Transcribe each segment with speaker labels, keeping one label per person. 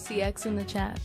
Speaker 1: CX in the chat.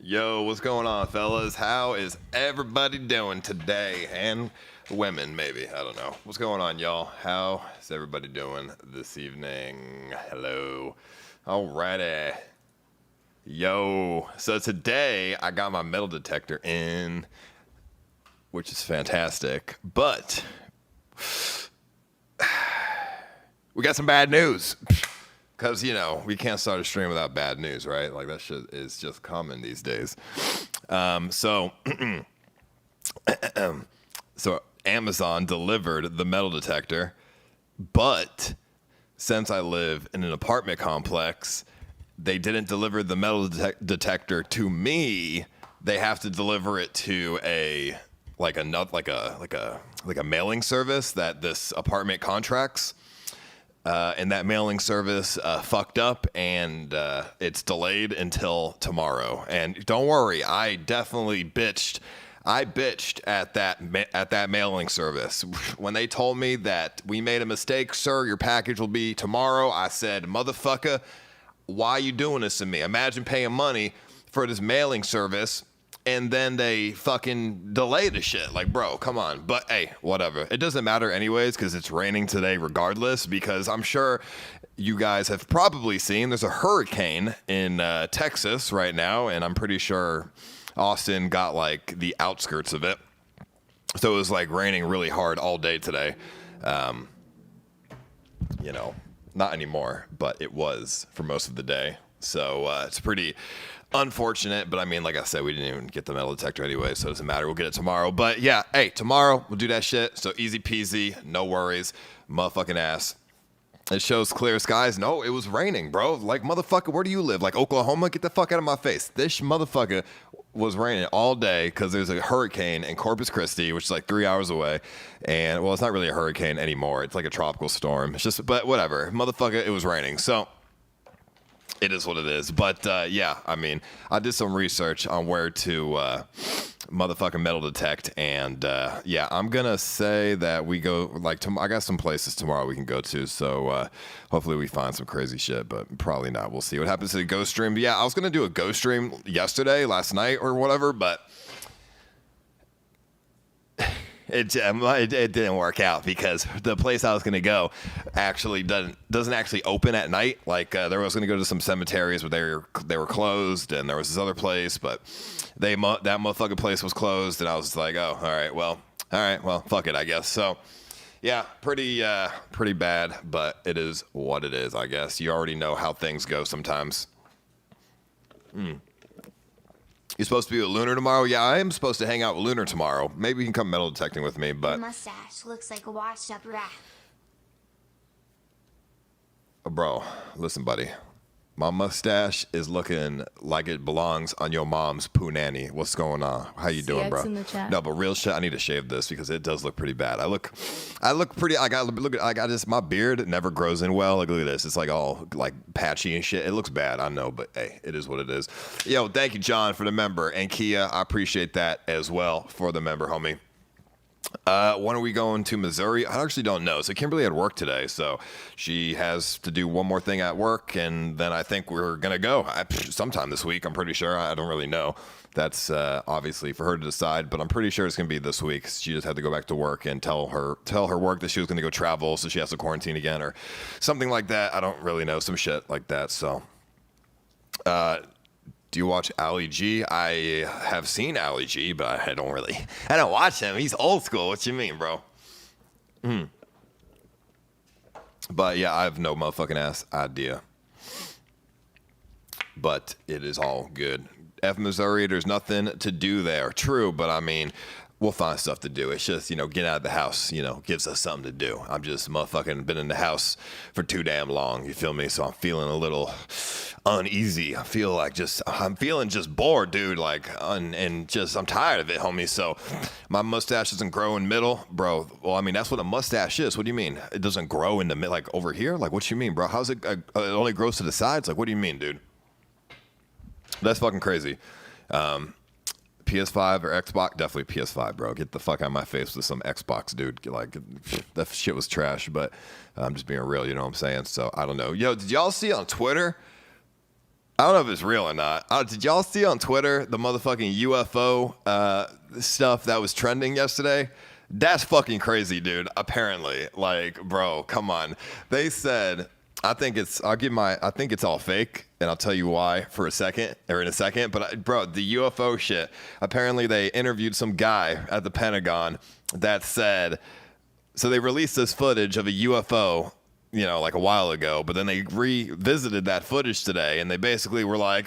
Speaker 2: Yo, what's going on, fellas? How is everybody doing today? And women, maybe. I don't know. What's going on, y'all? How is everybody doing this evening? Hello. Alrighty. Yo. So today, I got my metal detector in, which is fantastic. But we got some bad news. Because, you know, we can't start a stream without bad news, right? Like, that shit is just common these days. So Amazon delivered the metal detector, but since I live in an apartment complex, they didn't deliver the metal detector to me. They have to deliver it to a mailing service that this apartment contracts. And that mailing service fucked up, and it's delayed until tomorrow. And don't worry, I definitely bitched. I bitched at that mailing service when they told me that we made a mistake, sir. Your package will be tomorrow. I said, motherfucker, why are you doing this to me? Imagine paying money for this mailing service, and then they fucking delay the shit. Like, bro, come on. But hey, whatever. It doesn't matter anyways, because it's raining today regardless, because I'm sure you guys have probably seen there's a hurricane in Texas right now, and I'm pretty sure Austin got like the outskirts of it. So it was like raining really hard all day today. You know, not anymore, but it was for most of the day. So it's pretty unfortunate, but I mean, like I said, we didn't even get the metal detector anyway, so it doesn't matter. We'll get it tomorrow. But yeah, hey, tomorrow we'll do that shit. So easy peasy, no worries. Motherfucking ass. It shows clear skies. No, it was raining, bro. Like, motherfucker, where do you live? Like, Oklahoma? Get the fuck out of my face. This motherfucker was raining all day because there's a hurricane in Corpus Christi, which is like 3 hours away. And, well, it's not really a hurricane anymore. It's like a tropical storm. It's just, but whatever. Motherfucker, it was raining. So it is what it is. But, yeah, I mean, I did some research on where to motherfucking metal detect. And, yeah, I'm going to say that we go, like, I got some places tomorrow we can go to. So hopefully we find some crazy shit, but probably not. We'll see what happens to the ghost stream. But, yeah, I was going to do a ghost stream last night or whatever, but it didn't work out because the place I was going to go actually doesn't actually open at night. Like there was going to go to some cemeteries, but they were closed, and there was this other place, but that motherfucking place was closed, and I was like, oh, all right, well, fuck it, I guess. So yeah, pretty bad, but it is what it is, I guess. You already know how things go sometimes. You're supposed to be with Lunar tomorrow? Yeah, I am supposed to hang out with Lunar tomorrow. Maybe you can come metal detecting with me, but...
Speaker 3: Your mustache looks like a washed-up rat.
Speaker 2: Bro, listen, buddy. My mustache is looking like it belongs on your mom's poo nanny. What's going on? How you doing, bro?
Speaker 1: In the chat.
Speaker 2: No, but real shit, I need to shave this because it does look pretty bad. I look pretty. I got this. My beard never grows in well. Like, look at this. It's like all like patchy and shit. It looks bad. I know, but hey, it is what it is. Yo, thank you, John, for the member, and Kia. I appreciate that as well for the member, homie. When are we going to Missouri? I actually don't know. So Kimberly had work today, so she has to do one more thing at work, and then I think we're gonna go sometime this week. I'm pretty sure. I don't really know. That's obviously for her to decide, but I'm pretty sure it's gonna be this week. She just had to go back to work and tell her work that she was gonna go travel, so she has to quarantine again or something like that. I don't really know, some shit like that. So. Do you watch Ali G? I have seen Ali G, but I don't watch him. He's old school. What you mean, bro? But yeah, I have no motherfucking ass idea. But it is all good. F Missouri, there's nothing to do there. True, but I mean, we'll find stuff to do. It's just, getting out of the house, gives us something to do. I'm just motherfucking been in the house for too damn long. You feel me? So I'm feeling a little uneasy. I'm feeling just bored, dude. I'm tired of it, homie. So my mustache doesn't grow in middle, bro. Well, I mean, that's what a mustache is. What do you mean? It doesn't grow in the middle, like over here? Like, what you mean, bro? How's it? It only grows to the sides? Like, what do you mean, dude? That's fucking crazy. PS5 or Xbox? Definitely PS5, bro. Get the fuck out of my face with some Xbox, dude. That shit was trash, but I'm just being real, you know what I'm saying? So, I don't know. Yo, did y'all see on Twitter? I don't know if it's real or not. Did y'all see on Twitter the motherfucking UFO stuff that was trending yesterday? That's fucking crazy, dude. Apparently. Bro, come on. They said... I think it's all fake, and I'll tell you why in a second. But bro, the UFO shit. Apparently, they interviewed some guy at the Pentagon that said. So they released this footage of a UFO, like a while ago. But then they revisited that footage today, and they basically were like,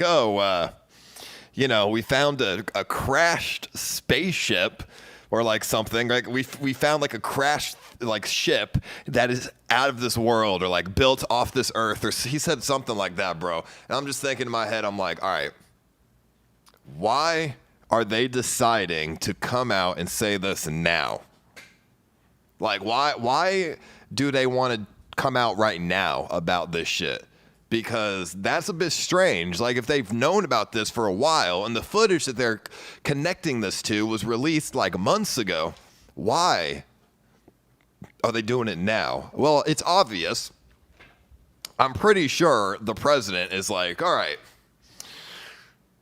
Speaker 2: we found a crashed spaceship. Or something we found a crashed ship that is out of this world or built off this earth, or he said something like that, bro. And I'm just thinking in my head, I'm like, all right, why are they deciding to come out and say this now? Why do they want to come out right now about this shit? Because that's a bit strange. If they've known about this for a while and the footage that they're connecting this to was released months ago, why are they doing it now? Well, it's obvious. I'm pretty sure the president is all right,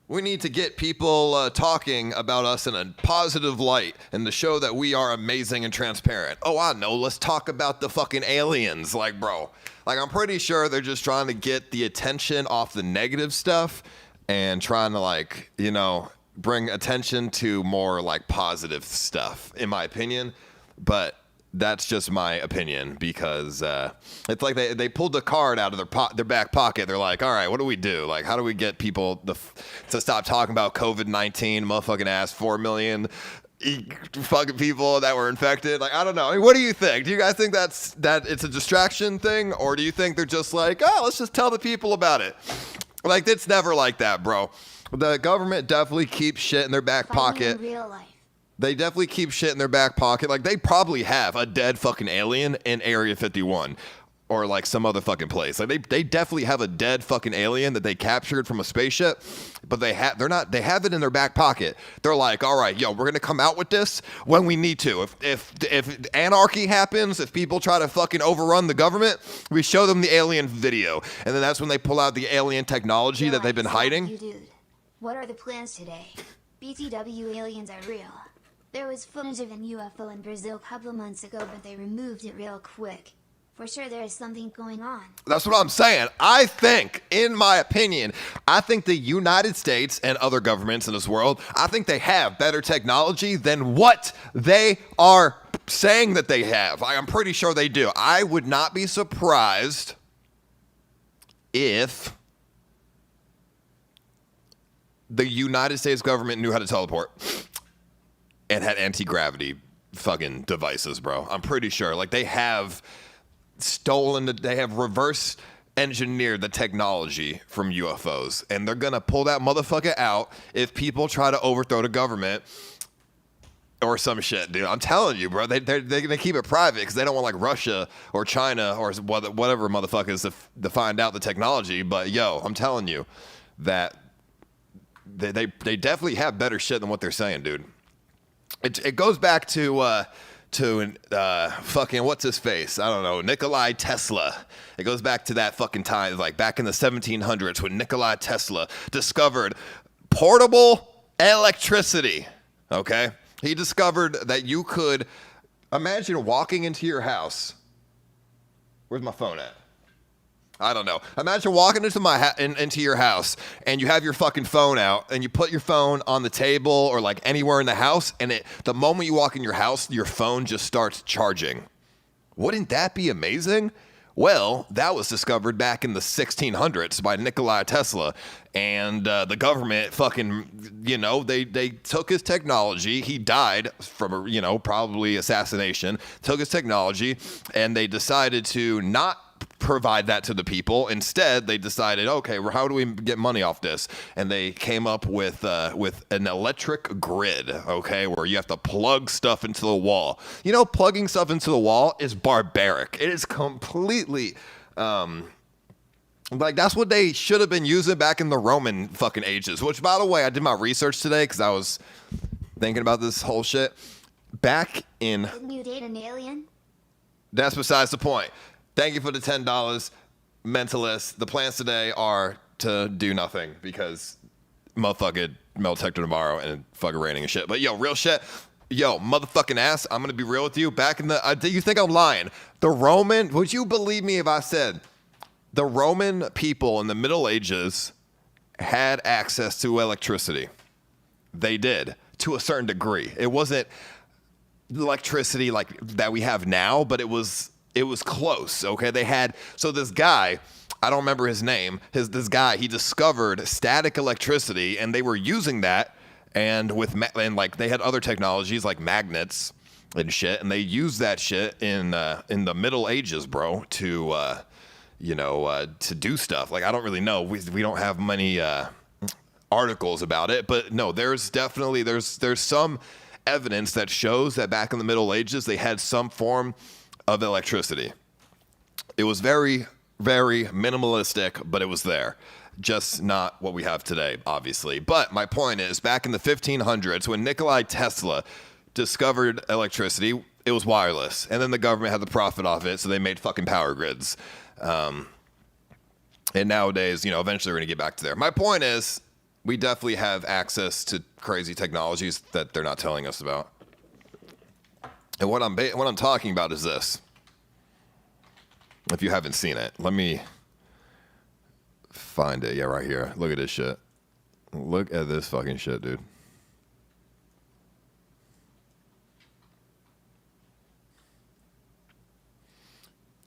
Speaker 2: we need to get people talking about us in a positive light and to show that we are amazing and transparent. Oh, I know. Let's talk about the fucking aliens. Bro. I'm pretty sure they're just trying to get the attention off the negative stuff and trying to, bring attention to more positive stuff, in my opinion. But that's just my opinion because it's they pulled the card out of their back pocket. They're like, all right, what do we do? How do we get people to stop talking about COVID-19, motherfucking ass 4 million fucking people that were infected? I don't know. What do you think? Do you guys think that it's a distraction thing, or do you think they're just let's just tell the people about it? It's never like that, bro. The government definitely keeps shit in their back pocket.
Speaker 3: In real life.
Speaker 2: They definitely keep shit in their back pocket. They probably have a dead fucking alien in Area 51 or some other fucking place. They definitely have a dead fucking alien that they captured from a spaceship, but they have it in their back pocket. They're all right, yo, we're going to come out with this when we need to. If anarchy happens, if people try to fucking overrun the government, we show them the alien video. And then that's when they pull out the alien technology that they've been hiding.
Speaker 3: You dude. What are the plans today? BTW aliens are real. There was footage of an UFO in Brazil a couple months ago, but they removed it real quick. For sure there is something going on.
Speaker 2: That's what I'm saying. I think, in my opinion, the United States and other governments in this world, I think they have better technology than what they are saying that they have. I'm pretty sure they do. I would not be surprised if the United States government knew how to teleport and had anti-gravity fucking devices, bro. I'm pretty sure. They have they have reverse engineered the technology from UFOs, and they're gonna pull that motherfucker out if people try to overthrow the government or some shit, dude. I'm telling you, bro. They're gonna keep it private because they don't want Russia or China or whatever motherfuckers to find out the technology. But yo, I'm telling you that they definitely have better shit than what they're saying, dude. it goes back to fucking what's his face? I don't know, Nikola Tesla. It goes back to that fucking time, like back in the 1700s when Nikola Tesla discovered portable electricity. Okay, he discovered that you could imagine walking into your house. Where's my phone at? I don't know. Imagine walking into your house and you have your fucking phone out and you put your phone on the table or like anywhere in the house, and the moment you walk in your house, your phone just starts charging. Wouldn't that be amazing? Well, that was discovered back in the 1600s by Nikola Tesla, and the government fucking, they took his technology. He died from probably assassination. Took his technology, and they decided to not provide that to the people. Instead, they decided, okay, well, how do we get money off this? And they came up with an electric grid, okay, where you have to plug stuff into the wall. Plugging stuff into the wall is barbaric. It is completely that's what they should have been using back in the Roman fucking ages. Which, by the way, I did my research today because I was thinking about this whole shit. Back in...
Speaker 3: Didn't you date an alien?
Speaker 2: That's besides the point. Thank you for the $10, Mentalist. The plans today are to do nothing because motherfucking metal detector tomorrow and fucking raining and shit. But yo, real shit. Yo, motherfucking ass, I'm going to be real with you. Back in you think I'm lying. Would you believe me if I said the Roman people in the Middle Ages had access to electricity? They did, to a certain degree. It wasn't electricity like that we have now, but it was close, okay? So this guy, I don't remember his name, this guy, he discovered static electricity, and they were using that, and they had other technologies like magnets and shit, and they used that shit in the Middle Ages, bro, to do stuff. Like, I don't really know. We don't have many articles about it, but no, there's definitely there's some evidence that shows that back in the Middle Ages they had some form of electricity. It was very, very minimalistic, but it was there. Just not what we have today, obviously. But my point is, back in the 1500s, when Nikola Tesla discovered electricity, it was wireless. And then the government had the profit off it, so they made fucking power grids. And nowadays, eventually we're going to get back to there. My point is, we definitely have access to crazy technologies that they're not telling us about. And what I'm talking about is this. If you haven't seen it, let me find it. Yeah, right here. Look at this shit. Look at this fucking shit, dude.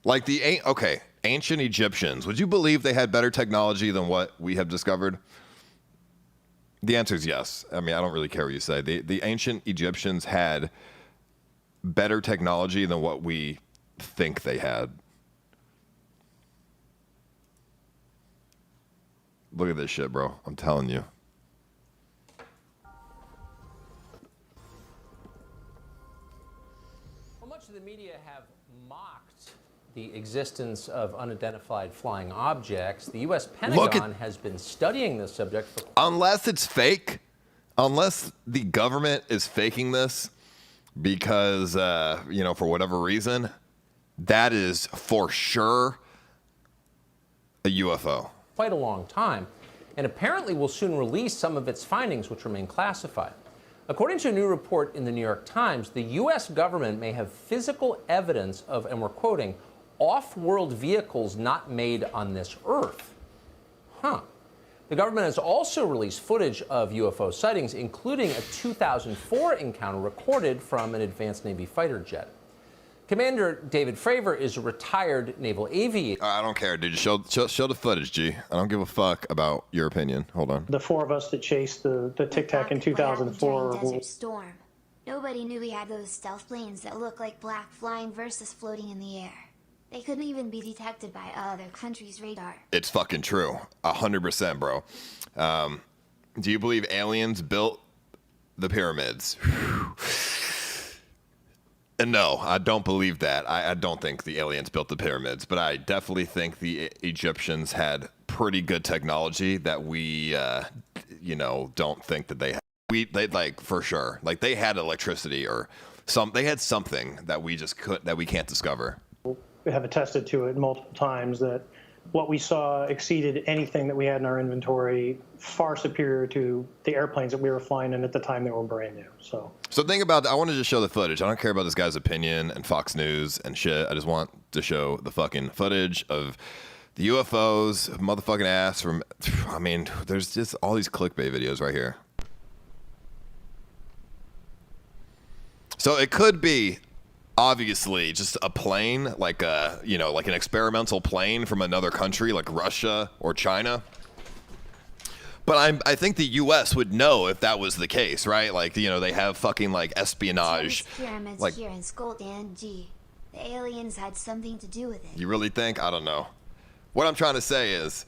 Speaker 2: Like ancient Egyptians. Would you believe they had better technology than what we have discovered? The answer is yes. I mean, I don't really care what you say. The ancient Egyptians had better technology than what we think they had. Look at this shit, bro. I'm telling you.
Speaker 4: Well, much of the media have mocked the existence of unidentified flying objects. The U.S. Pentagon has been studying this subject for...
Speaker 2: Unless it's fake, unless the government is faking this because, for whatever reason, that is for sure a UFO.
Speaker 4: Quite a long time, and apparently will soon release some of its findings, which remain classified. According to a new report in the New York Times, the U.S. government may have physical evidence of, and we're quoting, off-world vehicles not made on this Earth. The government has also released footage of UFO sightings, including a 2004 encounter recorded from an advanced Navy fighter jet. Commander David Fravor is a retired naval aviator.
Speaker 2: I don't care, dude. Show the footage, G. I don't give a fuck about your opinion. Hold on.
Speaker 5: The four of us that chased the Tic Tac in 2004.
Speaker 3: Desert Storm. Nobody knew we had those stealth planes that look like black flying versus floating in the air. They couldn't even be detected by other countries' radar.
Speaker 2: It's fucking true. 100%, bro. Do you believe aliens built the pyramids? No, I don't believe that. I don't think the aliens built the pyramids, but I definitely think the Egyptians had pretty good technology that we, don't think that they they like for sure. Like they had electricity or they had something that we can't discover.
Speaker 5: We have attested to it multiple times that what we saw exceeded anything that we had in our inventory, far superior to the airplanes that we were flying in at the time they were brand new. So
Speaker 2: think about that. I want to just show the footage. I don't care about this guy's opinion and Fox News and shit. I just want to show the fucking footage of the UFOs, motherfucking ass from, I mean, there's just all these clickbait videos right here. So it could be obviously just a plane, like like an experimental plane from another country, like Russia or China. But I think the U.S. would know if that was the case, right? Like, they have fucking like espionage.
Speaker 3: Pyramids
Speaker 2: like,
Speaker 3: here in Scotland, G. The aliens had something to do with it.
Speaker 2: You really think? I don't know. What I'm trying to say is,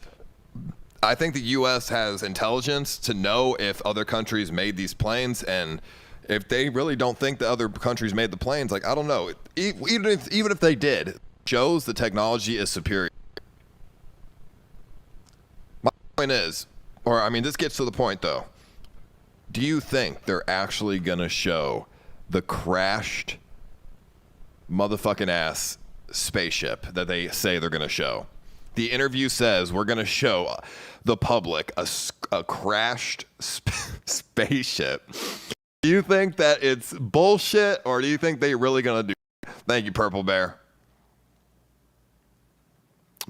Speaker 2: I think the U.S. has intelligence to know if other countries made these planes, and if they really don't think the other countries made the planes, like, I don't know. Even if they did, shows the technology is superior. My point is, this gets to the point though. Do you think they're actually gonna show the crashed motherfucking ass spaceship that they say they're gonna show? The interview says we're gonna show the public a crashed spaceship. Do you think that it's bullshit, or do you think they're really gonna do it? Thank you, Purple Bear.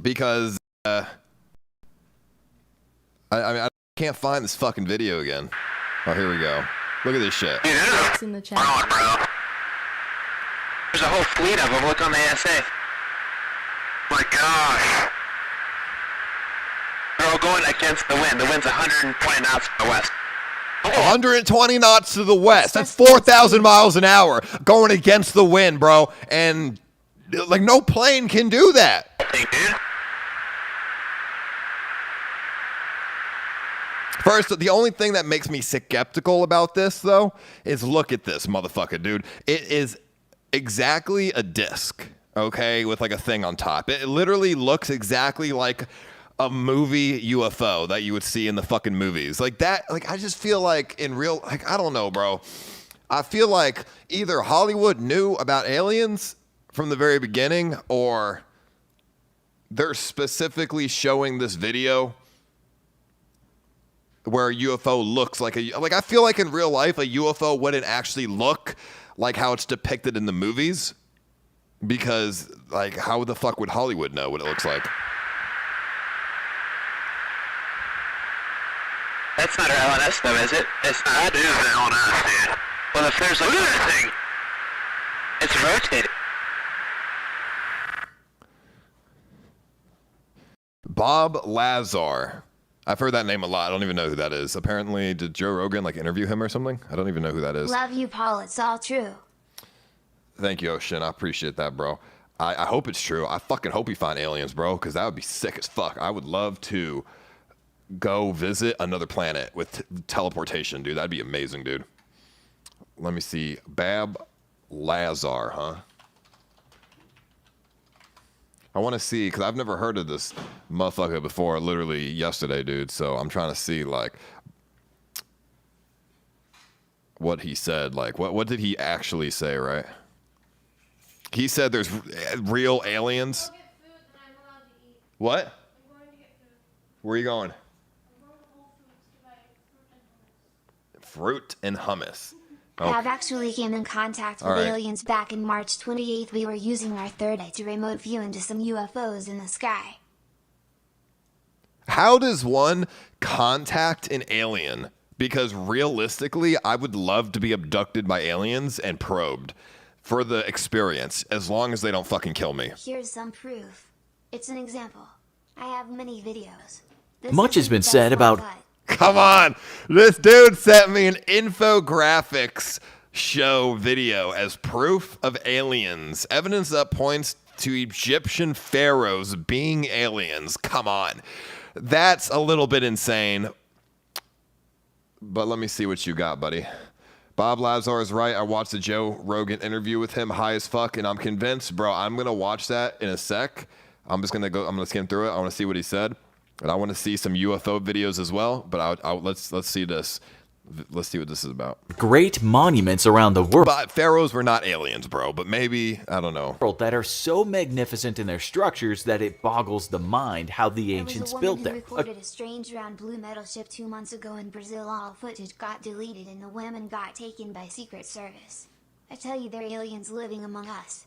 Speaker 2: Because I can't find this fucking video again. Oh, here we go. Look at this shit.
Speaker 1: It's in the chat.
Speaker 6: Bro. There's a whole fleet of them. Look on the ASA. My gosh. They're all going against the wind. The wind's 120 knots to the west.
Speaker 2: 120 knots to the west. That's 4,000 miles an hour going against the wind, bro. And like no plane can do that.
Speaker 6: Hey, dude.
Speaker 2: First, the only thing that makes me skeptical about this, though, is look at this motherfucker, dude. It is exactly a disc, okay, with like a thing on top. It literally looks exactly like a movie UFO that you would see in the fucking movies. Like that, like I just feel like in real, like I don't know, bro. I feel like either Hollywood knew about aliens from the very beginning, or they're specifically showing this video where a UFO looks like I feel like in real life a UFO wouldn't actually look like how it's depicted in the movies, because like how the fuck would Hollywood know what it looks like?
Speaker 6: That's not our LNS though, is it? It's not. That is an LNS, dude. Well, if there's like look at that thing. It's rotating.
Speaker 2: Bob Lazar. I've heard that name a lot. I don't even know who that is. Apparently, did Joe Rogan like interview him or something? I don't even know who that is.
Speaker 3: Love you, Paul. It's all true.
Speaker 2: Thank you, Ocean. I appreciate that, bro. I hope it's true. I fucking hope we find aliens, bro, because that would be sick as fuck. I would love to go visit another planet with teleportation, dude. That'd be amazing, dude. Let me see. Bab Lazar, huh? I want to see, because I've never heard of this motherfucker before, literally yesterday, dude. So I'm trying to see, like, what he said. Like, what did he actually say, right? He said there's real aliens.
Speaker 7: Go get food that I'm allowed to eat.
Speaker 2: What?
Speaker 7: I'm going to get food.
Speaker 2: Where are you going?
Speaker 7: I'm going to Whole Foods to buy fruit and hummus.
Speaker 2: Fruit and hummus.
Speaker 3: Bab actually came in contact with
Speaker 2: Alright.
Speaker 3: aliens back in March 28th. We were using our third eye to remote view into some UFOs in the sky.
Speaker 2: How does one contact an alien? Because realistically, I would love to be abducted by aliens and probed for the experience, as long as they don't fucking kill me.
Speaker 3: Here's some proof. It's an example. I have many videos. This
Speaker 8: Much has
Speaker 3: isn't
Speaker 8: been
Speaker 3: the
Speaker 8: said
Speaker 3: best
Speaker 8: about-
Speaker 3: one, but
Speaker 2: Come on. This dude sent me an infographics show video as proof of aliens. Evidence that points to Egyptian pharaohs being aliens. Come on. That's a little bit insane. But let me see what you got, buddy. Bob Lazar is right. I watched the Joe Rogan interview with him, high as fuck, and I'm convinced, bro, I'm going to watch that in a sec. I'm going to skim through it. I want to see what he said. And I want to see some UFO videos as well, but let's see this. Let's see what this is about.
Speaker 8: Great monuments around the world.
Speaker 2: But pharaohs were not aliens, bro. But maybe, I don't know.
Speaker 8: That are so magnificent in their structures that it boggles the mind how the ancients built them.
Speaker 3: There was a woman who recorded a strange round blue metal ship 2 months ago in Brazil. All footage got deleted and the women got taken by Secret Service. I tell you, they're aliens living among us.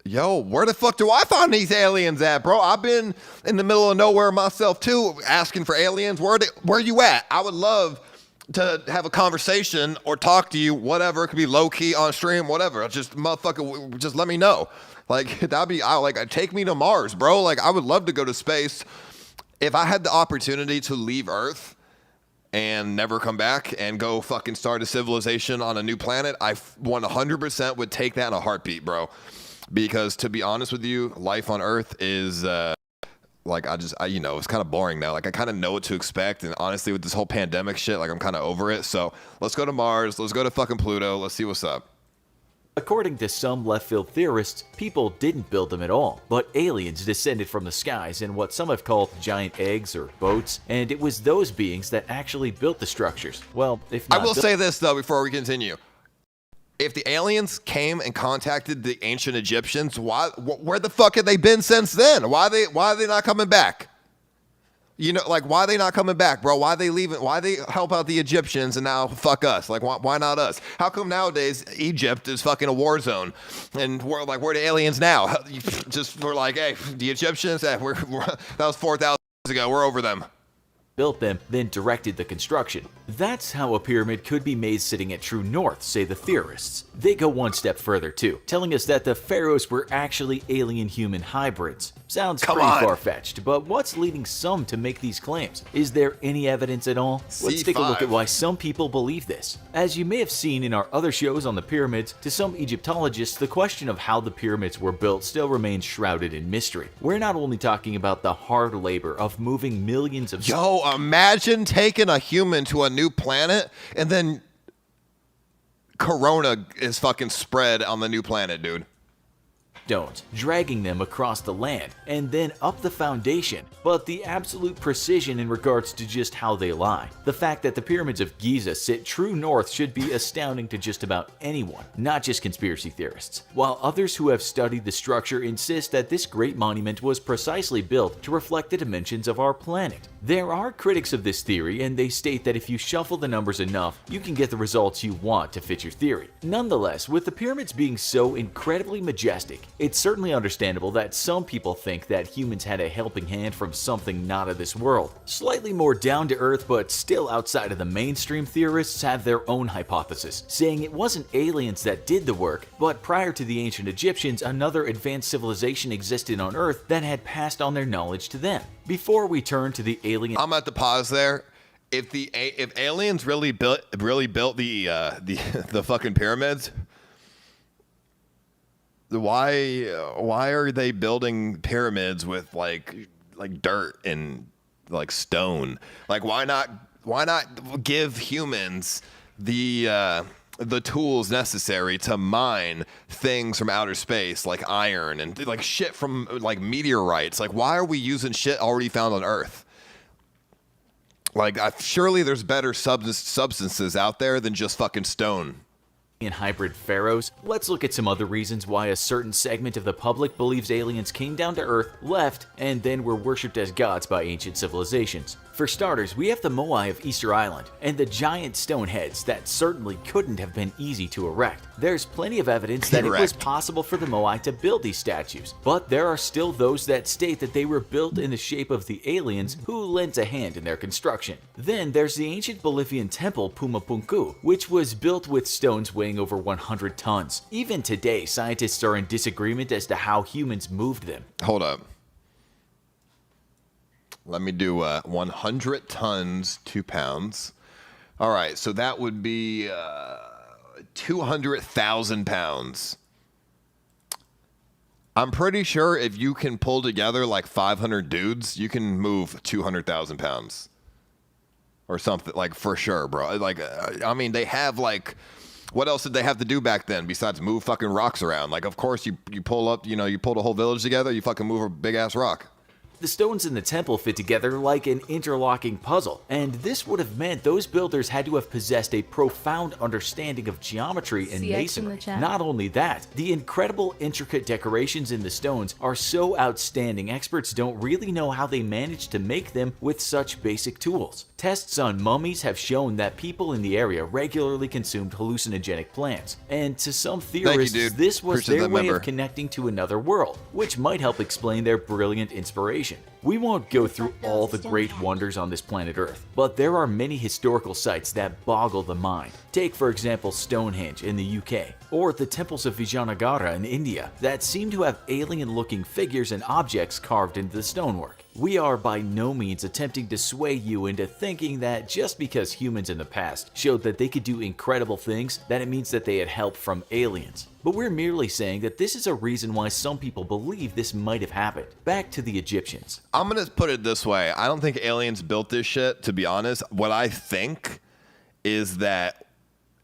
Speaker 2: Yo, where the fuck do I find these aliens at, bro? I've been in the middle of nowhere myself, too, asking for aliens. Where you at? I would love to have a conversation or talk to you, whatever. It could be low-key on stream, whatever. Just, motherfucker, just let me know. Like, that'd be, take me to Mars, bro. Like, I would love to go to space. If I had the opportunity to leave Earth and never come back and go fucking start a civilization on a new planet, I 100% would take that in a heartbeat, bro. Because to be honest with you, life on Earth is it's kind of boring now. Like I kind of know what to expect, and honestly, with this whole pandemic shit, like I'm kind of over it. So let's go to Mars. Let's go to fucking Pluto. Let's see what's up.
Speaker 8: According to some left-field theorists, people didn't build them at all, but aliens descended from the skies in what some have called giant eggs or boats, and it was those beings that actually built the structures. Well, if not,
Speaker 2: I will say this though before we continue. If the aliens came and contacted the ancient Egyptians, where the fuck have they been since then? Why are they not coming back? You know, like, why are they not coming back, bro? Why are they leaving? Why they help out the Egyptians and now fuck us? Like, why not us? How come nowadays Egypt is fucking a war zone? And we're like, where are the aliens now? We're like, hey, the Egyptians, that was 4,000 years ago. We're over them.
Speaker 8: Built them, then directed the construction. That's how a pyramid could be made sitting at true north, say the theorists. They go one step further too, telling us that the pharaohs were actually alien-human hybrids. Sounds pretty far-fetched, but what's leading some to make these claims? Is there any evidence at all? Let's take a look at why some people believe this. As you may have seen in our other shows on the pyramids, to some Egyptologists, the question of how the pyramids were built still remains shrouded in mystery. We're not only talking about the hard labor of moving millions of...
Speaker 2: Yo, imagine taking a human to a new planet and then Corona is fucking spread on the new planet, dude.
Speaker 8: Stones, dragging them across the land and then up the foundation, but the absolute precision in regards to just how they lie. The fact that the pyramids of Giza sit true north should be astounding to just about anyone, not just conspiracy theorists, while others who have studied the structure insist that this great monument was precisely built to reflect the dimensions of our planet. There are critics of this theory, and they state that if you shuffle the numbers enough, you can get the results you want to fit your theory. Nonetheless, with the pyramids being so incredibly majestic, it's certainly understandable that some people think that humans had a helping hand from something not of this world. Slightly more down-to-earth but still outside of the mainstream theorists have their own hypothesis, saying it wasn't aliens that did the work, but prior to the ancient Egyptians, another advanced civilization existed on Earth that had passed on their knowledge to them. Before we turn to the alien...
Speaker 2: I'm at the pause there. If aliens really built the fucking pyramids, why are they building pyramids with like dirt and like stone? Like why not give humans the tools necessary to mine things from outer space like iron and like shit from like meteorites? Like why are we using shit already found on Earth? Like surely there's better substances out there than just fucking stone.
Speaker 8: Hybrid pharaohs. Let's look at some other reasons why a certain segment of the public believes aliens came down to Earth, left, and then were worshipped as gods by ancient civilizations. For starters, we have the Moai of Easter Island, and the giant stone heads that certainly couldn't have been easy to erect. There's plenty of evidence that it was possible for the Moai to build these statues, but there are still those that state that they were built in the shape of the aliens who lent a hand in their construction. Then there's the ancient Bolivian temple Pumapunku, which was built with stones weighing over 100 tons. Even today, scientists are in disagreement as to how humans moved them.
Speaker 2: Hold up. Let me do 100 tons, 2 pounds. All right, so that would be 200,000 pounds. I'm pretty sure if you can pull together like 500 dudes, you can move 200,000 pounds. Or something, like for sure, bro. Like, I mean, they have like... What else did they have to do back then besides move fucking rocks around? Like, of course, you pull up, you pull the whole village together, you fucking move a big-ass rock.
Speaker 8: the stones in the temple fit together like an interlocking puzzle, and this would have meant those builders had to have possessed a profound understanding of geometry and
Speaker 1: CX in the
Speaker 8: masonry.
Speaker 1: chat.
Speaker 8: Not only that, the incredible intricate decorations in the stones are so outstanding, experts don't really know how they managed to make them with such basic tools. Tests on mummies have shown that people in the area regularly consumed hallucinogenic plants, and to some theorists,
Speaker 2: dude.
Speaker 8: this was
Speaker 2: Appreciate
Speaker 8: their
Speaker 2: that
Speaker 8: way
Speaker 2: member.
Speaker 8: of connecting to another world, which might help explain their brilliant inspiration. We won't go through all the great wonders on this planet Earth, but there are many historical sites that boggle the mind. Take for example Stonehenge in the UK, or the temples of Vijayanagara in India that seem to have alien-looking figures and objects carved into the stonework. We are by no means attempting to sway you into thinking that just because humans in the past showed that they could do incredible things, that it means that they had help from aliens. But we're merely saying that this is a reason why some people believe this might have happened. Back to the Egyptians.
Speaker 2: I'm going to put it this way. I don't think aliens built this shit, to be honest. What I think is that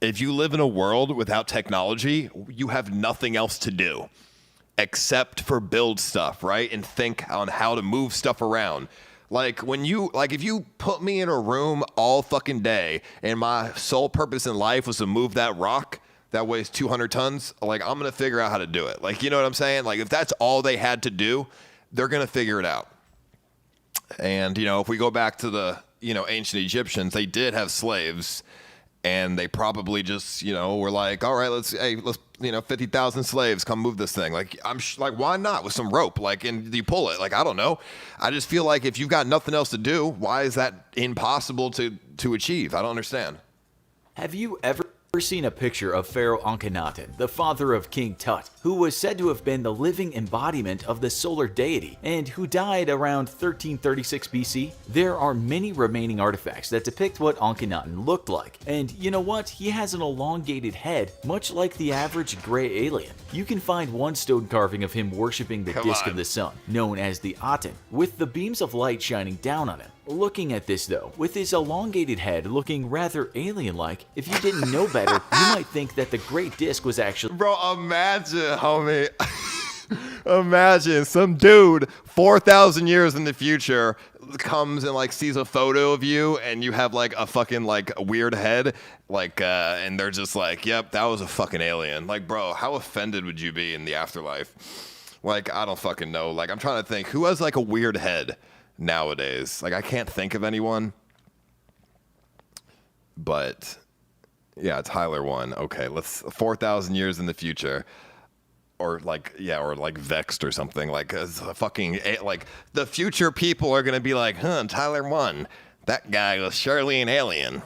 Speaker 2: if you live in a world without technology, you have nothing else to do except for build stuff, right? And think on how to move stuff around. Like if you put me in a room all fucking day and my sole purpose in life was to move that rock that weighs 200 tons, like I'm going to figure out how to do it. Like, you know what I'm saying? Like if that's all they had to do, they're going to figure it out. And, if we go back to the, ancient Egyptians, they did have slaves. And they probably just, were like, all right, let's 50,000 slaves come move this thing. Like, why not with some rope? Like, and you pull it. Like, I don't know. I just feel like if you've got nothing else to do, why is that impossible to achieve? I don't understand.
Speaker 8: Have you ever seen a picture of Pharaoh Akhenaten, the father of King Tut, who was said to have been the living embodiment of the solar deity and who died around 1336 BC? There are many remaining artifacts that depict what Akhenaten looked like, and you know what? He has an elongated head, much like the average gray alien. You can find one stone carving of him worshipping the disk of the sun, known as the Aten, with the beams of light shining down on him. Looking at this though, with his elongated head looking rather alien-like, if you didn't know better, you might think that the Great Disc was actually—
Speaker 2: Bro, imagine, homie. Imagine some dude 4,000 years in the future comes and sees a photo of you and you have a fucking a weird head, and they're just like, yep, that was a fucking alien. Like, bro, how offended would you be in the afterlife? I don't fucking know. I'm trying to think who has a weird head nowadays. I can't think of anyone. But yeah, Tyler won. Okay, let's 4,000 years in the future. Or Vexed or something. The future people are gonna be like, Tyler won. That guy was surely an alien.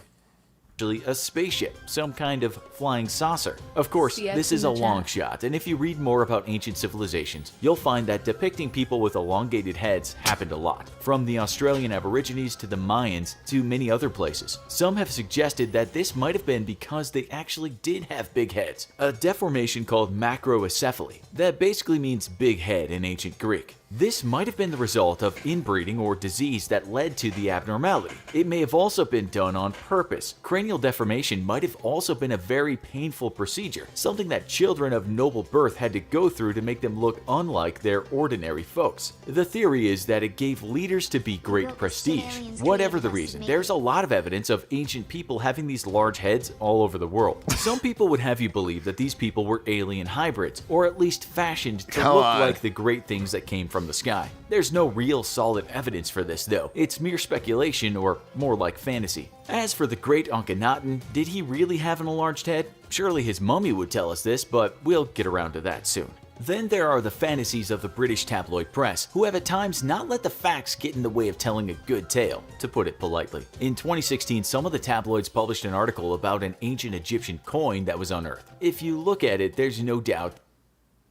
Speaker 8: A spaceship, some kind of flying saucer. Of course,
Speaker 1: CX
Speaker 8: this
Speaker 1: in
Speaker 8: is
Speaker 1: the
Speaker 8: a long
Speaker 1: chat.
Speaker 8: shot, and if you read more about ancient civilizations, you'll find that depicting people with elongated heads happened a lot, from the Australian Aborigines to the Mayans to many other places. Some have suggested that this might have been because they actually did have big heads, a deformation called macrocephaly, that basically means big head in ancient Greek. This might have been the result of inbreeding or disease that led to the abnormality. It may have also been done on purpose. Cranial deformation might have also been a very painful procedure, something that children of noble birth had to go through to make them look unlike their ordinary folks. The theory is that it gave leaders to be great prestige. Whatever the reason, there's a lot of evidence of ancient people having these large heads all over the world. Some people would have you believe that these people were alien hybrids, or at least fashioned to look like the great things that came from the sky. There's no real solid evidence for this though. It's mere speculation, or more like fantasy. As for the great Akhenaten, did he really have an enlarged head? Surely his mummy would tell us this, but we'll get around to that soon. Then there are the fantasies of the British tabloid press, who have at times not let the facts get in the way of telling a good tale, to put it politely. In 2016, some of the tabloids published an article about an ancient Egyptian coin that was unearthed. If you look at it, there's no doubt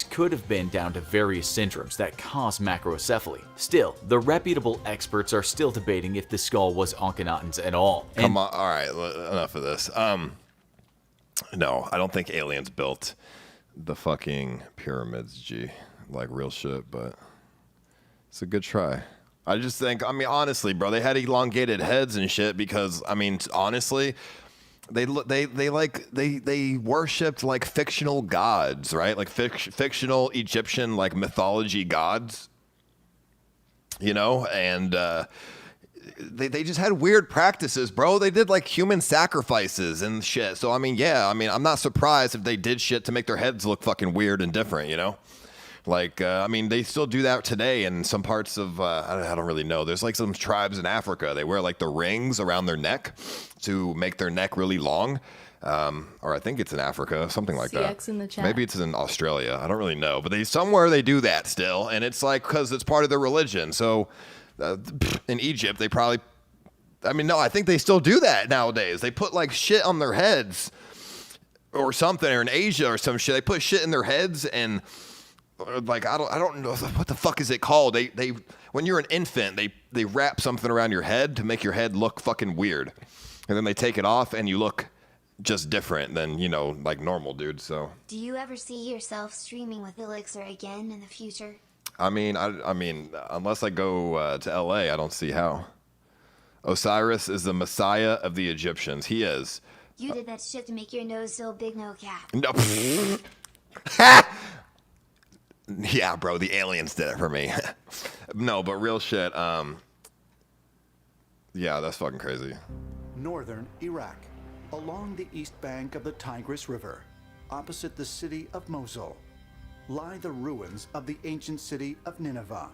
Speaker 8: could have been down to various syndromes that cause macrocephaly. Still, the reputable experts are still debating if the skull was Akhenaten's at all.
Speaker 2: Come on, all right, enough of this. No, I don't think aliens built the fucking pyramids, G. Real shit, but it's a good try. I just think, honestly, bro, they had elongated heads and shit because, honestly, they worshipped fictional gods, right? Fictional Egyptian mythology gods. you know, and they just had weird practices, bro. They did like human sacrifices and shit. So I mean, yeah, I mean, I'm not surprised if they did shit to make their heads look fucking weird and different, you know. Like, I mean, they still do that today in some parts of, I don't really know. There's like some tribes in Africa. They wear like the rings around their neck to make their neck really long. Or I think it's in Africa, something like that.
Speaker 1: CX in the chat.
Speaker 2: Maybe it's in Australia. I don't really know. But somewhere they do that still. And it's like, because it's part of their religion. So in Egypt, they probably, I mean, no, I think they still do that nowadays. They put like shit on their heads or something, or in Asia or some shit. They put shit in their heads and... like I don't know what the fuck is it called. They when you're an infant, they wrap something around your head to make your head look fucking weird, and then they take it off and you look just different than, you know, like normal, dude. So
Speaker 3: Do you ever see yourself streaming with Elixir again in the future?
Speaker 2: I mean unless I go to LA, I don't see how. Osiris is the messiah of the Egyptians. He is.
Speaker 3: You did that shit to make your nose so big, no cap.
Speaker 2: No. Yeah, bro, the aliens did it for me. No, but real shit. Yeah, that's fucking crazy.
Speaker 9: Northern Iraq, along the east bank of the Tigris River, opposite the city of Mosul, lie the ruins of the ancient city of Nineveh,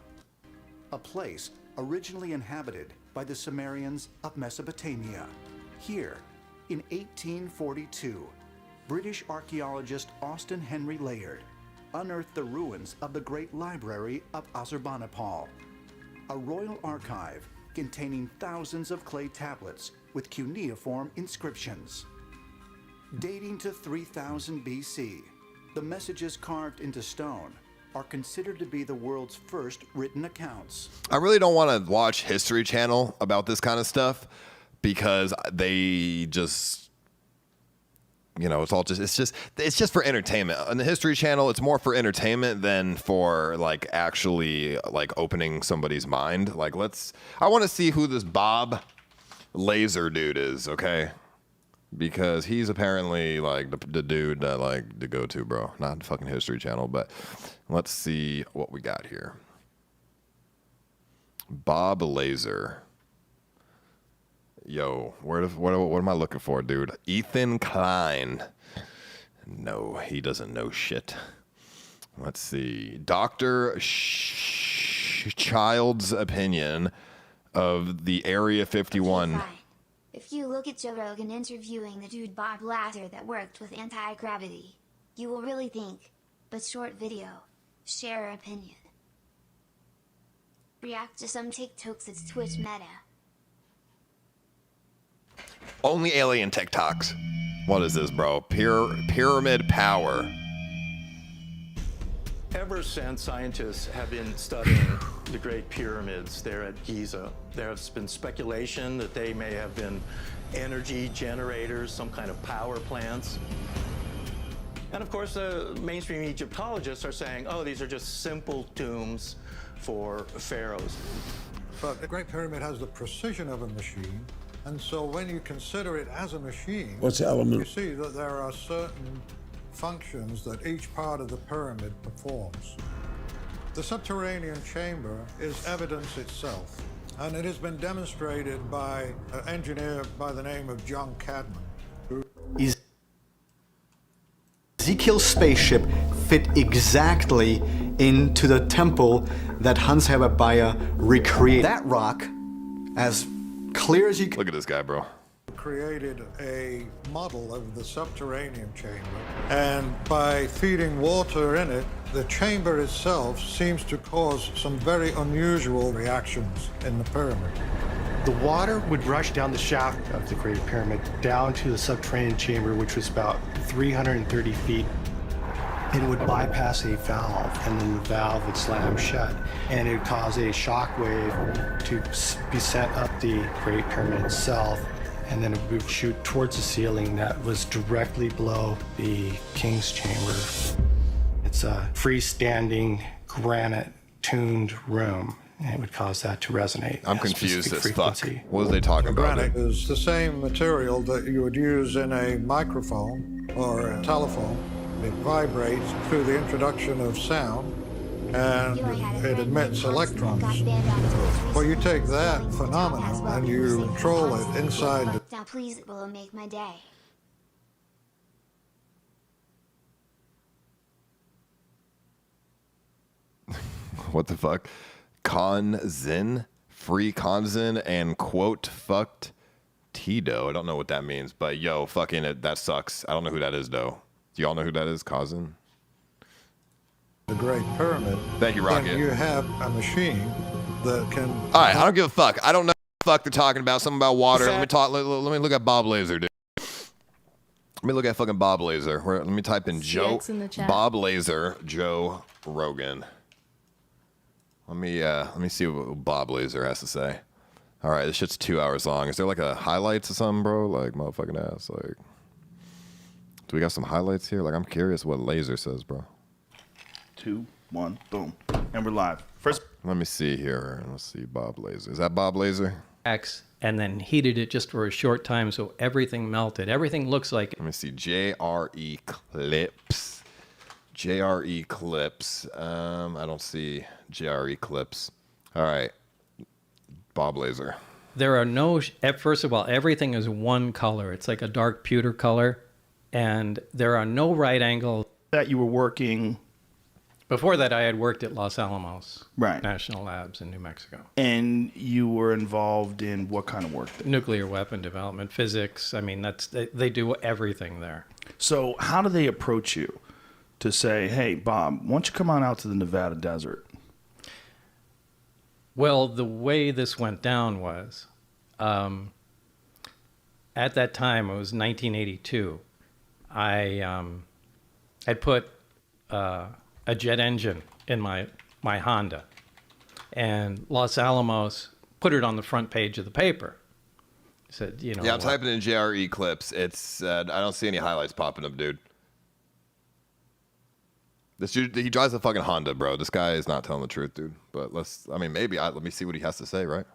Speaker 9: a place originally inhabited by the Sumerians of Mesopotamia. Here, in 1842, British archaeologist Austin Henry Layard unearthed the ruins of the Great Library of Ashurbanipal, a royal archive containing thousands of clay tablets with cuneiform inscriptions. Dating to 3000 BC, the messages carved into stone are considered to be the world's first written accounts.
Speaker 2: I really don't want to watch History Channel about this kind of stuff because they just... you know, it's just for entertainment. On the History Channel, it's more for entertainment than for like actually like opening somebody's mind. Like I want to see who this Bob Laser dude is, okay? Because he's apparently like the dude that like to go to, bro. Not fucking History Channel, but let's see what we got here. Bob Laser. Yo, what am I looking for, dude? Ethan Klein. No, he doesn't know shit. Let's see. Dr. Child's opinion of the Area 51.
Speaker 3: Okay, fine. If you look at Joe Rogan interviewing the dude Bob Lazar that worked with anti-gravity, you will really think. But short video. Share opinion. React to some TikToks, it's Twitch meta.
Speaker 2: Only alien TikToks. What is this, bro? Pyramid power.
Speaker 10: Ever since scientists have been studying the Great Pyramids there at Giza, there has been speculation that they may have been energy generators, some kind of power plants. And of course, the mainstream Egyptologists are saying, oh, these are just simple tombs for pharaohs.
Speaker 11: But the Great Pyramid has the precision of a machine. And so when you consider it as a machine,
Speaker 12: what's the element?
Speaker 11: You see that there are certain functions that each part of the pyramid performs. The subterranean chamber is evidence itself, and it has been demonstrated by an engineer by the name of John Cadman.
Speaker 13: Ezekiel's spaceship fit exactly into the temple that Hans Herbert Bayer recreated. That rock, as clear as you can.
Speaker 2: Look at this guy, bro.
Speaker 11: Created a model of the subterranean chamber, and by feeding water in it, the chamber itself seems to cause some very unusual reactions in the pyramid.
Speaker 14: The water would rush down the shaft of the Great Pyramid down to the subterranean chamber, which was about 330 feet. It would bypass a valve, and then the valve would slam shut, and it would cause a shock wave to be sent up the Great Pyramid itself, and then it would shoot towards the ceiling that was directly below the King's Chamber. It's a freestanding, granite-tuned room, and it would cause that to resonate.
Speaker 2: I'm confused as fuck. What was they talking about?
Speaker 11: Granite is the same material that you would use in a microphone or a telephone. It vibrates through the introduction of sound, and it emits electrons. Well, you take that phenomenon and you control it inside the...
Speaker 3: Now please, it will make my day.
Speaker 2: What the fuck? Conzin, free Conzin, and quote fucked Tito. I don't know what that means, but yo, fucking it, that sucks. I don't know who that is though. Do y'all know who that is? Conzin?
Speaker 11: The Great Pyramid.
Speaker 2: Thank you, Rocket.
Speaker 11: Then you have a machine that can...
Speaker 2: All right, I don't give a fuck. I don't know what the fuck they're talking about. Something about water. Let me look at Bob Laser, dude. Let me look at fucking Bob Laser. Let me type in Joe Bob Laser Joe Rogan. Let me see what Bob Laser has to say. All right, this shit's 2 hours long. Is there like a highlights or something, bro? Like motherfucking ass. Like, do we got some highlights here? Like, I'm curious what Laser says, bro.
Speaker 12: 2, 1, boom, and we're live. First,
Speaker 2: let me see here. Let's see, Bob Laser. Is that Bob Laser?
Speaker 15: X, and then heated it just for a short time, so everything melted. Everything looks like.
Speaker 2: Let me see. JRE clips. JRE clips. I don't see JRE clips. All right, Bob Laser.
Speaker 15: There are no. First of all, everything is one color. It's like a dark pewter color, and there are no right angle.
Speaker 12: That you were working.
Speaker 15: Before that, I had worked at Los Alamos
Speaker 12: right.
Speaker 15: National Labs in New Mexico.
Speaker 12: And you were involved in what kind of work there?
Speaker 15: Nuclear weapon development, physics. I mean, they do everything there.
Speaker 12: So how do they approach you to say, hey, Bob, why don't you come on out to the Nevada desert?
Speaker 15: Well, the way this went down was, at that time, it was 1982, I had put... a jet engine in my Honda, and Los Alamos put it on the front page of the paper. Said, you know.
Speaker 2: Yeah, I'm typing in JRE clips. It's I don't see any highlights popping up, dude. This dude, he drives a fucking Honda, bro. This guy is not telling the truth, dude. But maybe let me see what he has to say, right?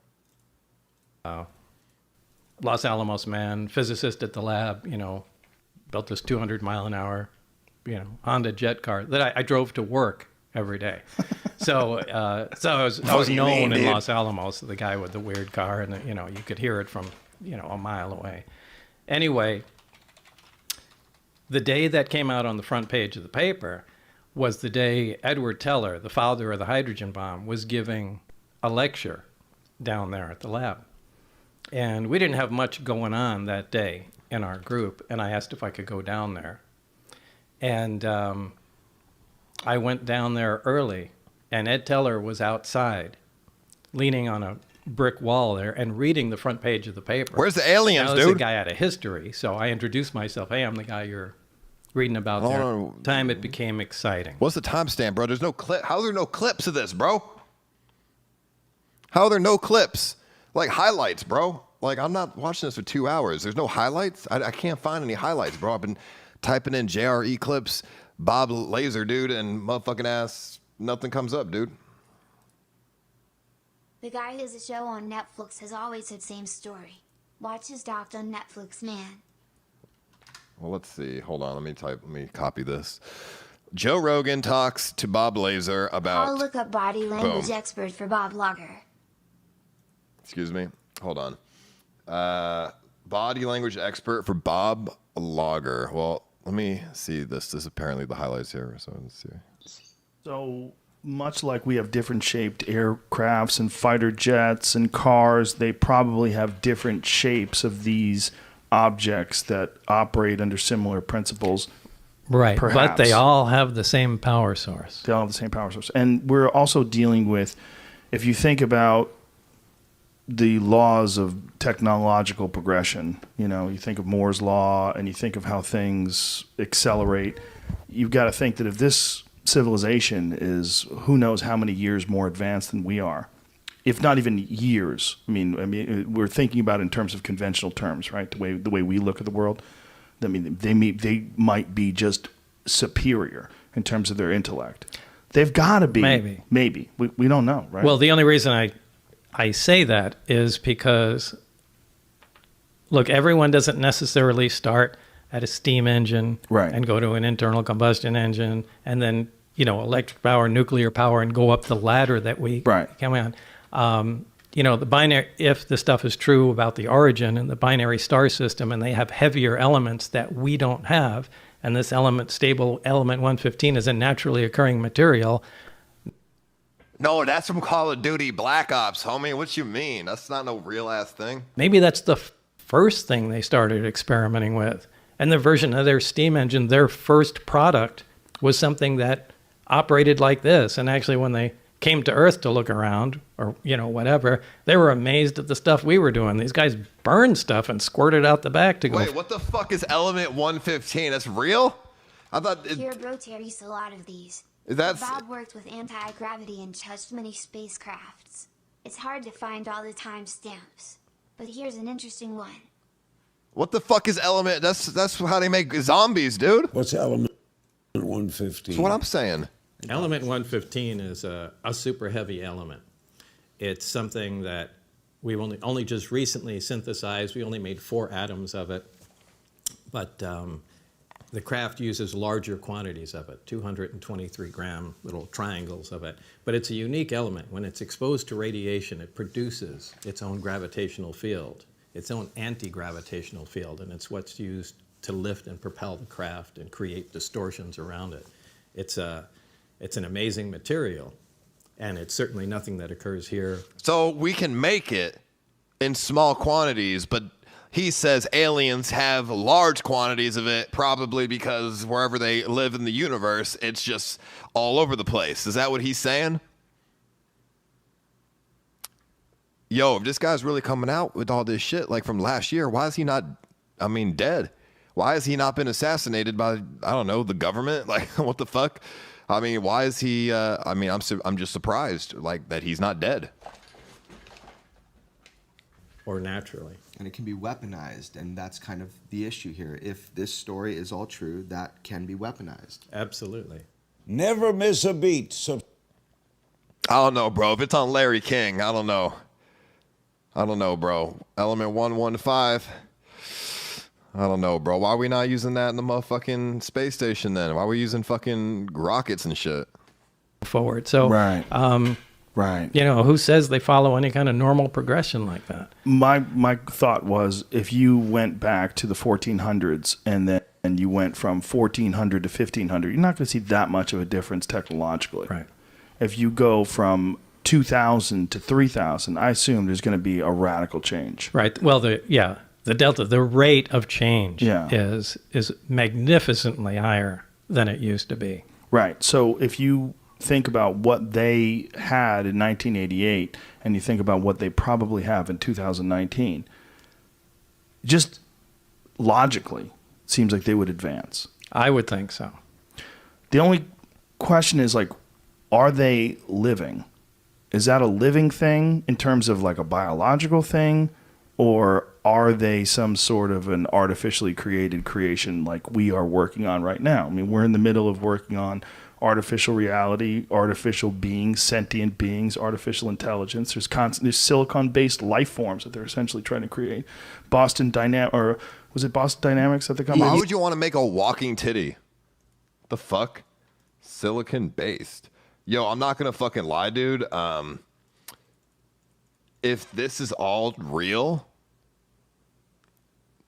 Speaker 15: Los Alamos man, physicist at the lab, built this 200 mile an hour Honda jet car that I drove to work every day. So I was known in Los Alamos, the guy with the weird car, and you could hear it from a mile away. Anyway, the day that came out on the front page of the paper was the day Edward Teller, the father of the hydrogen bomb, was giving a lecture down there at the lab. And we didn't have much going on that day in our group, and I asked if I could go down there. And I went down there early, and Ed Teller was outside, leaning on a brick wall there and reading the front page of the paper.
Speaker 2: Where's the aliens,
Speaker 15: dude?
Speaker 2: I
Speaker 15: was a guy out of history, so I introduced myself. Hey, I'm the guy you're reading about there. Time it became exciting.
Speaker 2: What's the timestamp, bro? There's no clip. How are there no clips of this, bro? How are there no clips? Like highlights, bro. Like, I'm not watching this for 2 hours. There's no highlights? I can't find any highlights, bro. I've been typing in JRE clips, Bob Laser, dude, and motherfucking ass, nothing comes up, dude.
Speaker 3: The guy who has a show on Netflix has always said same story. Watch his doc on Netflix, man.
Speaker 2: Well, let's see. Hold on. Let me copy this. Joe Rogan talks to Bob Laser about...
Speaker 3: I'll look up body language
Speaker 2: Boom.
Speaker 3: expert for Bob Lager.
Speaker 2: Excuse me. Hold on. Body language expert for Bob Lager. Well, let me see this. This is apparently the highlights here. So let's see.
Speaker 12: So much like we have different shaped aircrafts and fighter jets and cars, they probably have different shapes of these objects that operate under similar principles.
Speaker 15: Right,
Speaker 12: perhaps.
Speaker 15: But they all have the same power source.
Speaker 12: They all have the same power source. And we're also dealing with, if you think about the laws of technological progression, you think of Moore's law and you think of how things accelerate, you've got to think that if this civilization is who knows how many years more advanced than we are, if not even years. I mean, we're thinking about it in terms of conventional terms, right? The way we look at the world. I mean, they might be just superior in terms of their intellect. They've got to be. Maybe. We don't know, right?
Speaker 15: Well, the only reason I say that is because, look, everyone doesn't necessarily start at a steam engine
Speaker 12: right.
Speaker 15: and go to an internal combustion engine and then electric power, nuclear power, and go up the ladder that we come on. The binary, if the stuff is true about the origin and the binary star system, and they have heavier elements that we don't have, and this stable element 115 is a naturally occurring material.
Speaker 2: No, that's from Call of Duty Black Ops, homie. What you mean? That's not no real ass thing.
Speaker 15: Maybe that's the first thing they started experimenting with. And the version of their steam engine, their first product, was something that operated like this. And actually, when they came to Earth to look around, or whatever, they were amazed at the stuff we were doing. These guys burned stuff and squirted out the back to go.
Speaker 2: Wait, what the fuck is element 115? That's real? I thought
Speaker 3: Here, Brotier used a lot of these. Bob worked with anti-gravity and touched many spacecrafts. It's hard to find all the timestamps, but here's an interesting one.
Speaker 2: What the fuck is element? That's how they make zombies, dude.
Speaker 16: What's element 115?
Speaker 2: That's what I'm saying.
Speaker 15: Element 115 is a super heavy element. It's something that we've only just recently synthesized. We only made 4 atoms of it, but the craft uses larger quantities of it, 223 gram little triangles of it. But it's a unique element. When it's exposed to radiation, it produces its own gravitational field, its own anti-gravitational field, and it's what's used to lift and propel the craft and create distortions around it. It's an amazing material, and it's certainly nothing that occurs here.
Speaker 2: So we can make it in small quantities, but he says aliens have large quantities of it, probably because wherever they live in the universe, it's just all over the place. Is that what he's saying? Yo, if this guy's really coming out with all this shit like from last year, why is he not, dead? Why has he not been assassinated by, I don't know, the government? Like, what the fuck? Why is he, I'm just surprised, like, that he's not dead.
Speaker 15: Or naturally.
Speaker 17: And it can be weaponized, and that's kind of the issue here. If this story is all true, that can be weaponized.
Speaker 15: Absolutely.
Speaker 16: Never miss a beat. So
Speaker 2: I don't know, bro. If it's on Larry King, I don't know. Bro. Element 115. I don't know, bro. Why are we not using that in the motherfucking space station then? Why are we using fucking rockets and shit?
Speaker 15: Forward. So,
Speaker 12: right. Right.
Speaker 15: Who says they follow any kind of normal progression like that?
Speaker 12: My thought was, if you went back to the 1400s and then you went from 1400 to 1500, you're not going to see that much of a difference technologically.
Speaker 15: Right.
Speaker 12: If you go from 2000 to 3000, I assume there's going to be a radical change.
Speaker 15: Right. Well, the delta, the rate of change is magnificently higher than it used to be.
Speaker 12: Right. So if you think about what they had in 1988 and you think about what they probably have in 2019, just logically, it seems like they would advance.
Speaker 15: I would think so.
Speaker 12: The only question is, like, are they living? Is that a living thing in terms of like a biological thing, or are they some sort of an artificially created creation like we are working on right now? We're in the middle of working on artificial reality, artificial beings, sentient beings, artificial intelligence. There's silicon-based life forms that they're essentially trying to create. Boston Dynamics, or was it Boston Dynamics that the company?
Speaker 2: Why would you want to make a walking titty? The fuck? Silicon-based. Yo, I'm not gonna fucking lie, dude. If this is all real,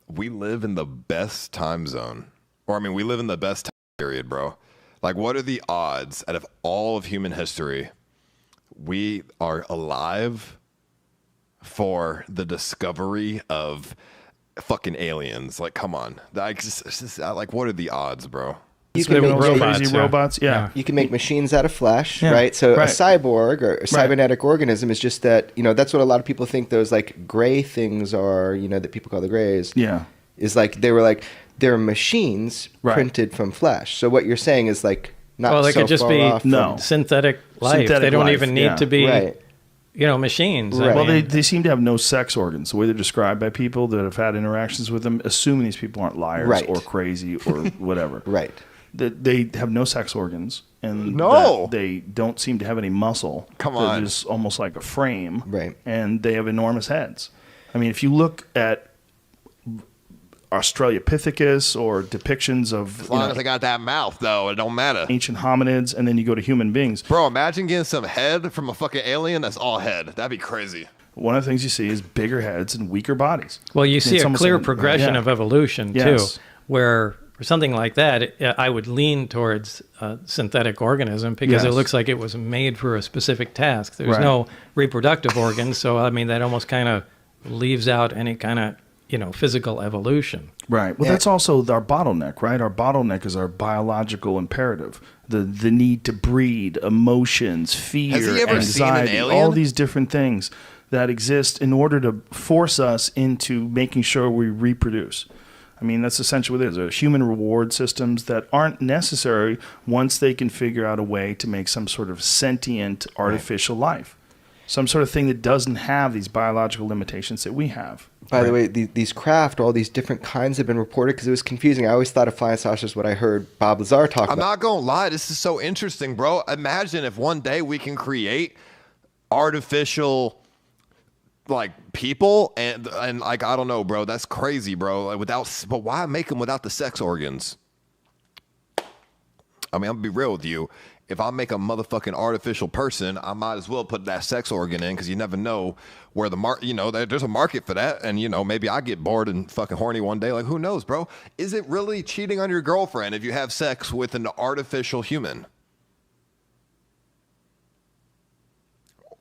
Speaker 2: we live in the best time zone. Or, we live in the best time period, bro. Like, what are the odds out of all of human history we are alive for the discovery of fucking aliens? Like, come on. Like, what are the odds, bro?
Speaker 13: You can make
Speaker 12: robots, yeah.
Speaker 13: You can make machines out of flesh, right? So a cyborg or a cybernetic organism is just that, that's what a lot of people think those like gray things are, that people call the grays.
Speaker 12: Yeah.
Speaker 13: Is like, they're machines printed from flesh. So what you're saying is like not
Speaker 15: they
Speaker 13: so
Speaker 15: could just
Speaker 13: far
Speaker 15: be
Speaker 13: off from
Speaker 15: synthetic life. They don't even need to be machines.
Speaker 12: Right. Well, they seem to have no sex organs. The way they're described by people that have had interactions with them, assuming these people aren't liars or crazy or whatever.
Speaker 13: Right.
Speaker 12: That they have no sex organs and
Speaker 2: that
Speaker 12: they don't seem to have any muscle.
Speaker 2: Come on.
Speaker 12: They're just almost like a frame.
Speaker 13: Right.
Speaker 12: And they have enormous heads. If you look at Australopithecus or depictions of
Speaker 2: As long as they got that mouth, though, it don't matter.
Speaker 12: ancient hominids, and then you go to human beings.
Speaker 2: Bro, imagine getting some head from a fucking alien that's all head. That'd be crazy.
Speaker 12: One of the things you see is bigger heads and weaker bodies.
Speaker 15: Well, you see
Speaker 12: It's
Speaker 15: a
Speaker 12: almost
Speaker 15: clear
Speaker 12: like-
Speaker 15: progression
Speaker 12: yeah.
Speaker 15: of evolution,
Speaker 12: Yes.
Speaker 15: too, where for something like that, I would lean towards a synthetic organism because it
Speaker 12: Yes.
Speaker 15: looks like it was made for a specific task. There's
Speaker 12: Right.
Speaker 15: no reproductive organs, so, I mean, that almost kind of leaves out any kind of, physical evolution.
Speaker 12: Right. Well, that's also our bottleneck, right? Our bottleneck is our biological imperative. The need to breed, emotions, fear,
Speaker 2: Has he ever seen an
Speaker 12: anxiety,
Speaker 2: alien?
Speaker 12: all these different things that exist in order to force us into making sure we reproduce. I mean, that's essentially what it is. There are human reward systems that aren't necessary once they can figure out a way to make some sort of sentient artificial life. Some sort of thing that doesn't have these biological limitations that we have.
Speaker 17: By the way, these craft, all these different kinds have been reported because it was confusing. I always thought of flying saucers what I heard Bob Lazar talk
Speaker 2: I'm
Speaker 17: about.
Speaker 2: not gonna lie, this is so interesting, bro. Imagine if one day we can create artificial like people and like I don't know, bro. That's crazy, bro. Like, but why make them without the sex organs? I mean, I'm gonna be real with you. If I make a motherfucking artificial person, I might as well put that sex organ in because you never know where the there's a market for that. And, maybe I get bored and fucking horny one day. Like, who knows, bro? Is it really cheating on your girlfriend if you have sex with an artificial human?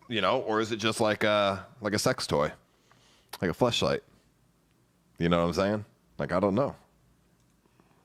Speaker 2: Or is it just like a sex toy? Like a fleshlight? You know what I'm saying? Like, I don't know.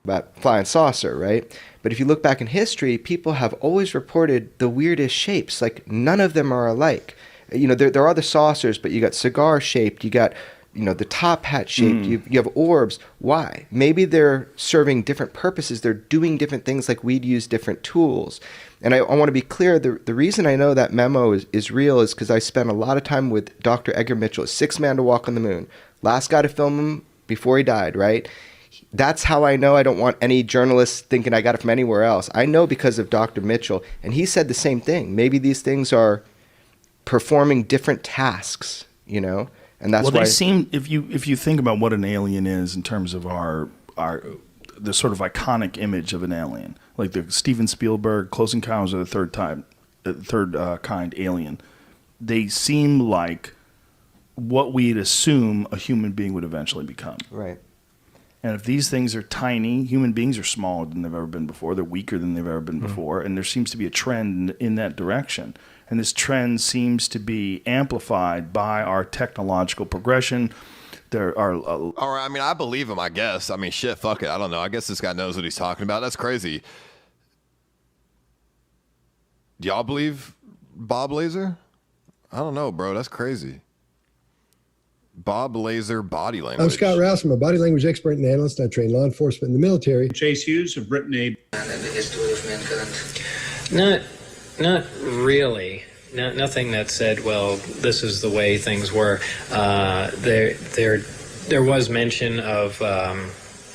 Speaker 17: About flying saucer, right? But if you look back in history, people have always reported the weirdest shapes. Like none of them are alike. There are the saucers, but you got cigar shaped. You got, the top hat shaped. You have orbs. Why? Maybe they're serving different purposes. They're doing different things. Like we'd use different tools. And I want to be clear. The reason I know that memo is real is because I spent a lot of time with Dr. Edgar Mitchell, sixth man to walk on the moon, last guy to film him before he died. Right. That's how I know. I don't want any journalists thinking I got it from anywhere else. I know because of Dr. Mitchell, and he said the same thing. Maybe these things are performing different tasks, and that's why
Speaker 12: they seem. If you think about what an alien is in terms of the sort of iconic image of an alien, like the Steven Spielberg Close Encounters of the Third Kind alien, they seem like what we'd assume a human being would eventually become.
Speaker 17: Right.
Speaker 12: And if these things are tiny, human beings are smaller than they've ever been before. They're weaker than they've ever been before. And there seems to be a trend in that direction. And this trend seems to be amplified by our technological progression. There are...
Speaker 2: All right, I mean, I believe him, I guess. I mean, shit, fuck it. I don't know. I guess this guy knows what he's talking about. That's crazy. Do y'all believe Bob Lazar? I don't know, bro. That's crazy. Bob Lazar body language.
Speaker 18: I'm Scott Rouse. I'm a body language expert and analyst. I train law enforcement in the military.
Speaker 19: Chase Hughes have written a...
Speaker 20: Not really. Nothing that said, well, this is the way things were. There was mention of...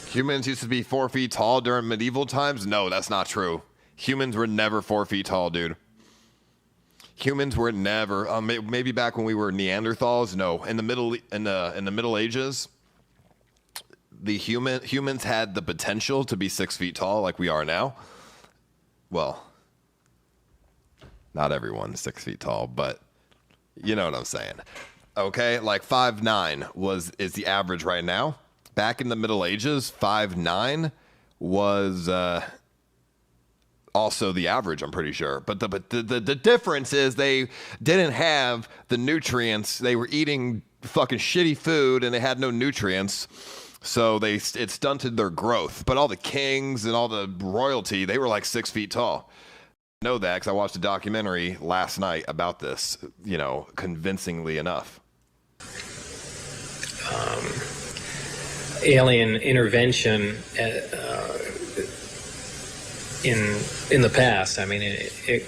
Speaker 2: Humans used to be 4 feet tall during medieval times? No, that's not true. Humans were never 4 feet tall, dude. Humans were never. Maybe back when we were Neanderthals. No, in the Middle Ages, humans had the potential to be 6 feet tall, like we are now. Well, not everyone's 6 feet tall, but you know what I'm saying. Okay, like 5'9" is the average right now. Back in the Middle Ages, 5'9" was also the average, I'm pretty sure. But the difference is they didn't have the nutrients. They were eating fucking shitty food and they had no nutrients. So it stunted their growth. But all the kings and all the royalty, they were like 6 feet tall. I know that because I watched a documentary last night about this, convincingly enough.
Speaker 20: Alien intervention in the past. I mean,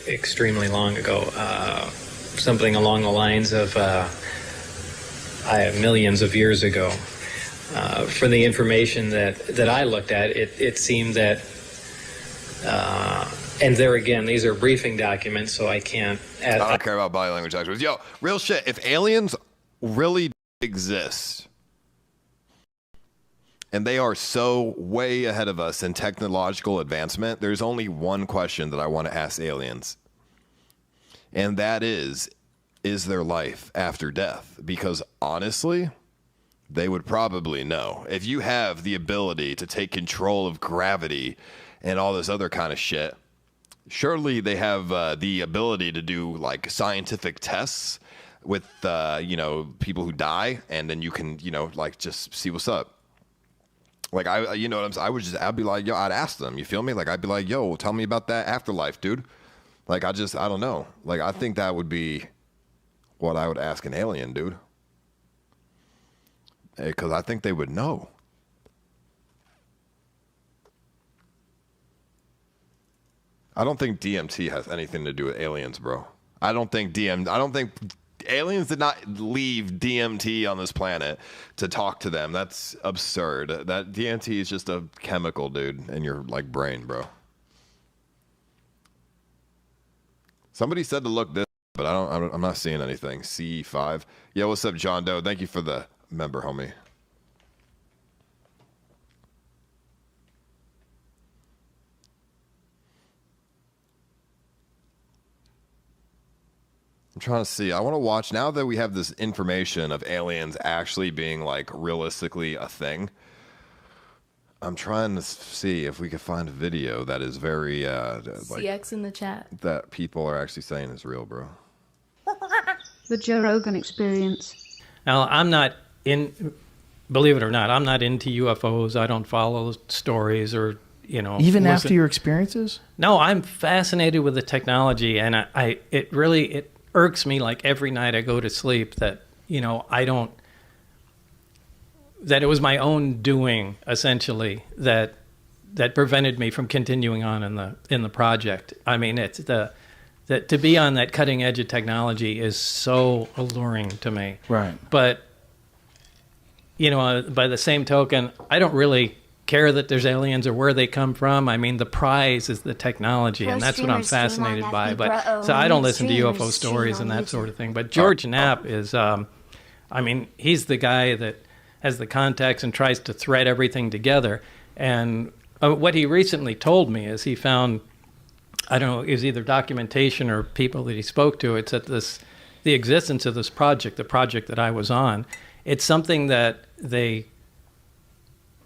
Speaker 20: extremely long ago. Something along the lines of millions of years ago. For the information that I looked at, it seemed that, and there again, these are briefing documents, so I can't add.
Speaker 2: I don't care about body language experts. Yo, real shit. If aliens really exist, And they are so way ahead of us in technological advancement. There's only one question that I want to ask aliens. And that is there life after death? Because honestly, they would probably know. If you have the ability to take control of gravity and all this other kind of shit, surely they have the ability to do like scientific tests with, people who die, and then you can, like just see what's up. Like, you know what I'm saying? I'd be like, yo, I'd ask them, you feel me? Like, I'd be like, yo, tell me about that afterlife, dude. Like, I don't know. Like, I think that would be what I would ask an alien, dude. Because I think they would know. I don't think DMT has anything to do with aliens, bro. I don't think aliens did not leave DMT on this planet to talk to them. That's absurd. That DMT is just a chemical, dude, in your like brain, bro. Somebody said to look this, but I'm not seeing anything. C5. Yeah, what's up, John Doe? Thank you for the member, homie. I'm trying to see. I want to watch, now that we have this information of aliens actually being like realistically a thing, I'm trying to see if we can find a video that is very
Speaker 1: CX in the chat.
Speaker 2: that people are actually saying is real, bro.
Speaker 19: The Joe Rogan Experience.
Speaker 15: Now, I'm not believe it or not, I'm not into UFOs. I don't follow stories or,
Speaker 12: Even after your experiences?
Speaker 15: No, I'm fascinated with the technology, and it irks me like every night I go to sleep that, that it was my own doing essentially that prevented me from continuing on in the project. I mean, it's that to be on that cutting edge of technology is so alluring to me.
Speaker 12: Right.
Speaker 15: But by the same token, I don't really care that there's aliens or where they come from. I mean, the prize is the technology, and that's what I'm fascinated by. But so I don't listen to UFO stories and that sort of thing. But George Knapp is, he's the guy that has the contacts and tries to thread everything together. And what he recently told me is he found, I don't know, it was either documentation or people that he spoke to. It's that the existence of this project, the project that I was on, it's something that they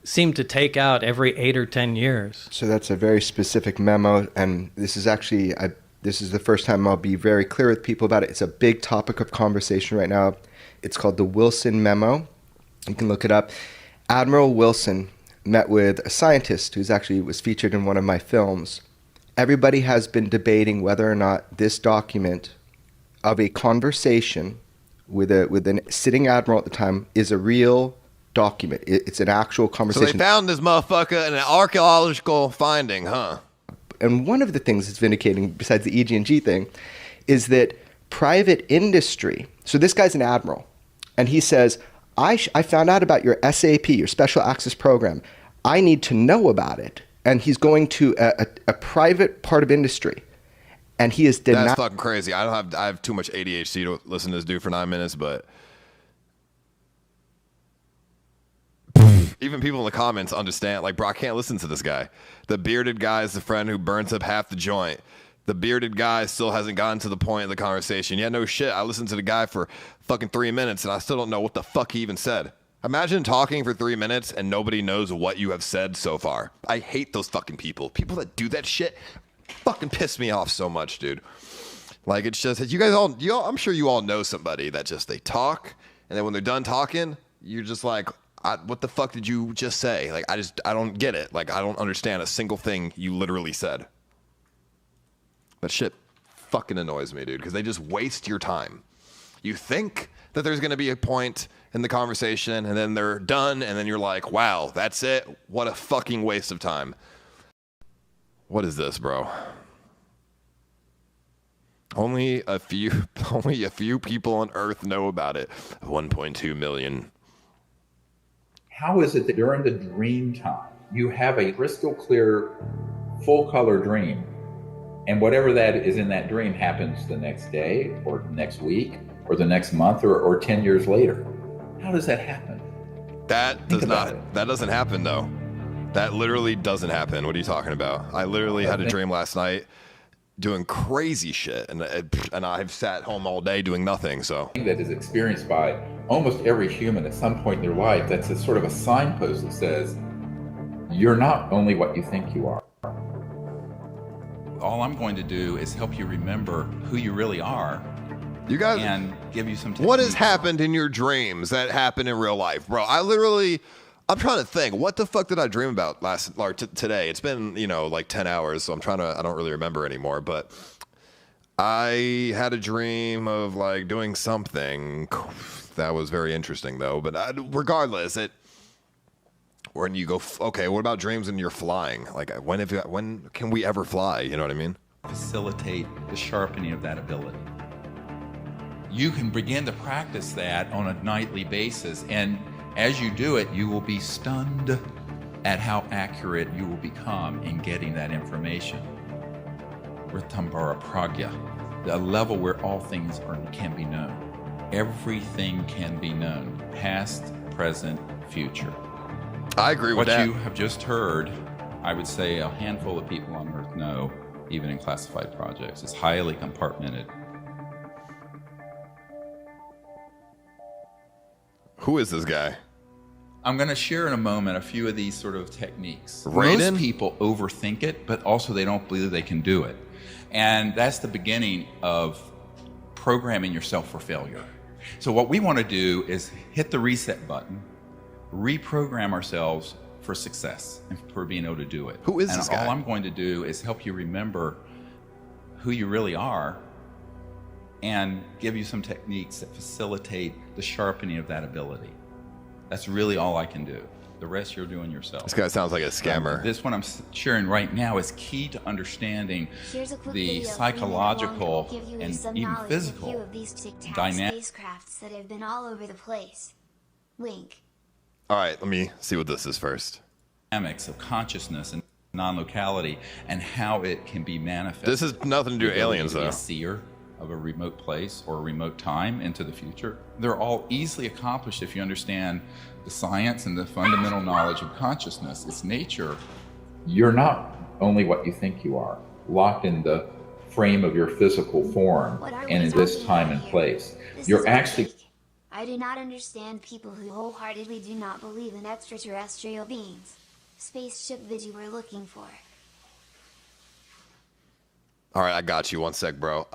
Speaker 15: seem to take out every 8 or 10 years.
Speaker 17: So that's a very specific memo, and this is actually, this is the first time I'll be very clear with people about it. It's a big topic of conversation right now. It's called the Wilson Memo. You can look it up. Admiral Wilson met with a scientist who's actually was featured in one of my films. Everybody has been debating whether or not this document of a conversation with a sitting admiral at the time is a real document. It's an actual conversation.
Speaker 2: So they found this motherfucker in an archaeological finding, huh?
Speaker 17: And one of the things that's vindicating, besides the EG&G thing, is that private industry, so this guy's an admiral, and he says, I found out about your SAP, your Special Access Program. I need to know about it. And he's going to a private part of industry, and he is denied.
Speaker 2: That's fucking crazy. I have too much ADHD to listen to this dude for 9 minutes, but even people in the comments understand, like, bro, I can't listen to this guy. The bearded guy is the friend who burns up half the joint. The bearded guy still hasn't gotten to the point of the conversation. Yeah, no shit. I listened to the guy for fucking 3 minutes, and I still don't know what the fuck he even said. Imagine talking for 3 minutes and nobody knows what you have said so far. I hate those fucking people. People that do that shit fucking piss me off so much, dude. Like, it's just, you guys all, I'm sure you all know somebody that just, they talk, and then when they're done talking, you're just like, what the fuck did you just say? Like, I don't get it. Like, I don't understand a single thing you literally said. That shit fucking annoys me, dude, because they just waste your time. You think that there's going to be a point in the conversation, and then they're done, and then you're like, wow, that's it? What a fucking waste of time. What is this, bro? Only a few people on Earth know about it. 1.2 million.
Speaker 21: How is it that during the dream time, you have a crystal clear, full color dream, and whatever that is in that dream happens the next day, or next week, or the next month, or 10 years later? How does that happen?
Speaker 2: That doesn't happen though. That literally doesn't happen. What are you talking about? I literally had a dream last night doing crazy shit, and I've sat home all day doing nothing. So
Speaker 21: that is experienced by almost every human at some point in their life. That's a sort of a signpost that says, you're not only what you think you are.
Speaker 4: All I'm going to do is help you remember who you really are.
Speaker 2: You guys,
Speaker 4: and give you some.
Speaker 2: What has happened in your dreams that happened in real life, bro? I'm trying to think. What the fuck did I dream about today? It's been, like 10 hours, so I don't really remember anymore, but I had a dream of like doing something that was very interesting though, but regardless, when you go, okay, what about dreams when you're flying? Like when can we ever fly? You know what I mean?
Speaker 4: Facilitate the sharpening of that ability. You can begin to practice that on a nightly basis, and as you do it, you will be stunned at how accurate you will become in getting that information. Ritambara Pragya, the level where all things can be known. Everything can be known, past, present, future.
Speaker 2: I agree with that.
Speaker 4: What you have just heard, I would say a handful of people on Earth know, even in classified projects. It's highly compartmented.
Speaker 2: Who is this guy?
Speaker 4: I'm going to share in a moment a few of these sort of techniques.
Speaker 2: Raiden?
Speaker 4: Most people overthink it, but also they don't believe they can do it. And that's the beginning of programming yourself for failure. So what we want to do is hit the reset button, reprogram ourselves for success and for being able to do it.
Speaker 2: Who is this guy?
Speaker 4: And all I'm going to do is help you remember who you really are and give you some techniques that facilitate the sharpening of that ability. That's really all I can do. The rest you're doing yourself.
Speaker 2: This guy sounds like a scammer.
Speaker 4: This one I'm sharing right now is key to understanding the psychological and even physical dynamics.
Speaker 3: Spacecrafts that have been all over the place. Link.
Speaker 2: All right, let me see what this is first.
Speaker 4: Dynamics of consciousness and non-locality and how it can be manifested.
Speaker 2: This has nothing to do with aliens, though.
Speaker 4: A seer of a remote place or a remote time into the future. They're all easily accomplished if you understand the science and the fundamental knowledge of consciousness, its nature.
Speaker 21: You're not only what you think you are, locked in the frame of your physical form and in this time and place. You're actually...
Speaker 3: I do not understand people who wholeheartedly do not believe in extraterrestrial beings. Spaceship video we're looking for.
Speaker 2: All right, I got you. One sec, bro.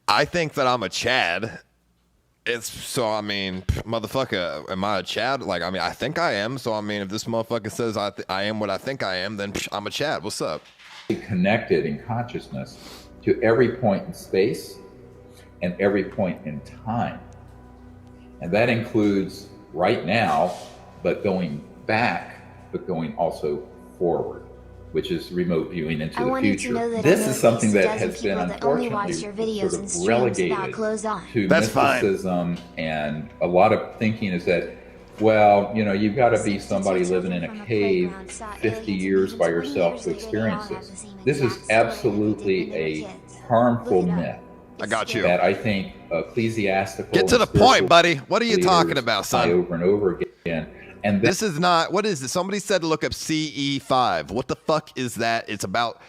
Speaker 2: I think that I'm a Chad. Motherfucker, am I a Chad? I think I am. So, if this motherfucker says I am what I think I am, then I'm a Chad. What's up?
Speaker 21: Connected in consciousness to every point in space and every point in time. And that includes right now, but going back, but going also forward, which is remote viewing into the future. This is something that has been unfortunately sort of relegated to mysticism, and a lot of thinking is that, well, you've got to be somebody living in a cave 50 years by yourself to experience this. This is absolutely a harmful myth.
Speaker 2: I got you.
Speaker 21: That I think ecclesiastical...
Speaker 2: Get to the point, buddy. What are you talking about, son?
Speaker 21: Over and over again. And
Speaker 2: this is not... What is this? Somebody said to look up CE5. What the fuck is that? It's about...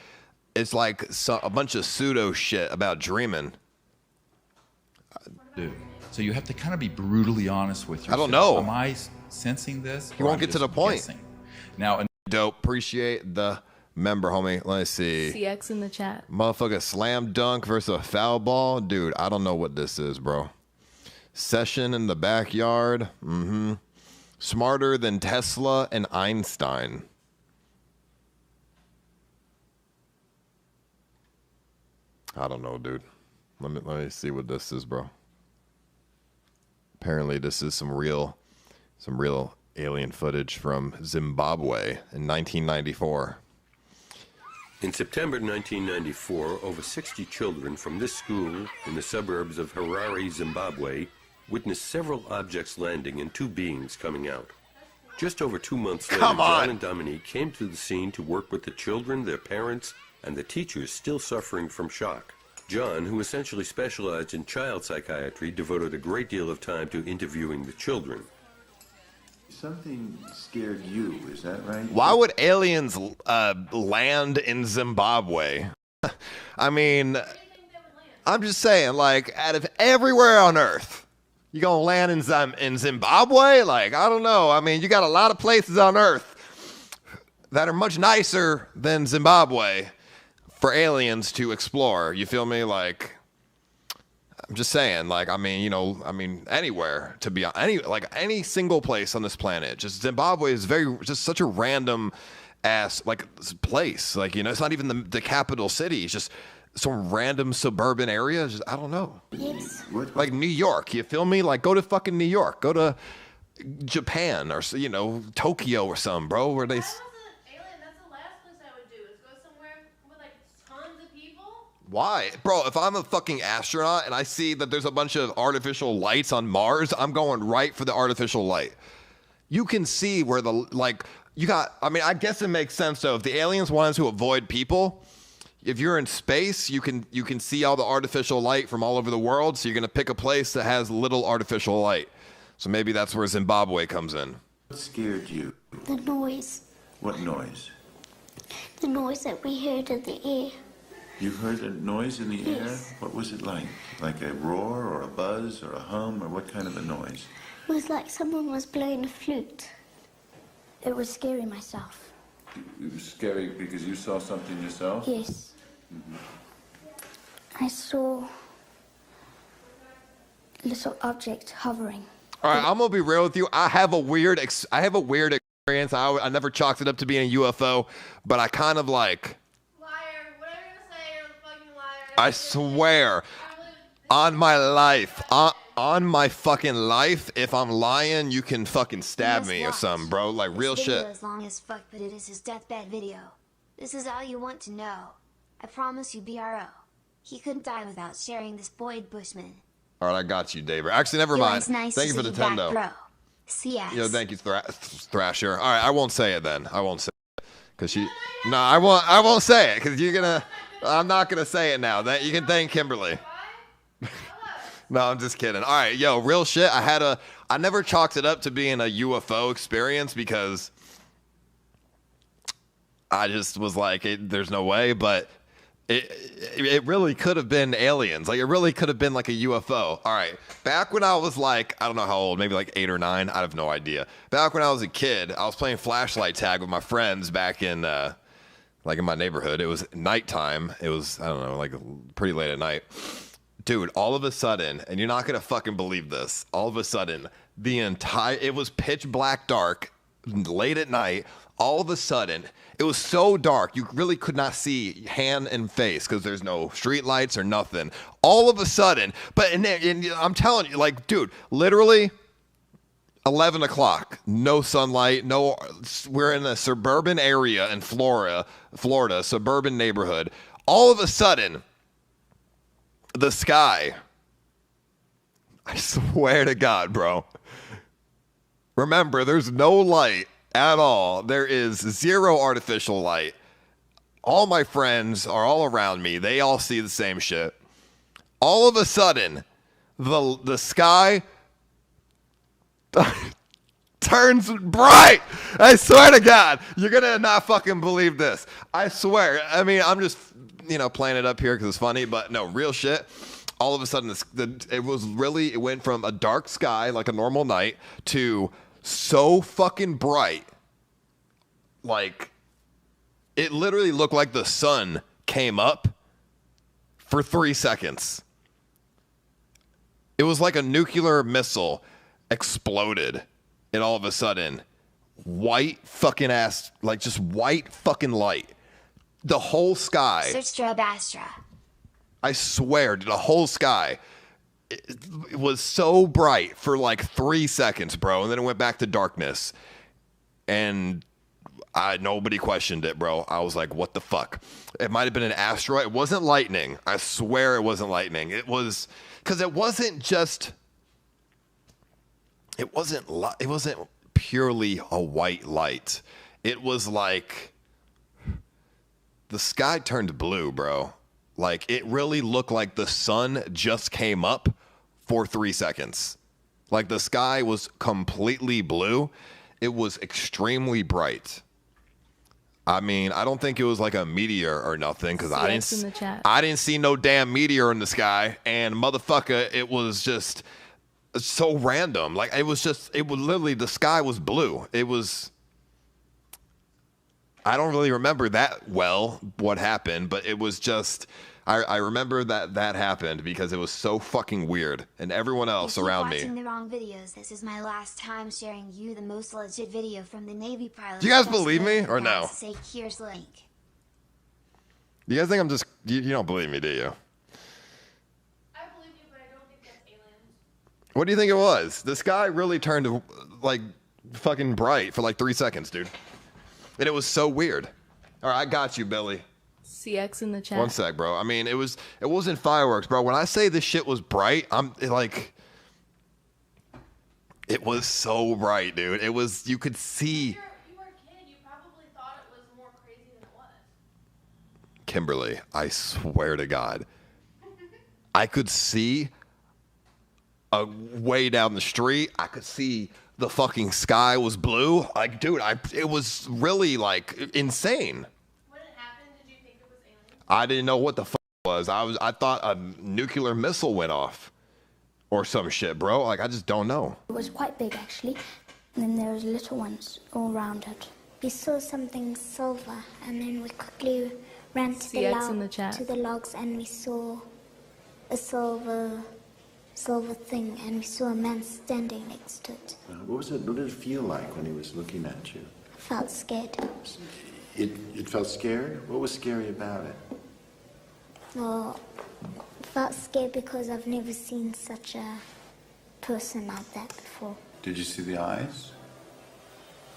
Speaker 2: It's like a bunch of pseudo shit about dreaming.
Speaker 4: Dude. So you have to kind of be brutally honest with yourself.
Speaker 2: I don't know.
Speaker 4: Am I sensing this?
Speaker 2: You won't get to the point.
Speaker 4: Guessing? Now,
Speaker 2: dope. Appreciate the member, homie. Let's see.
Speaker 1: CX in the chat.
Speaker 2: Motherfucker slam dunk versus a foul ball. Dude, I don't know what this is, bro. Session in the backyard. Mm-hmm. Smarter than Tesla and Einstein. I don't know, dude. Let me see what this is, bro. Apparently this is some real alien footage from Zimbabwe in 1994.
Speaker 22: In September 1994, over 60 children from this school in the suburbs of Harare, Zimbabwe, witnessed several objects landing and two beings coming out. Just over 2 months later, John and Dominique came to the scene to work with the children, their parents, and the teachers still suffering from shock. John, who essentially specialized in child psychiatry, devoted a great deal of time to interviewing the children.
Speaker 5: Something scared you, is that right?
Speaker 2: Why would aliens land in Zimbabwe? I mean, I'm just saying, like, out of everywhere on Earth, you gonna land in Zimbabwe? Like, I don't know. I mean, you got a lot of places on Earth that are much nicer than Zimbabwe for aliens to explore. You feel me? Like, I'm just saying, like, I mean, you know, I mean, anywhere to be any single place on this planet. Just Zimbabwe is just such a random ass like place. Like, you know, it's not even the capital city. It's just some random suburban area. Just, I don't know.
Speaker 3: Yes.
Speaker 2: Like New York, you feel me? Like, go to fucking New York. Go to Japan or, you know, Tokyo or something, bro, where they... Why? Bro, if I'm a fucking astronaut and I see that there's a bunch of artificial lights on Mars, I'm going right for the artificial light. You can see where I mean, I guess it makes sense though. If the aliens wanted to avoid people, if you're in space, you can see all the artificial light from all over the world, so you're going to pick a place that has little artificial light. So maybe that's where Zimbabwe comes in.
Speaker 5: What scared you?
Speaker 3: The noise.
Speaker 5: What noise?
Speaker 3: The noise that we heard in the air.
Speaker 5: You heard a noise in the air?
Speaker 3: Yes.
Speaker 5: What was it like? Like a roar or a buzz or a hum, or what kind of a noise?
Speaker 3: It was like someone was blowing a flute. It was scary myself.
Speaker 5: It was scary because you saw something yourself?
Speaker 3: Yes.
Speaker 5: Mm-hmm.
Speaker 3: I saw little objects hovering.
Speaker 2: All right, I'm gonna be real with you. I have a weird experience. I never chalked it up to being a UFO, but I kind of like. I swear, on my life, on my fucking life, if I'm lying, you can fucking stab me or something, bro. Like real
Speaker 3: This video
Speaker 2: shit.
Speaker 3: is long as fuck, but it is his deathbed video. This is all you want to know. I promise you, BRO. He couldn't die without sharing this Boyd Bushman.
Speaker 2: All right, I got you, David. Actually, never
Speaker 3: Yo,
Speaker 2: mind.
Speaker 3: it's nice
Speaker 2: Thank
Speaker 3: to
Speaker 2: you for the
Speaker 3: see you back,
Speaker 2: $10.
Speaker 3: bro. CS.
Speaker 2: Yo, thank you, Thrasher. All right, I won't say it then. I won't say it because No, I won't say it because you're gonna. I'm not gonna say it now. That you can thank Kimberly. No, I'm just kidding. All right, yo, real shit. I never chalked it up to being a UFO experience because I just was like, there's no way, but it really could have been aliens. Like, it really could have been like a UFO. All right, back when I was like, I don't know how old, maybe like 8 or 9. I have no idea. Back when I was a kid, I was playing flashlight tag with my friends back in like in my neighborhood. It was nighttime. It was, I don't know, like pretty late at night. Dude, all of a sudden, and you're not going to fucking believe this, all of a sudden, it was pitch black dark, late at night. All of a sudden, it was so dark, you really could not see hand and face because there's no street lights or nothing. All of a sudden, and I'm telling you, like, dude, literally 11 o'clock, no sunlight, we're in a suburban area in Florida, suburban neighborhood. All of a sudden, the sky, I swear to God, bro. Remember, there's no light at all. There is zero artificial light. All my friends are all around me. They all see the same shit. All of a sudden, the sky turns bright. I swear to God, you're gonna not fucking believe this. I swear. I mean, I'm just, playing it up here because it's funny, but no, real shit. All of a sudden, it went from a dark sky, like a normal night, to so fucking bright. Like, it literally looked like the sun came up for 3 seconds. It was like a nuclear missile exploded, and all of a sudden, white fucking ass, like just white fucking light. The whole sky.
Speaker 3: Search Strobe Astra.
Speaker 2: I swear, the whole sky, it was so bright for like 3 seconds, bro, and then it went back to darkness. And nobody questioned it, bro. I was like, what the fuck? It might have been an asteroid. It wasn't lightning. I swear it wasn't lightning. It was, because it wasn't purely a white light. It was like the sky turned blue, bro. Like, it really looked like the sun just came up for 3 seconds. Like, the sky was completely blue, It was extremely bright. I mean, I don't think it was like a meteor or nothing because I didn't see no damn meteor in the sky. And motherfucker, it was just so random. Like it was literally the sky was blue. It was. I don't really remember that well what happened, but it was just. I remember that happened because it was so fucking weird, and everyone else around me.
Speaker 3: Watching the wrong videos. This is my last time sharing you the most legit video from the Navy pilot.
Speaker 2: Do you guys believe me or no?
Speaker 3: Say here's link.
Speaker 2: You guys think I'm just you don't believe me, do you?
Speaker 1: I believe you, but I don't think that's aliens.
Speaker 2: What do you think it was? The sky really turned like fucking bright for like 3 seconds, dude, and it was so weird. All right, I got you, Billy.
Speaker 1: CX in the chat.
Speaker 2: One sec, bro. I mean, it wasn't fireworks, bro. When I say this shit was bright, it was so bright, dude. It was, you could see.
Speaker 1: You were a kid. You probably thought it was more crazy than it was.
Speaker 2: Kimberly, I swear to God, I could see a way down the street. I could see the fucking sky was blue. Like, dude, it was really like insane. I didn't know what the fuck it was. I thought a nuclear missile went off or some shit, bro. Like, I just don't know.
Speaker 6: It was quite big, actually. And then there was little ones all around it. We saw something silver, and then we quickly ran to the logs, and we saw a silver thing, and we saw a man standing next to it.
Speaker 5: What did it feel like when he was looking at you?
Speaker 6: I felt scared.
Speaker 5: It felt scared? What was scary about it?
Speaker 6: Well, I felt scared because I've never seen such a person like that before.
Speaker 5: Did you see the eyes?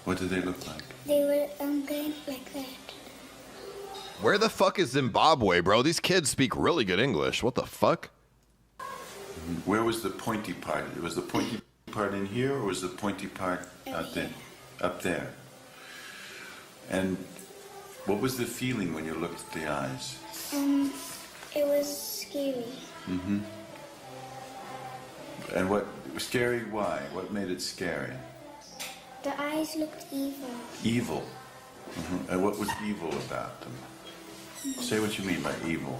Speaker 5: What did they look like?
Speaker 6: They were going like that.
Speaker 2: Where the fuck is Zimbabwe, bro? These kids speak really good English. What the fuck?
Speaker 5: Where was the pointy part? Was the pointy part in here, or was the pointy part out there? Up there. And what was the feeling when you looked at the eyes?
Speaker 6: It was scary.
Speaker 5: Mm-hmm. And what scary? Why? What made it scary?
Speaker 6: The eyes looked evil.
Speaker 5: Evil. Mm-hmm. And what was evil about them? Say what you mean by evil.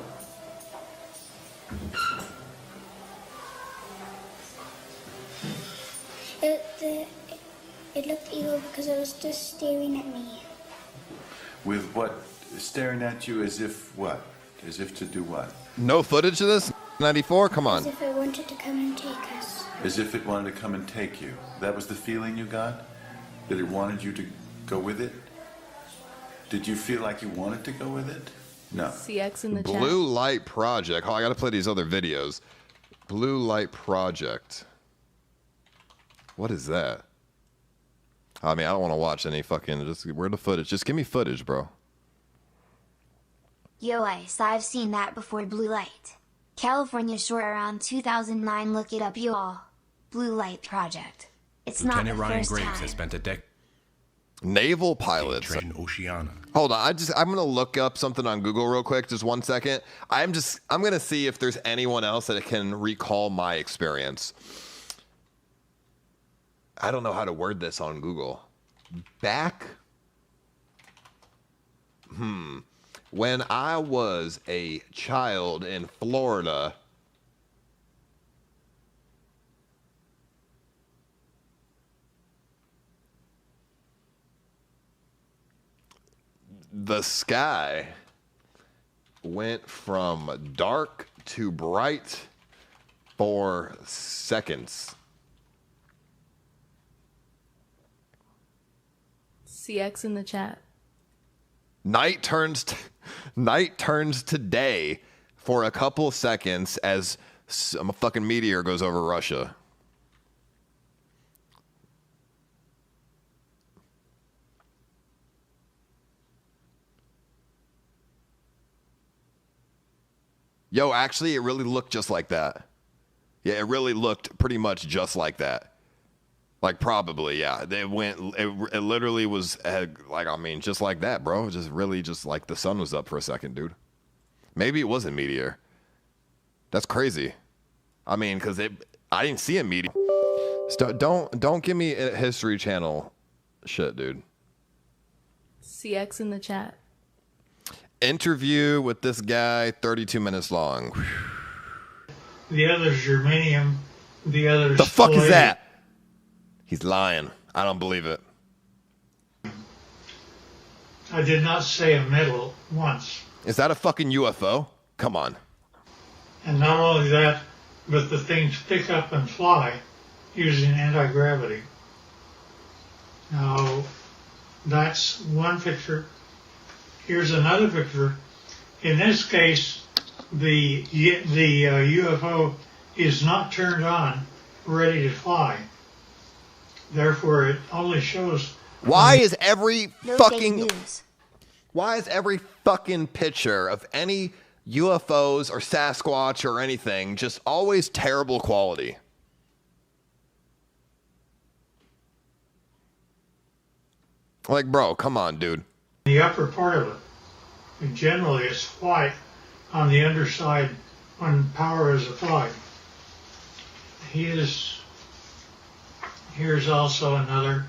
Speaker 6: It looked evil because it was just staring at me.
Speaker 5: With what? Staring at you as if what? As if to do what?
Speaker 2: No footage of this? 94? Come on.
Speaker 6: As if it wanted to come and take us.
Speaker 5: As if it wanted to come and take you. That was the feeling you got? That it wanted you to go with it? Did you feel like you wanted to go with it? No.
Speaker 1: CX in the chat.
Speaker 2: Blue Light Project. Oh, I gotta play these other videos. Blue Light Project. What is that? I mean, I don't want to watch any fucking. Just where the footage? Just give me footage, bro.
Speaker 3: Yo, Ice, I've seen that before. Blue light. California shore around 2009. Look it up, you all. Blue Light Project. It's not the
Speaker 7: Ryan
Speaker 3: first
Speaker 7: Graves
Speaker 3: time.
Speaker 7: has spent a decade.
Speaker 2: Naval pilots.
Speaker 7: In Oceania.
Speaker 2: Hold on, I'm gonna look up something on Google real quick. Just 1 second. I'm gonna see if there's anyone else that can recall my experience. I don't know how to word this on Google. Back. When I was a child in Florida. The sky went from dark to bright for seconds.
Speaker 1: CX in the chat.
Speaker 2: Night turns to day for a couple seconds as a fucking meteor goes over Russia. Yo, actually, it really looked just like that. Yeah, it really looked pretty much just like that. Like, probably, yeah. It literally was, like, I mean, just like that, bro. Just really just like the sun was up for a second, dude. Maybe it was a meteor. That's crazy. I mean, because I didn't see a meteor. Don't give me a History Channel shit, dude.
Speaker 7: CX in the chat.
Speaker 2: Interview with this guy, 32 minutes long.
Speaker 8: The other's germanium. The other's
Speaker 2: The fuck is
Speaker 8: palladium.
Speaker 2: that? He's lying. I don't believe it.
Speaker 8: I did not say a metal once.
Speaker 2: Is that a fucking UFO? Come on.
Speaker 8: And not only that, but the things pick up and fly using anti-gravity. Now, that's one picture. Here's another picture. In this case, the UFO is not turned on, ready to fly. Therefore, it only shows.
Speaker 2: Why is every
Speaker 3: No
Speaker 2: fucking
Speaker 3: fake news.
Speaker 2: why is every fucking picture of any UFOs or Sasquatch or anything just always terrible quality? Like, bro, come on, dude.
Speaker 8: The upper part of it. And generally, it's white on the underside when power is applied. Here's also another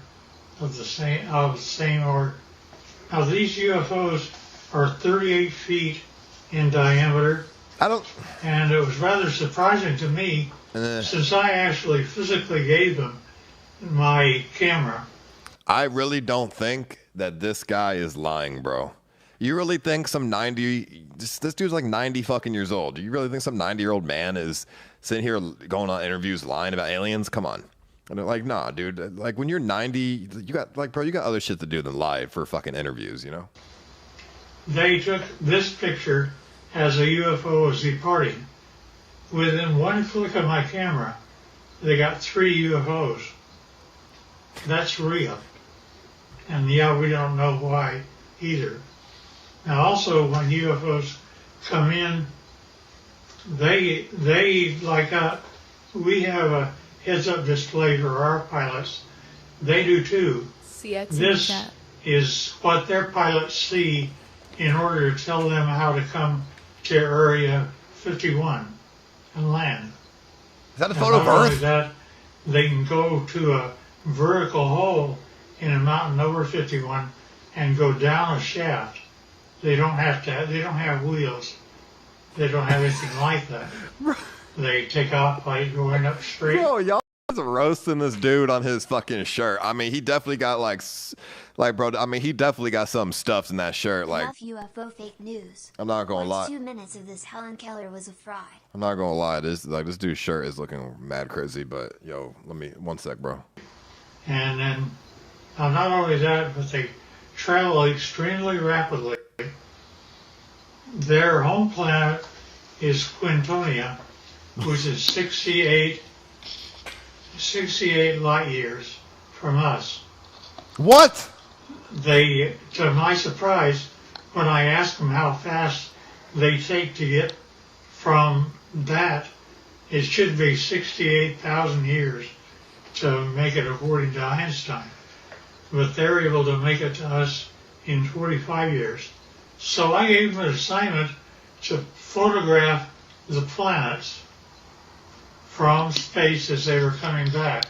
Speaker 8: of the same order. Now these UFOs are 38 feet in diameter. And it was rather surprising to me, since I actually physically gave them my camera.
Speaker 2: I really don't think that this guy is lying, bro. You really think some 90, this dude's like 90 fucking years old. Do you really think some 90-year-old man is sitting here going on interviews lying about aliens? Come on. And they're like, nah, dude. Like, when you're 90, you got, like, bro, you got other shit to do than lie for fucking interviews, you know?
Speaker 8: They took this picture as a UFO was departing. Within one flick of my camera, they got 3 UFOs. That's real. And yeah, we don't know why either. Now also, when UFOs come in, they like we have a heads-up display for our pilots. They do too.
Speaker 7: CX in the
Speaker 8: This
Speaker 7: chat.
Speaker 8: is what their pilots see in order to tell them how to come to Area 51 and land.
Speaker 2: Is that a photo of
Speaker 8: Not only
Speaker 2: Earth?
Speaker 8: that, they can go to a vertical hole in a mountain over 51 and go down a shaft. They don't have to. They don't have wheels. They don't have anything like that. They take off by going up straight.
Speaker 2: Bro, y'all is roasting this dude on his fucking shirt. I mean, he definitely got bro, I mean, he definitely got some stuffs in that shirt. Like,
Speaker 3: Enough UFO fake news.
Speaker 2: I'm not gonna
Speaker 3: Watch
Speaker 2: lie.
Speaker 3: 2 minutes of this. Helen Keller was a fraud.
Speaker 2: I'm not gonna lie. This dude's shirt is looking mad crazy. But yo, let me 1 sec, bro.
Speaker 8: And then, not only that, but they travel extremely rapidly. Their home planet is Quintonia, which is 68 light years from us.
Speaker 2: What?
Speaker 8: They, to my surprise, when I asked them how fast they take to get from that, it should be 68,000 years to make it according to Einstein. But they're able to make it to us in 45 years. So I gave them an assignment to photograph the planets from space as they were coming back.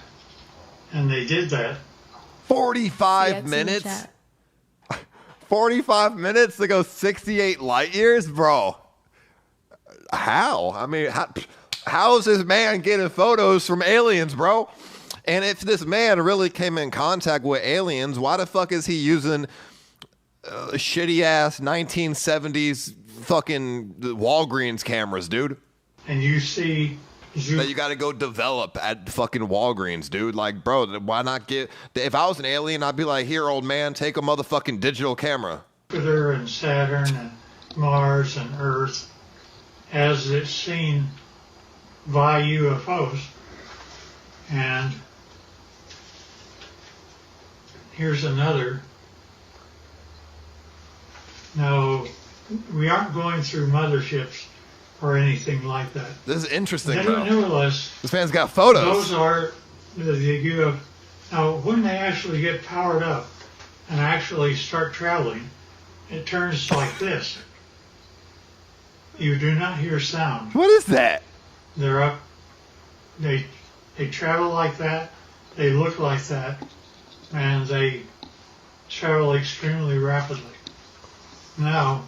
Speaker 8: And they did that.
Speaker 2: 45 minutes? 45 minutes to go 68 light years? Bro, how? I mean, how is this man getting photos from aliens, bro? And if this man really came in contact with aliens, why the fuck is he using shitty-ass 1970s fucking Walgreens cameras, dude?
Speaker 8: And you see
Speaker 2: that you got to go develop at fucking Walgreens, dude. Like, bro, why not get... If I was an alien, I'd be like, here, old man, take a motherfucking digital camera.
Speaker 8: Jupiter and Saturn and Mars and Earth as it's seen by UFOs. And here's another. Now, we aren't going through motherships or anything like that.
Speaker 2: This is interesting, though.
Speaker 8: Nevertheless,
Speaker 2: this man's got photos.
Speaker 8: Those are the UFO. Now, when they actually get powered up and actually start traveling, it turns like this. You do not hear sound.
Speaker 2: What is that?
Speaker 8: They're up. They travel like that. They look like that, and they travel extremely rapidly. Now,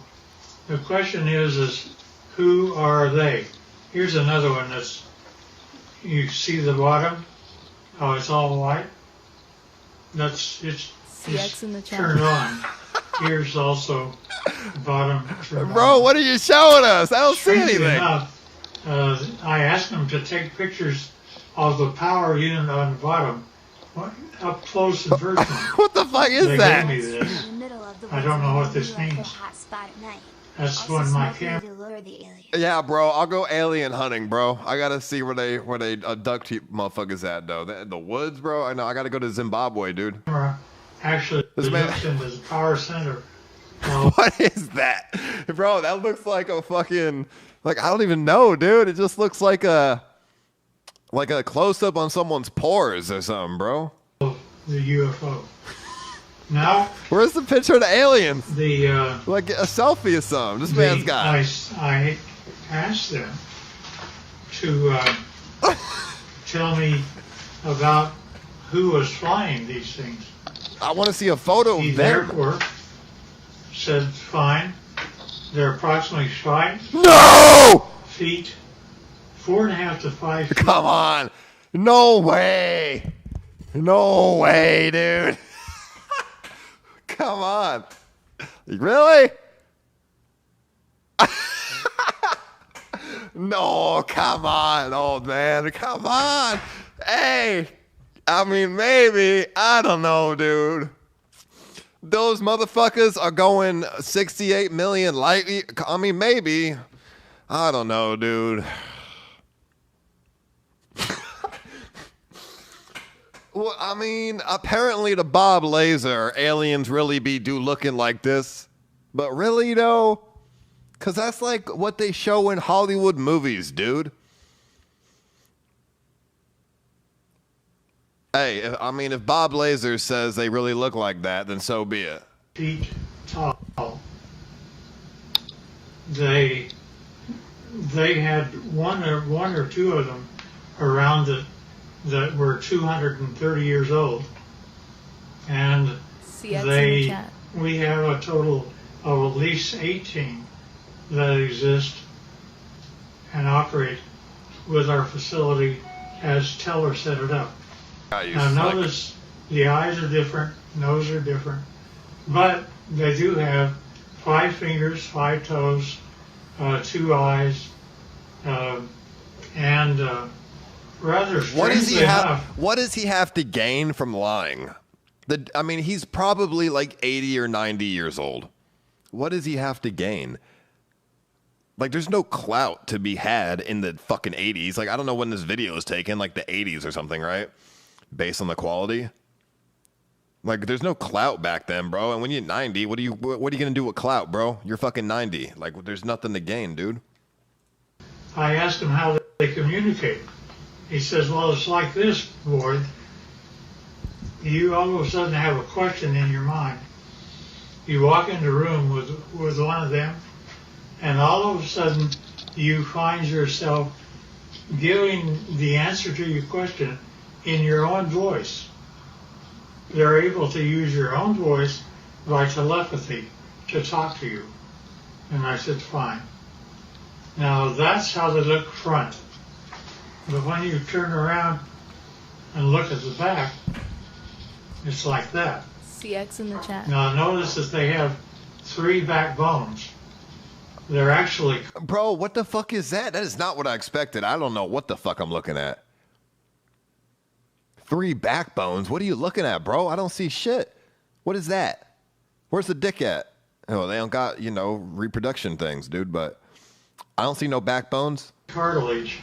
Speaker 8: the question is who are they? Here's another one that's, you see the bottom? Oh, it's all white? It's
Speaker 7: CX in the chat.
Speaker 8: turned on. Here's also the bottom turned
Speaker 2: Bro,
Speaker 8: on.
Speaker 2: what are you showing us? I don't see
Speaker 8: Strangely
Speaker 2: anything.
Speaker 8: enough, I asked them to take pictures of the power unit on the bottom, up close and personal.
Speaker 2: What the fuck is
Speaker 8: They
Speaker 2: that?
Speaker 8: gave me this. I don't know what this means. That's one of my cameras.
Speaker 2: Yeah, bro, I'll go alien hunting, bro. I gotta see where they abduct motherfuckers at, though. The woods, bro. I know. I gotta go to Zimbabwe, dude.
Speaker 8: Actually,
Speaker 2: This man-
Speaker 8: looks into the power center.
Speaker 2: What is that, bro? That looks like a fucking like I don't even know, dude. It just looks like a close up on someone's pores or something, bro.
Speaker 8: The UFO. Now,
Speaker 2: where's the picture of the aliens?
Speaker 8: The
Speaker 2: like a selfie or something. This man's got.
Speaker 8: I asked them to tell me about who was flying these things.
Speaker 2: I want to see a photo of
Speaker 8: The
Speaker 2: them.
Speaker 8: airport said fine. They're approximately 5
Speaker 2: No!
Speaker 8: feet, 4.5 to 5 feet.
Speaker 2: Come on. No way. No way, dude. Come on. Really? No, come on, old man. Come on. Hey. I mean, maybe. I don't know, dude. Those motherfuckers are going 68 million light. I mean, maybe. I don't know, dude. Well, I mean, apparently the Bob Laser aliens really do looking like this. But really, though? Because that's like what they show in Hollywood movies, dude. Hey, if Bob Laser says they really look like that, then so be it.
Speaker 8: Feet tall. They had one or two of them around that were 230 years old, and
Speaker 7: CX in the chat.
Speaker 8: we have a total of at least 18 that exist and operate with our facility as Teller set it up. Now notice the eyes are different, nose are different, but they do have 5 fingers, 5 toes, 2 eyes, and rather strangely enough,
Speaker 2: what does he have to gain from lying? He's probably like 80 or 90 years old. What does he have to gain? Like, there's no clout to be had in the fucking 80s. Like, I don't know when this video was taken, like the 80s or something, right? Based on the quality. Like, there's no clout back then, bro. And when you're 90, what are you gonna do with clout, bro? You're fucking 90. Like, there's nothing to gain, dude.
Speaker 8: I asked him how they communicate. He says, well, it's like this, boy. You all of a sudden have a question in your mind. You walk into a room with one of them, and all of a sudden you find yourself giving the answer to your question in your own voice. They're able to use your own voice by telepathy to talk to you. And I said, fine. Now that's how they look front. But when you turn around and look at the back, it's like that.
Speaker 7: CX in the chat.
Speaker 8: Now notice that they have 3 backbones. They're actually...
Speaker 2: Bro, what the fuck is that? That is not what I expected. I don't know what the fuck I'm looking at. 3 backbones? What are you looking at, bro? I don't see shit. What is that? Where's the dick at? Oh, they don't got, reproduction things, dude, but I don't see no backbones.
Speaker 8: Cartilage.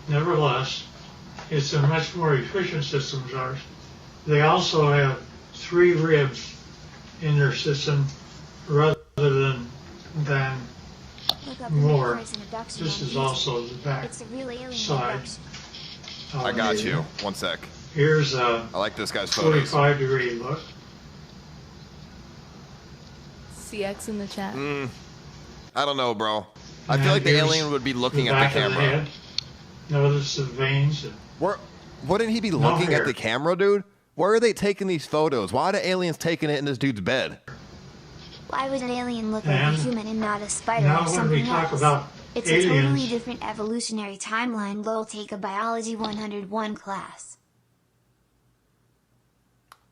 Speaker 8: Nevertheless, it's a much more efficient system as ours. They also have 3 ribs in their system rather than more. This is also the back side.
Speaker 2: I got you. One sec.
Speaker 8: Here's
Speaker 2: I like this guy's photos.
Speaker 8: 45-degree look.
Speaker 7: CX in the chat.
Speaker 2: I don't know, bro. I feel like the alien would be looking at the camera.
Speaker 8: Notice the veins.
Speaker 2: Wouldn't he be looking at the camera, dude? Where are they taking these photos? Why are the aliens taking it in this dude's bed?
Speaker 3: Why would an alien look like a human and not a spider
Speaker 8: now
Speaker 3: or
Speaker 8: when
Speaker 3: something
Speaker 8: we talk
Speaker 3: else?
Speaker 8: about
Speaker 3: It's a totally
Speaker 8: aliens,
Speaker 3: different evolutionary timeline. Lol, take a biology 101 class.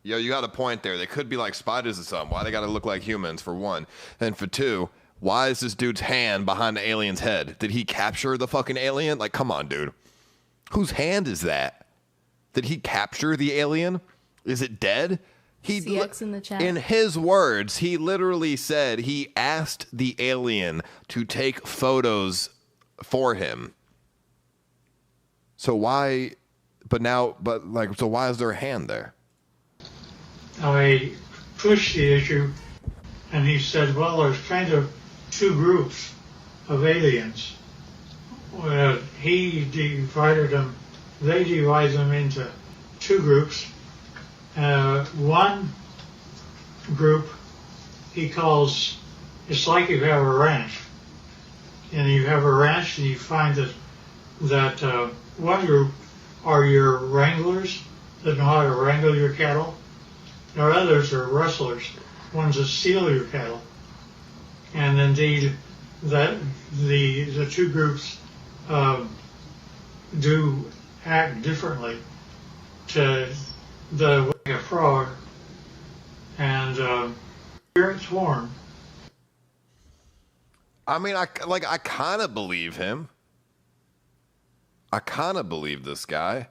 Speaker 2: Yo, you got a point there. They could be like spiders or something. Why they gotta look like humans, for one? And for two, why is this dude's hand behind the alien's head? Did he capture the fucking alien? Like, come on, dude. Whose hand is that? Did he capture the alien? Is it dead?
Speaker 7: CX in the chat.
Speaker 2: In his words, he literally said he asked the alien to take photos for him. So why, so why is there a hand there?
Speaker 8: I pushed the issue, and he said, well, there's kind of two groups of aliens. Well, he divided them, they divide them into two groups. One group he calls, it's like you have a ranch. And you have a ranch and you find that one group are your wranglers that know how to wrangle your cattle. There are others are rustlers, ones that steal your cattle. And indeed, that the two groups do act differently. To the way a frog and spirit swarm.
Speaker 2: I mean, I kind of believe him. I kind of believe this guy.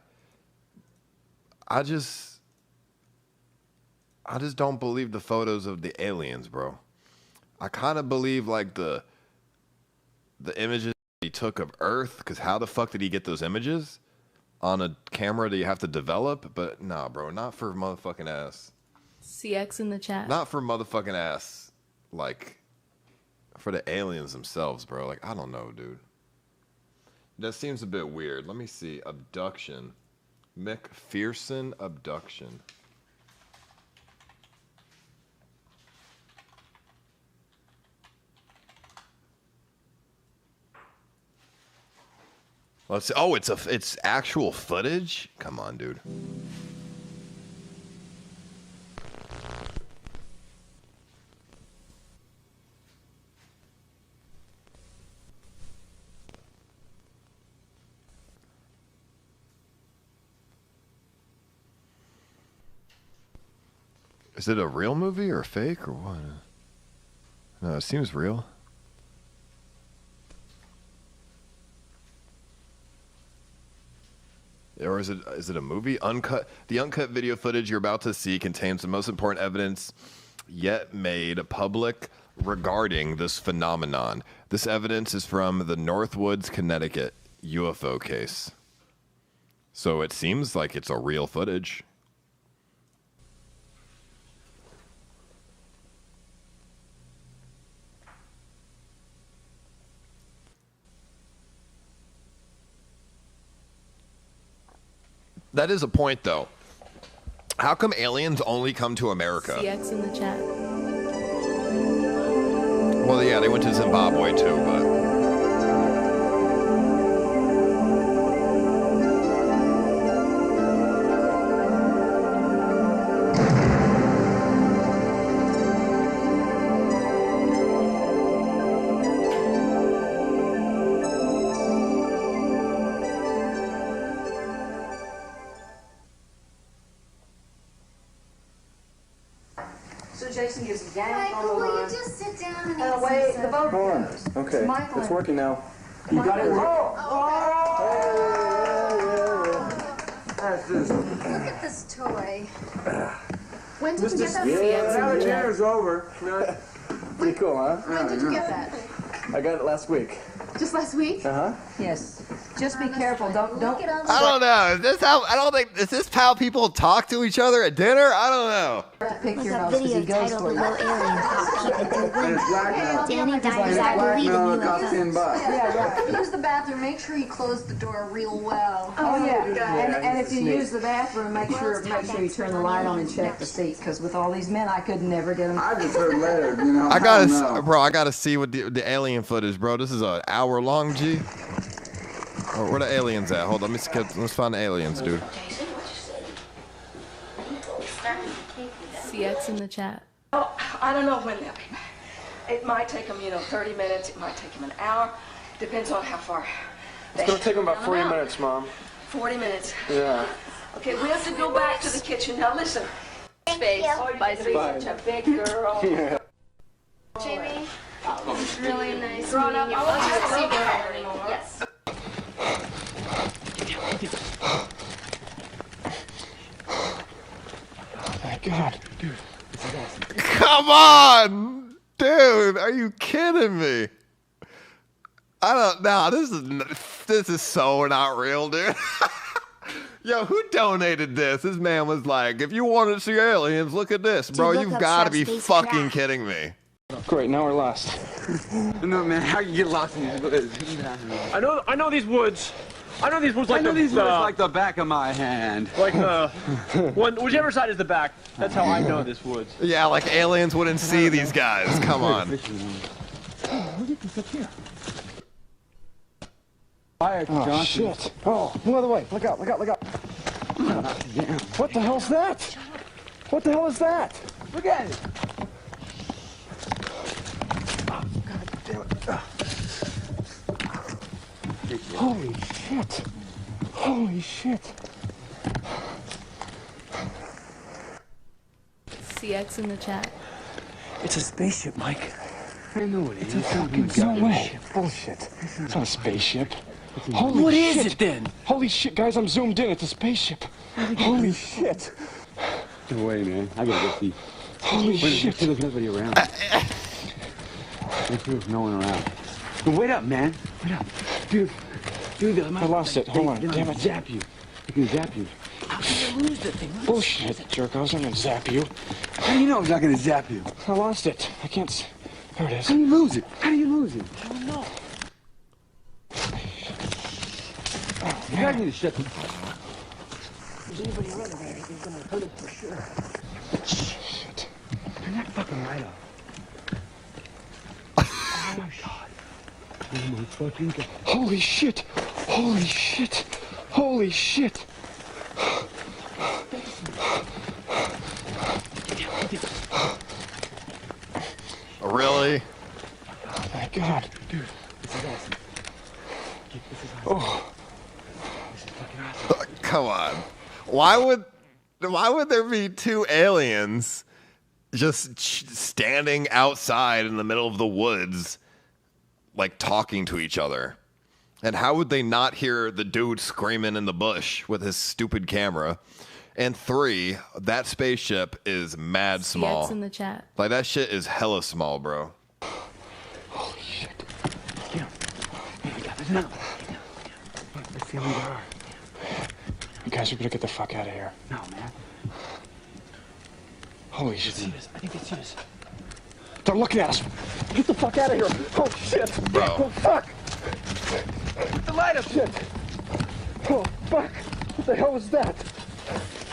Speaker 2: I just don't believe the photos of the aliens, bro. I kind of believe like the images he took of Earth, because how the fuck did he get those images? On a camera that you have to develop? But nah, bro, not for motherfucking ass.
Speaker 7: CX in the chat.
Speaker 2: Not for motherfucking ass. Like, for the aliens themselves, bro. Like, I don't know, dude. That seems a bit weird. Let me see. Abduction. McPherson abduction. Let's see. Oh, it's actual footage? Come on, dude. Is it a real movie or fake or what? No, it seems real. Or is it a movie? Uncut. The uncut video footage you're about to see contains the most important evidence yet made public regarding this phenomenon. This evidence is from the Northwoods, Connecticut UFO case. So it seems like it's a real footage. That is a point, though. How come aliens only come to America?
Speaker 7: CX in the chat.
Speaker 2: Well, yeah, they went to Zimbabwe, too, but...
Speaker 9: So Jason gives a gang on
Speaker 6: Michael,
Speaker 9: the
Speaker 6: will
Speaker 9: line.
Speaker 6: you just sit down and
Speaker 9: And away the boat
Speaker 10: Hold on.
Speaker 9: goes.
Speaker 10: Okay,
Speaker 9: Michael.
Speaker 10: it's working now. You got it? That's just.
Speaker 6: Look at this toy.
Speaker 9: When did you get that?
Speaker 10: Yeah, the dinner's over. Pretty cool, huh?
Speaker 9: When did you get that?
Speaker 10: I got it last week.
Speaker 9: Just last week?
Speaker 10: Uh-huh.
Speaker 9: Yes. Just be careful. Don't.
Speaker 2: I don't know. Is this how people talk to each other at dinner? I don't know.
Speaker 9: Pick your
Speaker 3: A
Speaker 9: nose because
Speaker 3: video
Speaker 9: he goes
Speaker 3: titled
Speaker 9: for
Speaker 3: "Low
Speaker 9: you.
Speaker 3: Alien Cop Keep It Through Winter." Danny Divers, I believe in UFOs.
Speaker 9: Yeah, right.
Speaker 6: Use the bathroom. Make sure you close the door real well.
Speaker 9: Oh yeah,
Speaker 10: Yeah,
Speaker 9: and if you
Speaker 10: sneak.
Speaker 9: use the bathroom, make sure you turn the light on and check the seat, because with all these men, I could never get them.
Speaker 10: I just heard later, you know.
Speaker 2: I
Speaker 10: don't know.
Speaker 2: gotta see what the alien footage, bro. This is an hour long, G. Oh, where the aliens at? Hold on, let's find the aliens, dude.
Speaker 7: CX in the chat.
Speaker 11: Oh, I don't know when they'll be back. It might take them, 30 minutes. It might take them an hour. Depends on how far.
Speaker 10: It's going to take them about 40 minutes, Mom.
Speaker 11: 40 minutes.
Speaker 10: Yeah.
Speaker 11: Okay, we have to go back to the kitchen. Now listen. Space. By such a big girl.
Speaker 10: Yeah.
Speaker 1: Jamie, it's really nice
Speaker 11: Grown up,
Speaker 1: meeting
Speaker 11: I
Speaker 1: you.
Speaker 11: want you to see
Speaker 1: Yes.
Speaker 11: her anymore.
Speaker 1: Yes.
Speaker 10: Thank God. Dude.
Speaker 2: Come on, dude. Are you kidding me? I don't know. This is so not real, dude. Yo, who donated this? This man was like, if you want to see aliens, look at this. Bro,
Speaker 3: look
Speaker 2: you've
Speaker 3: up
Speaker 2: got to be
Speaker 3: subspace
Speaker 2: fucking
Speaker 3: craft.
Speaker 2: kidding me.
Speaker 10: Great, now we're lost.
Speaker 14: No, man, how you get lost in these woods?
Speaker 10: I know these woods. I know these woods like
Speaker 14: like the back of my hand.
Speaker 10: Like whichever side is the back. That's how I know this woods.
Speaker 2: Yeah, like aliens wouldn't see these guys. Come on.
Speaker 14: Look at this up here.
Speaker 10: Oh, shit. Oh, no other way. Look out, look out, look out. What the hell's that? What the hell is that?
Speaker 14: Look at it.
Speaker 10: Holy shit. Holy shit.
Speaker 7: CX in the chat.
Speaker 10: It's a spaceship, Mike.
Speaker 14: I know it is.
Speaker 10: It's a fucking no way. Bullshit. It's not a spaceship. Holy
Speaker 14: What
Speaker 10: shit.
Speaker 14: is it then?
Speaker 10: Holy shit, guys, I'm zoomed in. It's a spaceship. Holy shit.
Speaker 14: No way, man. I gotta go see.
Speaker 10: Holy shit.
Speaker 14: There's nobody around. There's no one around. Wait up, man. Wait up. Dude,
Speaker 10: I lost it. Hold on. Damn it.
Speaker 14: Zap you. I can zap you. How can you lose the thing?
Speaker 10: Bullshit, jerk. I was gonna zap you.
Speaker 14: How do you know it's not gonna zap you?
Speaker 10: I lost it. I can't. There it is.
Speaker 14: How do you lose it? How do you lose it?
Speaker 10: I don't know.
Speaker 14: You guys need to shut the...
Speaker 10: There's anybody around there, he's gonna hurt it for sure. Shit.
Speaker 14: Turn that fucking light off. Oh my God. Oh my fucking God.
Speaker 10: Holy shit. Holy shit. Holy shit.
Speaker 2: Really?
Speaker 10: Thank God.
Speaker 14: Dude, this is awesome. This is awesome.
Speaker 10: Oh.
Speaker 14: This is fucking awesome.
Speaker 2: Come on. Why would there be two aliens just standing outside in the middle of the woods, like talking to each other? And how would they not hear the dude screaming in the bush with his stupid camera? And 3, that spaceship is mad small.
Speaker 7: CX in the chat.
Speaker 2: Like, that shit is hella small, bro.
Speaker 10: Holy shit.
Speaker 14: Get him. I got this now. Let's see who they are.
Speaker 10: You guys are gonna get the fuck out of here.
Speaker 14: No, man.
Speaker 10: Holy shit.
Speaker 14: I think they see us.
Speaker 10: They're looking at us. Get the fuck out of here. Oh shit.
Speaker 2: Bro.
Speaker 10: Oh fuck. Get the light up. Shit. Oh fuck. What the hell was that?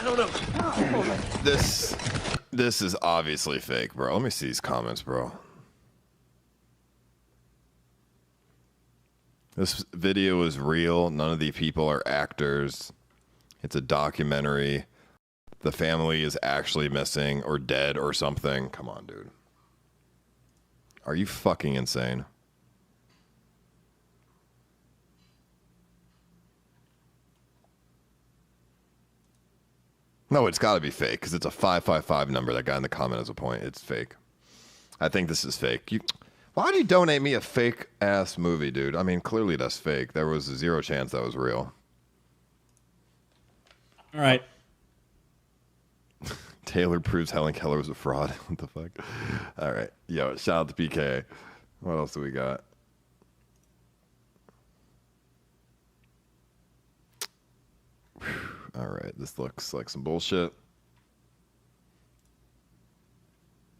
Speaker 10: I don't know.
Speaker 2: This is obviously fake, bro. Let me see these comments, bro. This video is real. None of these people are actors. It's a documentary. The family is actually missing or dead or something. Come on, dude. Are you fucking insane? No, it's got to be fake because it's a 555 number. That guy in the comment has a point. It's fake. I think this is fake. Why would you donate me a fake ass movie, dude? I mean, clearly that's fake. There was a 0 chance that was real.
Speaker 23: All right.
Speaker 2: Taylor proves Helen Keller was a fraud. What the fuck? All right. Yo, shout out to PK. What else do we got? All right. This looks like some bullshit.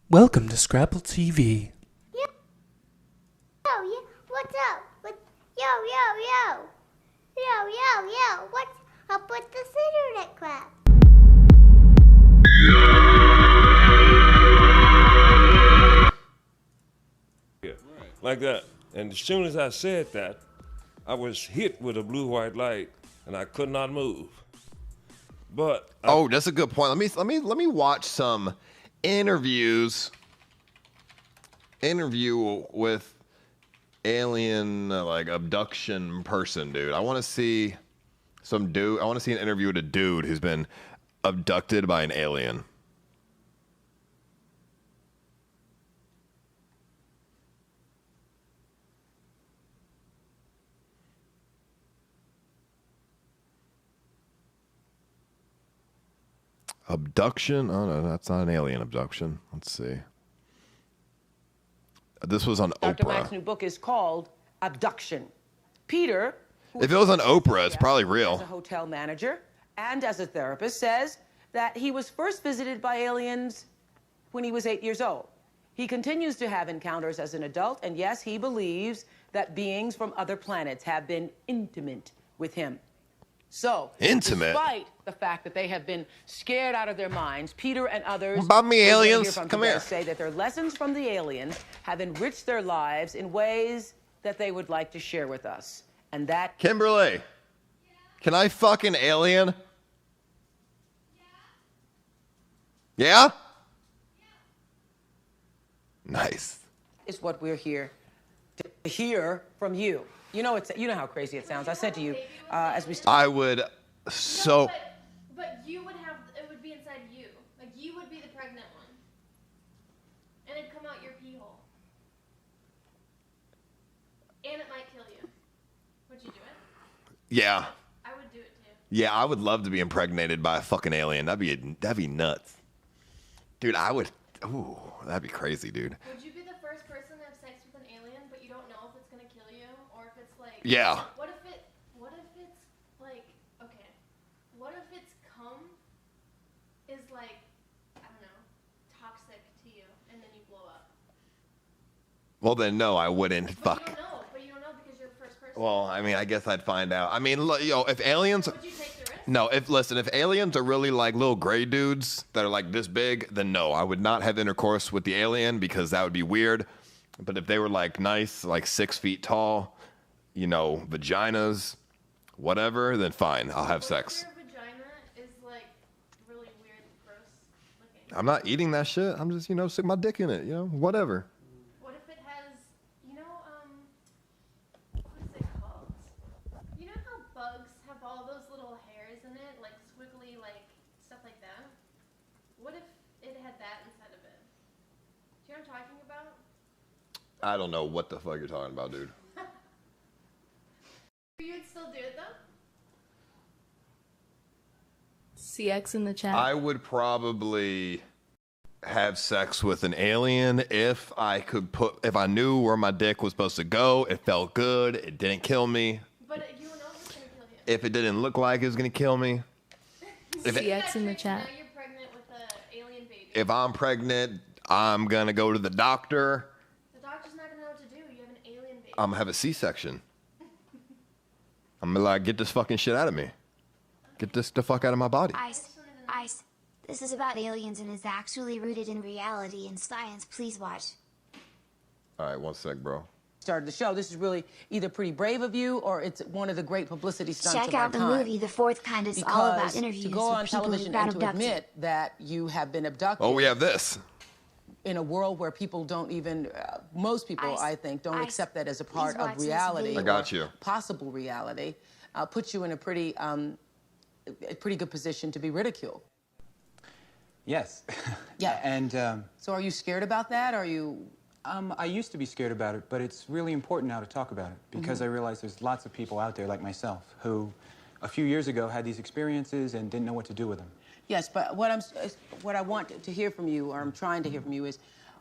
Speaker 24: Welcome to Scrapple TV.
Speaker 6: Yo, what's up? Yo, what's up with this internet crap?
Speaker 25: Like that. And as soon as I said that, I was hit with a blue-white light, and I could not move. But
Speaker 2: oh, that's a good point. Let me watch some interview with alien like abduction person, dude. I want to see some dude. I want to see an interview with a dude who's been abducted by an alien. Abduction? Oh no, that's not an alien abduction. Let's see. This was on
Speaker 13: Dr.
Speaker 2: Oprah.
Speaker 13: Mack's new book is called Abduction. Peter,
Speaker 2: If it was on Oprah, it's probably
Speaker 13: as
Speaker 2: real.
Speaker 13: a hotel manager and as a therapist, says that he was first visited by aliens when he was 8 years old. He continues to have encounters as an adult, and yes, he believes that beings from other planets have been intimate with him. So,
Speaker 2: Intimate?
Speaker 13: despite the fact that they have been scared out of their minds, Peter and others
Speaker 2: What about me,
Speaker 13: we're gonna hear
Speaker 2: aliens?
Speaker 13: from
Speaker 2: Come
Speaker 13: today
Speaker 2: here.
Speaker 13: say that their lessons from the aliens have enriched their lives in ways that they would like to share with us. And that...
Speaker 2: Kimberly, can I fuck an alien? Yeah? Nice.
Speaker 13: is what we're here to hear from you. You know how crazy it sounds. I said to you as we
Speaker 2: I would so...
Speaker 1: But you would have, it would be inside you. Like, you would be the pregnant one. And it'd come out your pee hole. And it might kill you. Would you do it?
Speaker 2: Yeah.
Speaker 1: I would do it too.
Speaker 2: Yeah, I would love to be impregnated by a fucking alien. That'd be nuts. Dude, I would... Ooh, that'd be crazy, dude.
Speaker 1: Would you be the first person to have sex with an alien, but you don't know if it's gonna kill you, or if it's like...
Speaker 2: Yeah.
Speaker 1: What if it's like, okay, what if its cum is like, I don't know, toxic to you, and then you blow up?
Speaker 2: Well, then, no, I wouldn't. Fuck.
Speaker 1: But you don't know because you're the first person.
Speaker 2: Well, I mean, I guess I'd find out. I mean, if aliens...
Speaker 1: Would you take the risk?
Speaker 2: No, if aliens are really like little gray dudes that are like this big, then no, I would not have intercourse with the alien because that would be weird. But if they were like nice, like 6 feet tall, vaginas, whatever, then fine, I'll have sex.
Speaker 1: Your vagina is like really weird, gross looking.
Speaker 2: I'm not eating that shit. I'm just, stick my dick in it, whatever.
Speaker 1: What if it has, what is it called? You know how bugs have all those little hairs in it, like squiggly, like stuff like that? What if it had that inside of it? Do you know what I'm talking about?
Speaker 2: I don't know what the fuck you're talking about, dude.
Speaker 1: You'd still do it though?
Speaker 7: CX in the chat.
Speaker 2: I would probably have sex with an alien if I knew where my dick was supposed to go, it felt good, it didn't kill me.
Speaker 1: But you don't know if it's gonna kill you.
Speaker 2: If it didn't look like it was gonna kill me.
Speaker 7: CX in the chat.
Speaker 1: Now you're pregnant with an alien baby.
Speaker 2: If I'm pregnant, I'm gonna go to the doctor.
Speaker 1: The doctor's not gonna know what to do. You have an alien baby.
Speaker 2: I'm gonna have a C-section. I'm gonna get this fucking shit out of me. Get the fuck out of my body.
Speaker 3: Ice. This is about aliens and is actually rooted in reality and science. Please watch.
Speaker 2: All right, one sec, bro.
Speaker 13: started the show. This is really either pretty brave of you or it's one of the great publicity stunts
Speaker 3: Check
Speaker 13: of our
Speaker 3: out the
Speaker 13: time.
Speaker 3: movie The Fourth Kind. It's all about interviews
Speaker 13: to go on
Speaker 3: with people who've
Speaker 13: television
Speaker 3: been
Speaker 13: and to
Speaker 3: abducted.
Speaker 13: admit that you have been abducted.
Speaker 2: Oh, we have this.
Speaker 13: In a world where people don't even, most people, I think, don't accept that as a part of
Speaker 3: watch this
Speaker 13: reality.
Speaker 3: video.
Speaker 2: I got
Speaker 13: or
Speaker 2: you.
Speaker 13: Possible reality, puts you in a pretty good position to be ridiculed.
Speaker 16: Yes.
Speaker 13: Yeah.
Speaker 16: And
Speaker 13: so are you scared about that? Are you?
Speaker 16: I used to be scared about it, but it's really important now to talk about it because I realize there's lots of people out there like myself who a few years ago had these experiences and didn't know what to do with them.
Speaker 13: Yes, but what I want to hear from you, or I'm trying to hear from you, is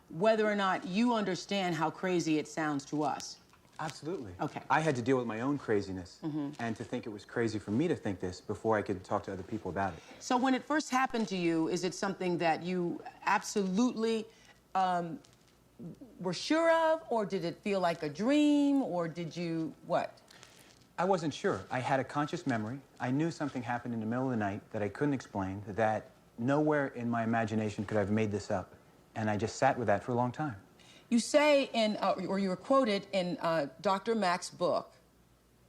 Speaker 13: whether or not you understand how crazy it sounds to us.
Speaker 16: Absolutely.
Speaker 13: Okay.
Speaker 16: I had to deal with my own craziness and to think it was crazy for me to think this before I could talk to other people about it.
Speaker 13: So when it first happened to you, is it something that you absolutely were sure of, or did it feel like a dream, or did you, what?
Speaker 16: I wasn't sure. I had a conscious memory. I knew something happened in the middle of the night that I couldn't explain, that nowhere in my imagination could I have made this up. And I just sat with that for a long time.
Speaker 13: You say in, or you were quoted in Dr. Mack's book,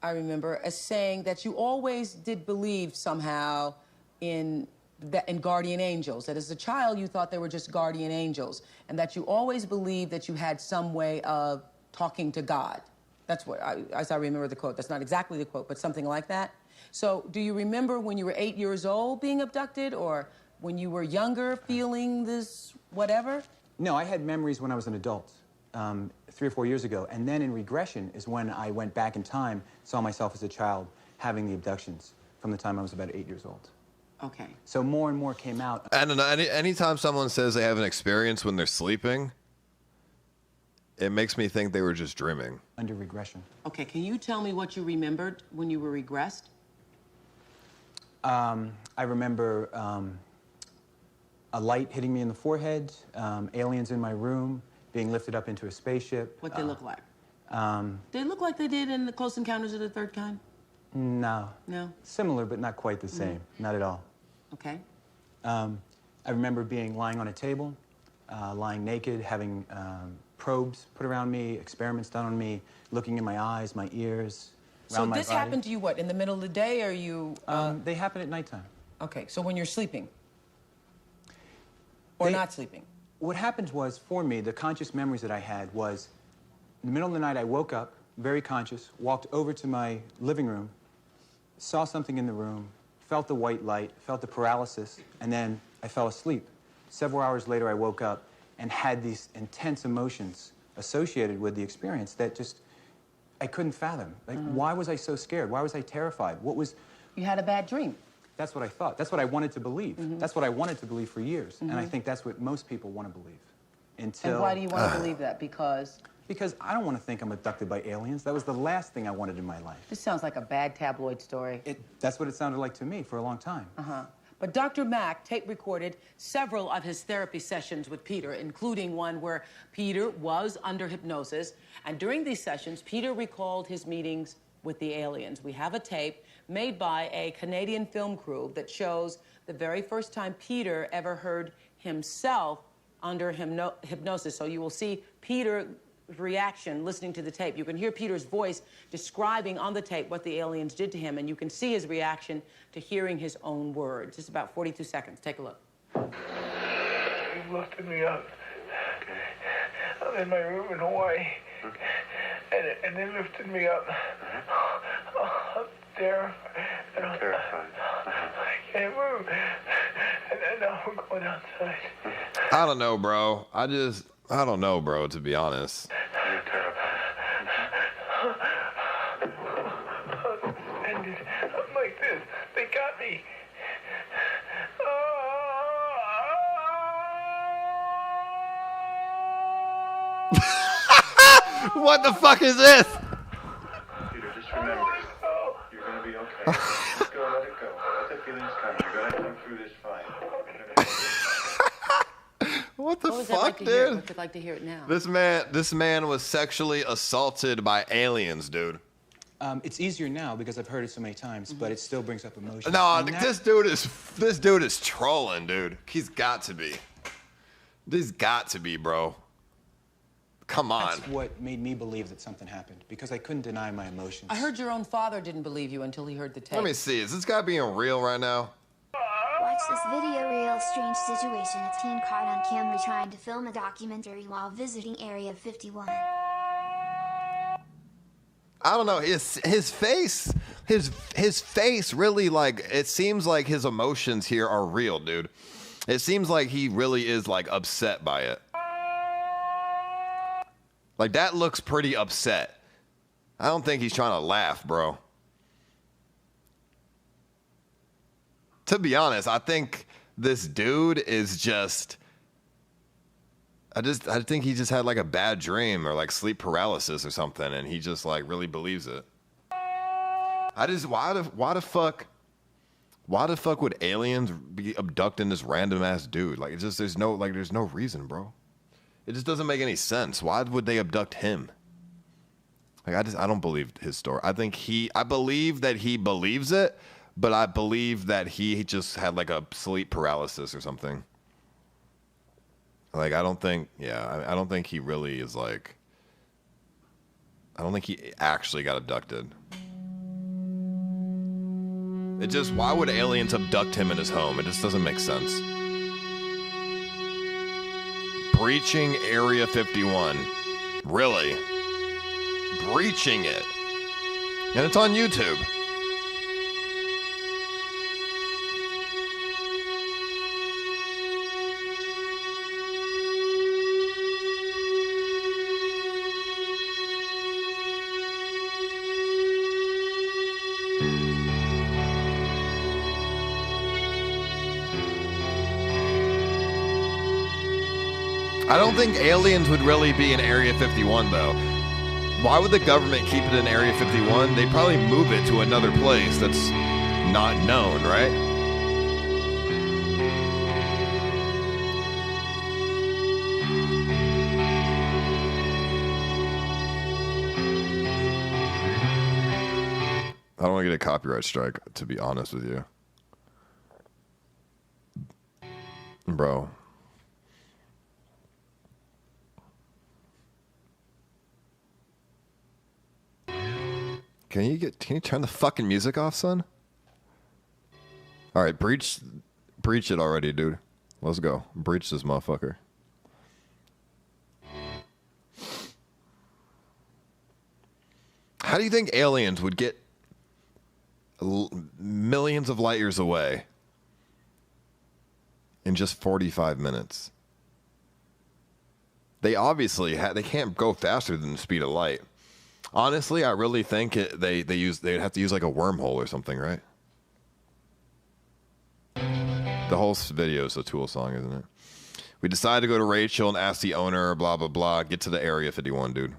Speaker 13: I remember, as saying that you always did believe somehow in and guardian angels, that as a child you thought they were just guardian angels, and that you always believed that you had some way of talking to God. That's what, as I remember the quote. That's not exactly the quote, but something like that. So do you remember when you were 8 years old being abducted, or when you were younger feeling this whatever?
Speaker 16: No, I had memories when I was an adult, 3 or 4 years ago. And then in regression is when I went back in time, saw myself as a child having the abductions from the time I was about 8 years old.
Speaker 13: Okay.
Speaker 16: So more and more came out.
Speaker 2: I don't know. Anytime someone says they have an experience when they're sleeping, it makes me think they were just dreaming.
Speaker 16: Under regression.
Speaker 13: Okay, can you tell me what you remembered when you were regressed?
Speaker 16: I remember a light hitting me in the forehead, aliens in my room, being lifted up into a spaceship.
Speaker 13: What they look like? They look like they did in the Close Encounters of the Third Kind?
Speaker 16: No.
Speaker 13: No?
Speaker 16: Similar, but not quite the same. Not at all.
Speaker 13: Okay.
Speaker 16: I remember lying on a table, lying naked, having probes put around me, experiments done on me, looking in my eyes, my ears, around my body.
Speaker 13: So this happened to you, what, in the middle of the day, or you...
Speaker 16: They happen at nighttime.
Speaker 13: Okay, so when you're sleeping? Or not sleeping?
Speaker 16: What happened was, for me, the conscious memories that I had was, in the middle of the night, I woke up, very conscious, walked over to my living room, saw something in the room, felt the white light, felt the paralysis, and then I fell asleep. Several hours later, I woke up and had these intense emotions associated with the experience that just, I couldn't fathom. Like, why was I so scared? Why was I terrified? What was...
Speaker 13: You had a bad dream.
Speaker 16: That's what I thought. That's what I wanted to believe. That's what I wanted to believe for years. And I think that's what most people want to believe. Until...
Speaker 13: And why do you want to believe that? Because...
Speaker 16: Because I don't want to think I'm abducted by aliens. That was the last thing I wanted in my life.
Speaker 13: This sounds like a bad tabloid story.
Speaker 16: That's what it sounded like to me for a long time.
Speaker 13: But Dr. Mack tape recorded several of his therapy sessions with Peter, including one where Peter was under hypnosis. And during these sessions, Peter recalled his meetings with the aliens. We have a tape made by a Canadian film crew that shows the very first time Peter ever heard himself under hypnosis. So you will see Peter's reaction listening to the tape. You can hear Peter's voice describing on the tape what the aliens did to him, and you can see his reaction to hearing his own words. It's about 42 seconds. Take a look.
Speaker 10: They lifted me up. I'm in my room in Hawaii. And they lifted me up. Up there. Terrified. I can't move. And now we're going outside.
Speaker 2: I don't know, bro. I don't know, bro, to be honest.
Speaker 10: You're terrified. Suspended. I'm like this. They got me.
Speaker 2: What the fuck is this?
Speaker 10: Peter, just remember, you're going to be okay. Just go, let it go. Let the feelings come. You're going to come through this fine.
Speaker 2: What the
Speaker 13: What
Speaker 2: fuck,
Speaker 13: like
Speaker 2: dude?
Speaker 13: Would you like to hear it now?
Speaker 2: This man was sexually assaulted by aliens, dude.
Speaker 16: It's easier now because I've heard it so many times, but it still brings up emotion.
Speaker 2: No, this dude is trolling, dude. He's got to be. He's got to be, bro. Come on.
Speaker 16: That's what made me believe that something happened, because I couldn't deny my emotions.
Speaker 13: I heard your own father didn't believe you until he heard the tape.
Speaker 2: Let me see. Is this guy being real right now?
Speaker 3: Watch this video reel strange situation. A teen caught on camera trying to film a documentary while visiting Area 51.
Speaker 2: I don't know. His face really, like, it seems like his emotions here are real, dude. It seems like he really is, like, upset by it. Like, that looks pretty upset. I don't think he's trying to laugh, bro. To be honest, I think this dude is just... I think he just had, like, a bad dream or, like, sleep paralysis or something, and he just, like, really believes it. Why the fuck would aliens be abducting this random ass dude? Like, there's no reason, bro. It just doesn't make any sense. Why would they abduct him? Like, I don't believe his story. I believe that he believes it, but I believe that he just had like a sleep paralysis or something. Like, I don't think he really is like, I don't think he actually got abducted. It just, why would aliens abduct him in his home? It just doesn't make sense. Breaching Area 51. Really? Breaching it. And it's on YouTube. I don't think aliens would really be in Area 51, though. Why would the government keep it in Area 51? They'd probably move it to another place that's not known, right? I don't want to get a copyright strike, to be honest with you. Bro. Can you turn the fucking music off, son? All right, breach it already, dude. Let's go. Breach this motherfucker. How do you think aliens would get millions of light years away in just 45 minutes? They obviously they can't go faster than the speed of light. Honestly, I really think they'd have to use like a wormhole or something, right? The whole video is a Tool song, isn't it? We decided to go to Rachel and ask the owner, blah blah blah. Get to the Area 51, dude.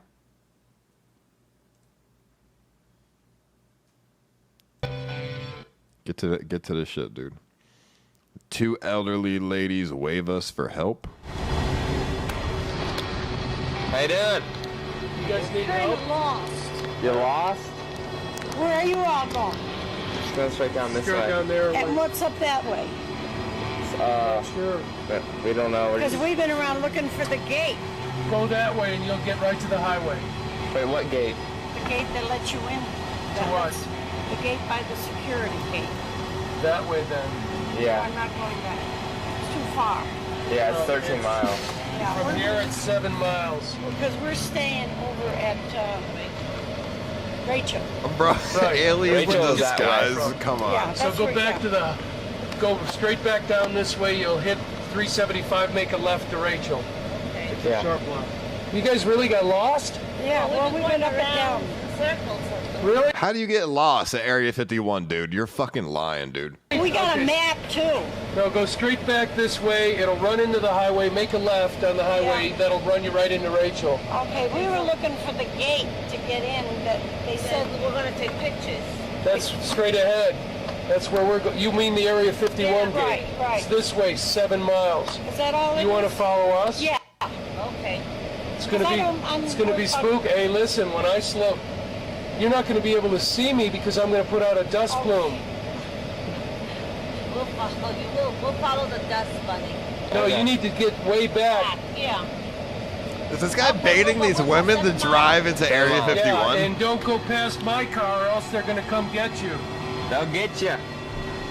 Speaker 2: Get to the shit, dude. Two elderly ladies wave us for help.
Speaker 12: Hey, dude.
Speaker 18: You guys need help?
Speaker 12: Lost. You're lost?
Speaker 18: Where are you all going?
Speaker 12: Just going straight down this
Speaker 18: Go
Speaker 12: way.
Speaker 18: down there. And what's up that way?
Speaker 12: Sure. We don't know.
Speaker 18: Because we've been around looking for the gate. Go that way and you'll get right to the highway.
Speaker 12: Wait, what gate?
Speaker 18: The gate that lets you in. To what? The gate by the security gate. That way then.
Speaker 12: Yeah.
Speaker 18: I'm not going back. It's too far.
Speaker 12: Yeah, it's 13 miles.
Speaker 18: Yeah, From here it's 7 miles. Because we're staying over at Rachel.
Speaker 2: Bro, aliens
Speaker 12: Rachel
Speaker 2: with
Speaker 12: is that
Speaker 2: disguise.
Speaker 12: way.
Speaker 2: Come on.
Speaker 18: Yeah, So go back to the, go straight back down this way. You'll hit 375, make a left to Rachel.
Speaker 12: Okay. Yeah.
Speaker 18: Sharp left. You guys really got lost? Yeah, well, we went up and down. Circles. Really?
Speaker 2: How do you get lost at Area 51, dude? You're fucking lying, dude.
Speaker 18: We got a map too. No, go straight back this way. It'll run into the highway. Make a left on the highway. Yeah. That'll run you right into Rachel.
Speaker 19: Okay, we were looking for the gate to get in, but they said we're going to take pictures.
Speaker 18: That's straight ahead. That's where we're going. You mean the Area 51 gate?
Speaker 19: Right, right.
Speaker 18: It's this way, 7 miles.
Speaker 19: Is that all?
Speaker 18: You want to follow us?
Speaker 19: Yeah. Okay.
Speaker 18: It's gonna be spooky. Hey, listen, when I slow, you're not gonna be able to see me because I'm gonna put out a dust plume.
Speaker 19: We'll follow the dust bunny.
Speaker 18: No, you need to get way back.
Speaker 19: Yeah.
Speaker 2: Is this guy baiting these women to drive into Area 51?
Speaker 18: Yeah, and don't go past my car or else they're gonna come get you.
Speaker 12: They'll get you.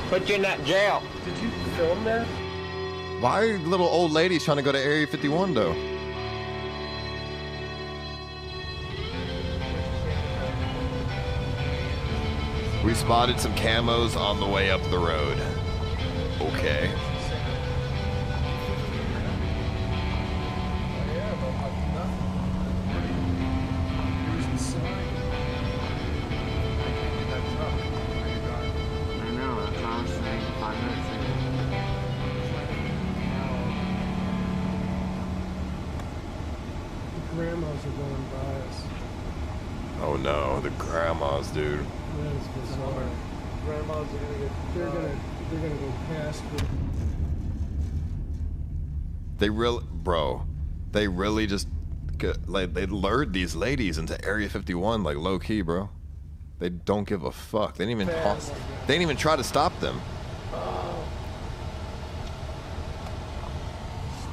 Speaker 12: Put you in that jail.
Speaker 18: Did you film that?
Speaker 2: Why are little old ladies trying to go to Area 51, though? We spotted some camos on the way up the road. Okay.
Speaker 12: I know, that's what I was saying 5 minutes ago.
Speaker 18: The grandmas are going by us.
Speaker 2: Oh no, the grandmas, dude.
Speaker 18: That's bizarre. Grandmas are gonna get. They're gonna go past.
Speaker 2: They really just they lured these ladies into Area 51 like low key, bro. They don't give a fuck. They didn't even try to stop them.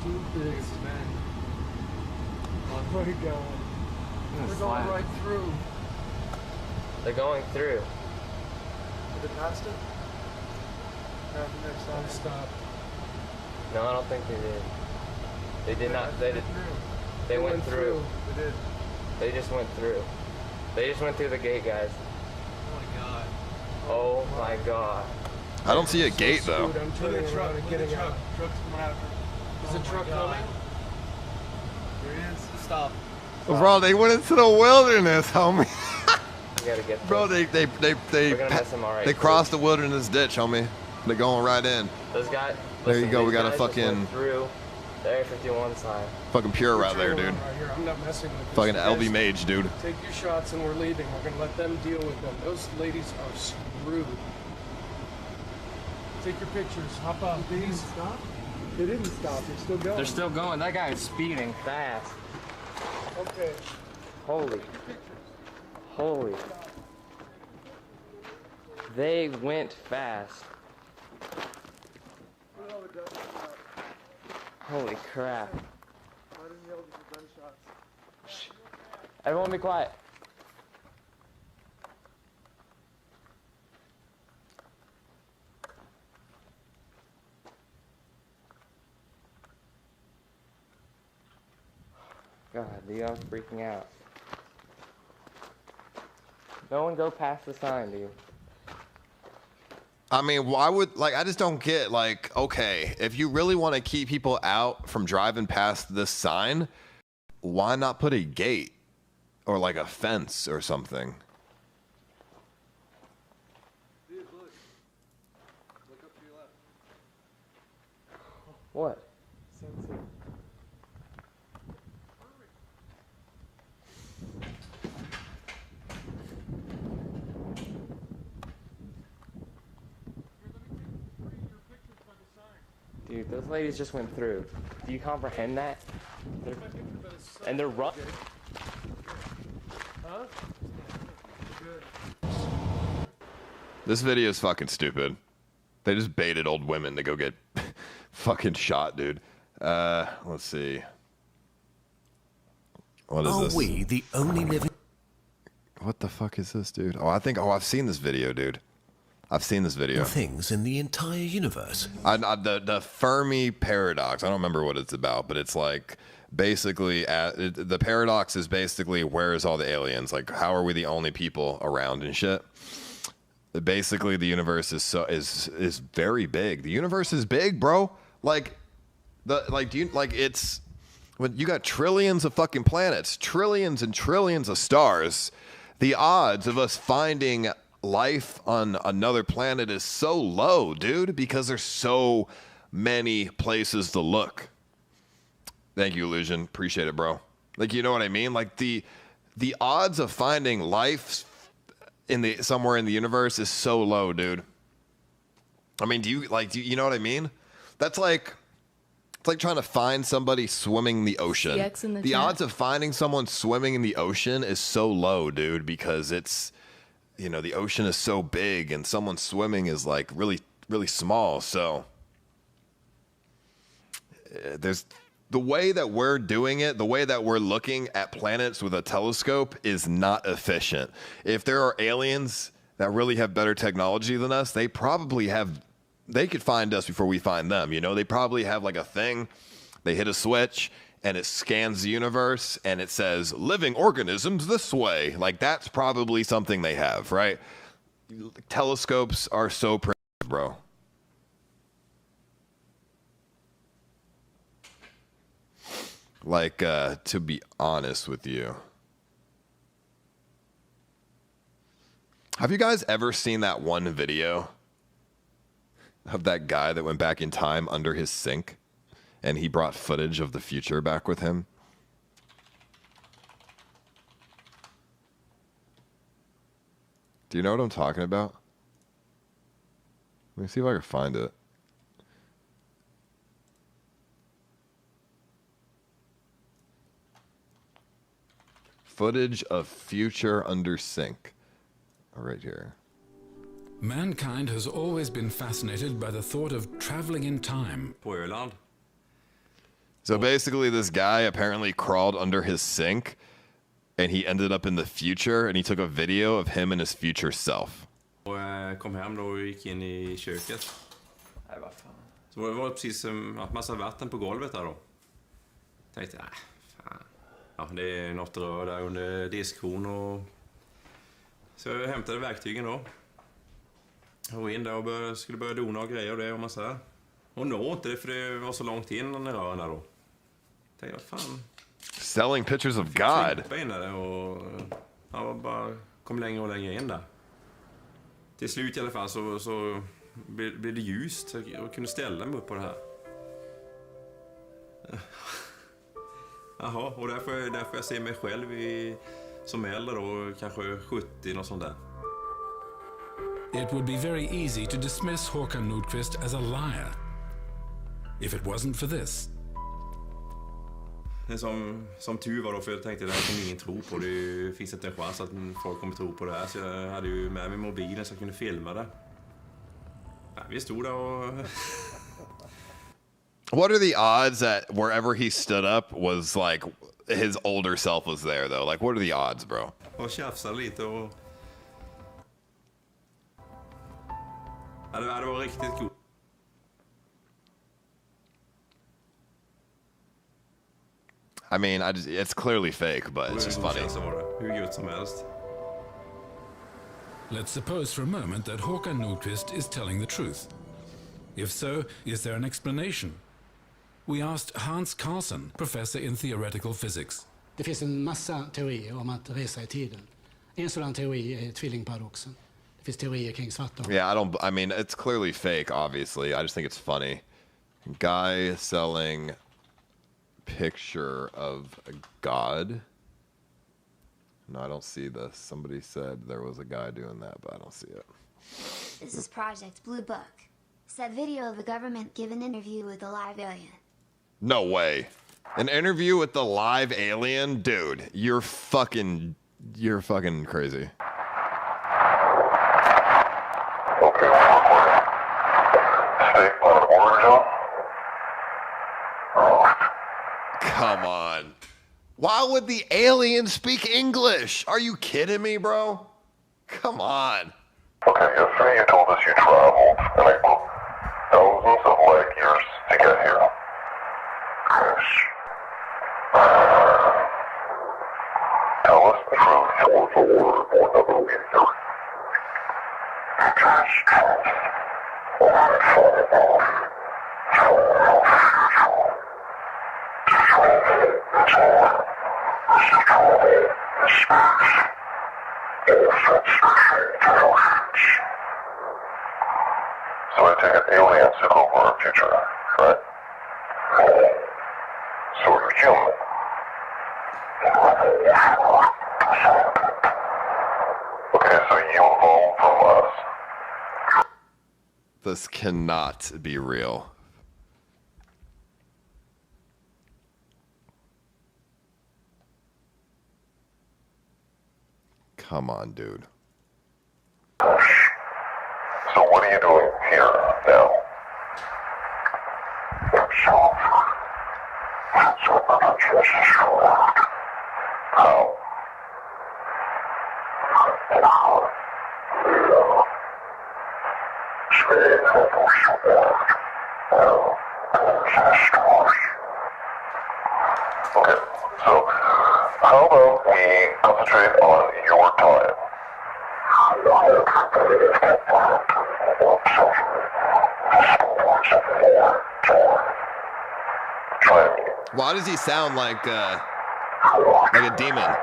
Speaker 18: Stupid. Oh my god. We're going right through.
Speaker 12: They're going through.
Speaker 18: Are they past it? Stop.
Speaker 12: No, I don't think they did. They did not. They did. They went through.
Speaker 18: They did.
Speaker 12: They just went through. They just went through the gate, guys.
Speaker 18: Oh my god.
Speaker 12: Oh my god.
Speaker 2: I don't see a gate though.
Speaker 18: I'm turning around and getting out. Truck's coming out. Is the truck coming? There it is. Stop.
Speaker 2: Bro, they went into the wilderness, homie.
Speaker 12: You gotta get.
Speaker 2: Bro,
Speaker 12: We're gonna miss them alright.
Speaker 2: they crossed the wilderness ditch, homie. They're going right in.
Speaker 12: Those guys.
Speaker 2: There you go. We got a
Speaker 12: these guys just
Speaker 2: fucking
Speaker 12: went through the Area 51 sign.
Speaker 2: fucking pure right there, dude.
Speaker 18: Right here. I'm not messing with this.
Speaker 2: Fucking
Speaker 18: You guys
Speaker 2: LV Mage, dude.
Speaker 18: Take your shots and we're leaving. We're gonna let them deal with them. Those ladies are screwed. Take your pictures. Hop up. They didn't stop? They didn't stop. They're still going.
Speaker 12: They're still going. That guy is speeding fast.
Speaker 18: Okay.
Speaker 12: Holy. Holy. They went fast. Holy crap. Shh. Everyone be quiet. God, Leon's freaking out. No one go past the sign, dude.
Speaker 2: I mean, why would, like, I just don't get, like, okay, if you really want to keep people out from driving past this sign, why not put a gate or like a fence or something?
Speaker 18: Dude, look. Look up to your left.
Speaker 12: What?
Speaker 18: Sunset.
Speaker 12: Dude, those ladies just went through. Do you comprehend that? And they're rough.
Speaker 18: Huh?
Speaker 2: This video is fucking stupid. They just baited old women to go get fucking shot, dude. Let's see. What is this?
Speaker 15: Are we the only living?
Speaker 2: What the fuck is this, dude? Oh, I've seen this video, dude. I've seen this video.
Speaker 15: Things in the entire universe.
Speaker 2: The Fermi paradox. I don't remember what it's about, but it's like basically the paradox is basically where is all the aliens? Like, how are we the only people around and shit? Basically, the universe is very big. The universe is big, bro. Like it's when you got trillions of fucking planets, trillions and trillions of stars. The odds of us finding life on another planet is so low, dude, because there's so many places to look. Thank you, Illusion. Appreciate it, bro. Like, you know what I mean? Like the odds of finding life somewhere in the universe is so low, dude. I mean, do you know what I mean? It's like trying to find somebody swimming in the ocean. The odds of finding someone swimming in the ocean is so low, dude, because it's, you know, the ocean is so big and someone swimming is like really, really small. So there's the way that we're doing it, the way that we're looking at planets with a telescope is not efficient. If there are aliens that really have better technology than us, they could find us before we find them. You know, they probably have like a thing, they hit a switch and it scans the universe and it says living organisms this way. Like, that's probably something they have, right? Telescopes are so primitive, bro. Like, to be honest with you, have you guys ever seen that one video of that guy that went back in time under his sink and he brought footage of the future back with him? Do you know what I'm talking about? Let me see if I can find it. Footage of future under sink. Right here.
Speaker 17: Mankind has always been fascinated by the thought of traveling in time.
Speaker 2: So basically, this guy apparently crawled under his sink and he ended up in the future and he took a video of him and his future self.
Speaker 20: Och kom hem då och gick in I köket.
Speaker 4: Nej, vad fan. Så det var precis massa vatten på golvet där då. Tänkte, fan. Ja, det är något rör där under diskhon och... Så jag hämtade verktygen då. Och in där och skulle börja dona och grejer och det och massa. Och nå inte det för det var så långt in den rören där då. Tänkte, vad fan.
Speaker 2: Selling pictures of God.
Speaker 4: Jag in där och ja, bara kom längre och längre in där. Till slut i alla fall så blev det ljust så jag kunde ställa mig upp på det här. Jaha, och där får jag se mig själv som äldre då, kanske 70 och sånt där.
Speaker 17: It would be very easy to dismiss Håkan Nordqvist as a liar if it wasn't for this.
Speaker 4: Det som tur var då, för jag tänkte det här kommer ingen tro på. Det finns inte en chans att folk kommer tro på det här. Så jag hade ju med mig mobilen så jag kunde filma det. Ja, vi stod där och...
Speaker 2: What are the odds that wherever he stood up was like his older self was there though? Like what are the odds, bro?
Speaker 4: Och tjafsade lite och... Ja, det var riktigt coolt.
Speaker 2: I mean, it's clearly fake, but it's just funny.
Speaker 4: Hur gött som helst.
Speaker 17: Let's suppose for a moment that Håkan Nordqvist is telling the truth. If so, is there an explanation? We asked Hans Carlson, professor in theoretical physics.
Speaker 20: Det finns en massa teorier om att resa i tiden. En sådan teori är tvillingparadoxen. Det finns teorier kring svarta hål.
Speaker 2: Yeah, I mean, it's clearly fake, obviously. I just think it's funny. Guy selling picture of a god. No, I don't see this. Somebody said there was a guy doing that, but I don't see it.
Speaker 3: This is Project Blue Book. Said video of the government give an interview with a live alien.
Speaker 2: No way. An interview with the live alien? Dude, you're fucking crazy. Come on. Why would the alien speak English? Are you kidding me, bro? Come on.
Speaker 21: Okay, yesterday you told us you traveled like thousands of light years to get here. Yes. Tell us the truth or the word will never be here. So I take it aliens took over our future, right? So you're human. Okay, so you evolved from us.
Speaker 2: This cannot be real. Come on, dude.
Speaker 21: So what are you doing here now? How? Okay, so how about we concentrate on your time?
Speaker 2: Why does he sound like a demon?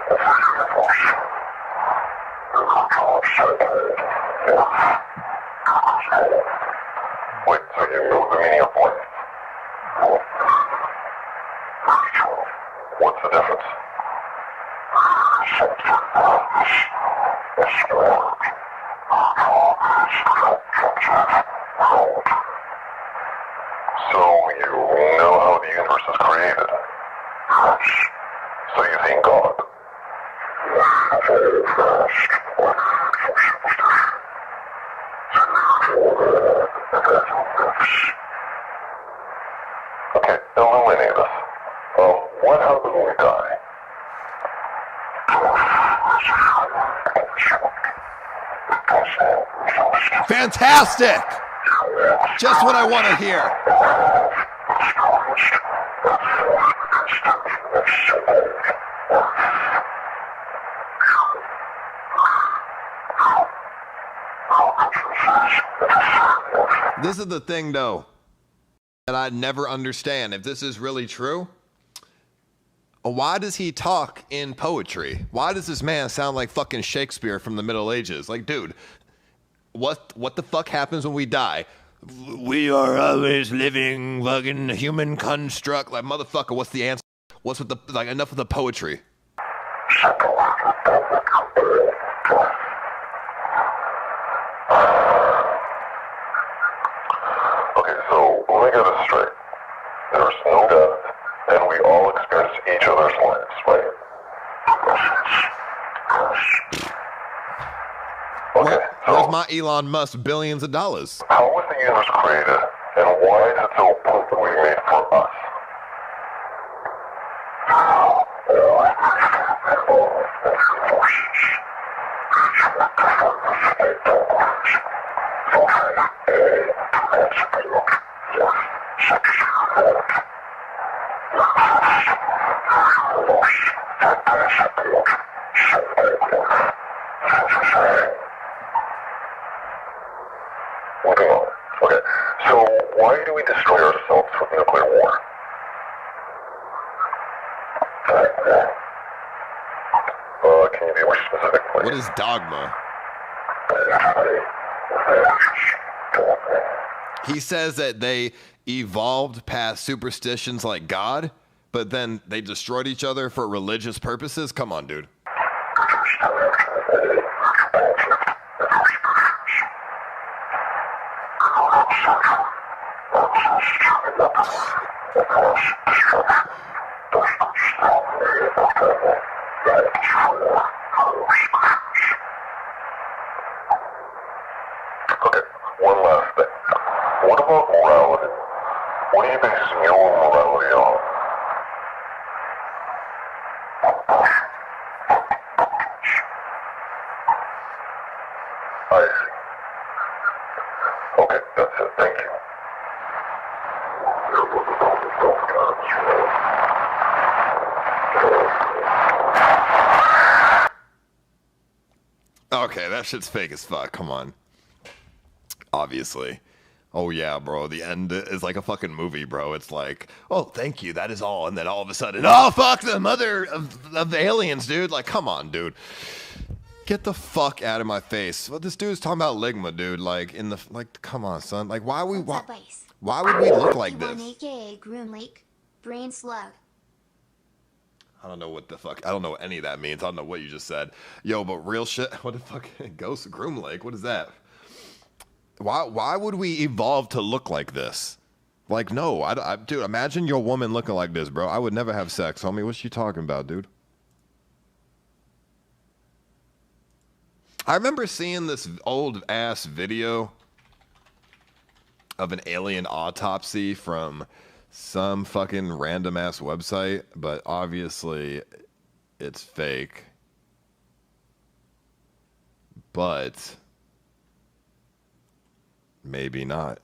Speaker 21: Wait, so you know the meaning of life? What's the difference? So you know how the universe is created? So you think God? Okay, illuminate us. What happens when we die?
Speaker 2: Fantastic! Just what I want to hear. This is the thing, though, that I never understand. If this is really true, why does he talk in poetry? Why does this man sound like fucking Shakespeare from the Middle Ages? Like, dude, what the fuck happens when we die? We are always living fucking human construct. Like, motherfucker, what's the answer? What's with the, like, enough of the poetry?
Speaker 21: Okay, so let me get this straight. There's no death, and we all experience each other's lives, right? Okay,
Speaker 2: Where's my Elon Musk billions of dollars?
Speaker 21: how was the universe created, and why is it so perfectly made for us? Moving on. Okay, so why do we destroy ourselves with nuclear war? Can you be more specific, please?
Speaker 2: What is dogma? He says that they evolved past superstitions like God, but then they destroyed each other for religious purposes? Come on, dude.
Speaker 21: Okay, one last thing. What about morality? What do you base your morality on? I see. Okay, that's it. Thank you.
Speaker 2: Okay, that shit's fake as fuck. Come on. Obviously. Oh yeah, bro. The end is like a fucking movie, bro. It's like, oh, thank you. That is all. And then all of a sudden, oh, fuck, the mother of the aliens, dude. Like, come on, dude. Get the fuck out of my face. Well, this dude's talking about Ligma, dude. Like, in the, like, come on, son. Like, why would we look like this?
Speaker 3: AKA Groom Lake, Brain Slug.
Speaker 2: I don't know what the fuck. I don't know what any of that means. I don't know what you just said. Yo, but real shit. What the fuck? Ghost Groom Lake? What is that? Why would we evolve to look like this? Like, no. Dude, imagine your woman looking like this, bro. I would never have sex, homie. What's she talking about, dude? I remember seeing this old-ass video of an alien autopsy from some fucking random-ass website, but obviously it's fake. But maybe not.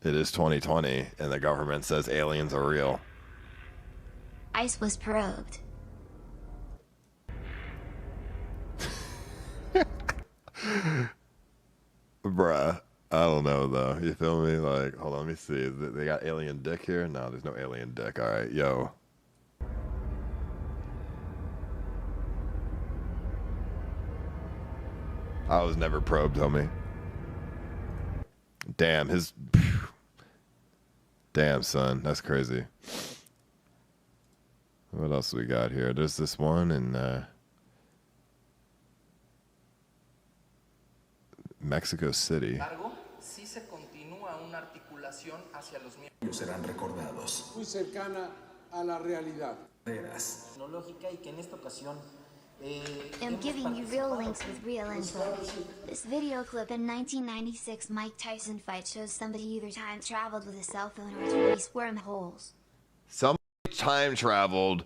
Speaker 2: It is 2020, and the government says aliens are real.
Speaker 3: Ice was probed.
Speaker 2: Bruh, I don't know though. You feel me? Like, hold on, let me see. They got alien dick here? No, there's no alien dick. All right, yo. I was never probed, homie. Damn, damn, son, that's crazy. What else we got here? There's this one in Mexico City.
Speaker 5: Serán recordados.
Speaker 18: Muy cercana a la realidad.
Speaker 5: Tecnológica y que en esta ocasión
Speaker 3: I'm giving you real links with real info. This video clip in 1996 Mike Tyson fight shows somebody either time traveled with a cell phone or to release wormholes.
Speaker 2: Somebody time traveled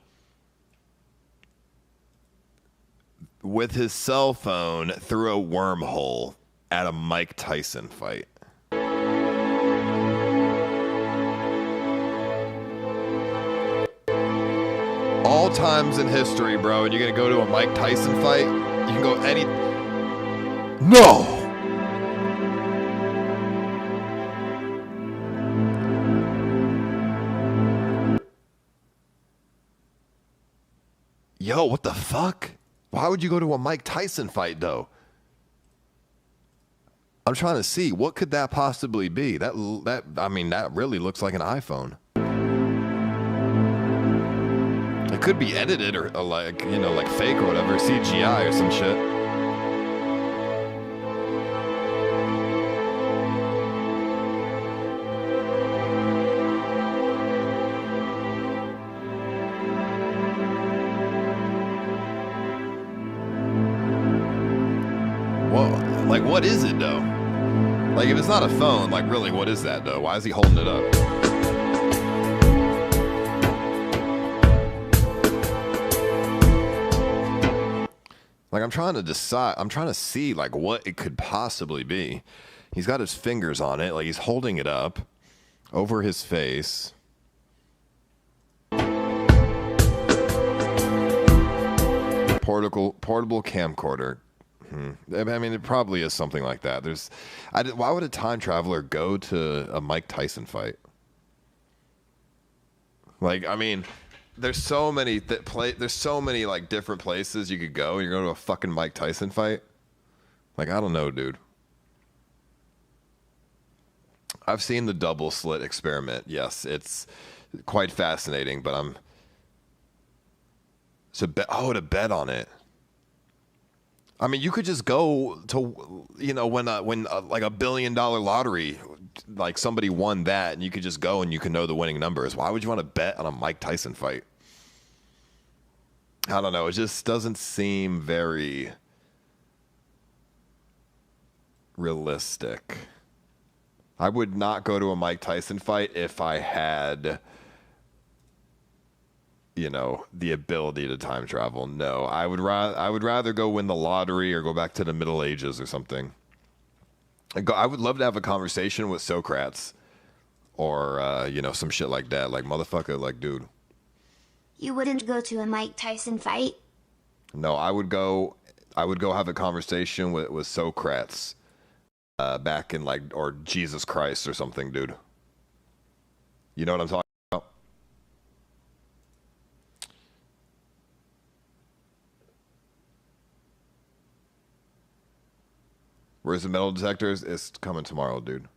Speaker 2: with his cell phone through a wormhole at a Mike Tyson fight. all times in history, bro, and you're gonna go to a Mike Tyson fight? You can go any... No! Yo, what the fuck? Why would you go to a Mike Tyson fight, though? I'm trying to see, what could that possibly be? That really looks like an iPhone. It could be edited or like, you know, like fake or whatever, CGI or some shit. Well, like, what is it though? Like, if it's not a phone, like, really, what is that though? Why is he holding it up? Like, I'm trying to decide, I'm trying to see, like, what it could possibly be. He's got his fingers on it, like, he's holding it up over his face. Portable camcorder. I mean, it probably is something like that. Why would a time traveler go to a Mike Tyson fight? Like, I mean, there's so many like different places you could go. You're going to a fucking Mike Tyson fight. Like, I don't know, dude. I've seen the double slit experiment. Yes, it's quite fascinating, but to bet on it. I mean, you could just go to, you know, when like $1 billion lottery, like somebody won that, and you could just go and you can know the winning numbers. Why would you want to bet on a Mike Tyson fight? I don't know. It just doesn't seem very realistic. I would not go to a Mike Tyson fight if I had, you know, the ability to time travel. No, I would rather go win the lottery or go back to the Middle Ages or something. I would love to have a conversation with Socrates or, you know, some shit like that. Like, motherfucker, like, dude.
Speaker 3: You wouldn't go to a Mike Tyson fight?
Speaker 2: No, I would go have a conversation with Socrates back in, like, or Jesus Christ or something, dude. You know what I'm talking about? Where's the metal detectors? It's coming tomorrow, dude.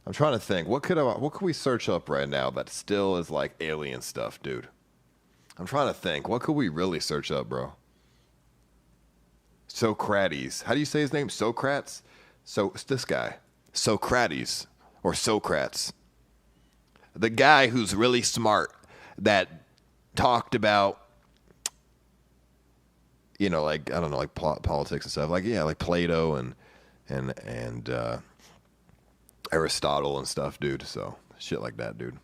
Speaker 2: I'm trying to think. What could we search up right now that still is like alien stuff, dude? I'm trying to think. What could we really search up, bro? Socrates. How do you say his name? Socrates? So it's this guy. Socrates or Socrates. The guy who's really smart that talked about, you know, like, I don't know, like politics and stuff. Like, yeah, like Plato and Aristotle and stuff, dude. So shit like that, dude.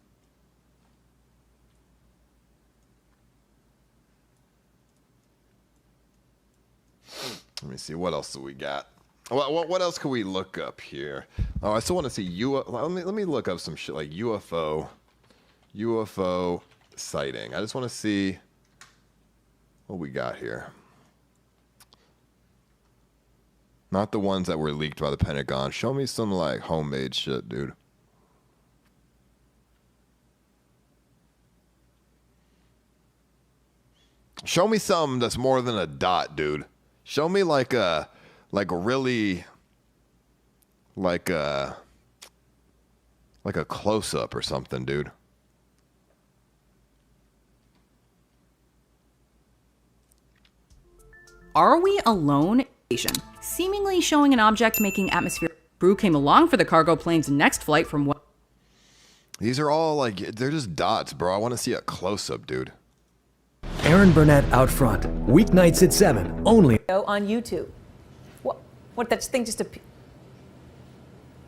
Speaker 2: Let me see. What else do we got? What else can we look up here? Oh, I still want to see let me look up some shit like UFO sighting. I just want to see what we got here. Not the ones that were leaked by the Pentagon. Show me some, like, homemade shit, dude. Show me something that's more than a dot, dude. Show me like a really like a close-up or something, dude.
Speaker 8: Are we alone? Seemingly showing an object making atmosphere. Crew came along for the cargo plane's next flight from what?
Speaker 2: These are all like, they're just dots, bro. I want to see a close-up, dude.
Speaker 9: Aaron Burnett out front. Weeknights at 7. Only
Speaker 11: on YouTube. What that thing just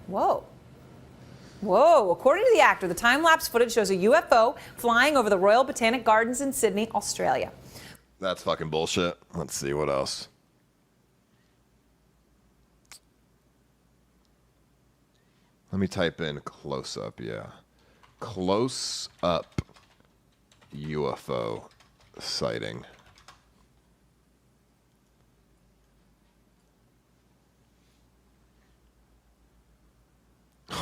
Speaker 11: Whoa. Whoa. According to the actor, the time-lapse footage shows a UFO flying over the Royal Botanic Gardens in Sydney, Australia.
Speaker 2: That's fucking bullshit. Let's see what else. Let me type in close up, yeah. Close up. UFO sighting.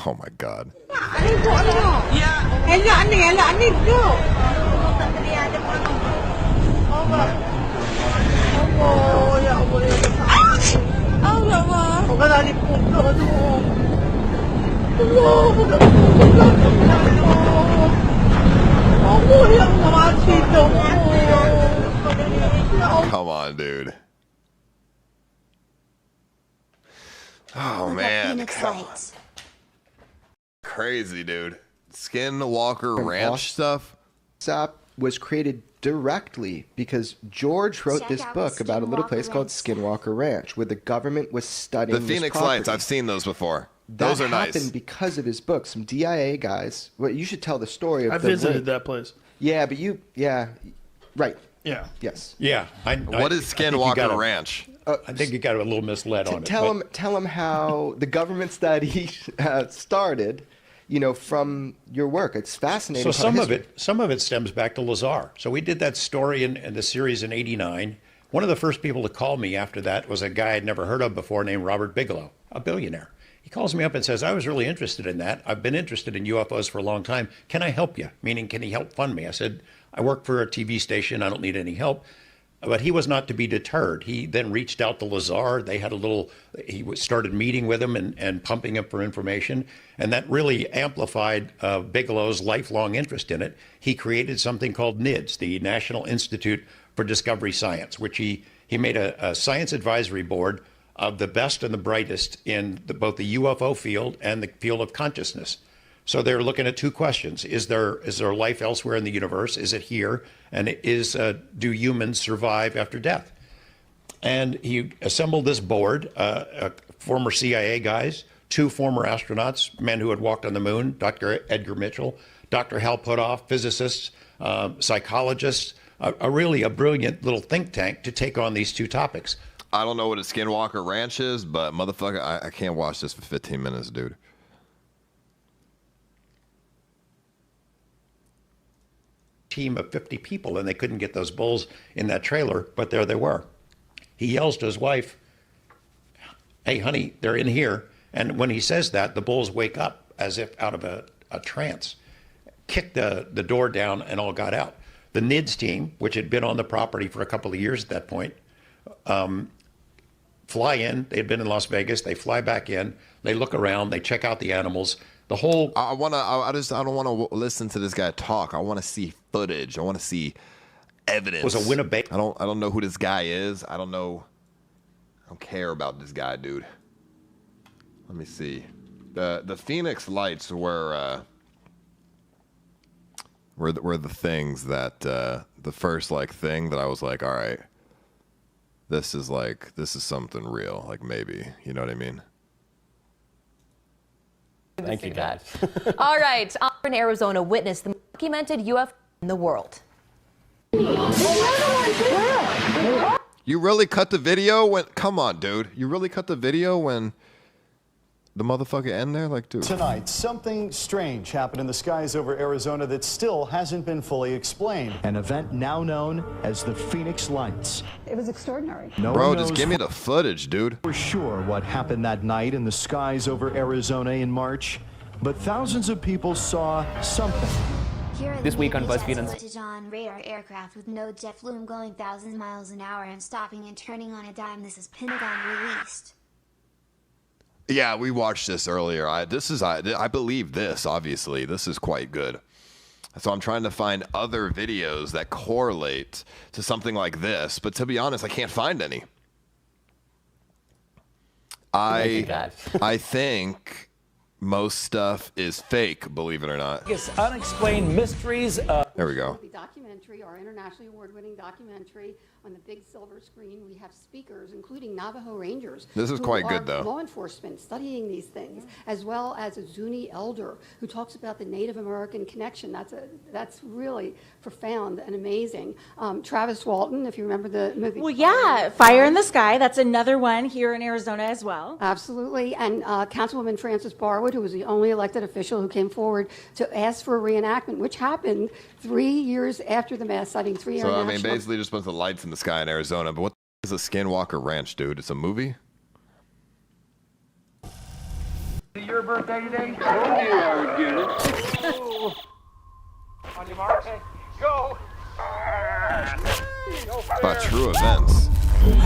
Speaker 2: Oh my God. Come on, dude. Oh man. Crazy, dude. Skinwalker Ranch stuff.
Speaker 6: WhatsApp was created directly because George wrote this book about a little place called Skinwalker Ranch, where the government was studying
Speaker 2: The Phoenix Lights. I've seen those before. Those are nice.
Speaker 6: That happened because of his book. Some DIA guys. Well, you should tell the story of
Speaker 14: I visited that place.
Speaker 6: Yeah, but right.
Speaker 14: Yeah.
Speaker 6: Yes.
Speaker 22: Yeah.
Speaker 2: What is Skinwalker Ranch?
Speaker 22: I think you got a little misled on it.
Speaker 6: Tell him how the government study started. From your work. It's fascinating.
Speaker 22: So some of it stems back to Lazar. So we did that story in the series in '89. One of the first people to call me after that was a guy I'd never heard of before named Robert Bigelow, a billionaire. He calls me up and says, I was really interested in that. I've been interested in UFOs for a long time. Can I help you? Meaning, can he help fund me? I said, I work for a TV station. I don't need any help. But he was not to be deterred. He then reached out to Lazar. They had he started meeting with him and pumping him for information. And that really amplified Bigelow's lifelong interest in it. He created something called NIDS, the National Institute for Discovery Science, which he made a science advisory board of the best and the brightest in both the UFO field and the field of consciousness. So they're looking at two questions. Is there life elsewhere in the universe? Is it here? And do humans survive after death? And he assembled this board, former CIA guys, 2 former astronauts, men who had walked on the moon, Dr. Edgar Mitchell, Dr. Hal Puthoff, physicists, psychologists, really a brilliant little think tank to take on these 2 topics.
Speaker 2: I don't know what a Skinwalker Ranch is, but motherfucker, I can't watch this for 15 minutes, dude.
Speaker 22: Team of 50 people, and they couldn't get those bulls in that trailer, but there they were. He yells to his wife, hey, honey, they're in here. And when he says that, the bulls wake up as if out of a trance, kicked the door down, and all got out. The NIDS team, which had been on the property for a couple of years at that point, fly in. They had been in Las Vegas. They fly back in. They look around. They check out the animals. The whole. I don't want to listen to this guy talk. I want to see footage. I want to see evidence. Was a Winnebago.
Speaker 2: I don't know who this guy is. I don't care about this guy, dude. Let me see. The Phoenix Lights were the things that the first thing that I was like, all right, this is something real. Like maybe, you know what I mean?
Speaker 23: Thank you, guys. All right, in Arizona, witnessed the most documented UFO in the world.
Speaker 2: You really cut the video when? Come on, dude. You really cut the video when the motherfucker end there? Like, dude.
Speaker 24: Tonight, something strange happened in the skies over Arizona that still hasn't been fully explained. An event now known as the Phoenix Lights.
Speaker 26: It was extraordinary.
Speaker 2: Bro, just give me the footage, dude.
Speaker 24: We're sure what happened that night in the skies over Arizona in March, but thousands of people saw something.
Speaker 3: This week on BuzzFeed footage on radar aircraft with no jet flume going thousands of miles an hour and stopping and turning on a dime. This is Pentagon released.
Speaker 2: Yeah, we watched this earlier. I believe this, obviously. This is quite good. So I'm trying to find other videos that correlate to something like this. But to be honest, I can't find any. I think most stuff is fake, believe it or not.
Speaker 27: Unexplained mysteries.
Speaker 2: There we go.
Speaker 1: documentary, our internationally award-winning documentary, on the big silver screen. We have speakers, including Navajo Rangers.
Speaker 2: This is
Speaker 1: who
Speaker 2: quite
Speaker 1: are
Speaker 2: good, though.
Speaker 1: Law enforcement studying these things, as well as a Zuni elder who talks about the Native American connection. That's really profound and amazing. Travis Walton, if you remember the movie.
Speaker 7: Well, yeah, Fire in the Sky. That's another one here in Arizona as well.
Speaker 1: Absolutely. And Councilwoman Frances Barwood, who was the only elected official who came forward to ask for a reenactment, which happened 3 years after the mass sighting, 3 years
Speaker 2: So, I mean,
Speaker 1: national.
Speaker 2: basically just a bunch of lights in the sky in Arizona. But what is a Skinwalker Ranch, dude? It's a movie?
Speaker 18: Your birthday today? Oh, you are good. On your mark, go.
Speaker 2: About true events.
Speaker 18: What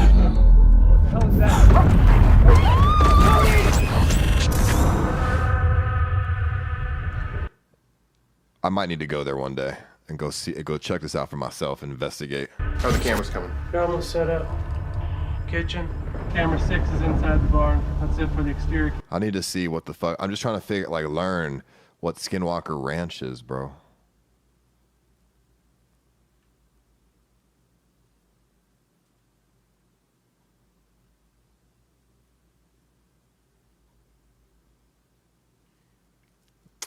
Speaker 18: the hell is that?
Speaker 2: I might need to go there one day and go check this out for myself and investigate.
Speaker 18: How the cameras coming? They're almost set up. Kitchen. Camera 6 is inside the barn. That's it for the exterior.
Speaker 2: I need to see what the fuck. I'm just trying to learn what Skinwalker Ranch is, bro.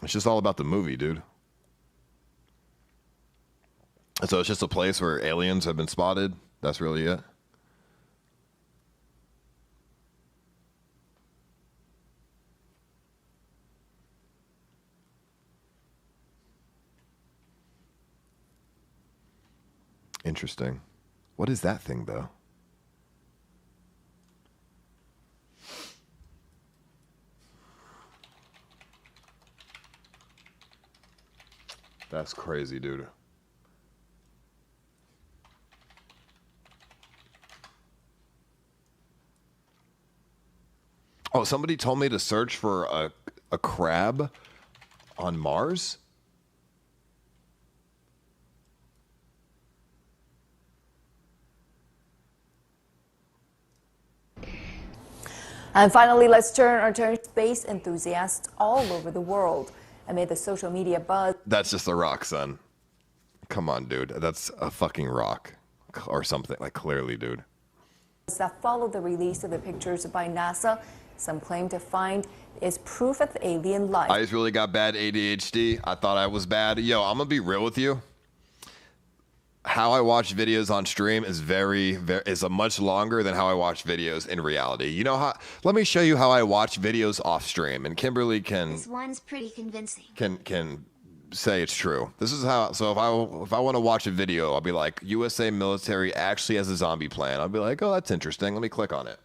Speaker 2: It's just all about the movie, dude. So it's just a place where aliens have been spotted. That's really it. Interesting. What is that thing, though? That's crazy, dude. Oh, somebody told me to search for a crab on Mars?
Speaker 10: And finally, let's turn our attention to space enthusiasts all over the world. Amid the social media buzz,
Speaker 2: That's just a rock, son. Come on, dude. That's a fucking rock. Or something. Like, clearly, dude.
Speaker 10: that followed the release of the pictures by NASA, some claim to find is proof of alien life.
Speaker 2: I just really got bad ADHD. I thought I was bad. Yo, I'm gonna be real with you. How I watch videos on stream is is a much longer than how I watch videos in reality. You know how? Let me show you how I watch videos off stream, and Kimberly can
Speaker 3: This one's pretty convincing.
Speaker 2: can say it's true. This is how. So if I want to watch a video, I'll be like, USA military actually has a zombie plan. I'll be like, oh, that's interesting. Let me click on it.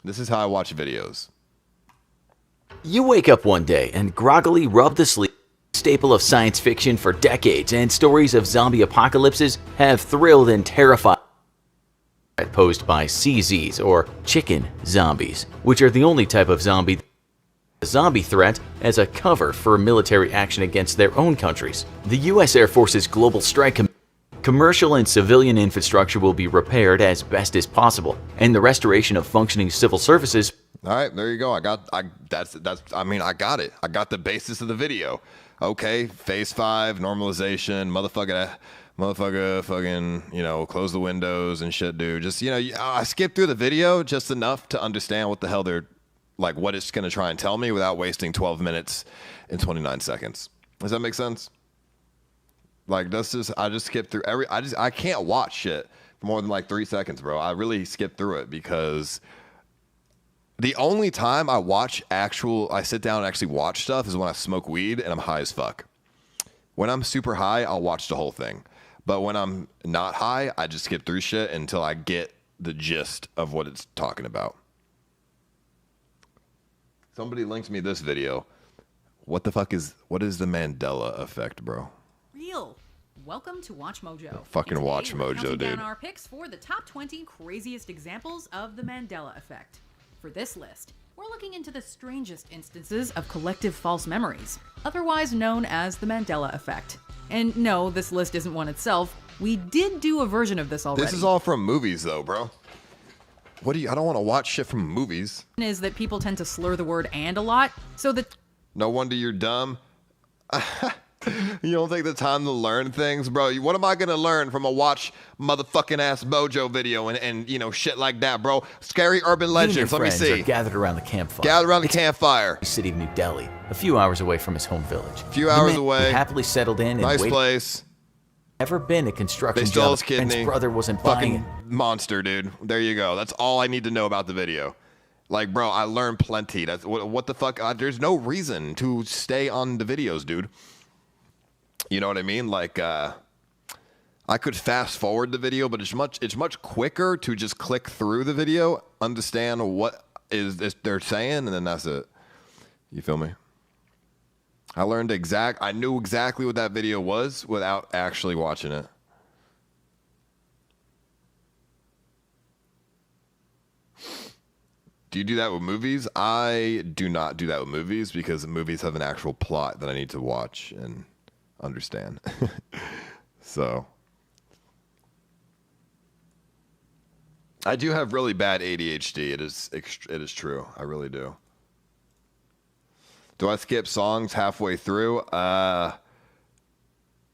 Speaker 2: This is how I watch videos.
Speaker 14: You wake up one day and groggily rub the sleep. Staple of science fiction for decades, and stories of zombie apocalypses have thrilled and terrified posed by CZs or chicken zombies, which are the only type of zombie threat as a cover for military action against their own countries. The U.S. Air Force's Global Strike commercial and civilian infrastructure will be repaired as best as possible, and the restoration of functioning civil services.
Speaker 2: All right, there you go. I got it. I got the basis of the video. Okay, phase 5, normalization, motherfucker, fucking, close the windows and shit, dude. Just, I skipped through the video just enough to understand what the hell they're, like, what it's going to try and tell me without wasting 12 minutes and 29 seconds. Does that make sense? Like, I just skipped through I can't watch shit for more than like 3 seconds, bro. I really skipped through it because the only time I sit down and actually watch stuff is when I smoke weed and I'm high as fuck. When I'm super high, I'll watch the whole thing. But when I'm not high, I just skip through shit until I get the gist of what it's talking about. Somebody linked me this video. What is the Mandela effect, bro?
Speaker 8: Real. Welcome to Watch Mojo.
Speaker 2: Fucking
Speaker 8: And today
Speaker 2: Watch
Speaker 8: we're
Speaker 2: Mojo,
Speaker 8: counting
Speaker 2: dude.
Speaker 8: down our picks for the top 20 craziest examples of the Mandela effect. For this list, we're looking into the strangest instances of collective false memories, otherwise known as the Mandela effect. And no, this list isn't one itself. We did do a version of this already.
Speaker 2: This is all from movies, though, bro. I don't want to watch shit from movies.
Speaker 8: Is that people tend to slur the word "and" a lot, so that
Speaker 2: No wonder you're dumb. You don't take the time to learn things, bro. What am I gonna learn from a watch motherfucking ass Mojo video and you know shit like that, bro? Scary urban legends. Let me
Speaker 14: friends
Speaker 2: see.
Speaker 14: are gathered around the campfire.
Speaker 2: Gathered around the campfire.
Speaker 14: The city of New Delhi, a few hours away from his home village.
Speaker 2: A few hours away.
Speaker 14: He happily settled in.
Speaker 2: Nice
Speaker 14: and
Speaker 2: place.
Speaker 14: Ever been a construction
Speaker 2: They stole
Speaker 14: job?
Speaker 2: his kidney.
Speaker 14: And his brother wasn't buying
Speaker 2: Fucking
Speaker 14: it.
Speaker 2: monster, dude. There you go. That's all I need to know about the video. Like, bro, I learned plenty. That's what the fuck. There's no reason to stay on the videos, dude. You know what I mean? Like, I could fast forward the video, but it's much quicker to just click through the video, understand what is they're saying, and then that's it. You feel me? I knew exactly what that video was without actually watching it. Do you do that with movies? I do not do that with movies because movies have an actual plot that I need to watch and understand. So I do have really bad ADHD. It is true. I really do. Do I skip songs halfway through?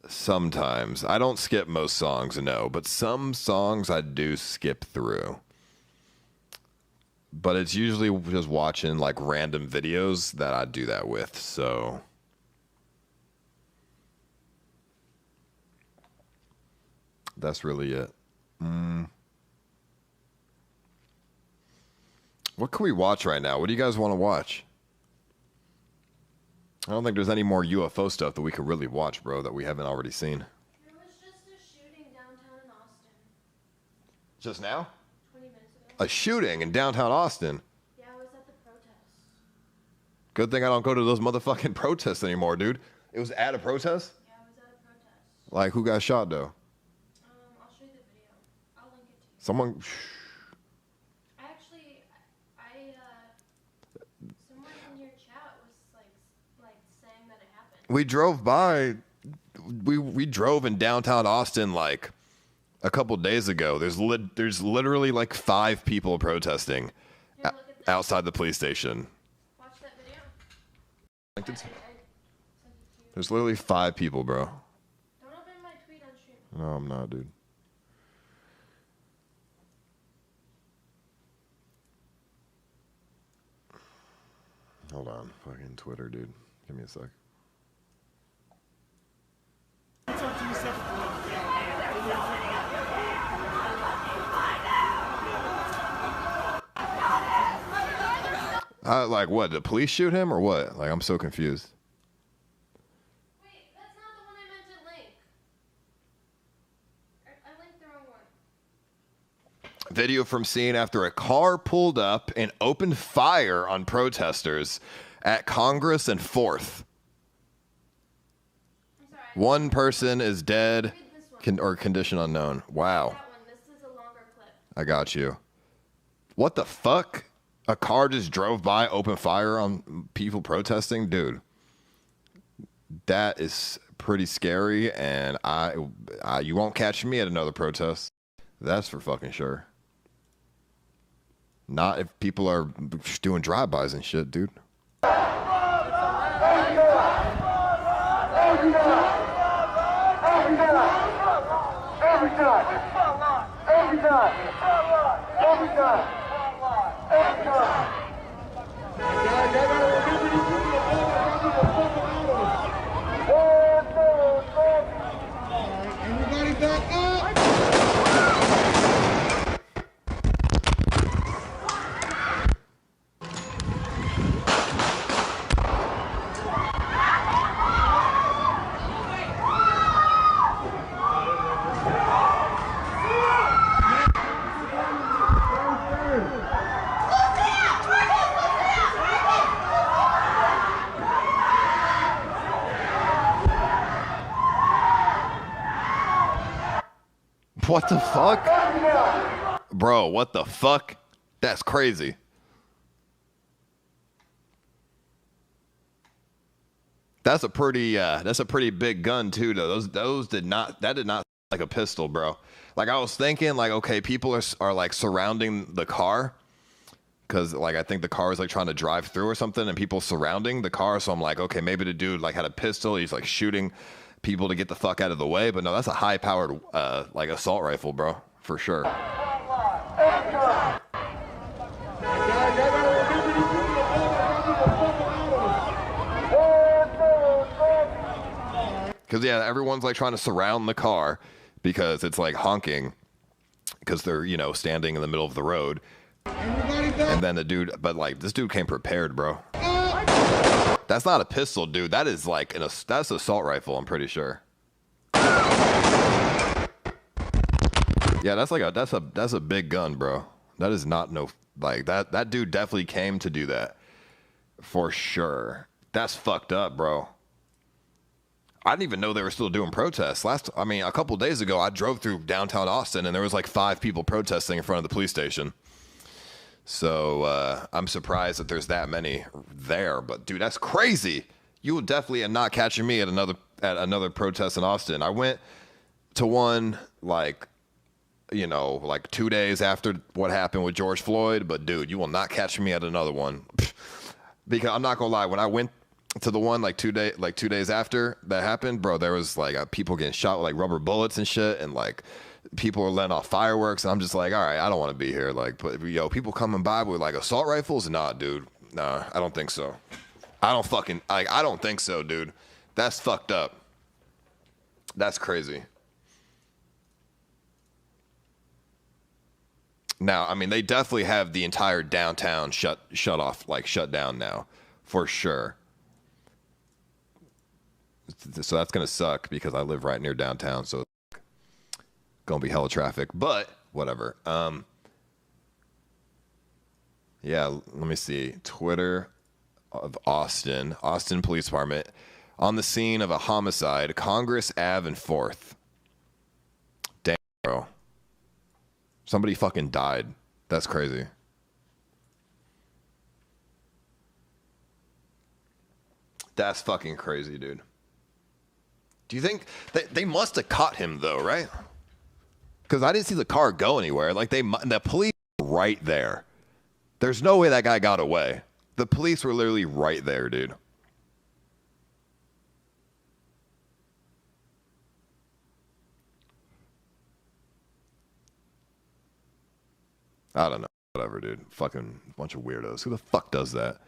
Speaker 2: Sometimes. I don't skip most songs, no, but some songs I do skip through. But it's usually just watching like random videos that I do that with, so that's really it. What can we watch right now? What do you guys want to watch? I don't think there's any more UFO stuff that we could really watch, bro, that we haven't already seen.
Speaker 12: There was just a shooting downtown in Austin.
Speaker 2: Just now?
Speaker 12: 20 minutes ago.
Speaker 2: A shooting in downtown Austin.
Speaker 12: Yeah, I was at the protest.
Speaker 2: Good thing I don't go to those motherfucking protests anymore, dude. It was at a protest?
Speaker 12: Yeah, I was at a protest.
Speaker 2: Like, who got shot, though?
Speaker 12: I'll show you the video. I'll link it to you.
Speaker 2: Someone...
Speaker 12: Someone in your chat was like saying that it happened.
Speaker 2: We drove by... We drove in downtown Austin, like, a couple days ago. There's literally, like, 5 people protesting outside the police station.
Speaker 12: Watch that video.
Speaker 2: There's literally 5 people, bro.
Speaker 12: Don't open my tweet on stream.
Speaker 2: No, I'm not, dude. Hold on. Fucking Twitter, dude. Give me a sec. Like, what? Did the police shoot him or what? Like, I'm so confused.
Speaker 12: Wait, that's not the one I meant to link. I linked the wrong one.
Speaker 2: Video from scene after a car pulled up and opened fire on protesters at Congress and 4th. One person is dead or condition unknown. Wow.
Speaker 12: This is a longer clip.
Speaker 2: I got you. What the fuck? A car just drove by, opened fire on people protesting? Dude, that is pretty scary, and you won't catch me at another protest. That's for fucking sure. Not if people are doing drive-bys and shit, dude.
Speaker 13: Everybody back up!
Speaker 2: What the fuck? Bro, what the fuck? That's crazy. That's a pretty big gun too, though. That did not sound like a pistol, bro. Like, I was thinking, like, okay, people are like surrounding the car, because like I think the car was like trying to drive through or something, and people surrounding the car. So I'm like, okay, maybe the dude like had a pistol. He's like shooting people to get the fuck out of the way. But no, that's a high-powered like assault rifle, bro, for sure. Because yeah, everyone's like trying to surround the car because it's like honking because they're, you know, standing in the middle of the road. And then the dude, but like this dude came prepared, bro. That's not a pistol, dude. That is like that's an assault rifle, I'm pretty sure. Yeah, that's like that's a big gun, bro. That is not no like that dude definitely came to do that. For sure. That's fucked up, bro. I didn't even know they were still doing protests. A couple days ago, I drove through downtown Austin and there was like 5 people protesting in front of the police station. So I'm surprised that there's that many there. But dude, that's crazy. You will definitely not catching me at another protest in Austin. I went to one like 2 days after what happened with George Floyd. But dude, you will not catch me at another one. Because I'm not gonna lie, when I went to the one like 2 days after that happened, bro, there was like people getting shot with like rubber bullets and shit, and like people were letting off fireworks, and I'm just like, all right, I don't want to be here. Like, but yo, people coming by with like assault rifles? Nah, dude, nah, I don't think so. I don't think so, dude. That's fucked up. That's crazy. Now, I mean, they definitely have the entire downtown shut down now, for sure. So that's gonna suck because I live right near downtown, so it's gonna be hella traffic. But whatever. Yeah, let me see. Twitter of Austin Police Department on the scene of a homicide, Congress Ave and 4th. Damn, bro. Somebody fucking died. That's crazy. That's fucking crazy, dude. Do you think they must have caught him though, right? Because I didn't see the car go anywhere. Like the police were right there. There's no way that guy got away. The police were literally right there, dude. I don't know. Whatever, dude. Fucking bunch of weirdos. Who the fuck does that?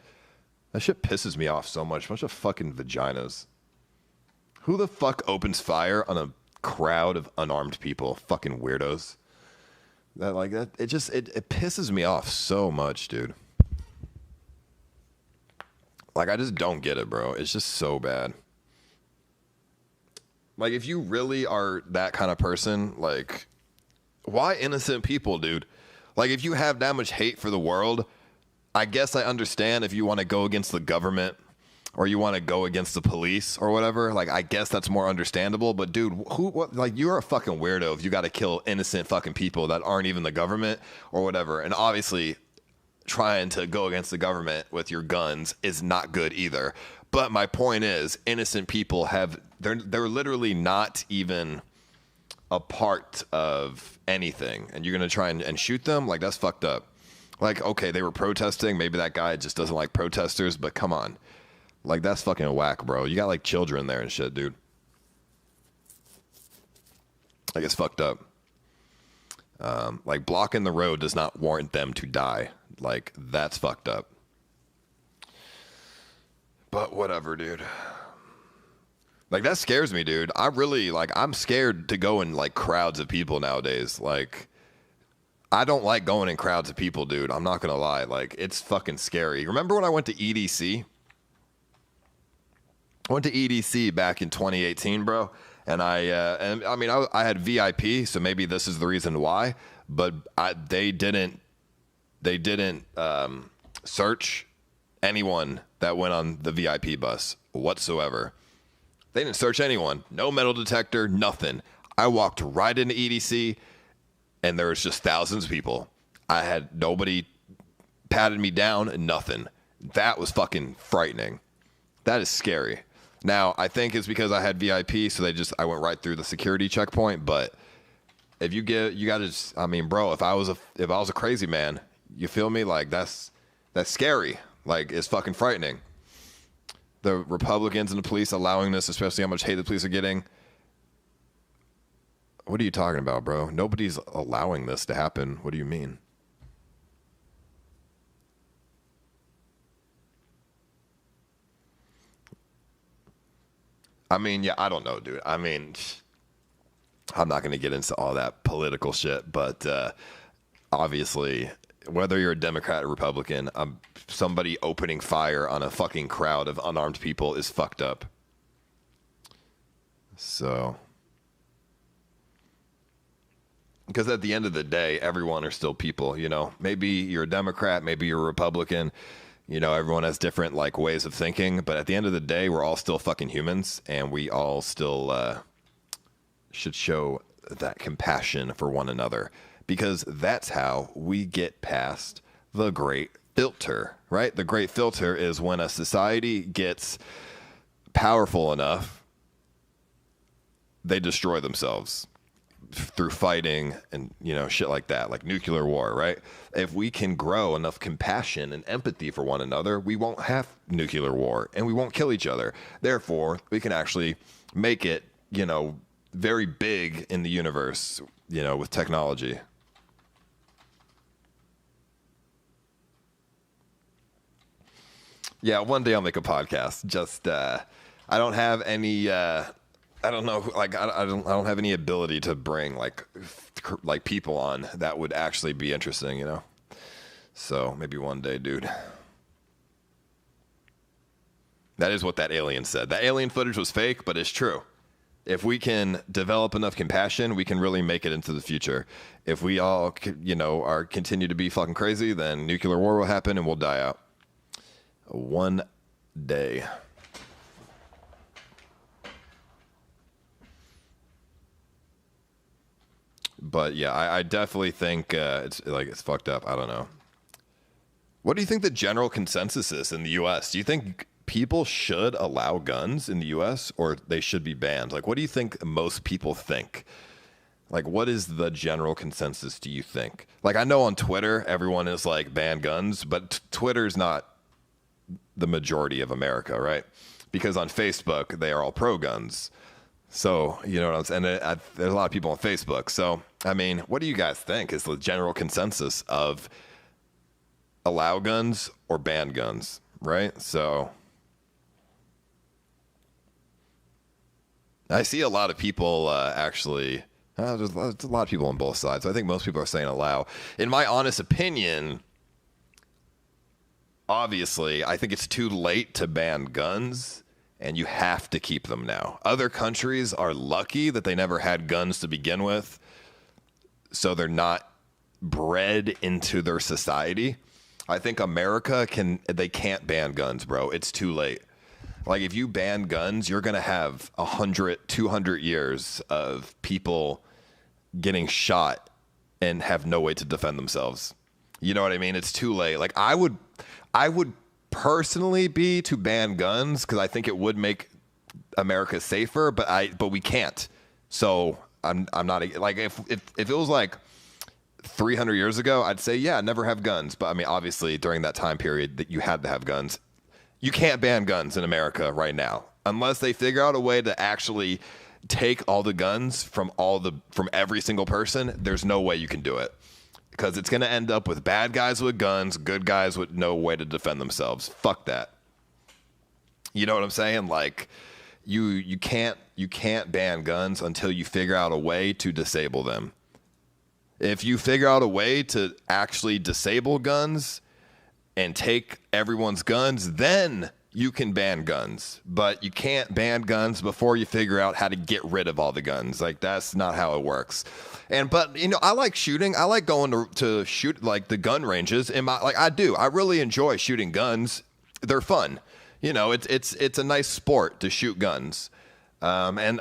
Speaker 2: That shit pisses me off so much. Bunch of fucking vaginas. Who the fuck opens fire on a crowd of unarmed people? Fucking weirdos. It pisses me off so much, dude. Like, I just don't get it, bro. It's just so bad. Like, if you really are that kind of person, like, why innocent people, dude? Like, if you have that much hate for the world, I guess I understand if you want to go against the government or you want to go against the police or whatever. Like, I guess that's more understandable. But, dude, you're a fucking weirdo if you got to kill innocent fucking people that aren't even the government or whatever. And obviously, trying to go against the government with your guns is not good either. But my point is, innocent people they're literally not even a part of anything, and you're gonna try and shoot them? Like, that's fucked up. Like, okay, they were protesting, maybe that guy just doesn't like protesters, but come on, like, that's fucking whack, bro. You got like children there and shit, dude. Like, it's fucked up. Like, blocking the road does not warrant them to die. Like, that's fucked up. But whatever, dude. Like, that scares me, dude. I'm scared to go in, like, crowds of people nowadays. Like, I don't like going in crowds of people, dude. I'm not gonna lie. Like, it's fucking scary. Remember when I went to EDC? I went to EDC back in 2018, bro. And I had VIP, so maybe this is the reason why. But they didn't search anyone that went on the VIP bus whatsoever. They didn't search anyone. No metal detector, nothing. I walked right into EDC, and there was just thousands of people. I had nobody patted me down, nothing. That was fucking frightening. That is scary. Now, I think it's because I had VIP, so I went right through the security checkpoint. But if you gotta just, I mean, bro, if I was a crazy man, you feel me? Like, that's That's scary. Like, it's fucking frightening. The Republicans and the police allowing this, especially how much hate the police are getting. What are you talking about, bro? Nobody's allowing this to happen. What do you mean? I mean, yeah, I don't know, dude. I mean, I'm not going to get into all that political shit, but obviously, whether you're a Democrat or Republican, somebody opening fire on a fucking crowd of unarmed people is fucked up. So, because at the end of the day, everyone are still people, you know? Maybe you're a Democrat, maybe you're a Republican. You know, everyone has different, like, ways of thinking. But at the end of the day, we're all still fucking humans. And we all still should show that compassion for one another. Because that's how we get past the great filter, right? The great filter is when a society gets powerful enough, they destroy themselves through fighting and, you know, shit like that, like nuclear war, right? If we can grow enough compassion and empathy for one another, we won't have nuclear war and we won't kill each other. Therefore, we can actually make it, you know, very big in the universe, you know, with technology. Yeah, one day I'll make a podcast. Just I don't have any I don't know, like I don't have any ability to bring like people on that would actually be interesting, you know. So maybe one day, dude. That is what that alien said. That alien footage was fake, but it's true. If we can develop enough compassion, we can really make it into the future. If we all, you know, continue to be fucking crazy, then nuclear war will happen and we'll die out. One day. But yeah, I definitely think it's fucked up. I don't know. What do you think the general consensus is in the U.S.? Do you think people should allow guns in the U.S. or they should be banned? Like, what do you think most people think? Like, what is the general consensus, do you think? Like, I know on Twitter, everyone is like, ban guns, but Twitter's not the majority of America, right? Because on Facebook, they are all pro-guns. So, you know what I'm saying? And there's a lot of people on Facebook. So, I mean, what do you guys think is the general consensus of allow guns or ban guns, right? So, I see a lot of people actually, there's a lot of people on both sides. I think most people are saying allow. In my honest opinion, obviously, I think it's too late to ban guns, and you have to keep them now. Other countries are lucky that they never had guns to begin with, so they're not bred into their society. I think America they can't ban guns, bro. It's too late. Like, if you ban guns, you're going to have 100, 200 years of people getting shot and have no way to defend themselves. You know what I mean? It's too late. Like, I would personally be to ban guns because I think it would make America safer, but we can't. So I'm not, like, if it was like 300 years ago, I'd say, yeah, never have guns. But I mean, obviously during that time period that you had to have guns. You can't ban guns in America right now unless they figure out a way to actually take all the guns from every single person. There's no way you can do it because it's going to end up with bad guys with guns, good guys with no way to defend themselves. Fuck that. You know what I'm saying? Like, you can't ban guns until you figure out a way to disable them. If you figure out a way to actually disable guns and take everyone's guns, then you can ban guns. But you can't ban guns before you figure out how to get rid of all the guns. Like, that's not how it works. But you know, I like shooting. I like going to shoot, like, the gun ranges. I do. I really enjoy shooting guns. They're fun. You know, it's a nice sport to shoot guns. And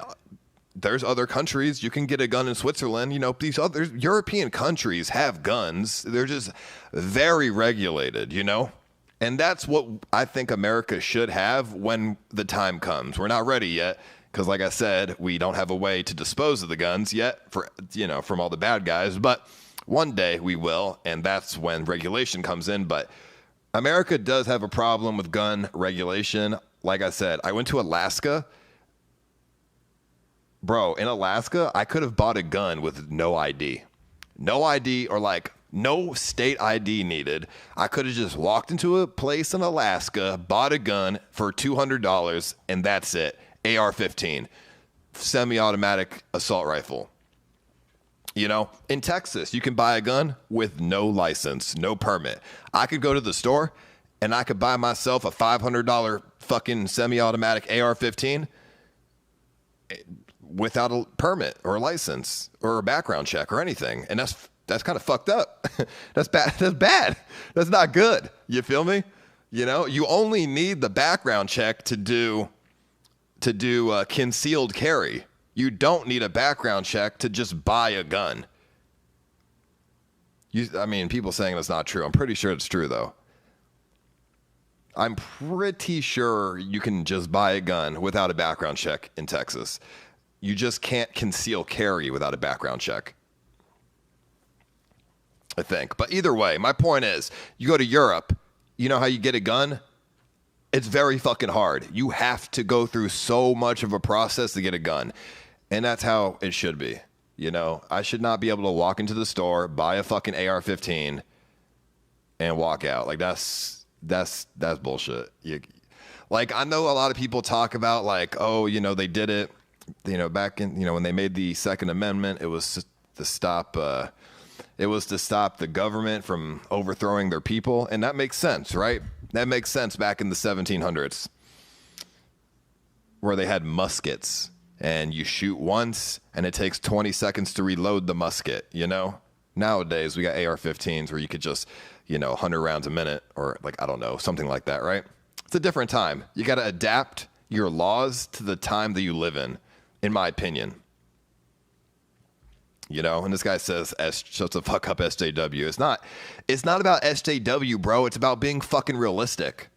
Speaker 2: there's other countries. You can get a gun in Switzerland. You know, these other European countries have guns. They're just very regulated, you know? And that's what I think America should have when the time comes. We're not ready yet because, like I said, we don't have a way to dispose of the guns yet from all the bad guys. But one day we will, and that's when regulation comes in. But America does have a problem with gun regulation. Like I said, I went to Alaska. Bro, in Alaska, I could have bought a gun with no ID. No ID or like no state ID needed. I could have just walked into a place in Alaska, bought a gun for $200, and that's it. AR-15, semi-automatic assault rifle. You know, in Texas, you can buy a gun with no license, no permit. I could go to the store and I could buy myself a $500 fucking semi-automatic AR-15 without a permit or a license or a background check or anything. And that's kind of fucked up. That's bad. That's bad. That's not good. You feel me? You know, you only need the background check to do concealed carry. You don't need a background check to just buy a gun. I mean, people saying that's not true. I'm pretty sure it's true, though. I'm pretty sure you can just buy a gun without a background check in Texas. You just can't conceal carry without a background check, I think. But either way, my point is, you go to Europe, you know how you get a gun? It's very fucking hard. You have to go through so much of a process to get a gun. And that's how it should be. You know, I should not be able to walk into the store, buy a fucking AR-15 and walk out. Like that's bullshit. Like, I know a lot of people talk about like, oh, you know, they did it, you know, back in, you know, when they made the Second Amendment, it was to stop the government from overthrowing their people. And that makes sense, right? That makes sense back in the 1700s where they had muskets and you shoot once and it takes 20 seconds to reload the musket, you know? Nowadays, we got AR-15s where you could just, you know, 100 rounds a minute or like, I don't know, something like that, right? It's a different time. You got to adapt your laws to the time that you live in my opinion. You know, and this guy says, shut the fuck up, SJW. It's not about SJW, bro. It's about being fucking realistic.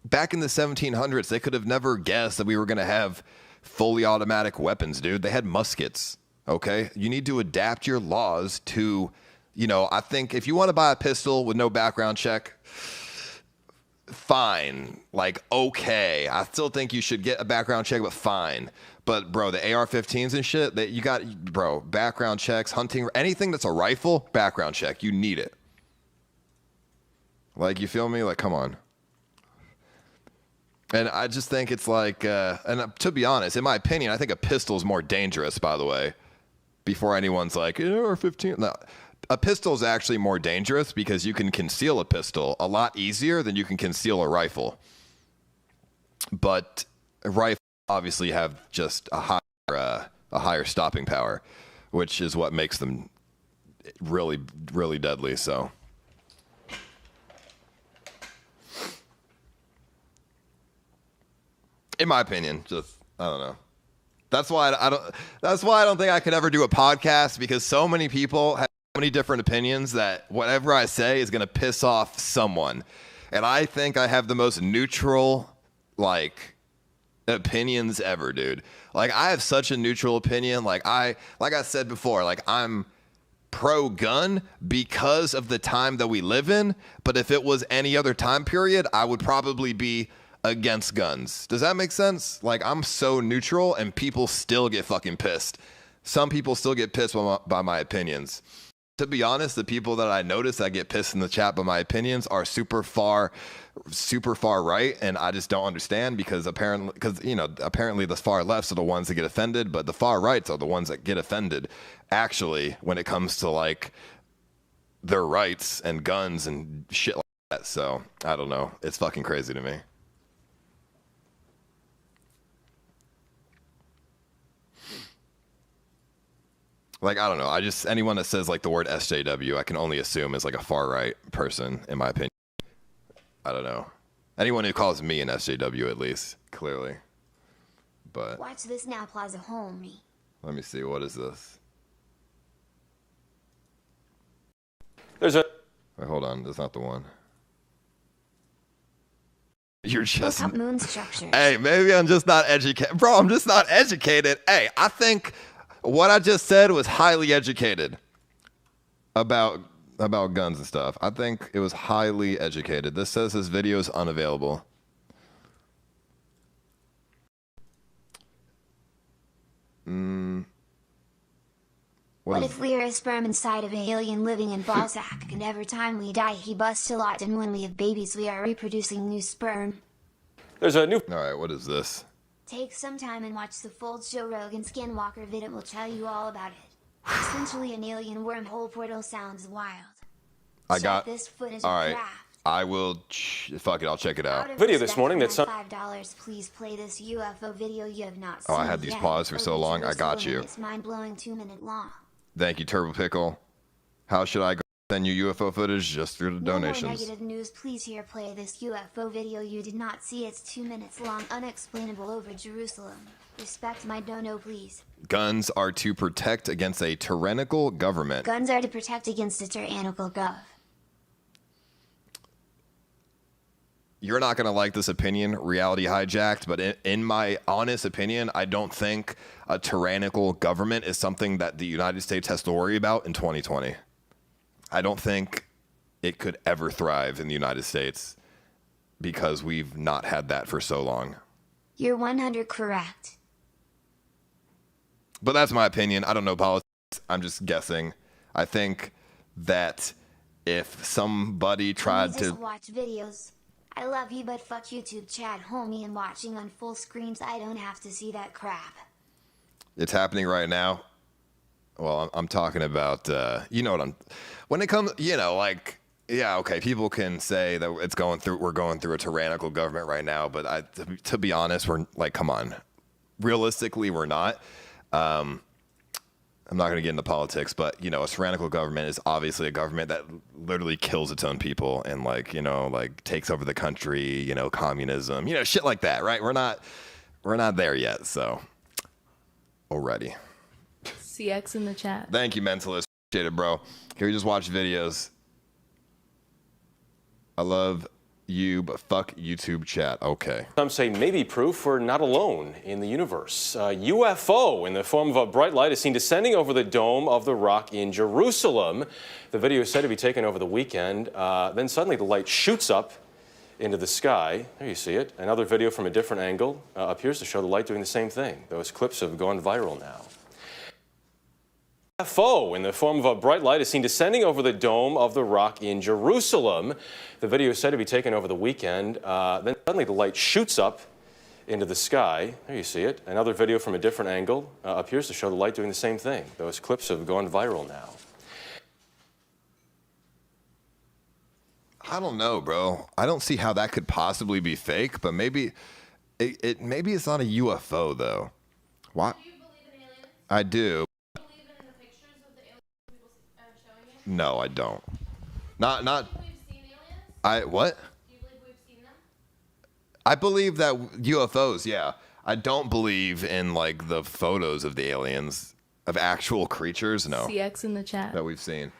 Speaker 2: Back in the 1700s, they could have never guessed that we were going to have fully automatic weapons, dude. They had muskets, okay? You need to adapt your laws to, you know, I think if you want to buy a pistol with no background check, fine. Like, okay. I still think you should get a background check, but fine. But, bro, the AR-15s and shit, that you got, bro, background checks, hunting, anything that's a rifle, background check. You need it. Like, you feel me? Like, come on. And I just think it's like, and to be honest, in my opinion, I think a pistol is more dangerous, by the way, before anyone's like, AR-15. No, a pistol is actually more dangerous because you can conceal a pistol a lot easier than you can conceal a rifle. But rifles obviously have just a higher stopping power, which is what makes them really, really deadly. So. In my opinion, just, I don't know. That's why I don't think I could ever do a podcast, because so many people have so many different opinions that whatever I say is going to piss off someone. And I think I have the most neutral, like, opinions ever, dude. Like, I have such a neutral opinion. Like I said before, like, I'm pro-gun because of the time that we live in. But if it was any other time period, I would probably be against guns. Does that make sense? Like, I'm so neutral and people still get fucking pissed. Some people still get pissed by my opinions. To be honest, the people that I notice that get pissed in the chat by my opinions are super far right, and I just don't understand, because apparently the far lefts are the ones that get offended, but the far rights are the ones that get offended actually when it comes to like their rights and guns and shit like that. So I don't know. It's fucking crazy to me. Like, I don't know. Anyone that says like the word SJW, I can only assume is like a far right person, in my opinion. I don't know. Anyone who calls me an SJW, at least, clearly. But
Speaker 3: watch this now, Plaza Homie.
Speaker 2: Let me see. What is this?
Speaker 18: There's a.
Speaker 2: Wait, hold on. That's not the one. You're just.
Speaker 3: Look up moon structure.
Speaker 2: Hey, maybe I'm just not educated. Bro, I'm just not educated. Hey, I think what I just said was highly educated about about guns and stuff. I think it was highly educated. This says this video is unavailable.
Speaker 3: What if we're a sperm inside of an alien living in ballsack, and every time we die he busts a lot, and when we have babies we are reproducing new sperm?
Speaker 2: There's a new... Alright, what is this?
Speaker 3: Take some time and watch the full Joe Rogan Skinwalker vid, it will tell you all about it. Essentially an alien wormhole portal sounds wild. Check this footage of craft.
Speaker 2: I will... fuck it, I'll check it out.
Speaker 3: Video this morning that's $5, please play this UFO video you have not seen.
Speaker 2: Oh, I had these paused for so long. I got you.
Speaker 3: It's mind-blowing 2-minute long.
Speaker 2: Thank you, Turbo Pickle. How should I go send you UFO footage? Just through the donations.
Speaker 3: No more negative news, please here play this UFO video you did not see. It's 2 minutes long, unexplainable over Jerusalem. Respect my dono, please.
Speaker 2: Guns are to protect against a tyrannical government.
Speaker 3: Guns are to protect against a tyrannical gov.
Speaker 2: You're not going to like this opinion, Reality Hijacked, but in my honest opinion, I don't think a tyrannical government is something that the United States has to worry about in 2020. I don't think it could ever thrive in the United States because we've not had that for so long.
Speaker 3: You're 100 correct.
Speaker 2: But that's my opinion. I don't know politics. I'm just guessing. I think that if somebody tried to...
Speaker 3: just watch videos. I love you, but fuck YouTube chat, homie, and watching on full screens. I don't have to see that crap.
Speaker 2: It's happening right now. Well, I'm talking about, you know what I'm... When it comes, you know, like, yeah, okay, people can say that we're going through a tyrannical government right now, but to be honest, we're like, come on. Realistically, we're not. I'm not going to get into politics, but, you know, a tyrannical government is obviously a government that literally kills its own people and, like, you know, like takes over the country, you know, communism, you know, shit like that, right? We're not there yet, so already.
Speaker 4: CX in the chat.
Speaker 2: Thank you, Mentalist. Appreciate it, bro. Here we just watch videos. I love you, but fuck YouTube chat. Okay.
Speaker 15: Some say maybe proof we're not alone in the universe. A UFO in the form of a bright light is seen descending over the Dome of the Rock in Jerusalem. The video is said to be taken over the weekend. Then suddenly the light shoots up into the sky. There you see it. Another video from a different angle appears to show the light doing the same thing. Those clips have gone viral now. UFO in the form of a bright light is seen descending over the Dome of the Rock in Jerusalem. The video is said to be taken over the weekend. Then suddenly the light shoots up into the sky. There you see it. Another video from a different angle appears to show the light doing the same thing. Those clips have gone viral now.
Speaker 2: I don't know, bro. I don't see how that could possibly be fake, but maybe maybe it's not a UFO though. Why?
Speaker 12: Do you believe in aliens?
Speaker 2: I do.
Speaker 12: Do you believe in the pictures of the aliens people are showing you?
Speaker 2: No, I don't. Not.
Speaker 12: Do you believe we've seen aliens?
Speaker 2: What?
Speaker 12: Do you believe we've seen them?
Speaker 2: I believe that UFOs, yeah. I don't believe in like the photos of the aliens, of actual creatures, no.
Speaker 4: CX in the chat.
Speaker 2: That we've seen.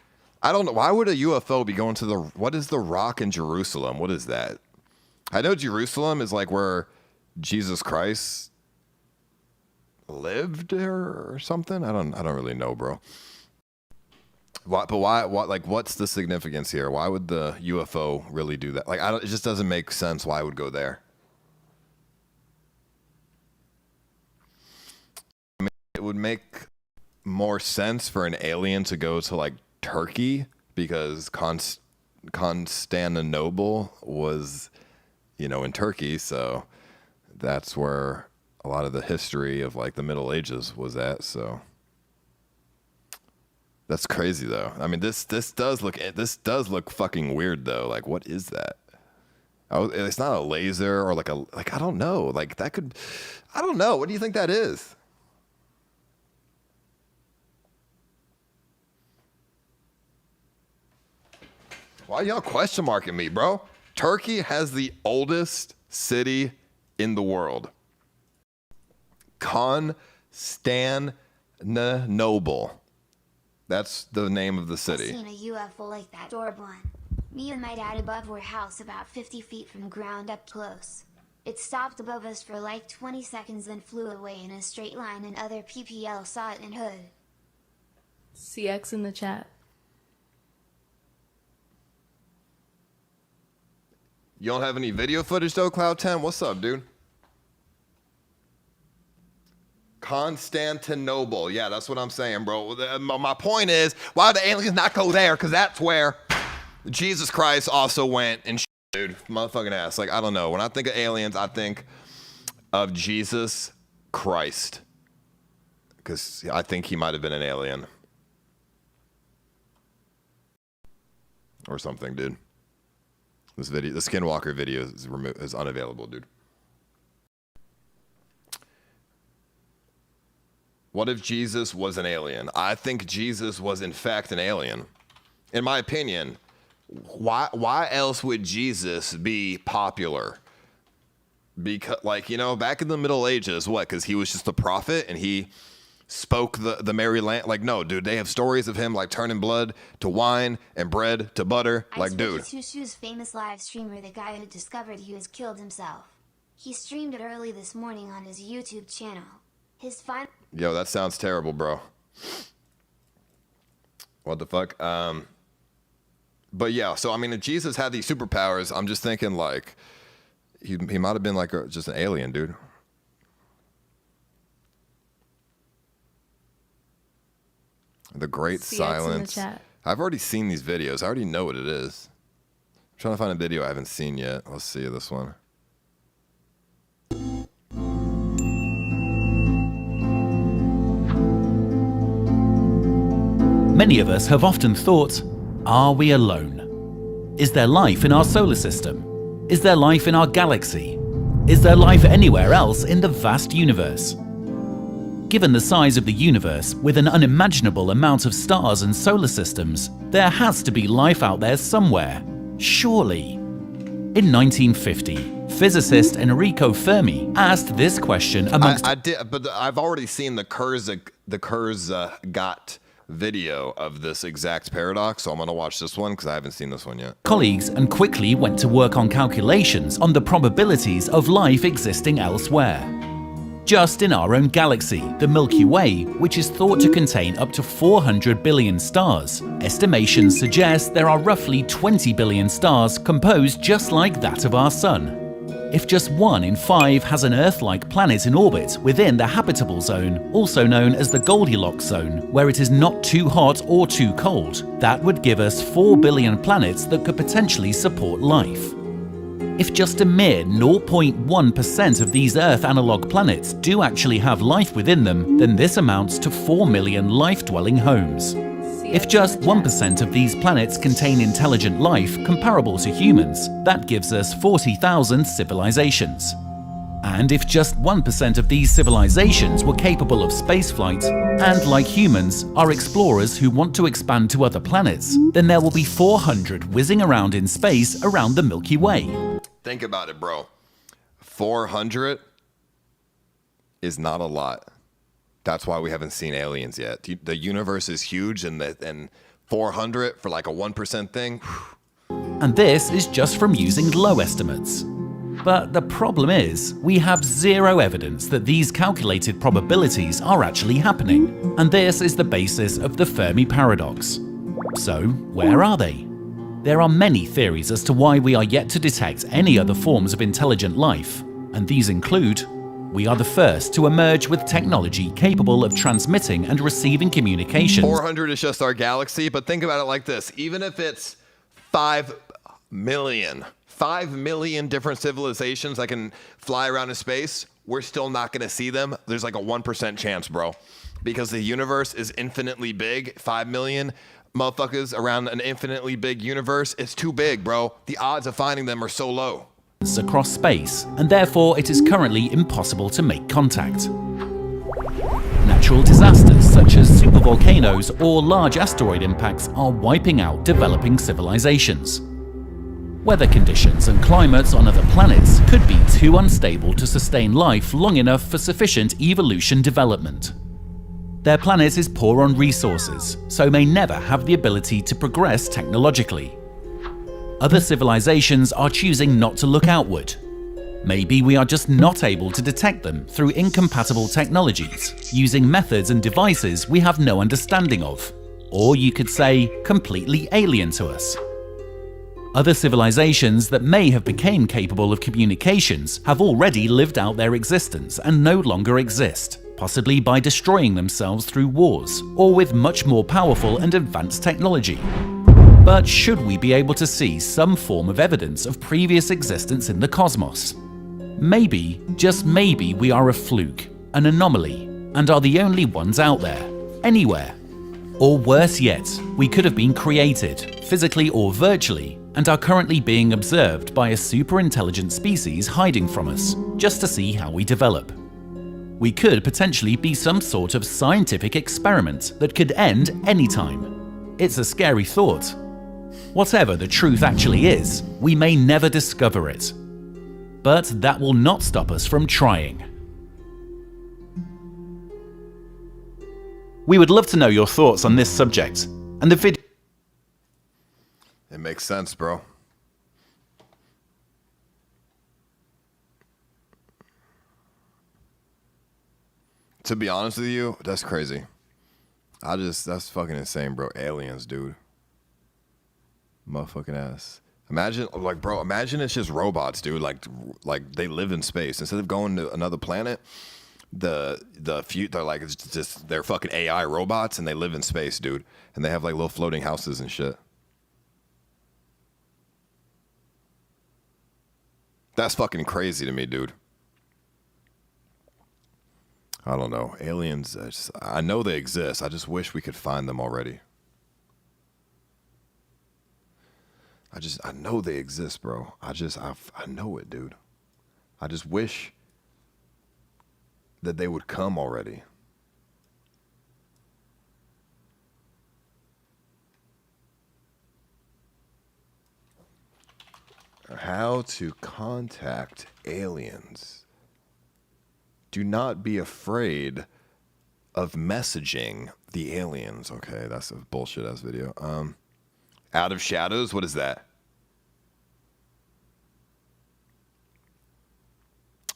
Speaker 2: I don't know. Why would a UFO be going to what is the rock in Jerusalem? What is that? I know Jerusalem is like where Jesus Christ lived or something. I don't really know, bro. But why? Like, what's the significance here? Why would the UFO really do that? Like, it just doesn't make sense why it would go there. I mean, it would make more sense for an alien to go to like Turkey because Constantinople was, you know, in Turkey, so that's where a lot of the history of like the Middle Ages was at. So that's crazy though. I mean, this does look fucking weird though. Like, what is that? Oh, it's not a laser or like I don't know. Like that could, I don't know. What do you think that is? Why y'all question marking me, bro? Turkey has the oldest city in the world. Constantinople. That's the name of the city.
Speaker 3: I've seen a UFO like that, Dorblon. Me and my dad above our house about 50 feet from ground up close. It stopped above us for like 20 seconds then flew away in a straight line and other PPL saw it in hood.
Speaker 4: CX in the chat.
Speaker 2: You don't have any video footage though, Cloud 10? What's up, dude? Constantinople. Yeah, that's what I'm saying, bro. My point is, why do the aliens not go there? Because that's where Jesus Christ also went and dude, motherfucking ass. Like, I don't know. When I think of aliens, I think of Jesus Christ. Because I think he might have been an alien. Or something, dude. This video, the Skinwalker video is unavailable, dude. What if Jesus was an alien? I think Jesus was in fact an alien. In my opinion, why else would Jesus be popular? Because, like, you know, back in the Middle Ages, what? Because he was just a prophet and he spoke the merry land. Like, no, dude, they have stories of him like turning blood to wine and bread to butter. Like, dude.
Speaker 3: Ice famous live streamer, the guy who discovered he was killed himself. He streamed it early this morning on his YouTube channel. His final.
Speaker 2: Yo, that sounds terrible, bro. What the fuck? But yeah, so I mean, if Jesus had these superpowers, I'm just thinking like he might have been like just an alien, dude. The Great
Speaker 4: CX
Speaker 2: Silence.
Speaker 4: in the chat.
Speaker 2: I've already seen these videos. I already know what it is. I'm trying to find a video I haven't seen yet. Let's see this one.
Speaker 16: Many of us have often thought, are we alone? Is there life in our solar system? Is there life in our galaxy? Is there life anywhere else in the vast universe? Given the size of the universe, with an unimaginable amount of stars and solar systems, there has to be life out there somewhere. Surely. In 1950, physicist Enrico Fermi asked this question amongst...
Speaker 2: I did, but I've already seen the Kurzgesagt video of this exact paradox, so I'm gonna watch this one because I haven't seen this one yet.
Speaker 16: Colleagues and quickly went to work on calculations on the probabilities of life existing elsewhere. Just in our own galaxy, the Milky Way, which is thought to contain up to 400 billion stars, estimations suggest there are roughly 20 billion stars composed just like that of our Sun. If just 1 in 5 has an Earth-like planet in orbit within the habitable zone, also known as the Goldilocks zone, where it is not too hot or too cold, that would give us 4 billion planets that could potentially support life. If just a mere 0.1% of these Earth analog planets do actually have life within them, then this amounts to 4 million life-dwelling homes. If just 1% of these planets contain intelligent life comparable to humans, that gives us 40,000 civilizations. And if just 1% of these civilizations were capable of spaceflight, and like humans, are explorers who want to expand to other planets, then there will be 400 whizzing around in space around the Milky Way.
Speaker 2: Think about it, bro. 400 is not a lot. That's why we haven't seen aliens yet. The universe is huge, and 400 for like a 1% thing.
Speaker 16: And this is just from using low estimates. But the problem is, we have zero evidence that these calculated probabilities are actually happening. And this is the basis of the Fermi paradox. So, where are they? There are many theories as to why we are yet to detect any other forms of intelligent life, and these include: we are the first to emerge with technology capable of transmitting and receiving communications.
Speaker 2: 400 is just our galaxy, but think about it like this. Even if it's 5 million different civilizations that can fly around in space, we're still not going to see them. There's like a 1% chance, bro. Because the universe is infinitely big. 5 million motherfuckers around an infinitely big universe. It's too big, bro. The odds of finding them are so low.
Speaker 16: Across space, and therefore it is currently impossible to make contact. Natural disasters such as supervolcanoes or large asteroid impacts are wiping out developing civilizations. Weather conditions and climates on other planets could be too unstable to sustain life long enough for sufficient evolution development. Their planet is poor on resources, so may never have the ability to progress technologically. Other civilizations are choosing not to look outward. Maybe we are just not able to detect them through incompatible technologies, using methods and devices we have no understanding of, or you could say, completely alien to us. Other civilizations that may have become capable of communications have already lived out their existence and no longer exist, possibly by destroying themselves through wars, or with much more powerful and advanced technology. But should we be able to see some form of evidence of previous existence in the cosmos? Maybe, just maybe, we are a fluke, an anomaly, and are the only ones out there, anywhere. Or worse yet, we could have been created, physically or virtually, and are currently being observed by a super intelligent species hiding from us, just to see how we develop. We could potentially be some sort of scientific experiment that could end anytime. It's a scary thought. Whatever the truth actually is, we may never discover it. But that will not stop us from trying. We would love to know your thoughts on this subject, and the video.
Speaker 2: It makes sense, bro. To be honest with you, that's crazy. That's fucking insane, bro. Aliens, dude. Motherfucking ass. Imagine, like, bro, imagine it's just robots, dude. Like they live in space. Instead of going to another planet, they're like, it's just, they're fucking AI robots and they live in space, dude. And they have like little floating houses and shit. That's fucking crazy to me, dude. I don't know. Aliens, I know they exist. I just wish we could find them already. I know they exist, bro. I know it, dude. I just wish that they would come already. How to contact aliens. Do not be afraid of messaging the aliens. Okay, that's a bullshit ass video. Out of Shadows, what is that?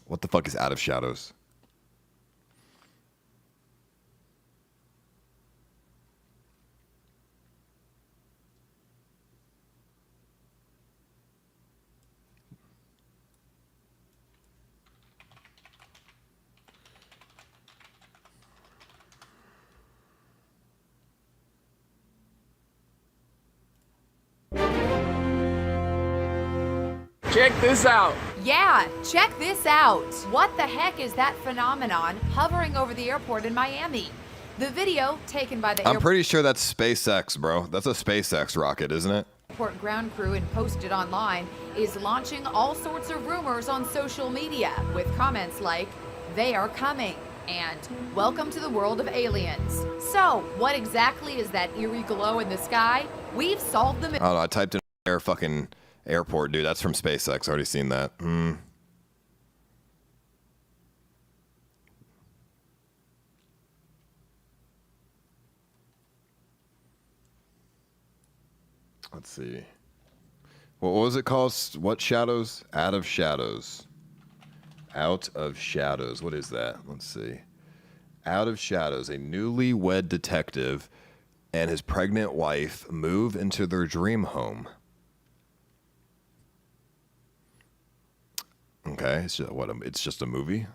Speaker 2: What the fuck is Out of Shadows?
Speaker 17: Check this out.
Speaker 19: Yeah, check this out. What the heck is that phenomenon hovering over the airport in Miami? The video taken by the
Speaker 2: I'm pretty sure that's SpaceX, bro. That's a SpaceX rocket, isn't it?
Speaker 19: airport ground crew and posted online is launching all sorts of rumors on social media with comments like, "They are coming," and "Welcome to the world of aliens." So, what exactly is that eerie glow in the sky? We've solved the mystery.
Speaker 2: I don't know, I typed in fucking airport, dude. That's from SpaceX. Already seen that. Let's see. What was it called? What shadows? Out of Shadows. Out of Shadows. What is that? Let's see. Out of Shadows. A newlywed detective and his pregnant wife move into their dream home. Okay, it's just, it's just a movie?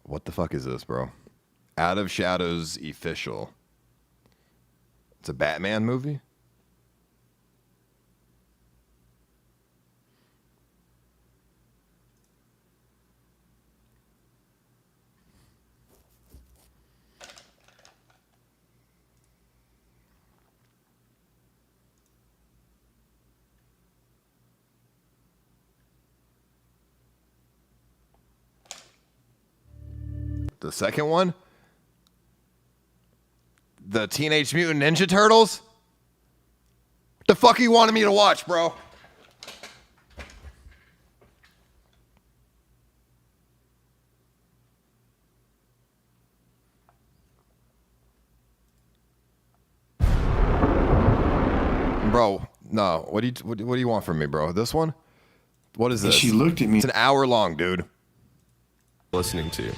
Speaker 2: What the fuck is this, bro? Out of Shadows official. It's a Batman movie? The second one? The Teenage Mutant Ninja Turtles? What the fuck you wanted me to watch, bro? Bro, no. What do you want from me, bro? This one? What is this?
Speaker 20: She looked at me.
Speaker 2: It's an hour long, dude.
Speaker 5: listening to.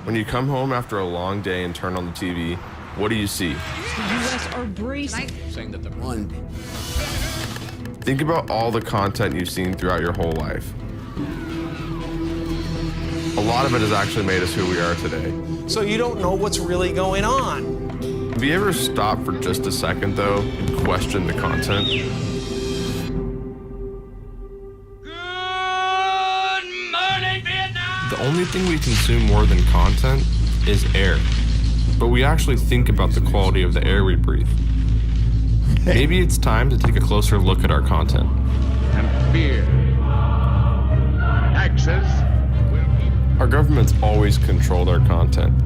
Speaker 5: When you come home after a long day and turn on the TV, what do you see?
Speaker 17: The U.S. are bracing.
Speaker 5: Saying that they're one. Think about all the content you've seen throughout your whole life. A lot of it has actually made us who we are today.
Speaker 20: So you don't know what's really going on.
Speaker 5: Have you ever stopped for just a second, though, and questioned the content? The only thing we consume more than content is air. But we actually think about the quality of the air we breathe. Maybe it's time to take a closer look at our content.
Speaker 13: And fear. Taxes.
Speaker 5: Our government's always controlled our content.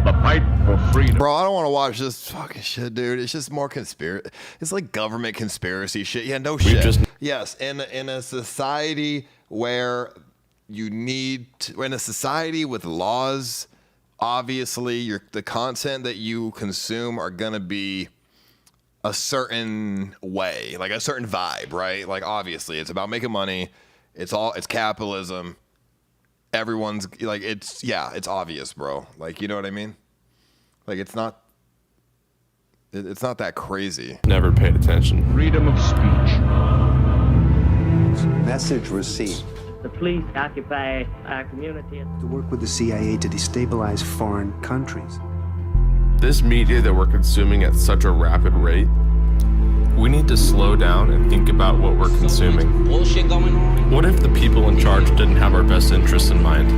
Speaker 13: The fight for freedom.
Speaker 2: Bro, I don't want to watch this fucking shit, dude. It's just more conspiracy. It's like government conspiracy shit. Yeah, no shit. Yes, in a society where you need to, in a society with laws, obviously the content that you consume are gonna be a certain way, like a certain vibe, right? Like obviously it's about making money. It's capitalism. Everyone's like, it's obvious, bro. Like, you know what I mean? Like it's not that crazy.
Speaker 5: Never paid attention.
Speaker 13: Freedom of speech.
Speaker 21: Message received.
Speaker 25: The police occupy our community.
Speaker 26: To work with the CIA to destabilize foreign countries.
Speaker 5: This media that we're consuming at such a rapid rate, we need to slow down and think about what we're consuming.
Speaker 25: Bullshit going on.
Speaker 5: What if the people in charge didn't have our best interests in mind?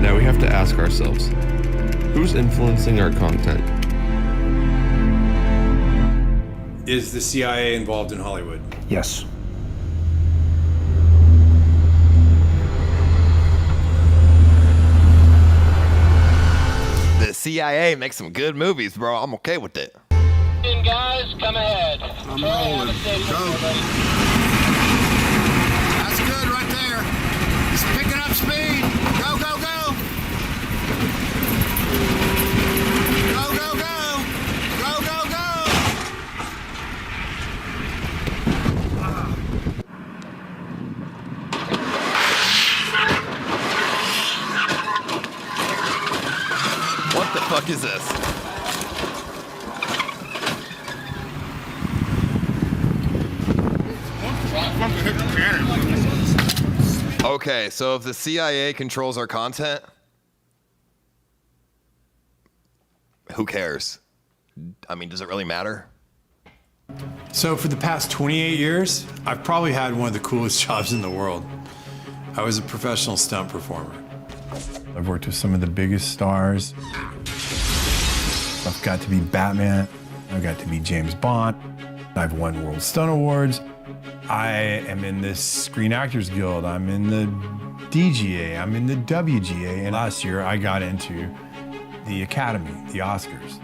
Speaker 5: Now we have to ask ourselves, who's influencing our content?
Speaker 27: Is the CIA involved in Hollywood?
Speaker 26: Yes.
Speaker 2: The CIA makes some good movies, bro. I'm okay with it.
Speaker 25: Guys, come ahead.
Speaker 13: I'm rolling. Go. That's good right there. It's picking up speed. Go, go, go. Go, go, go. Go, go, go.
Speaker 2: What the fuck is this? Okay, so if the CIA controls our content, who cares? I mean, does it really matter?
Speaker 27: So for the past 28 years, I've probably had one of the coolest jobs in the world. I was a professional stunt performer. I've worked with some of the biggest stars. I've got to be Batman. I've got to be James Bond. I've won World Stunt Awards. I am in the Screen Actors Guild. I'm in the DGA. I'm in the WGA. And last year, I got into the Academy, the Oscars.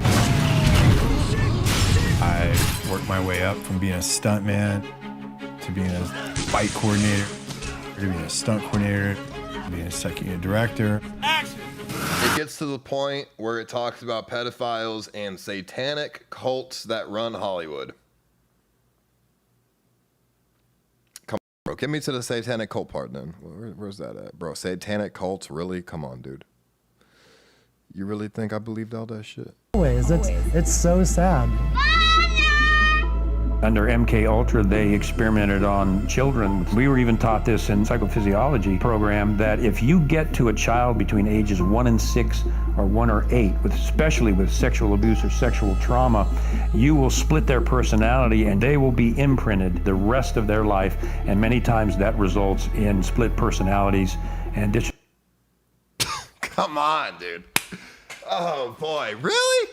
Speaker 27: I worked my way up from being a stuntman to being a fight coordinator, to being a stunt coordinator, to being a second unit director.
Speaker 2: It gets to the point where it talks about pedophiles and satanic cults that run Hollywood. Come on, bro. Get me to the satanic cult part then. Where's that at? Bro, satanic cults? Really? Come on, dude. You really think I believed all that shit?
Speaker 28: Always. It's so sad.
Speaker 29: Under MK Ultra, they experimented on children. We were even taught this in psychophysiology program that if you get to a child between ages 1 and 6 or 1 or 8, especially with sexual abuse or sexual trauma, you will split their personality and they will be imprinted the rest of their life. And many times that results in split personalities and
Speaker 2: Come on, dude. Oh boy, really?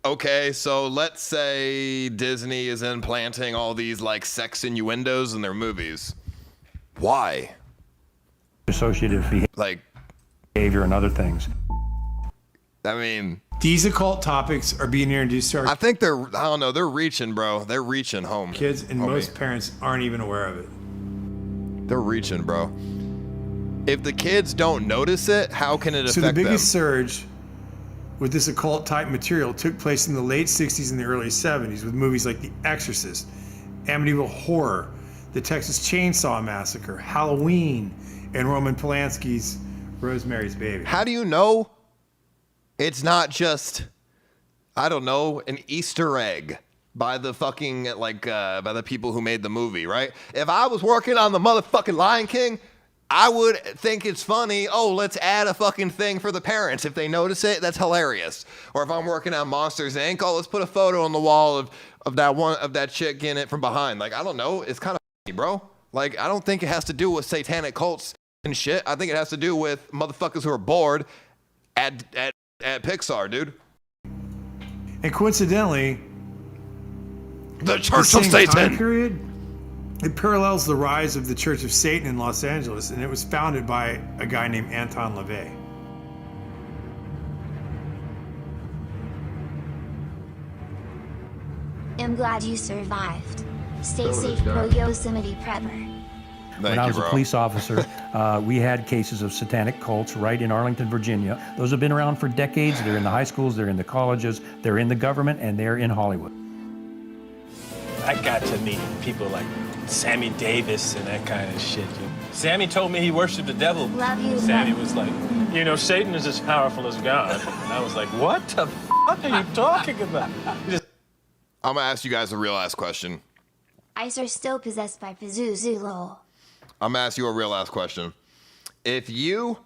Speaker 2: Okay, so let's say Disney is implanting all these like sex innuendos in their movies. Why?
Speaker 29: Dissociative behavior and other things.
Speaker 2: I mean,
Speaker 27: these occult topics are being introduced to our
Speaker 2: I think they're reaching, bro. They're reaching home.
Speaker 27: kids, and most parents aren't even aware of it.
Speaker 2: They're reaching, bro. If the kids don't notice it, how can it affect them?
Speaker 27: So the biggest surge with this occult type material took place in the late 60s and the early 70s with movies like The Exorcist, Amityville Horror, the Texas Chainsaw Massacre, Halloween, and Roman Polanski's Rosemary's Baby.
Speaker 2: How do you know it's not just, I don't know, an Easter egg by the fucking, by the people who made the movie, right? If I was working on the motherfucking Lion King, I would think it's funny. Oh, let's add a fucking thing for the parents. If they notice it, that's hilarious. Or if I'm working on Monsters Inc., oh, let's put a photo on the wall of that chick in it from behind. Like, I don't know. It's kind of funny, bro. Like, I don't think it has to do with satanic cults and shit. I think it has to do with motherfuckers who are bored at Pixar, dude.
Speaker 27: And coincidentally,
Speaker 2: the Church of Satan
Speaker 27: time period, it parallels the rise of the Church of Satan in Los Angeles, and it was founded by a guy named Anton LaVey.
Speaker 3: I'm glad you survived. Stay safe, Pro Yosemite Prepper.
Speaker 29: When I was a police officer, we had cases of satanic cults right in Arlington, Virginia. Those have been around for decades. They're in the high schools, they're in the colleges, they're in the government, and they're in Hollywood.
Speaker 1: I got to meet people like Sammy Davis and that kind of shit. Sammy told me he worshiped the devil.
Speaker 3: Love you,
Speaker 1: Sammy was like, you know, Satan is as powerful as God. And I was like, what the fuck are you talking about?
Speaker 2: I'm gonna ask you guys a real ass question.
Speaker 3: Ice are still possessed by Pazuzu, lol.
Speaker 2: I'm gonna ask you a real ass question. If you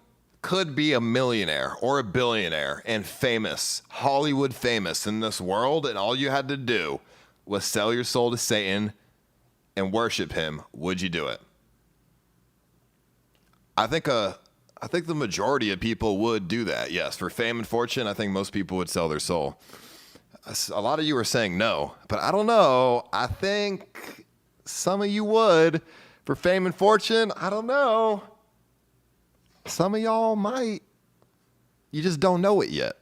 Speaker 2: could be a millionaire or a billionaire and famous, Hollywood famous in this world, and all you had to do was sell your soul to Satan and worship him, would you do it? I think the majority of people would do that. Yes, for fame and fortune, I think most people would sell their soul. A lot of you are saying no, but I don't know. I think some of you would. For fame and fortune, I don't know. Some of y'all might. You just don't know it yet.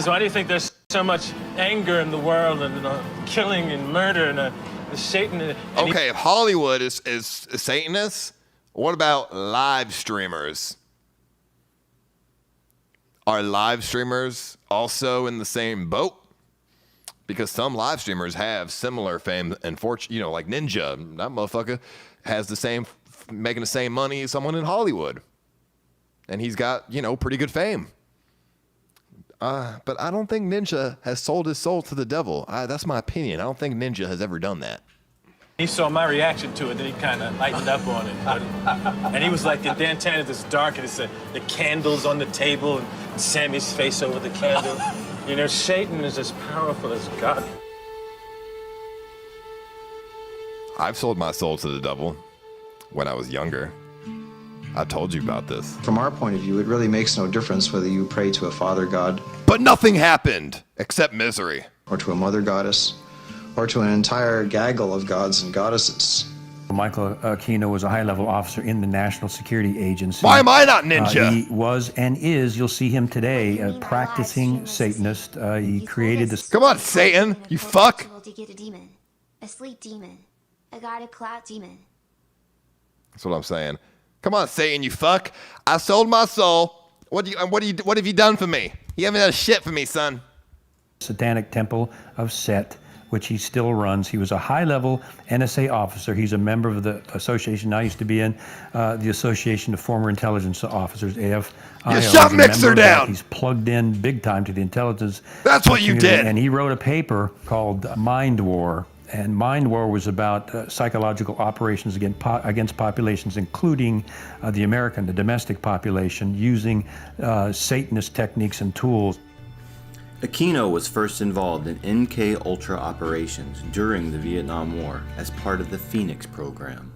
Speaker 1: Why do you think there's so much anger in the world and killing and murder and the Satan?
Speaker 2: Okay, if Hollywood is Satanists, what about live streamers? Are live streamers also in the same boat? Because some live streamers have similar fame and fortune, you know, like Ninja. That motherfucker has making the same money as someone in Hollywood. And he's got, you know, pretty good fame. But I don't think Ninja has sold his soul to the devil. That's my opinion. I don't think Ninja has ever done that.
Speaker 1: He saw my reaction to it, then he kind of lightened up on it. And he was like, the Dantana is dark, and it's the candles on the table, and Sammy's face over the candle. You know, Satan is as powerful as God.
Speaker 2: I've sold my soul to the devil when I was younger. I told you about this.
Speaker 6: From our point of view, it really makes no difference whether you pray to a father god.
Speaker 2: But nothing happened except misery.
Speaker 6: Or to a mother goddess. Or to an entire gaggle of gods and goddesses.
Speaker 29: Michael Aquino was a high-level officer in the National Security Agency.
Speaker 2: Why am I not Ninja?
Speaker 29: He was and is, you'll see him today, a practicing Satanist. He created this...
Speaker 2: Come on, Satan, you fuck!
Speaker 3: To get a demon. A sleep demon. A god of clout demon.
Speaker 2: That's what I'm saying. Come on, Satan, you fuck. I sold my soul. What have you done for me? You haven't done shit for me, son.
Speaker 29: Satanic Temple of Set, which he still runs. He was a high-level NSA officer. He's a member of the association I used to be in, the Association of Former Intelligence Officers, AFIO.
Speaker 2: You shut Mixer down!
Speaker 29: He's plugged in big time to the intelligence.
Speaker 2: That's what you did!
Speaker 29: And he wrote a paper called Mind War. And Mind War was about psychological operations against populations, including the American, the domestic population, using Satanist techniques and tools.
Speaker 7: Aquino was first involved in MK-Ultra operations during the Vietnam War as part of the Phoenix program.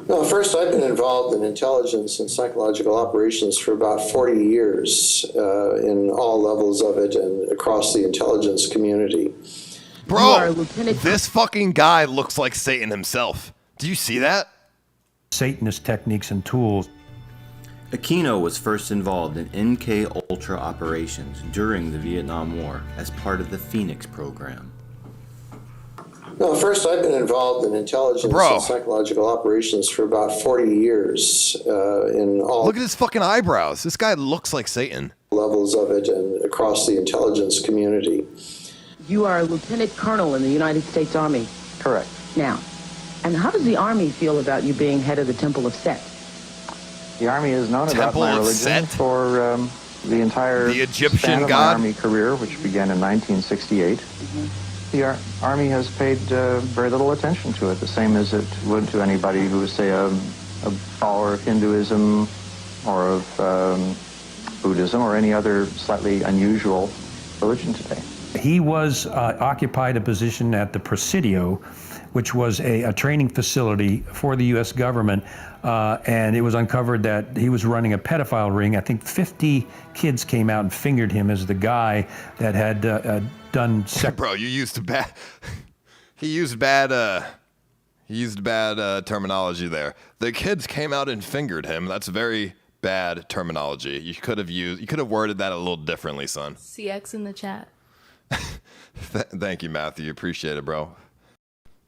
Speaker 6: No, first I've been involved in intelligence and psychological operations for about 40 years in all levels of it and across the intelligence community.
Speaker 2: Bro, this fucking guy looks like Satan himself. Do you see that?
Speaker 29: Satanist techniques and tools.
Speaker 7: Aquino was first involved in MK-Ultra operations during the Vietnam War as part of the Phoenix program.
Speaker 6: No, first I've been involved in intelligence and psychological operations for about 40 years in all...
Speaker 2: Look at his fucking eyebrows. This guy looks like Satan.
Speaker 6: Levels levels of it and across the intelligence community.
Speaker 8: You are a lieutenant colonel in the United States Army.
Speaker 9: Correct.
Speaker 8: Now, and how does the Army feel about you being head of the Temple of Set?
Speaker 9: The Army has known about
Speaker 2: Temple
Speaker 9: my
Speaker 2: of
Speaker 9: religion
Speaker 2: Set?
Speaker 9: for the entire
Speaker 2: The Egyptian
Speaker 9: span of
Speaker 2: god?
Speaker 9: my Army career, which began in 1968. The Army has paid very little attention to it, the same as it would to anybody who was, say, a follower of Hinduism or of Buddhism or any other slightly unusual religion today.
Speaker 29: He was occupied a position at the Presidio, which was a training facility for the U.S. government, and it was uncovered that he was running a pedophile ring. I think 50 kids came out and fingered him as the guy that had done sex.
Speaker 2: Bro, you used bad. He used bad. He used bad terminology there. The kids came out and fingered him. That's very bad terminology. You could have worded that a little differently, son.
Speaker 4: CX in the chat.
Speaker 2: Thank you, Matthew. Appreciate it, bro.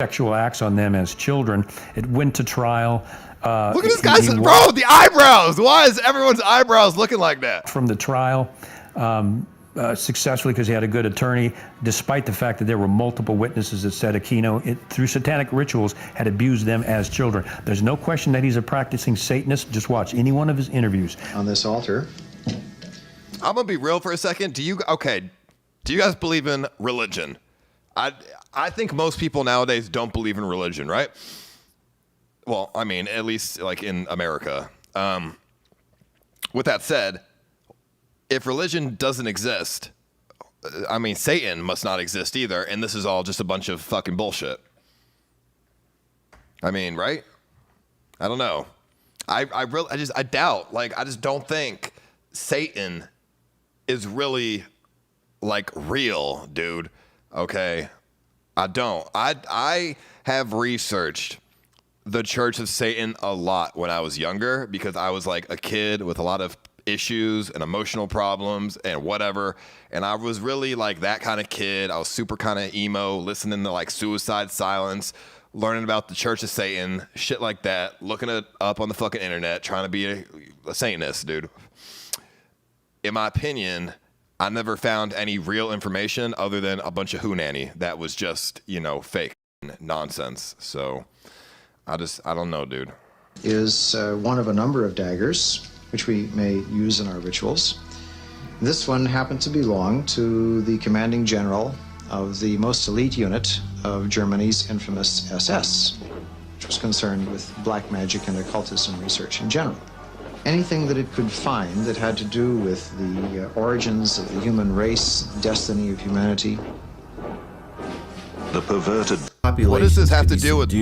Speaker 29: Sexual acts on them as children. It went to trial.
Speaker 2: Look at this guy's, bro, the eyebrows. Why is everyone's eyebrows looking like that?
Speaker 29: From the trial successfully because he had a good attorney, despite the fact that there were multiple witnesses that said Aquino, through satanic rituals, had abused them as children. There's no question that he's a practicing Satanist. Just watch any one of his interviews.
Speaker 9: On this altar.
Speaker 2: I'm going to be real for a second. Do you guys believe in religion? I think most people nowadays don't believe in religion, right? Well, I mean, at least like in America. With that said, if religion doesn't exist, I mean, Satan must not exist either, and this is all just a bunch of fucking bullshit. I mean, right? I don't know. I doubt. Like, I just don't think Satan is really like real, dude. Okay, I don't. I have researched the Church of Satan a lot when I was younger because I was like a kid with a lot of issues and emotional problems and whatever, and I was really like that kind of kid. I was super kind of emo, listening to like Suicide Silence, learning about the Church of Satan, shit like that, looking it up on the fucking internet, trying to be a Satanist, dude. In my opinion, I never found any real information other than a bunch of hoonanny that was just, fake nonsense. So I don't know, dude.
Speaker 9: Is one of a number of daggers which we may use in our rituals. This one happened to belong to the commanding general of the most elite unit of Germany's infamous SS, which was concerned with black magic and occultism research in general. Anything that it could find that had to do with the origins of the human race, destiny of humanity.
Speaker 10: The perverted
Speaker 7: population.
Speaker 2: What does this have to do with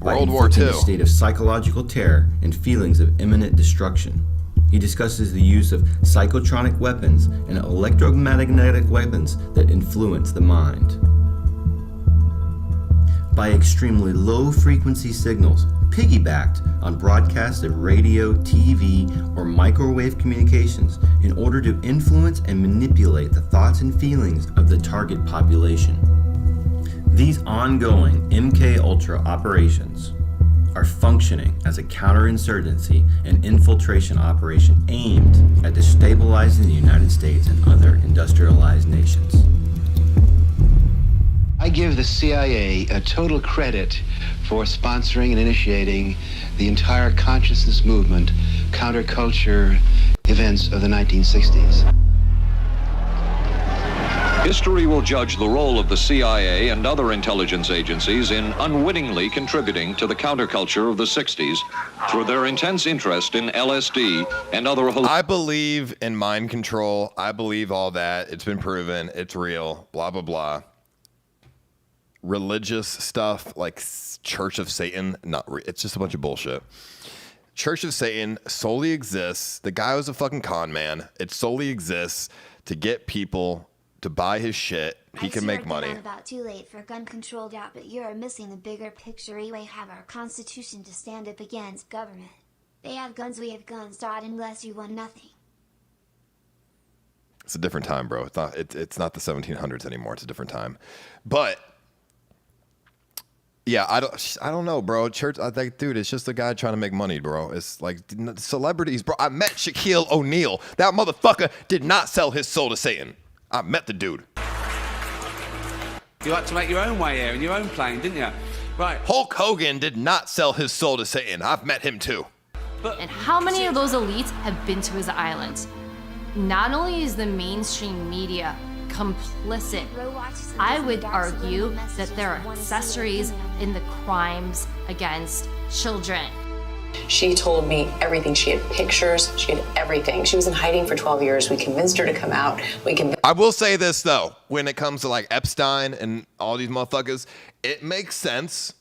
Speaker 2: World War II?
Speaker 7: A state of psychological terror and feelings of imminent destruction. He discusses the use of psychotronic weapons and electromagnetic weapons that influence the mind. By extremely low frequency signals, piggybacked on broadcasts of radio, TV, or microwave communications in order to influence and manipulate the thoughts and feelings of the target population. These ongoing MKUltra operations are functioning as a counterinsurgency and infiltration operation aimed at destabilizing the United States and other industrialized nations.
Speaker 11: I give the CIA a total credit for sponsoring and initiating the entire consciousness movement, counterculture events of the 1960s.
Speaker 14: History will judge the role of the CIA and other intelligence agencies in unwittingly contributing to the counterculture of the 60s through their intense interest in LSD and other...
Speaker 2: I believe in mind control. I believe all that. It's been proven. It's real. Blah, blah, blah. Religious stuff like Church of Satan, it's just a bunch of bullshit. Church of Satan solely exists. The guy was a fucking con man. It solely exists to get people to buy his shit. He can make money.
Speaker 3: It's about too late for gun control doubt, but you're missing the bigger picture. We have our constitution to stand up against government. They have guns, we have guns. Unless you want nothing.
Speaker 2: It's a different time, bro. It's not the 1700s anymore. It's a different time. But Yeah, I don't know, bro. Church, I think, dude, it's just a guy trying to make money, bro. It's like celebrities, bro. I met Shaquille O'Neal. That motherfucker did not sell his soul to Satan. I met the dude.
Speaker 10: You like to make your own way here in your own plane, didn't you? Right.
Speaker 2: Hulk Hogan did not sell his soul to Satan. I've met him too.
Speaker 4: And how many of those elites have been to his island? Not only is the mainstream media complicit, I would argue that there are accessories in the crimes against children.
Speaker 12: She told me everything. She had pictures. She had everything. She was in hiding for 12 years. We convinced her to come out.
Speaker 2: I will say this, though. When it comes to, like, Epstein and all these motherfuckers, it makes sense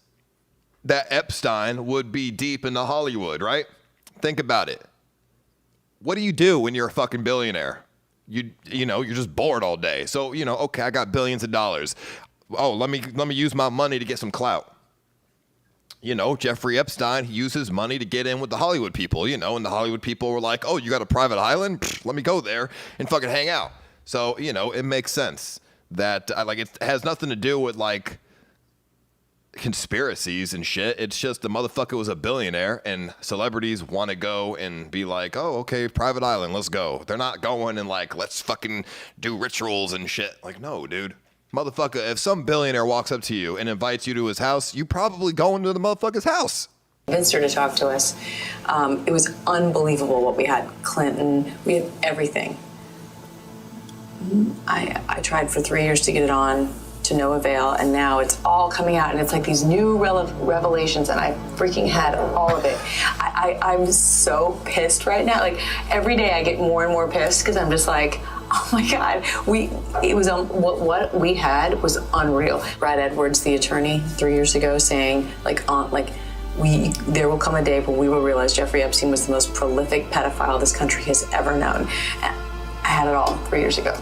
Speaker 2: that Epstein would be deep into Hollywood, right? Think about it. What do you do when you're a fucking billionaire? You know, you're just bored all day. So, you know, okay, I got billions of dollars. Oh, let me use my money to get some clout. You know, Jeffrey Epstein, he used his money to get in with the Hollywood people, you know, and the Hollywood people were like, oh, you got a private island? Pfft, let me go there and fucking hang out. So, you know, it makes sense that, like, it has nothing to do with, like, conspiracies and shit. It's just the motherfucker was a billionaire and celebrities want to go and be like, oh, okay, private island, let's go. They're not going and, like, let's fucking do rituals and shit. Like, no, dude. Motherfucker, if some billionaire walks up to you and invites you to his house, you probably go into the motherfucker's house.
Speaker 12: Convinced her to talk to us. It was unbelievable what we had. Clinton, we had everything. I tried for 3 years to get it on, to no avail, and now it's all coming out, and it's like these new revelations, and I freaking had all of it. I'm so pissed right now. Like, every day I get more and more pissed because I'm just like, oh my God, what we had was unreal. Brad Edwards, the attorney, 3 years ago, saying there will come a day when we will realize Jeffrey Epstein was the most prolific pedophile this country has ever known. And I had it all 3 years ago.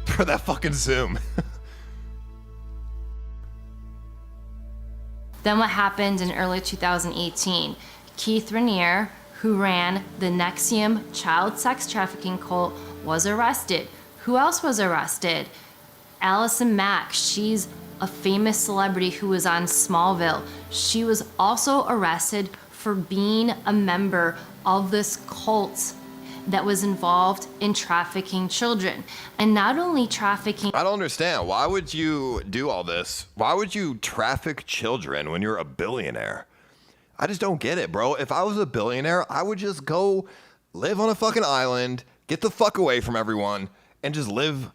Speaker 2: For that fucking Zoom.
Speaker 4: Then what happened in early 2018? Keith Raniere, who ran the NXIVM child sex trafficking cult, was arrested. Who else was arrested? Allison Mack. She's a famous celebrity who was on Smallville. She was also arrested for being a member of this cult that was involved in trafficking children. And not only trafficking...
Speaker 2: I don't understand. Why would you do all this? Why would you traffic children when you're a billionaire? I just don't get it, bro. If I was a billionaire, I would just go live on a fucking island, get the fuck away from everyone, and just live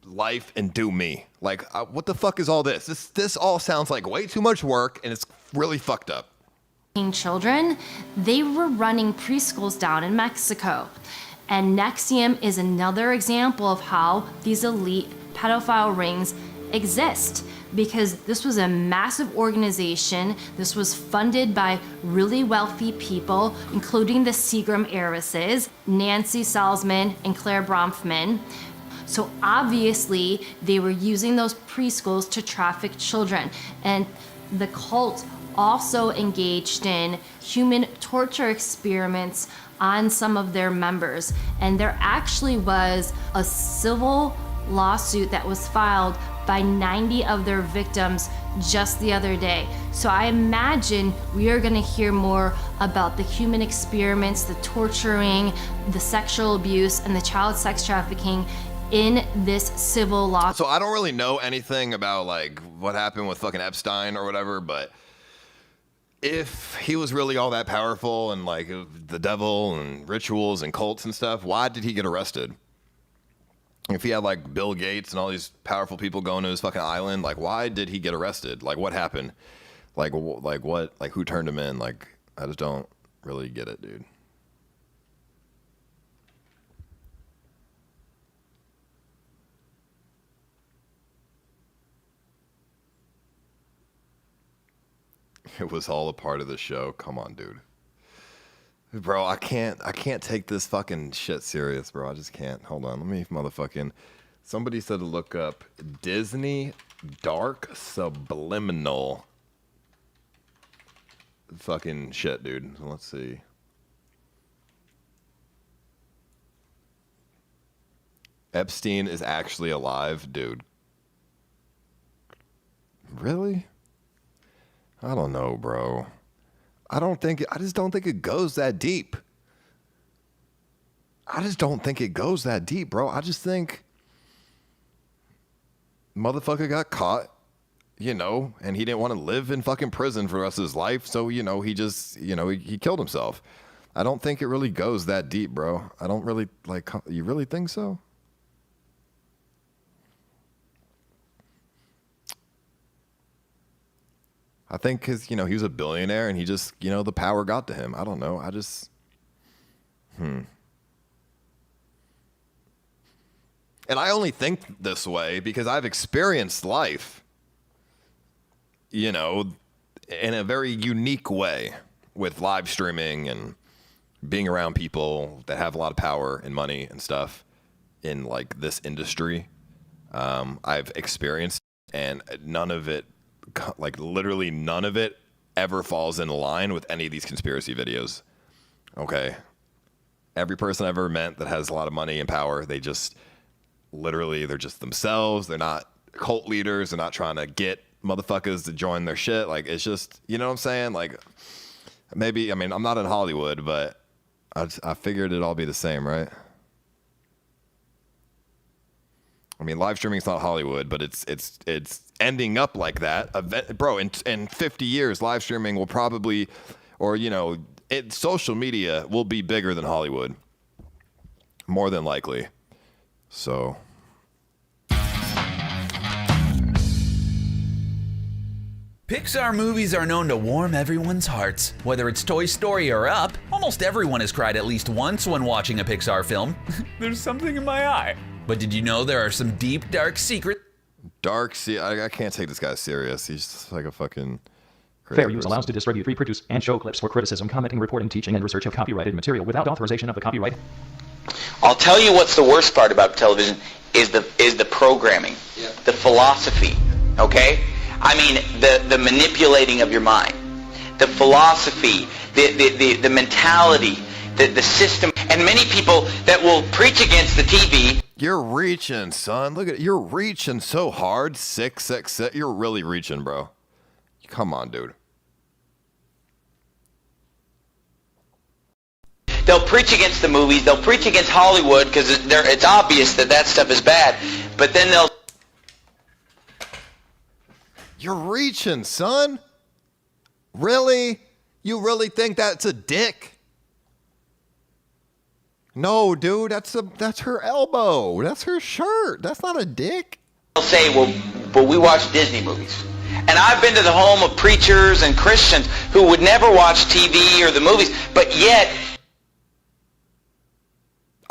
Speaker 2: life and do me. Like, what the fuck is all this? This all sounds like way too much work, and it's really fucked up.
Speaker 4: Children, they were running preschools down in Mexico. And NXIVM is another example of how these elite pedophile rings exist, because this was a massive organization. This was funded by really wealthy people, including the Seagram heiresses, Nancy Salzman and Claire Bronfman. So obviously they were using those preschools to traffic children. And the cult also engaged in human torture experiments on some of their members. And there actually was a civil lawsuit that was filed by 90 of their victims just the other day. So I imagine we are going to hear more about the human experiments, the torturing, the sexual abuse, and the child sex trafficking in this civil law.
Speaker 2: So I don't really know anything about, like, what happened with fucking Epstein or whatever, but if he was really all that powerful and, like, the devil and rituals and cults and stuff, why did he get arrested? If he had, like, Bill Gates and all these powerful people going to his fucking island, like, why did he get arrested? Like, what happened? Like what? Like, who turned him in? Like, I just don't really get it, dude. It was all a part of the show. Come on, dude. Bro, I can't take this fucking shit serious, bro. I just can't. Hold on. Let me motherfucking... Somebody said to look up Disney Dark Subliminal. Fucking shit, dude. Let's see. Epstein is actually alive, dude. Really? I don't know, bro. I just don't think it goes that deep. I just don't think it goes that deep, bro. I just think motherfucker got caught, you know, and he didn't want to live in fucking prison for the rest of his life. So, you know, he just, you know, he killed himself. I don't think it really goes that deep, bro. I don't really, like, you really think so? I think because, you know, he was a billionaire and he just, you know, the power got to him. I don't know. I just, And I only think this way because I've experienced life, you know, in a very unique way with live streaming and being around people that have a lot of power and money and stuff in like this industry. I've experienced, and none of it, like literally none of it ever falls in line with any of these conspiracy videos. Okay. Every person I've ever met that has a lot of money and power, they just literally, they're just themselves. They're not cult leaders. They're not trying to get motherfuckers to join their shit. Like, it's just, you know what I'm saying? Like, maybe, I mean, I'm not in Hollywood, but I figured it'd all be the same, right? I mean, live streaming is not Hollywood, but it's ending up like that. Bro, in 50 years, live streaming will probably, or, you know, social media will be bigger than Hollywood. More than likely. So.
Speaker 15: Pixar movies are known to warm everyone's hearts. Whether it's Toy Story or Up, almost everyone has cried at least once when watching a Pixar film. There's something in my eye. But did you know there are some deep, dark secrets?
Speaker 2: I can't take this guy serious. He's just like a fucking...
Speaker 16: Fair use allows to distribute, reproduce, and show clips for criticism, commenting, reporting, teaching, and research of copyrighted material without authorization of the copyright.
Speaker 17: I'll tell you what's the worst part about television is the programming, the philosophy, okay? I mean, the manipulating of your mind, the philosophy, the mentality, the system, and many people that will preach against the TV.
Speaker 2: You're reaching, son. Look at it. You're reaching so hard. 666. You're really reaching, bro. Come on, dude.
Speaker 17: They'll preach against the movies. They'll preach against Hollywood because it's obvious that stuff is bad. But then they'll...
Speaker 2: You're reaching, son. Really? You really think that's a dick? No, dude. That's her elbow. That's her shirt. That's not a dick.
Speaker 17: They'll say, well, but we watch Disney movies. And I've been to the home of preachers and Christians who would never watch TV or the movies, but yet...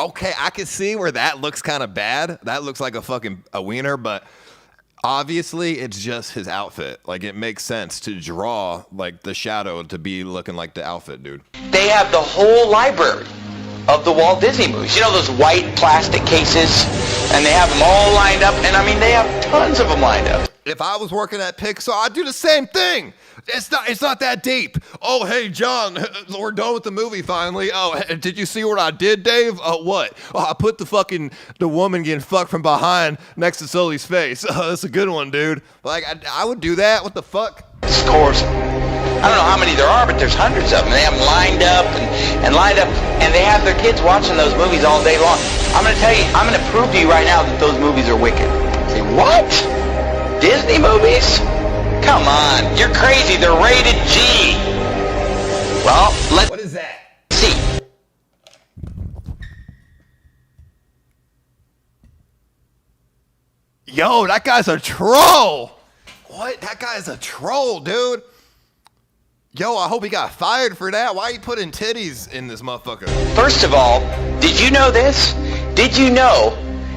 Speaker 2: Okay, I can see where that looks kind of bad. That looks like a wiener, but obviously it's just his outfit. Like, it makes sense to draw, like, the shadow to be looking like the outfit, dude.
Speaker 17: They have the whole library of the Walt Disney movies. You know those white plastic cases? And they have them all lined up, and I mean, they have tons of them lined up.
Speaker 2: If I was working at Pixar, I'd do the same thing. It's not that deep. Oh, hey, John, we're done with the movie finally. Oh, did you see what I did, Dave? What? Oh, I put the woman getting fucked from behind next to Sully's face. Oh, that's a good one, dude. Like, I would do that. What the fuck?
Speaker 17: Scores. I don't know how many there are, but there's hundreds of them. They have them lined up and lined up, and they have their kids watching those movies all day long. I'm going to tell you, I'm going to prove to you right now that those movies are wicked. Say, what? Disney movies? Come on, you're crazy. They're rated G. Well,
Speaker 2: what is that?
Speaker 17: See.
Speaker 2: Yo, that guy's a troll. What? That guy's a troll, dude. Yo, I hope he got fired for that. Why are you putting titties in this motherfucker?
Speaker 17: First of all, did you know this? Did you know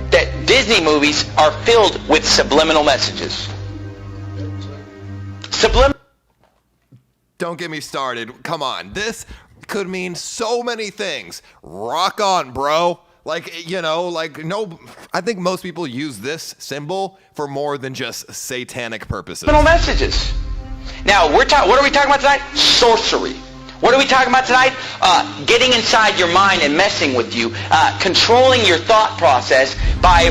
Speaker 17: that Disney movies are filled with subliminal messages?
Speaker 2: Don't get me started. Come on. This could mean so many things. Rock on, bro. Like, you know, like, no, I think most people use this symbol for more than just satanic purposes.
Speaker 17: Subliminal messages. Now, what are we talking about tonight? Sorcery. What are we talking about tonight? Getting inside your mind and messing with you, controlling your thought process by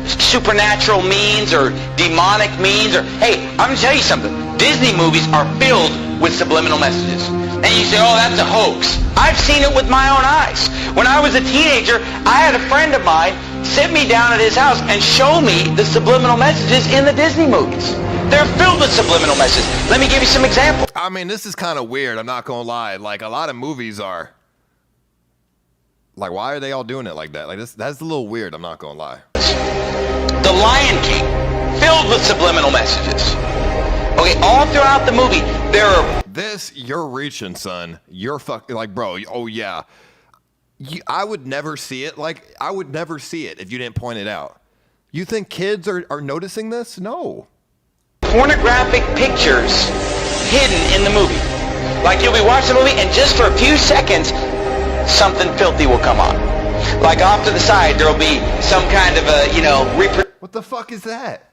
Speaker 17: supernatural means or demonic means, or hey, I'm gonna tell you something. Disney movies are filled with subliminal messages. And you say, oh, that's a hoax. I've seen it with my own eyes. When I was a teenager, I had a friend of mine sit me down at his house and show me the subliminal messages in the Disney movies. They're filled with subliminal messages. Let me give you some examples.
Speaker 2: I mean, this is kind of weird. I'm not going to lie. Like, a lot of movies are. Like, why are they all doing it like that? Like, that's a little weird. I'm not going to lie.
Speaker 17: The Lion King, filled with subliminal messages. Okay, all throughout the movie, there are...
Speaker 2: This, you're reaching, son. You're fucking, like, bro, oh, yeah. I would never see it. Like, I would never see it if you didn't point it out. You think kids are noticing this? No.
Speaker 17: Pornographic pictures hidden in the movie. Like, you'll be watching the movie, and just for a few seconds, something filthy will come on. Like, off to the side, there'll be some kind of a,
Speaker 2: What the fuck is that?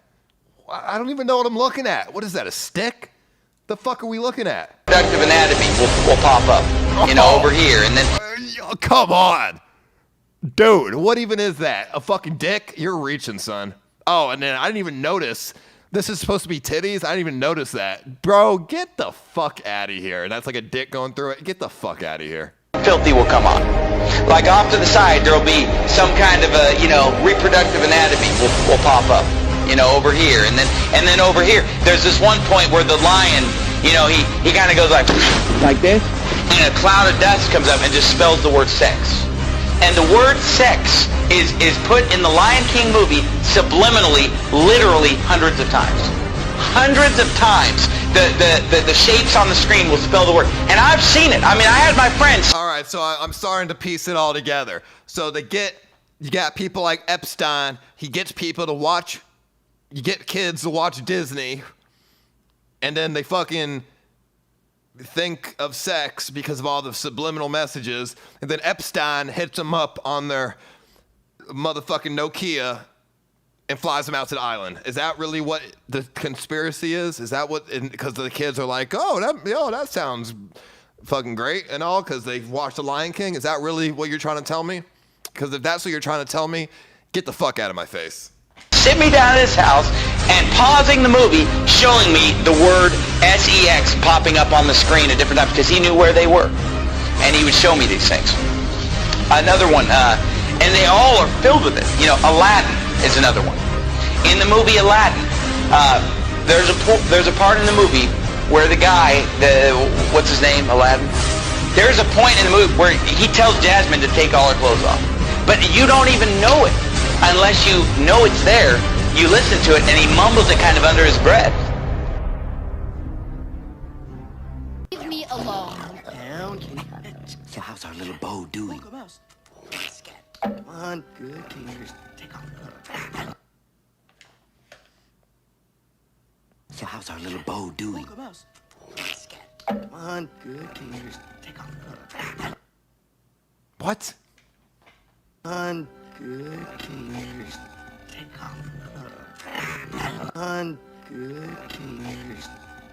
Speaker 2: I don't even know what I'm looking at. What is that, a stick? The fuck are we looking at?
Speaker 17: Reproductive anatomy will pop up, over here, and then...
Speaker 2: Come on. Dude, what even is that? A fucking dick? You're reaching, son. Oh, and then I didn't even notice. This is supposed to be titties? I didn't even notice that. Bro, get the fuck out of here. And that's like a dick going through it. Get the fuck out of here.
Speaker 17: Filthy will come on. Like, off to the side, there'll be some kind of a, reproductive anatomy will pop up, over here, and then over here. There's this one point where the lion, he kind of goes like this, and a cloud of dust comes up and just spells the word sex. And the word sex is put in the Lion King movie subliminally, literally hundreds of times. Hundreds of times. The shapes on the screen will spell the word. And I've seen it. I mean, I had my friends.
Speaker 2: All right, so I'm starting to piece it all together. So you got people like Epstein. He gets people to watch, you get kids to watch Disney. And then they fucking think of sex because of all the subliminal messages. And then Epstein hits them up on their motherfucking Nokia and flies them out to the island. Is that really what the conspiracy is? Is that what, because the kids are like, that sounds fucking great and all because they watched The Lion King? Is that really what you're trying to tell me? Because if that's what you're trying to tell me, get the fuck out of my face.
Speaker 17: Sit me down at his house and pausing the movie, showing me the word SEX popping up on the screen at different times because he knew where they were. And he would show me these things. Another one, and they all are filled with it. Aladdin is another one. In the movie Aladdin, there's a part in the movie where the guy, what's his name, Aladdin? There's a point in the movie where he tells Jasmine to take all her clothes off. But you don't even know it unless you know it's there. You listen to it and he mumbles it kind of under his breath.
Speaker 5: Leave me alone.
Speaker 18: So how's our little Bo doing? Come on, good. Take off. So how's our little Bo doing? Come on, good. Take off.
Speaker 2: What?
Speaker 18: Come on, good. Take off. Come on, good.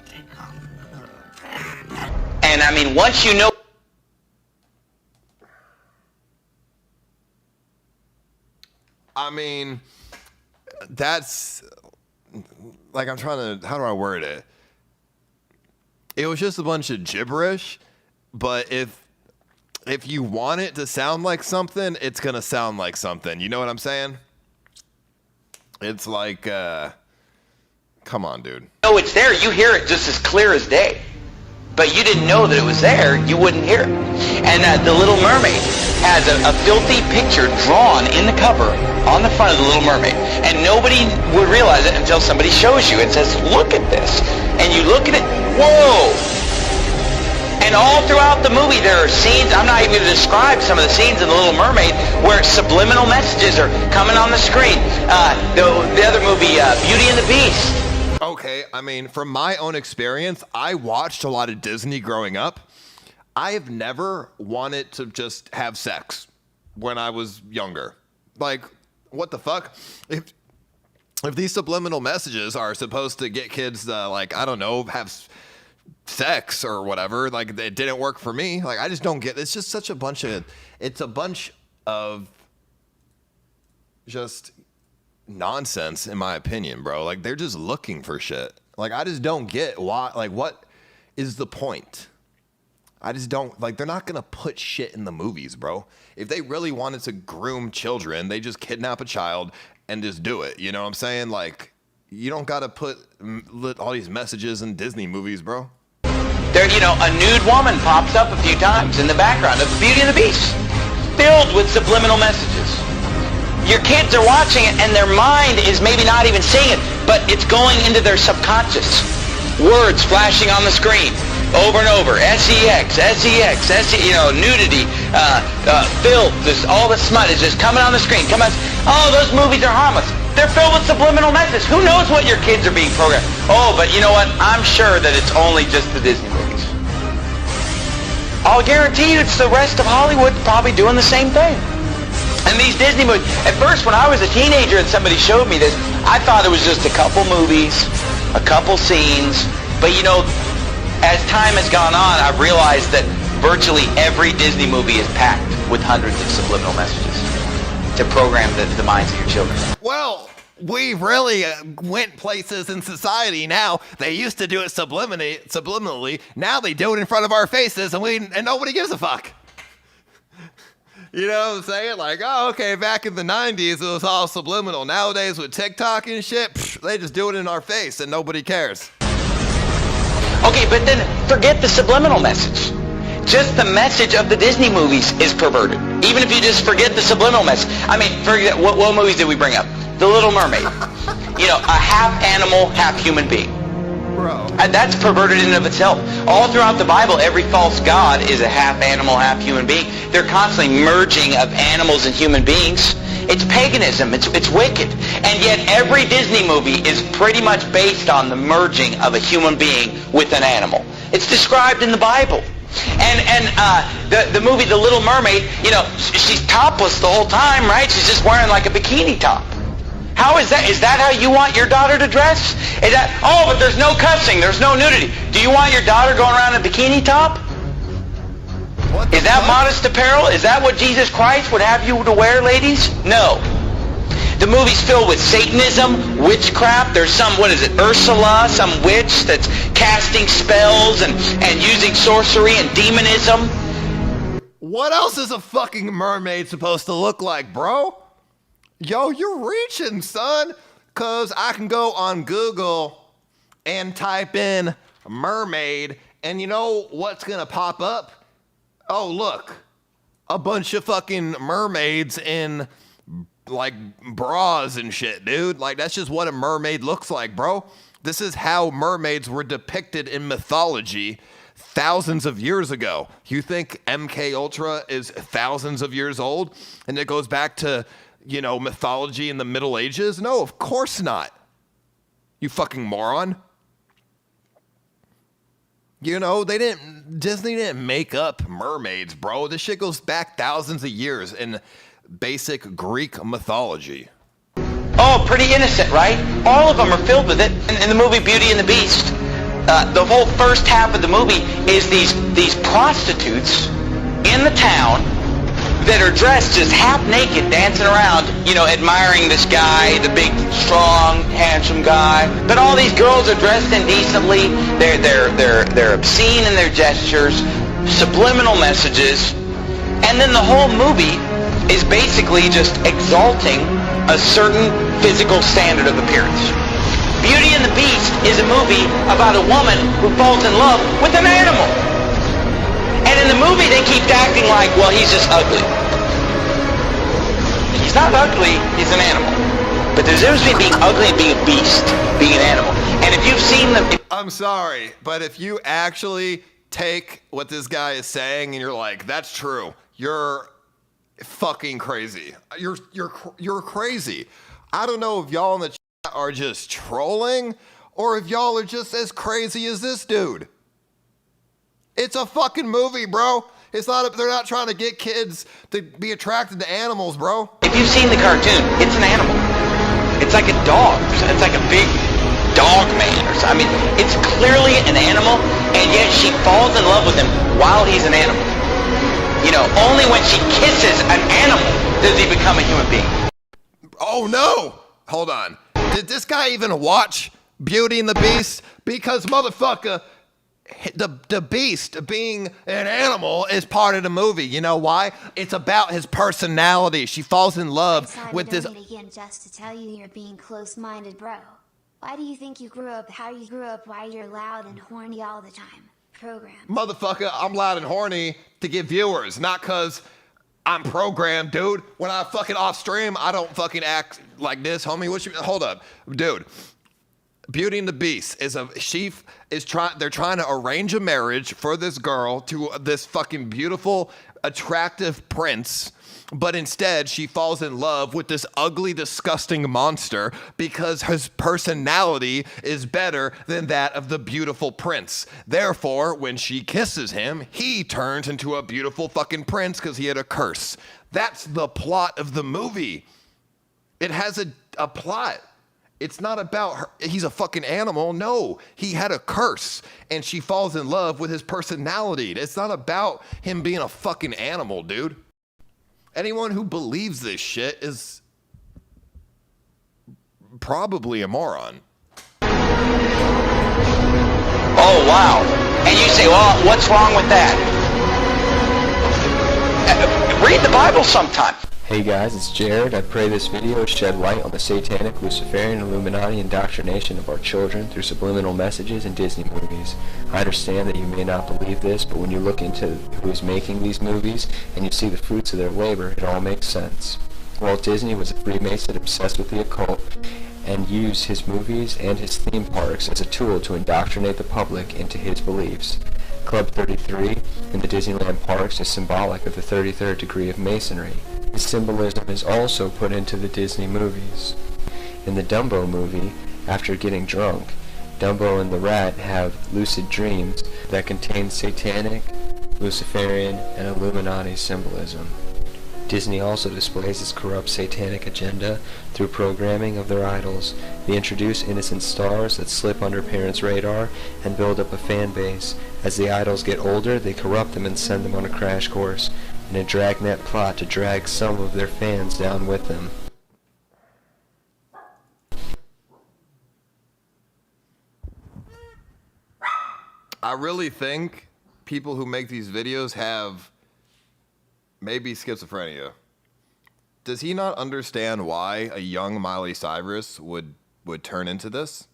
Speaker 18: Take off.
Speaker 17: And I mean, once you know.
Speaker 2: I mean, that's like, I'm trying to, how do I word it? It was just a bunch of gibberish, but if you want it to sound like something, it's going to sound like something. You know what I'm saying? It's like, come on, dude.
Speaker 17: No, it's there. You hear it just as clear as day. But you didn't know that it was there. You wouldn't hear it. And The Little Mermaid has a filthy picture drawn in the cover on the front of The Little Mermaid. And nobody would realize it until somebody shows you and says, look at this. And you look at it, whoa! And all throughout the movie there are scenes, I'm not even going to describe some of the scenes in The Little Mermaid where subliminal messages are coming on the screen. The other movie, Beauty and the Beast.
Speaker 2: Okay, I mean, from my own experience, I watched a lot of Disney growing up. I have never wanted to just have sex when I was younger. Like, what the fuck? If these subliminal messages are supposed to get kids to, like, I don't know, have sex or whatever, like, it didn't work for me. Like, I just don't get it. It's just such a bunch of, it's a bunch of just nonsense, in my opinion, bro. Like, they're just looking for shit. Like, I just don't get why. Like, what is the point? I just don't, like, they're not gonna put shit in the movies, bro. If they really wanted to groom children, they just kidnap a child and just do it. You know what I'm saying? Like, you don't gotta put all these messages in Disney movies, bro.
Speaker 17: There, you know, a nude woman pops up a few times in the background of Beauty and the Beast, filled with subliminal messages. Your kids are watching it and their mind is maybe not even seeing it, but it's going into their subconscious. Words flashing on the screen over and over. S-E-X, S-E-X, you know, nudity, filth, all the smut is just coming on the screen. Oh, those movies are harmless. They're filled with subliminal messages. Who knows what your kids are being programmed? Oh, but you know what? I'm sure that it's only just the Disney movies. I'll guarantee you it's the rest of Hollywood probably doing the same thing. And these Disney movies, at first when I was a teenager and somebody showed me this, I thought it was just a couple movies, a couple scenes. But you know, as time has gone on, I've realized that virtually every Disney movie is packed with hundreds of subliminal messages to program the minds of your children.
Speaker 2: Well, we really went places in society now. They used to do it subliminally. Now they do it in front of our faces, and nobody gives a fuck. You know what I'm saying? Like, oh, okay, back in the 90s, it was all subliminal. Nowadays, with TikTok and shit, they just do it in our face, and nobody cares.
Speaker 17: Okay, but then forget the subliminal message. Just the message of the Disney movies is perverted. Even if you just forget the subliminal message. I mean, forget what movies did we bring up? The Little Mermaid. You know, a half animal, half human being.
Speaker 2: Bro.
Speaker 17: And that's perverted in and of itself. All throughout the Bible, every false god is a half animal, half human being. They're constantly merging of animals and human beings. It's paganism. It's wicked. And yet every Disney movie is pretty much based on the merging of a human being with an animal. It's described in the Bible. And the movie The Little Mermaid, you know, she's topless the whole time, right? She's just wearing like a bikini top. How is that? Is that how you want your daughter to dress? Is that, oh, but there's no cussing, there's no nudity. Do you want your daughter going around in a bikini top? Is that modest apparel? Is that what Jesus Christ would have you to wear, ladies? No. The movie's filled with Satanism, witchcraft. There's some, what is it, Ursula, some witch that's casting spells and using sorcery and demonism.
Speaker 2: What else is a fucking mermaid supposed to look like, bro? Yo, you're reaching, son. Because I can go on Google and type in mermaid, and you know what's going to pop up? Oh, look. A bunch of fucking mermaids in, like, bras and shit, dude. Like, that's just what a mermaid looks like, bro. This is how mermaids were depicted in mythology thousands of years ago. You think MK Ultra is thousands of years old? And it goes back to, you know, mythology in the Middle Ages? No, of course not. You fucking moron. You know, Disney didn't make up mermaids, bro. This shit goes back thousands of years in basic Greek mythology.
Speaker 17: Oh, pretty innocent, right? All of them are filled with it. In the movie Beauty and the Beast, the whole first half of the movie is these prostitutes in the town that are dressed just half naked, dancing around, you know, admiring this guy, the big, strong, handsome guy. But all these girls are dressed indecently. They're obscene in their gestures, subliminal messages, and then the whole movie is basically just exalting a certain physical standard of appearance. Beauty and the Beast is a movie about a woman who falls in love with an animal. And in the movie, they keep acting like, well, he's just ugly. He's not ugly, he's an animal. But there's a difference between being ugly and being a beast, being an animal. And if you've seen the...
Speaker 2: I'm sorry, but if you actually take what this guy is saying and you're like, that's true, you're fucking crazy. You're crazy. I don't know if y'all in the chat are just trolling or if y'all are just as crazy as this dude. It's a fucking movie, bro. It's not. They're not trying to get kids to be attracted to animals, bro.
Speaker 17: If you've seen the cartoon, it's an animal. It's like a dog. It's like a big dog man or something. I mean, it's clearly an animal, and yet she falls in love with him while he's an animal. You know, only when she kisses an animal does he become a human being.
Speaker 2: Oh no! hold on. Did this guy even watch Beauty and the Beast? Because motherfucker, the beast being an animal is part of the movie. You know why? It's about his personality. She falls in love with this.
Speaker 3: Again, just to tell you you're being close-minded, bro. Why do you think you grew up how you grew up? Why you're loud and horny all the time? Programmed.
Speaker 2: Motherfucker, I'm loud and horny to get viewers, not cause I'm programmed, dude. When I fucking off stream, I don't fucking act like this, homie. Hold up, dude. Beauty and the Beast they're trying to arrange a marriage for this girl to this fucking beautiful, attractive prince, but instead she falls in love with this ugly, disgusting monster because his personality is better than that of the beautiful prince. Therefore, when she kisses him, he turns into a beautiful fucking prince because he had a curse. That's the plot of the movie. It has a plot. It's not about her. He's a fucking animal. No, he had a curse and she falls in love with his personality. It's not about him being a fucking animal, dude. Anyone who believes this shit is probably a moron.
Speaker 17: Oh, wow. And you say, well, what's wrong with that? Read the Bible sometime.
Speaker 13: Hey guys, it's Jared. I pray this video will shed light on the satanic, Luciferian, Illuminati indoctrination of our children through subliminal messages in Disney movies. I understand that you may not believe this, but when you look into who is making these movies and you see the fruits of their labor, it all makes sense. Walt Disney was a Freemason obsessed with the occult and used his movies and his theme parks as a tool to indoctrinate the public into his beliefs. Club 33 in the Disneyland parks is symbolic of the 33rd degree of Masonry. This symbolism is also put into the Disney movies. In the Dumbo movie, after getting drunk, Dumbo and the rat have lucid dreams that contain satanic, Luciferian, and Illuminati symbolism. Disney also displays its corrupt satanic agenda through programming of their idols. They introduce innocent stars that slip under parents' radar and build up a fan base. As the idols get older, they corrupt them and send them on a crash course in a dragnet plot to drag some of their fans down with them.
Speaker 2: I really think people who make these videos have maybe schizophrenia. Does he not understand why a young Miley Cyrus would turn into this?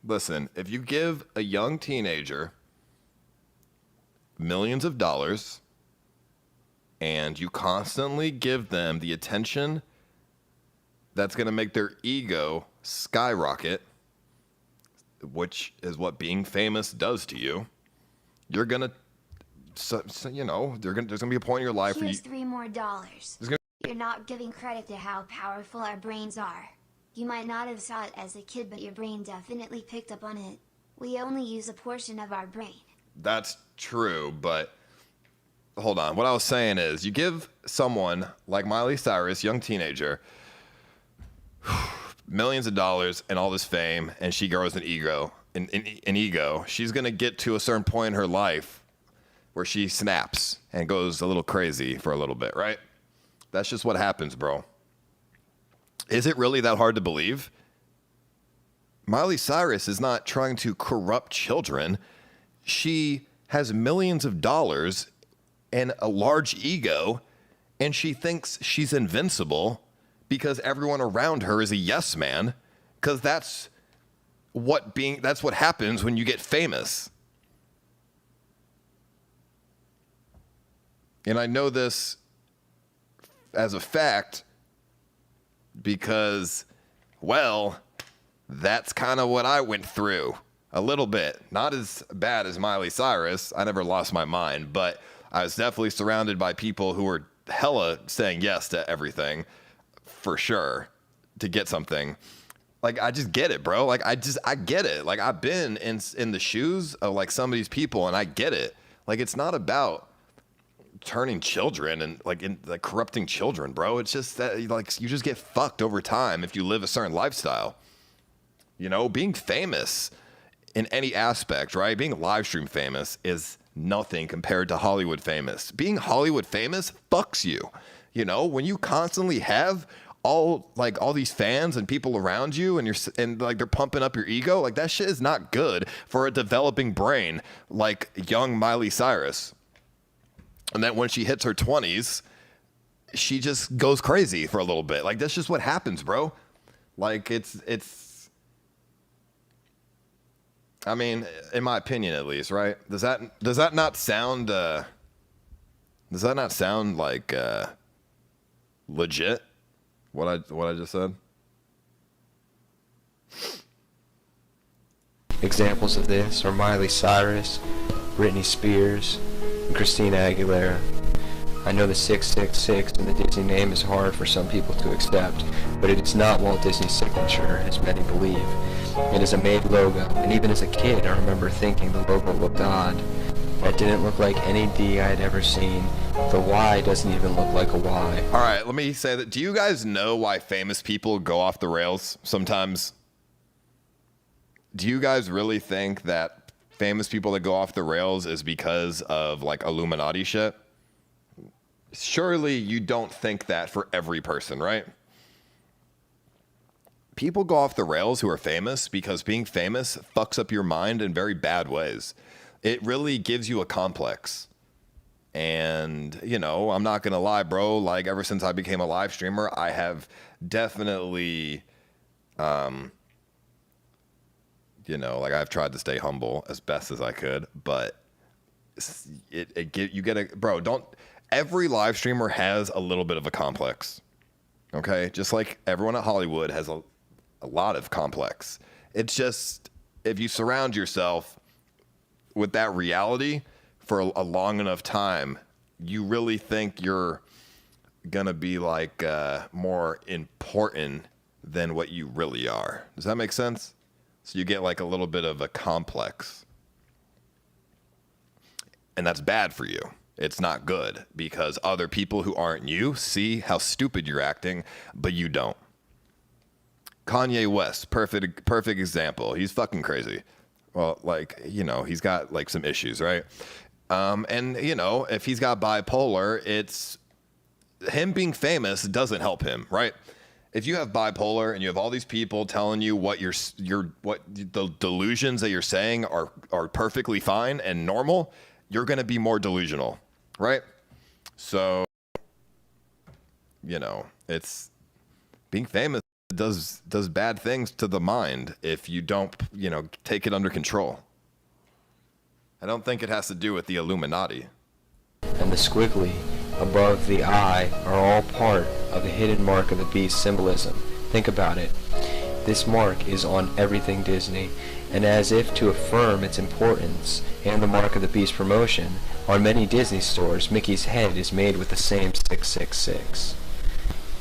Speaker 2: Listen, if you give a young teenager millions of dollars and you constantly give them the attention that's going to make their ego skyrocket, which is what being famous does to you, you're going to, there's going to be a point in your life where
Speaker 3: Here's $3 more. You're not giving credit to how powerful our brains are. You might not have saw it as a kid, but your brain definitely picked up on it. We only use a portion of our brain.
Speaker 2: That's true, but hold on. What I was saying is you give someone like Miley Cyrus, young teenager, millions of dollars and all this fame, and she grows an ego. She's going to get to a certain point in her life where she snaps and goes a little crazy for a little bit, right? That's just what happens, bro. Is it really that hard to believe? Miley Cyrus is not trying to corrupt children. She has millions of dollars and a large ego, and she thinks she's invincible because everyone around her is a yes man, because that's what happens when you get famous. And I know this as a fact because, well, that's kind of what I went through a little bit. Not as bad as Miley Cyrus. I never lost my mind, but I was definitely surrounded by people who were hella saying yes to everything, for sure, to get something. Like, I just get it, bro. Like, I get it. Like, I've been in the shoes of, like, some of these people, and I get it. Like, it's not about turning children and like corrupting children, bro. It's just that like you just get fucked over time if you live a certain lifestyle. You know, being famous in any aspect, right? Being live stream famous is nothing compared to Hollywood famous. Being Hollywood famous fucks you. You know, when you constantly have all these fans and people around you, and like they're pumping up your ego. Like, that shit is not good for a developing brain like young Miley Cyrus. And then when she hits her 20s, she just goes crazy for a little bit. Like, that's just what happens, bro. Like, it's I mean, in my opinion at least, right? Does that not sound like legit? What I just said?
Speaker 13: Examples of this are Miley Cyrus, Britney Spears, and Christina Aguilera. I know the 666 and the Disney name is hard for some people to accept, but it is not Walt Disney's signature, as many believe. It is a made logo, and even as a kid, I remember thinking the logo looked odd. That didn't look like any D I had ever seen. The Y doesn't even look like a Y.
Speaker 2: All right, let me say that. Do you guys know why famous people go off the rails sometimes? Do you guys really think that famous people that go off the rails is because of like Illuminati shit? Surely you don't think that for every person, right? People go off the rails who are famous because being famous fucks up your mind in very bad ways. It really gives you a complex. And, you know, I'm not going to lie, bro. Like, ever since I became a live streamer, I have definitely, you know, like, I've tried to stay humble as best as I could. But every live streamer has a little bit of a complex. Okay? Just like everyone at Hollywood has a lot of complex. It's just, if you surround yourself with that reality for a long enough time, you really think you're gonna be like more important than what you really are. Does that make sense? So you get like a little bit of a complex. And that's bad for you. It's not good because other people who aren't you see how stupid you're acting, but you don't. Kanye West, perfect example. He's fucking crazy. Well, like, you know, he's got like some issues, right? And, you know, if he's got bipolar, it's him being famous doesn't help him, right? If you have bipolar and you have all these people telling you what the delusions that you're saying are perfectly fine and normal, you're going to be more delusional, right? So, you know, it's being famous does bad things to the mind if you don't, you know, take it under control. I don't think it has to do with the Illuminati.
Speaker 13: And the squiggly above the eye are all part of the hidden mark of the beast symbolism. Think about it. This mark is on everything Disney, and as if to affirm its importance and the mark of the beast promotion, on many Disney stores, Mickey's head is made with the same 666.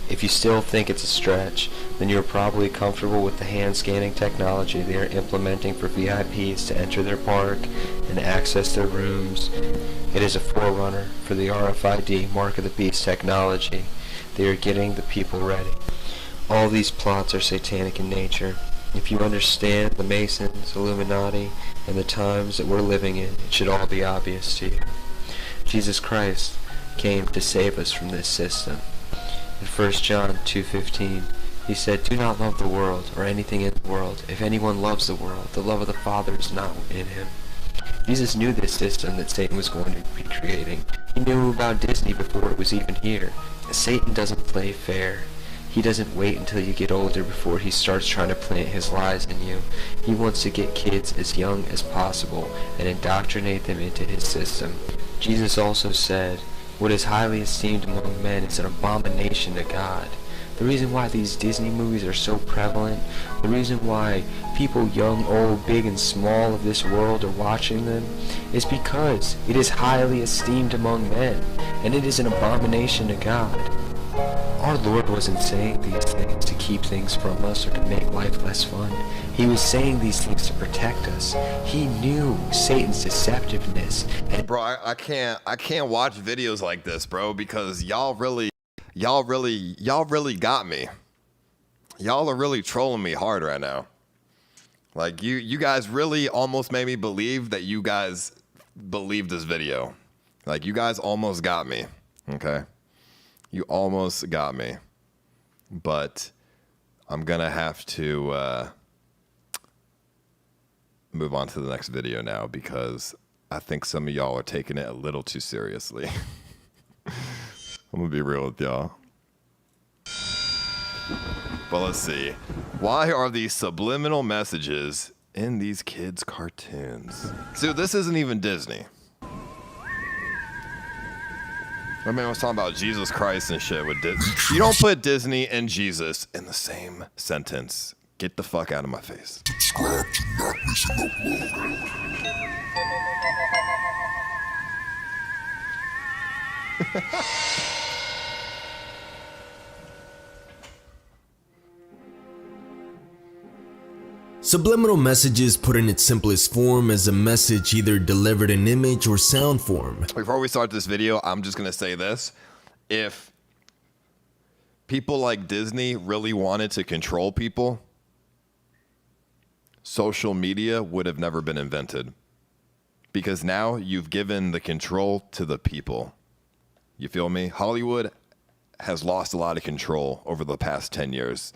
Speaker 13: If you still think it's a stretch, then you're probably comfortable with the hand scanning technology they are implementing for VIPs to enter their park and access their rooms. It is a forerunner for the RFID Mark of the Beast technology. They are getting the people ready. All these plots are satanic in nature. If you understand the Masons, Illuminati, and the times that we're living in, it should all be obvious to you. Jesus Christ came to save us from this system. In 1 John 2:15, he said, "Do not love the world or anything in the world. If anyone loves the world, the love of the Father is not in him." Jesus knew this system that Satan was going to be creating. He knew about Disney before it was even here. Satan doesn't play fair. He doesn't wait until you get older before he starts trying to plant his lies in you. He wants to get kids as young as possible and indoctrinate them into his system. Jesus also said, "What is highly esteemed among men is an abomination to God." The reason why these Disney movies are so prevalent, the reason why people young, old, big, and small of this world are watching them, is because it is highly esteemed among men, and it is an abomination to God. Our Lord wasn't saying these things to keep things from us or to make life less fun. He was saying these things to protect us. He knew Satan's deceptiveness. And
Speaker 2: bro, I can't watch videos like this, bro, because y'all really got me. Y'all are really trolling me hard right now. Like you guys really almost made me believe that you guys believe this video. Like, you guys almost got me. Okay? You almost got me. but I'm gonna have to move on to the next video now because I think some of y'all are taking it a little too seriously. I'm gonna be real with y'all. But let's see. Why are these subliminal messages in these kids' cartoons? So this isn't even Disney. I mean, I was talking about Jesus Christ and shit with Disney. You don't put Disney and Jesus in the same sentence. Get the fuck out of my face.
Speaker 19: Subscribe to not miss an upload.
Speaker 20: Subliminal messages, put in its simplest form, as a message either delivered in image or sound form.
Speaker 2: Before we start this video, I'm just gonna say this. If people like Disney really wanted to control people, social media would have never been invented. Because now you've given the control to the people. You feel me? Hollywood has lost a lot of control over the past 10 years.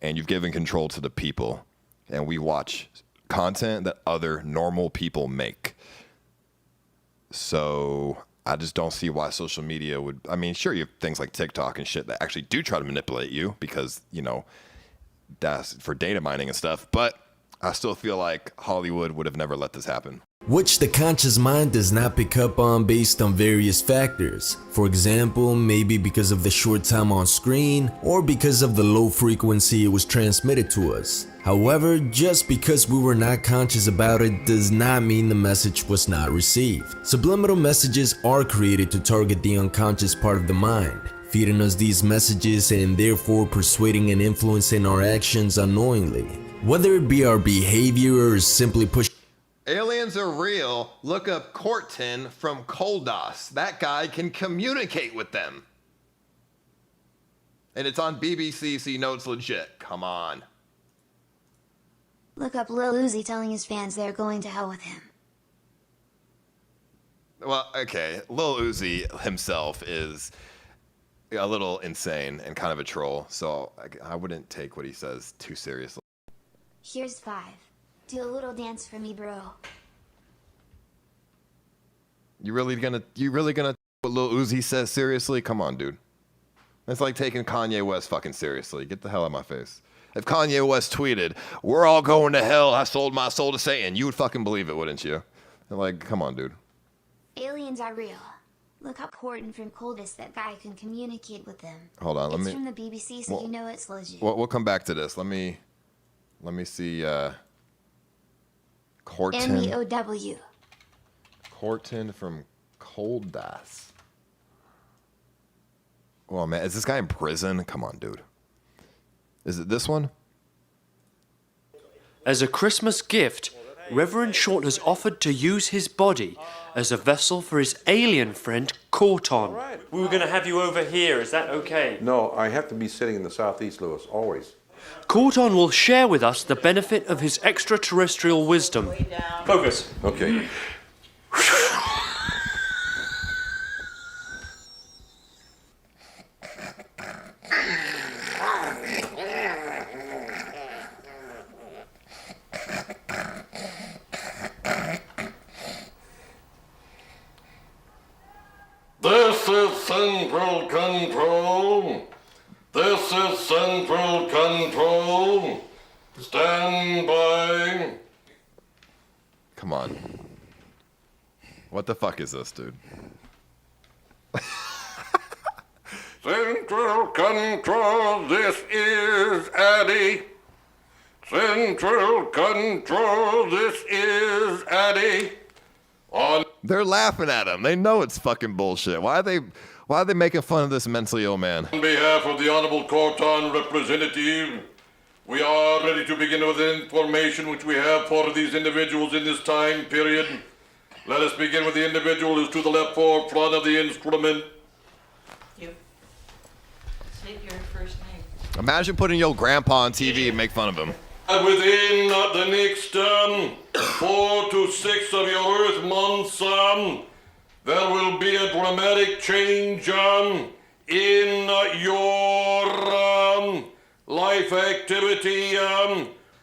Speaker 2: And you've given control to the people. And we watch content that other normal people make. So I just don't see why social media would, I mean, sure, you have things like TikTok and shit that actually do try to manipulate you because, you know, that's for data mining and stuff. But I still feel like Hollywood would have never let this happen.
Speaker 20: Which the conscious mind does not pick up on based on various factors. For example, maybe because of the short time on screen or because of the low frequency it was transmitted to us. However, just because we were not conscious about it does not mean the message was not received. Subliminal messages are created to target the unconscious part of the mind, feeding us these messages and therefore persuading and influencing our actions unknowingly. Whether it be our behavior or simply push.
Speaker 2: Aliens are real. Look up Corton from Koldas. That guy can communicate with them. And it's on BBC, so you know it's legit. Come on.
Speaker 3: Look up Lil Uzi telling his fans they're going to hell with him.
Speaker 2: Well, okay. Lil Uzi himself is a little insane and kind of a troll, so I wouldn't take what he says too seriously.
Speaker 3: Here's 5. Do a little dance for me, bro.
Speaker 2: You really gonna what Lil Uzi says seriously? Come on, dude. It's like taking Kanye West fucking seriously. Get the hell out of my face. If Kanye West tweeted, "We're all going to hell, I sold my soul to Satan," you would fucking believe it, wouldn't you? And like, come on, dude.
Speaker 3: Aliens are real. Look up Horton from Coldest. That guy can communicate with them.
Speaker 2: Hold on,
Speaker 3: It's from the BBC, so you know it's legit.
Speaker 2: We'll come back to this. Let me see. Corton.
Speaker 3: MEOW.
Speaker 2: Corton from Koldas. Oh man, is this guy in prison? Come on, dude. Is it this one?
Speaker 21: As a Christmas gift, Reverend Short has offered to use his body as a vessel for his alien friend, Corton. We were going to have you over here. Is that okay?
Speaker 22: No, I have to be sitting in the southeast, Lewis, always.
Speaker 21: Corton will share with us the benefit of his extraterrestrial wisdom. Focus.
Speaker 22: Okay.
Speaker 23: This is Central Control. This is Central Control. Stand by.
Speaker 2: Come on. What the fuck is this, dude?
Speaker 23: Central Control, this is Addy. Central Control, this is Addy.
Speaker 2: They're laughing at him. They know it's fucking bullshit. Why are they making fun of this mentally ill man?
Speaker 23: On behalf of the Honorable Corton representative, we are ready to begin with the information which we have for these individuals in this time period. Let us begin with the individual who's to the left forefront of the instrument.
Speaker 24: You. State your first name.
Speaker 2: Imagine putting your grandpa on TV and make fun of him.
Speaker 23: Within the next 4 to 6 of your Earth months, there will be a dramatic change in your life activity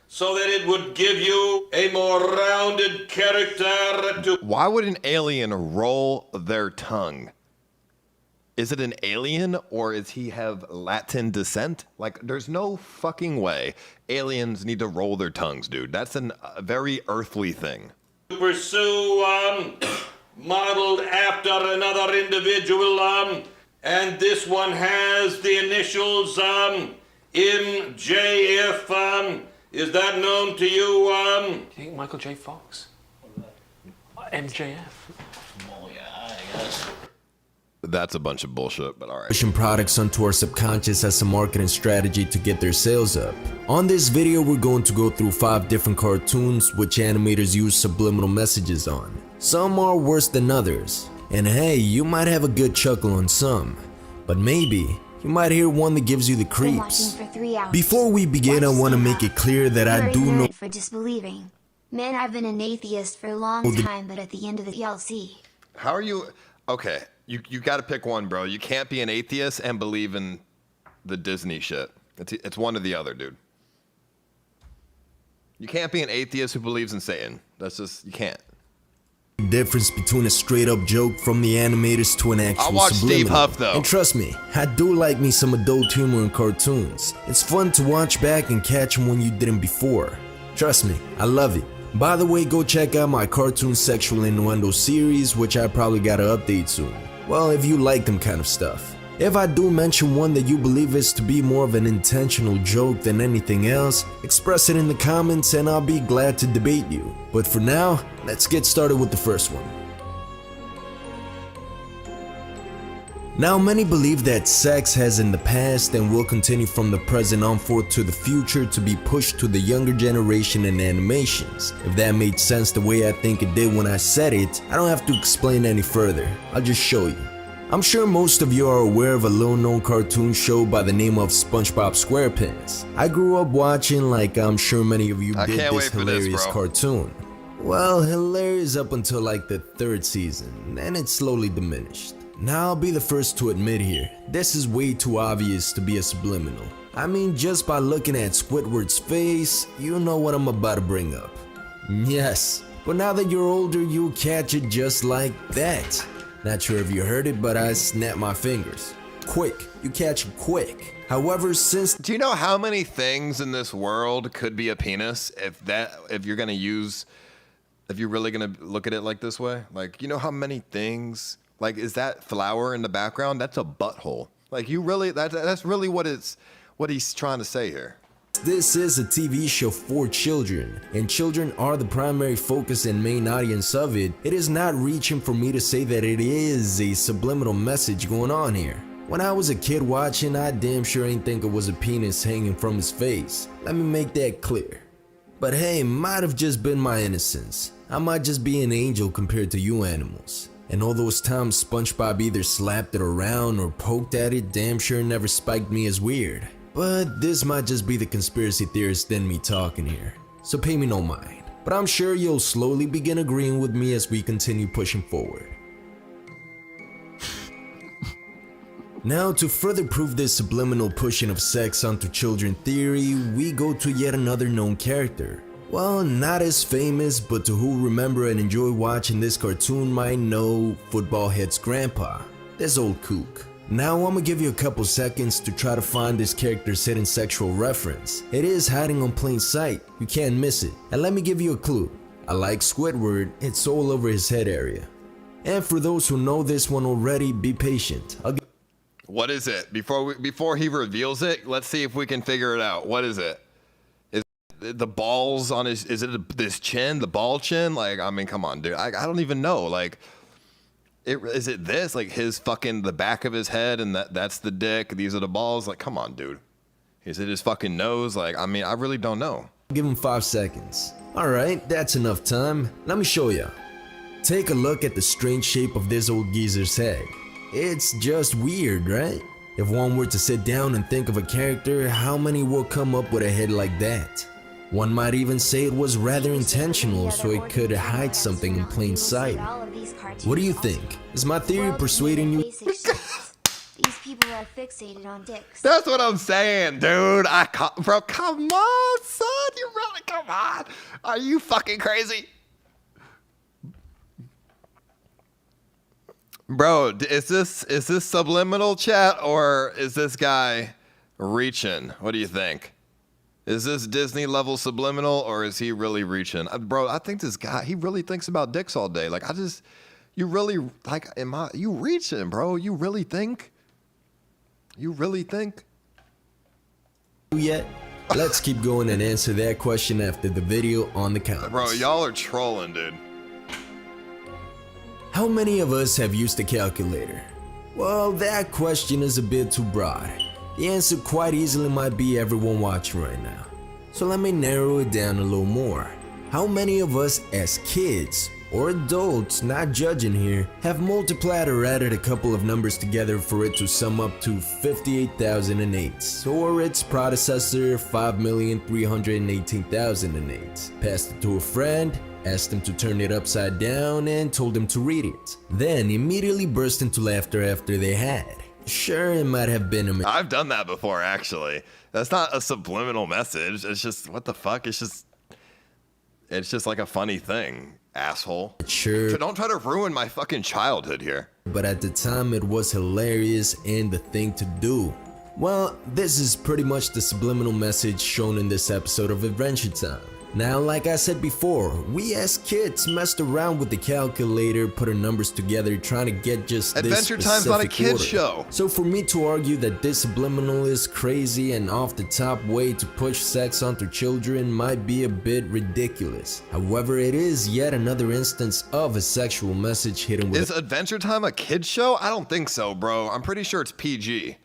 Speaker 23: so that it would give you a more rounded character to...
Speaker 2: Why would an alien roll their tongue? Is it an alien or is he have Latin descent? Like, there's no fucking way aliens need to roll their tongues, dude. That's a very earthly thing.
Speaker 23: Pursue modeled after another individual, and this one has the initials MJF. Is that known to you?
Speaker 21: Do you think Michael J. Fox? MJF?
Speaker 18: Oh, yeah, I guess.
Speaker 2: That's a bunch of bullshit, but alright.
Speaker 20: Pushing products onto our subconscious as a marketing strategy to get their sales up. On this video, we're going to go through 5 different cartoons which animators use subliminal messages on. Some are worse than others. And hey, you might have a good chuckle on some, but maybe you might hear one that gives you the creeps.
Speaker 3: For 3 hours.
Speaker 20: Before we begin, I want to make it clear that I do know
Speaker 3: for disbelieving. Man, I've been an atheist for a long time, but at the end of the DLC.
Speaker 2: How are you? Okay, you got to pick one, bro. You can't be an atheist and believe in the Disney shit. It's one or the other, dude. You can't be an atheist who believes in Satan. That's just, you can't.
Speaker 20: Difference between a straight up joke from the animators to an actual
Speaker 2: I'll watch
Speaker 20: subliminal.
Speaker 2: Steve Huff though.
Speaker 20: And trust me, I do like me some adult humor in cartoons. It's fun to watch back and catch them when you didn't before. Trust me, I love it. By the way, go check out my cartoon sexual innuendo series, which I probably gotta update soon. Well, if you like them kind of stuff. If I do mention one that you believe is to be more of an intentional joke than anything else, express it in the comments and I'll be glad to debate you. But for now, let's get started with the first one. Now, many believe that sex has in the past and will continue from the present on forth to the future to be pushed to the younger generation in animations. If that made sense the way I think it did when I said it, I don't have to explain any further. I'll just show you. I'm sure most of you are aware of a little-known cartoon show by the name of SpongeBob SquarePants. I grew up watching, like I'm sure many of you did, this hilarious cartoon. Well, hilarious up until like the 3rd season, and it slowly diminished. Now I'll be the first to admit here, this is way too obvious to be a subliminal. I mean, just by looking at Squidward's face, you know what I'm about to bring up. Yes, but now that you're older, you'll catch it just like that. Not sure if you heard it, but I snapped my fingers. Quick, you catch it quick. However, since...
Speaker 2: Do you know how many things in this world could be a penis if you're really gonna look at it like this way? Like, you know how many things, like, is that flower in the background? That's a butthole. Like, you really, that's really what he's trying to say here.
Speaker 20: This is a TV show for children, and children are the primary focus and main audience of it. It is not reaching for me to say that it is a subliminal message going on here. When I was a kid watching, I damn sure ain't think it was a penis hanging from his face. Let me make that clear. But hey, might have just been my innocence. I might just be an angel compared to you animals. And all those times SpongeBob either slapped it around or poked at it damn sure never spiked me as weird. But this might just be the conspiracy theorist in me talking here, so pay me no mind. But I'm sure you'll slowly begin agreeing with me as we continue pushing forward. Now, to further prove this subliminal pushing of sex onto children theory, we go to yet another known character. Well, not as famous, but to who remember and enjoy watching this cartoon might know Football Head's grandpa, this old kook. Now I'm gonna give you a couple seconds to try to find this character's hidden sexual reference. It is hiding on plain sight, you can't miss it. And let me give you a clue. I like Squidward, it's all over his head area. And for those who know this one already, be patient.
Speaker 2: What is it? Before he reveals it, let's see if we can figure it out. What is it? Is it the balls on his, is it this chin, the ball chin? Like, I mean, come on, dude. I don't even know. Like, is it this? Like his fucking, the back of his head and that's the dick, these are the balls? Like, come on, dude. Is it his fucking nose? Like, I mean, I really don't know.
Speaker 20: Give him 5 seconds. Alright, that's enough time. Let me show ya. Take a look at the strange shape of this old geezer's head. It's just weird, right? If one were to sit down and think of a character, how many will come up with a head like that? One might even say it was rather intentional so it could hide something in plain sight. What do you think? Is my theory persuading you?
Speaker 3: These people are fixated on dicks.
Speaker 2: That's what I'm saying, dude. Bro, come on, son. You really, come on. Are you fucking crazy? Bro, is this subliminal chat or is this guy reaching? What do you think? Is this Disney level subliminal or is he really reaching? Bro, I think this guy, he really thinks about dicks all day. Like, you really, like, you reaching, bro? You really think? You really think?
Speaker 20: Yet? Let's keep going and answer that question after the video on the comments.
Speaker 2: Bro, y'all are trolling, dude.
Speaker 20: How many of us have used a calculator? Well, that question is a bit too broad. The answer quite easily might be everyone watching right now. So let me narrow it down a little more. How many of us as kids, or adults, not judging here, have multiplied or added a couple of numbers together for it to sum up to 58,008, or its predecessor 5,318,008, passed it to a friend, asked them to turn it upside down, and told them to read it. Then immediately burst into laughter after they had. Sure, it might have been a
Speaker 2: I've done that before, actually. That's not a subliminal message. It's just, what the fuck? It's just like a funny thing, asshole.
Speaker 20: Sure.
Speaker 2: So don't try to ruin my fucking childhood here.
Speaker 20: But at the time, it was hilarious and the thing to do. Well, this is pretty much the subliminal message shown in this episode of Adventure Time. Now, like I said before, we as kids messed around with the calculator, putting numbers together, trying to get just this
Speaker 2: Adventure Time's not a kid's
Speaker 20: order.
Speaker 2: show.
Speaker 20: So for me to argue that this subliminal is crazy and off the top way to push sex onto children might be a bit ridiculous. However, it is yet another instance of a sexual message hidden with—
Speaker 2: Is Adventure Time a kid's show? I don't think so, bro. I'm pretty sure it's PG.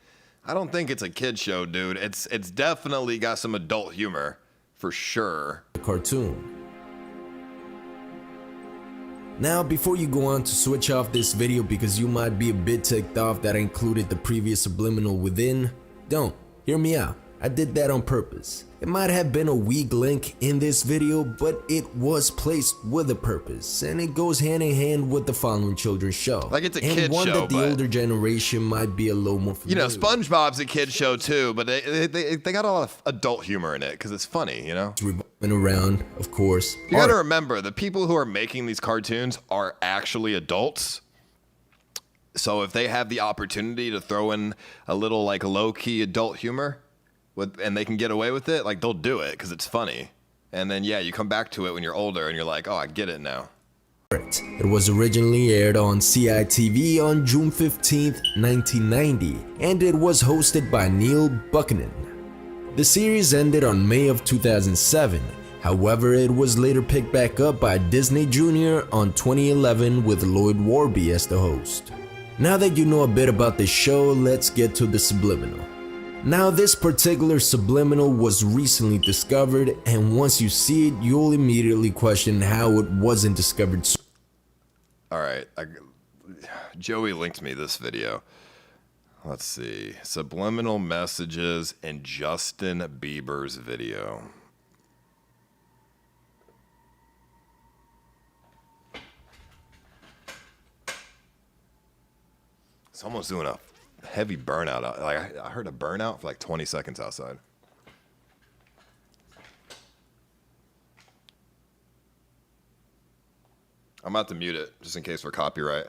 Speaker 2: I don't think it's a kid's show, dude. It's definitely got some adult humor. For sure.
Speaker 20: Cartoon. Now, before you go on to switch off this video because you might be a bit ticked off that I included the previous subliminal within, don't. Hear me out. I did that on purpose. It might have been a weak link in this video, but it was placed with a purpose, and it goes hand in hand with the following children's show.
Speaker 2: Like it's a
Speaker 20: and
Speaker 2: kid
Speaker 20: one
Speaker 2: show,
Speaker 20: that the
Speaker 2: but
Speaker 20: older generation might be a little more familiar with.
Speaker 2: SpongeBob's a kid show too, but they got a lot of adult humor in it because it's funny, you know?
Speaker 20: It's revolving around, of course.
Speaker 2: You gotta remember, the people who are making these cartoons are actually adults. So if they have the opportunity to throw in a little like low-key adult humor, and they can get away with it, like they'll do it because it's funny. And then yeah, you come back to it when you're older and you're like, oh, I get it now.
Speaker 20: It was originally aired on CITV on June 15th, 1990, and it was hosted by Neil Buchanan. The series ended on May of 2007. However, it was later picked back up by Disney Junior on 2011 with Lloyd Warby as the host. Now that you know a bit about the show, let's get to the subliminal. Now, this particular subliminal was recently discovered, and once you see it, you'll immediately question how it wasn't discovered.
Speaker 2: All right, Joey linked me this video. Let's see, subliminal messages in Justin Bieber's video. Someone's doing a heavy burnout. Like I heard a burnout for like 20 seconds outside. I'm about to mute it just in case for copyright.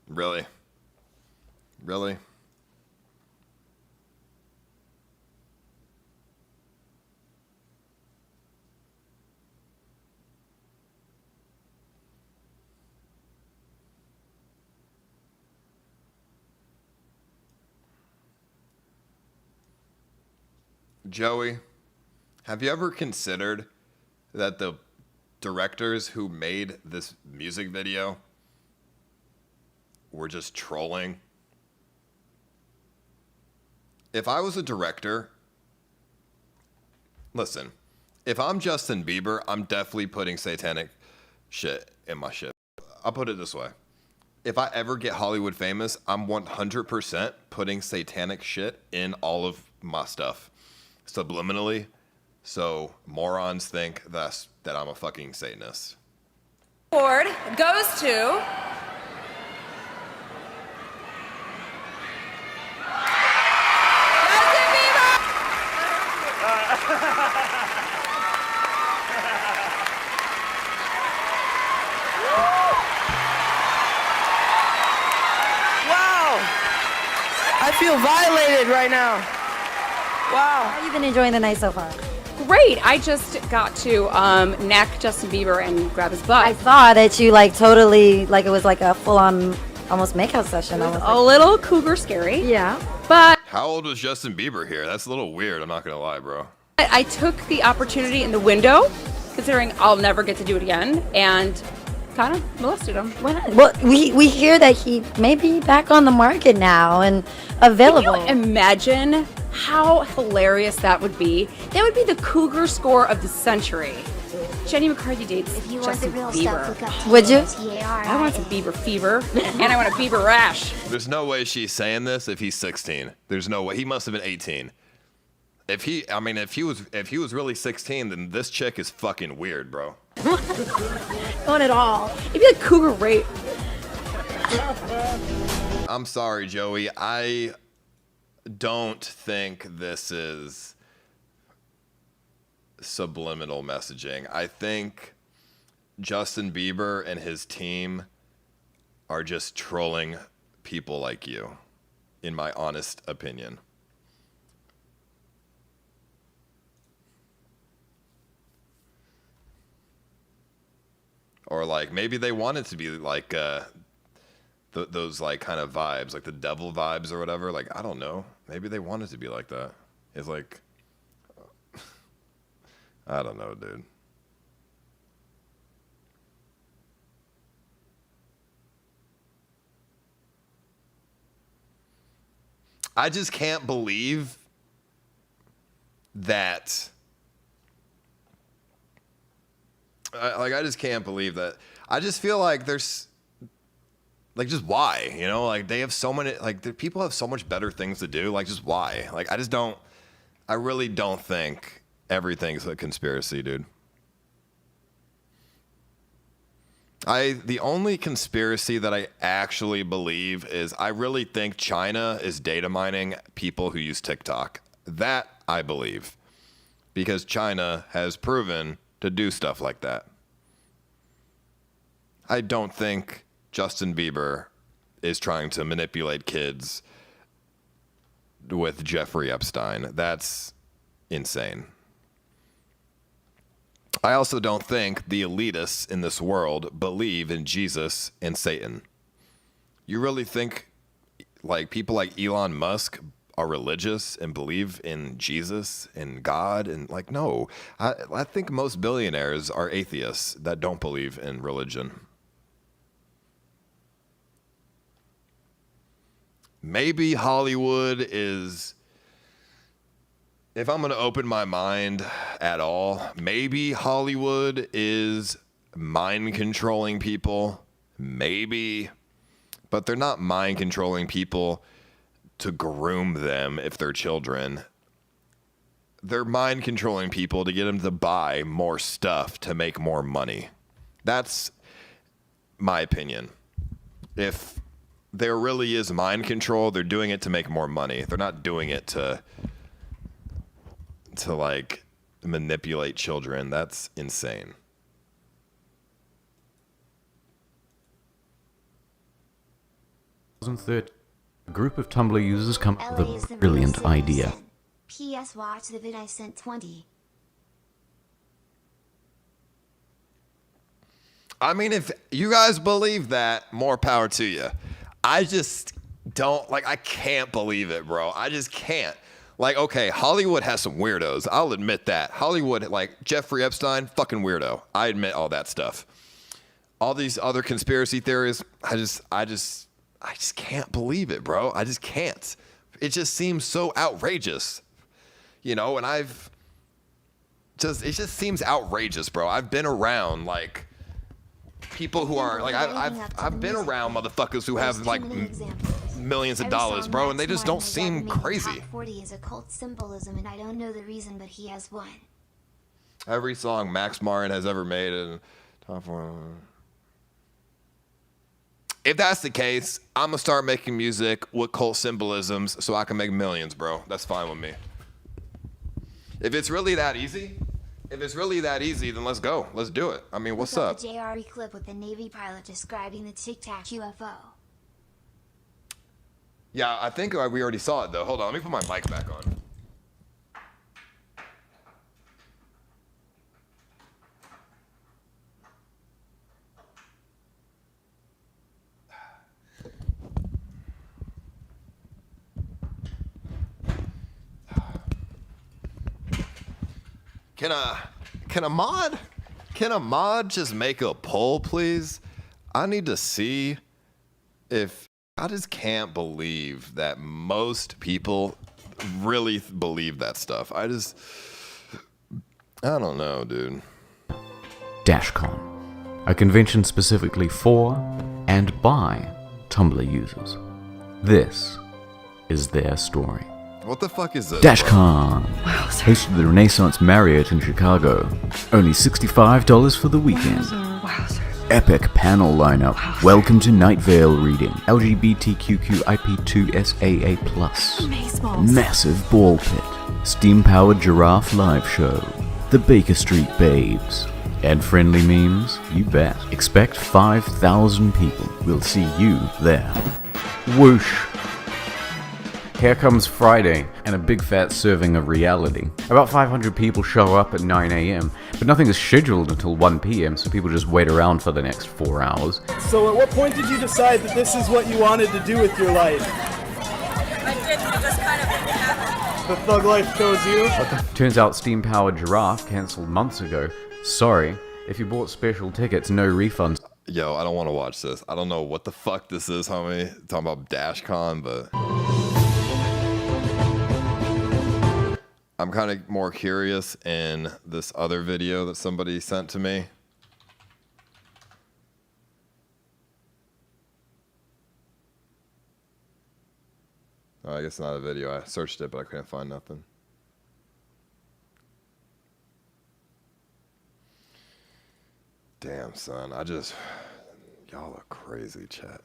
Speaker 2: Really? Really? Joey, have you ever considered that the directors who made this music video were just trolling? If I was a director, listen, if I'm Justin Bieber, I'm definitely putting satanic shit in my shit. I'll put it this way. If I ever get Hollywood famous, I'm 100% putting satanic shit in all of my stuff subliminally, so morons think that I'm a fucking Satanist.
Speaker 1: Award goes to Justin Bieber.
Speaker 6: Wow! I feel violated right now. Wow.
Speaker 8: How have you been enjoying the night so far?
Speaker 1: Great. I just got to neck Justin Bieber and grab his butt.
Speaker 8: I saw that you like totally, like it was like a full-on almost makeout session. Almost
Speaker 1: A little cougar scary.
Speaker 8: Yeah.
Speaker 1: But
Speaker 2: How old was Justin Bieber here? That's a little weird, I'm not gonna lie, bro.
Speaker 1: I took the opportunity in the window, considering I'll never get to do it again, and kind of molested him.
Speaker 8: Well, we hear that he may be back on the market now and available.
Speaker 1: Can you imagine how hilarious that would be? That would be the cougar score of the century. Jenny McCarthy dates
Speaker 3: If you want the
Speaker 1: Justin
Speaker 3: real
Speaker 1: Bieber.
Speaker 3: stuff, look up
Speaker 8: Would you?
Speaker 1: I want some Bieber fever, and I want a Bieber rash.
Speaker 2: There's no way she's saying this if he's 16. There's no way. He must have been 18. If he was really 16, then this chick is fucking weird, bro.
Speaker 1: Not at all. It'd be like cougar rape.
Speaker 2: I'm sorry, Joey. I don't think this is subliminal messaging. I think Justin Bieber and his team are just trolling people like you, in my honest opinion. Or like maybe they want it to be like those like kind of vibes, like the devil vibes or whatever. Like I don't know. Maybe they want it to be like that. It's like I don't know, dude. I just can't believe that. I just can't believe that. I just feel like there's, like, just why, you know? Like, they have so many, like, the people have so much better things to do. Like, just why? Like, I really don't think everything's a conspiracy, dude. The only conspiracy that I actually believe is I really think China is data mining people who use TikTok. That I believe. Because China has proven to do stuff like that. I don't think Justin Bieber is trying to manipulate kids with Jeffrey Epstein. That's insane. I also don't think the elitists in this world believe in Jesus and Satan. You really think like people like Elon Musk are religious and believe in Jesus and God? And like, no, I think most billionaires are atheists that don't believe in religion. Maybe Hollywood is, if I'm going to open my mind at all, maybe Hollywood is mind controlling people. Maybe. But they're not mind controlling people to groom them if they're children. They're mind controlling people to get them to buy more stuff to make more money. That's my opinion. If there really is mind control, they're doing it to make more money. They're not doing it to like manipulate children. That's insane.
Speaker 9: A group of Tumblr users come up
Speaker 3: LA
Speaker 9: with
Speaker 3: is
Speaker 9: a
Speaker 3: the
Speaker 9: brilliant
Speaker 3: real city.
Speaker 9: idea.
Speaker 3: P.S. Watch the vid I sent 20.
Speaker 2: I mean, if you guys believe that, more power to you. I just don't, like, I can't believe it, bro. I just can't. Like, okay, Hollywood has some weirdos. I'll admit that. Hollywood, like Jeffrey Epstein, fucking weirdo. I admit all that stuff. All these other conspiracy theories, I just can't believe it, bro. I just can't. It just seems so outrageous, you know. And it just seems outrageous, bro. I've been around like people who are like I've been around motherfuckers who have like millions of dollars, bro, and they just don't seem crazy.
Speaker 3: 40 is occult symbolism, and I don't know the reason, but he has one.
Speaker 2: Every song Max Martin has ever made in top 4. If that's the case, I'm gonna start making music with cult symbolisms so I can make millions, bro. That's fine with me. If it's really that easy, then let's go. Let's do it. I mean, what's up?
Speaker 3: The JRE clip with the Navy pilot describing the Tic Tac UFO.
Speaker 2: Yeah, I think we already saw it though. Hold on, let me put my mic back on. Can a mod just make a poll, please? I need to see if I just can't believe that most people really believe that stuff. I don't know, dude.
Speaker 9: DashCon, a convention specifically for and by Tumblr users. This is their story.
Speaker 2: What the fuck is this?
Speaker 9: DashCon, hosted at the Renaissance Marriott in Chicago. Only $65 for the weekend. Epic panel lineup. Welcome to Night Vale reading. LGBTQIP2SAA+. Massive ball pit. Steam-powered giraffe live show. The Baker Street Babes. And friendly memes? You bet. Expect 5,000 people. We'll see you there. Whoosh. Here comes Friday, and a big fat serving of reality. About 500 people show up at 9 AM, but nothing is scheduled until 1 PM, so people just wait around for the next 4 hours.
Speaker 7: So at what point did you decide that this is what you wanted to do with your life?
Speaker 10: I didn't, it just kind of happened.
Speaker 7: The thug life chose you?
Speaker 9: Turns out Steam-powered giraffe cancelled months ago. Sorry, if you bought special tickets, no refunds.
Speaker 2: Yo, I don't want to watch this. I don't know what the fuck this is, homie. Talking about DashCon, but I'm kind of more curious in this other video that somebody sent to me. Oh, I guess not a video. I searched it, but I couldn't find nothing. Damn, son. Y'all are crazy, chat.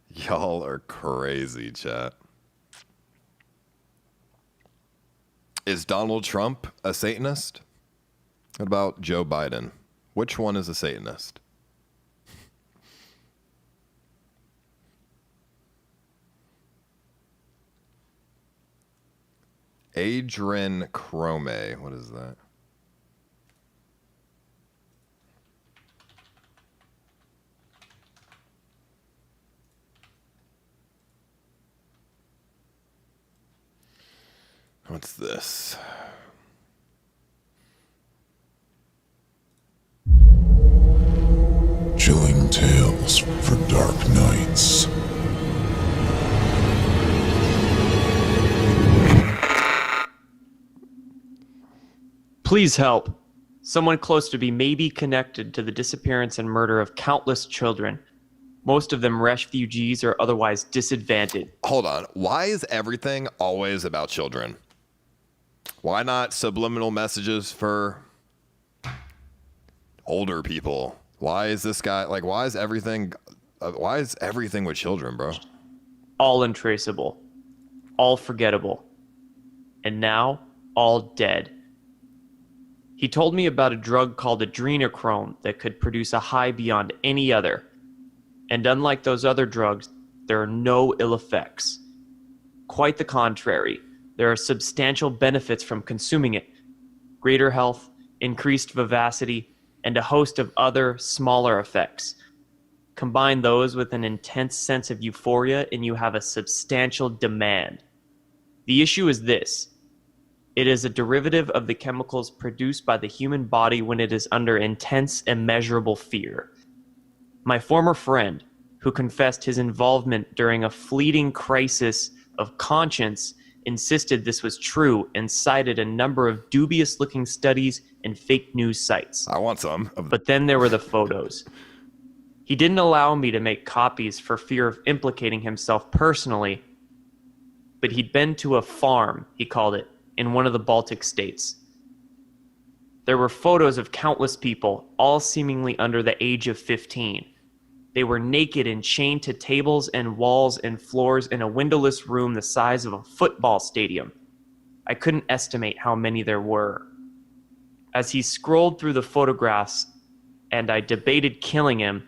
Speaker 2: Y'all are crazy, chat. Is Donald Trump a Satanist? What about Joe Biden? Which one is a Satanist? Adrenochrome. What is that? What's this?
Speaker 19: Chilling tales for dark nights.
Speaker 21: Please help. Someone close to me may be connected to the disappearance and murder of countless children. Most of them refugees or otherwise disadvantaged.
Speaker 2: Hold on. Why is everything always about children? Why not subliminal messages for older people? Why is this guy like? Why is everything with children, bro?
Speaker 21: All untraceable, all forgettable, and now all dead. He told me about a drug called adrenochrome that could produce a high beyond any other. And unlike those other drugs, there are no ill effects. Quite the contrary. There are substantial benefits from consuming it. Greater health, increased vivacity, and a host of other, smaller effects. Combine those with an intense sense of euphoria and you have a substantial demand. The issue is this. It is a derivative of the chemicals produced by the human body when it is under intense, immeasurable fear. My former friend, who confessed his involvement during a fleeting crisis of conscience, insisted this was true and cited a number of dubious-looking studies and fake news sites.
Speaker 2: I want some.
Speaker 21: But then there were the photos. He didn't allow me to make copies for fear of implicating himself personally, but he'd been to a farm, he called it, in one of the Baltic states. There were photos of countless people, all seemingly under the age of 15. They were naked and chained to tables and walls and floors in a windowless room the size of a football stadium. I couldn't estimate how many there were. As he scrolled through the photographs and I debated killing him,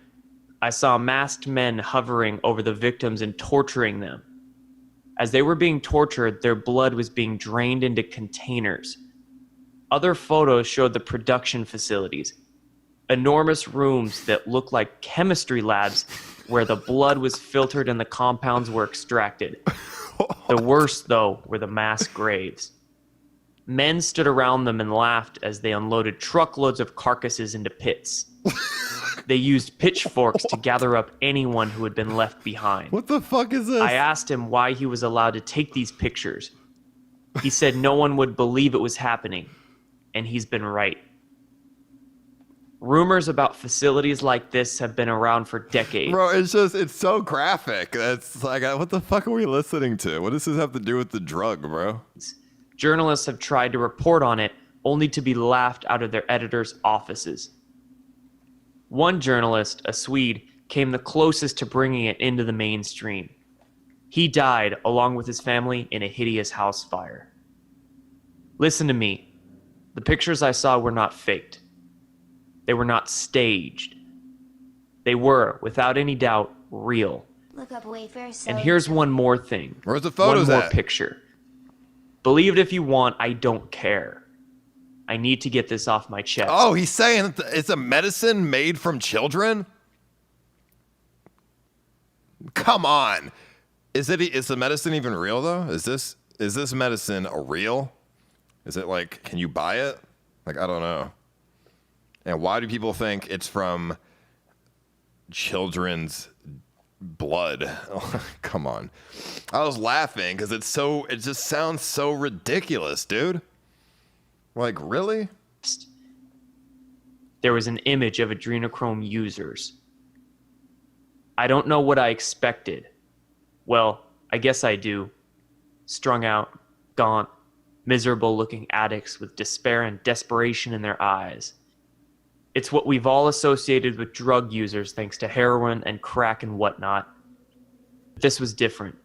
Speaker 21: I saw masked men hovering over the victims and torturing them. As they were being tortured, their blood was being drained into containers. Other photos showed the production facilities, enormous rooms that looked like chemistry labs where the blood was filtered and the compounds were extracted. The worst, though, were the mass graves. Men stood around them and laughed as they unloaded truckloads of carcasses into pits. They used pitchforks to gather up anyone who had been left behind.
Speaker 2: What the fuck is this?
Speaker 21: I asked him why he was allowed to take these pictures. He said no one would believe it was happening, and he's been right. Rumors about facilities like this have been around for decades.
Speaker 2: Bro, it's so graphic. It's like, what the fuck are we listening to? What does this have to do with the drug, bro?
Speaker 21: Journalists have tried to report on it, only to be laughed out of their editors' offices. One journalist, a Swede, came the closest to bringing it into the mainstream. He died, along with his family, in a hideous house fire. Listen to me. The pictures I saw were not faked. They were not staged. They were, without any doubt, real.
Speaker 3: Look up Wayfair.
Speaker 21: And here's one more thing.
Speaker 2: Where's the photos
Speaker 21: One more
Speaker 2: at?
Speaker 21: picture. Believe it if you want, I don't care. I need to get this off my chest.
Speaker 2: Oh, he's saying it's a medicine made from children? Come on. Is the medicine even real, though? Is this medicine real? Is it like, can you buy it? Like, I don't know. And why do people think it's from children's blood? Oh, come on. I was laughing because it just sounds so ridiculous, dude. Like, really?
Speaker 21: There was an image of adrenochrome users. I don't know what I expected. Well, I guess I do. Strung out, gaunt, miserable-looking addicts with despair and desperation in their eyes. It's what we've all associated with drug users thanks to heroin and crack and whatnot. This was different.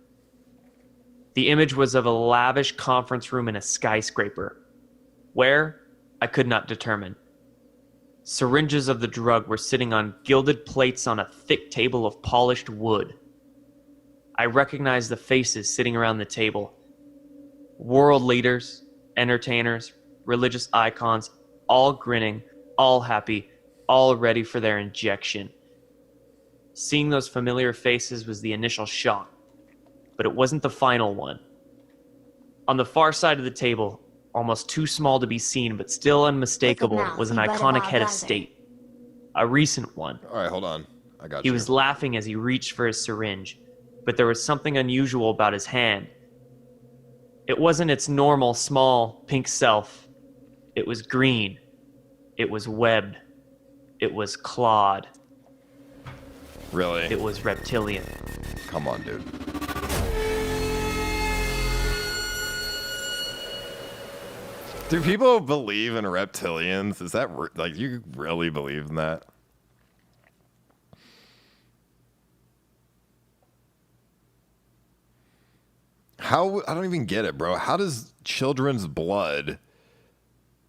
Speaker 21: The image was of a lavish conference room in a skyscraper. Where? I could not determine. Syringes of the drug were sitting on gilded plates on a thick table of polished wood. I recognized the faces sitting around the table. World leaders, entertainers, religious icons, all grinning, all happy, all ready for their injection. Seeing those familiar faces was the initial shock, but it wasn't the final one. On the far side of the table, almost too small to be seen but still unmistakable, was an iconic head of state. A recent one.
Speaker 2: All right, hold on. I got
Speaker 21: He
Speaker 2: you.
Speaker 21: was laughing as he reached for his syringe, but there was something unusual about his hand. It wasn't its normal, small, pink self. It was green. It was webbed. It was clawed.
Speaker 2: Really?
Speaker 21: It was reptilian.
Speaker 2: Come on, dude. Do people believe in reptilians? Is that like, you really believe in that? How? I don't even get it, bro. How does children's blood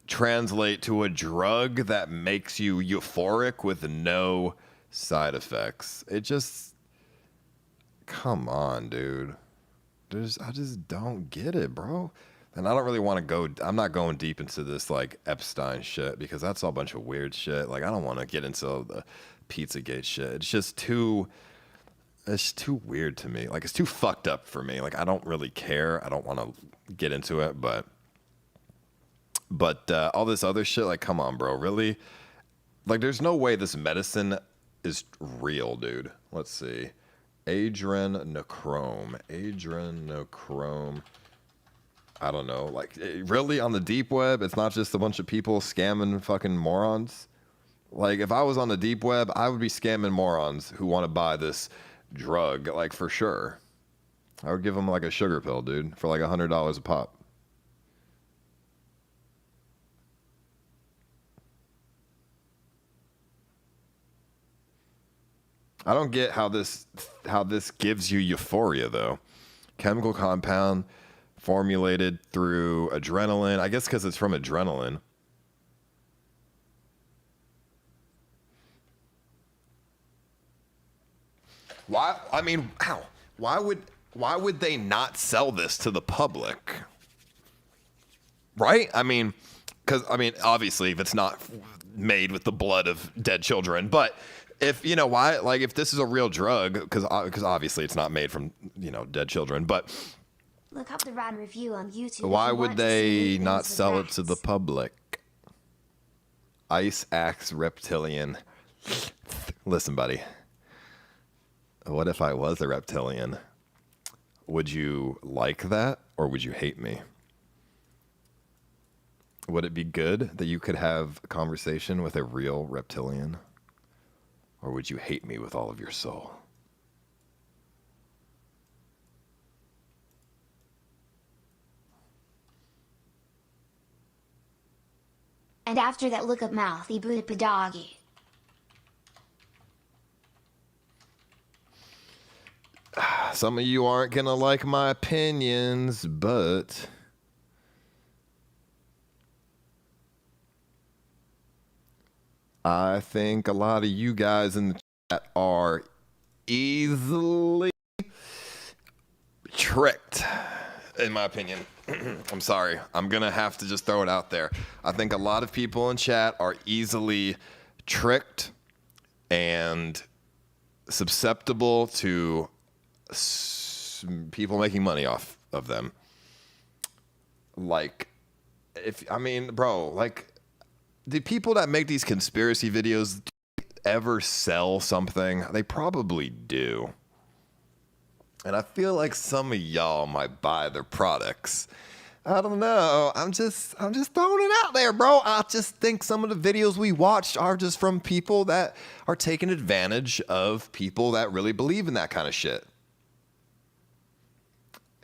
Speaker 2: translate to a drug that makes you euphoric with no side effects? It just, come on, dude. I just don't get it, bro. And I don't really want to go, I'm not going deep into this like Epstein shit because that's all a bunch of weird shit. Like, I don't want to get into the Pizzagate shit. It's just too, It's too weird to me. Like, it's too fucked up for me. Like, I don't really care. I don't want to get into it, but all this other shit, like, come on, bro. Really? Like, there's no way this medicine is real, dude. Let's see. Adrenochrome. I don't know. Like, really? On the deep web? It's not just a bunch of people scamming fucking morons? Like, if I was on the deep web, I would be scamming morons who want to buy this drug, like, for sure. I would give them, like, a sugar pill, dude, for, like, $100 a pop. I don't get how this gives you euphoria, though. Chemical compound formulated through adrenaline. I guess because it's from adrenaline. Why? I mean, how? Why would they not sell this to the public? Right? I mean, because obviously, if it's not made with the blood of dead children, but if why? Like, if this is a real drug, because obviously it's not made from dead children, but
Speaker 3: Look up the rad review on YouTube.
Speaker 2: why would they not sell it to the public? Ice Axe Reptilian. Listen, buddy. What if I was a reptilian? Would you like that, or would you hate me? Would it be good that you could have a conversation with a real reptilian? Or would you hate me with all of your soul?
Speaker 3: And after that, look up mouthy Buddha Padagi.
Speaker 2: Some of you aren't gonna like my opinions, but I think a lot of you guys in the chat are easily tricked, in my opinion. I'm sorry. I'm going to have to just throw it out there. I think a lot of people in chat are easily tricked and susceptible to people making money off of them. Like, bro, like, the people that make these conspiracy videos ever sell something? They probably do. And I feel like some of y'all might buy their products. I don't know. I'm just throwing it out there, bro. I just think some of the videos we watched are just from people that are taking advantage of people that really believe in that kind of shit.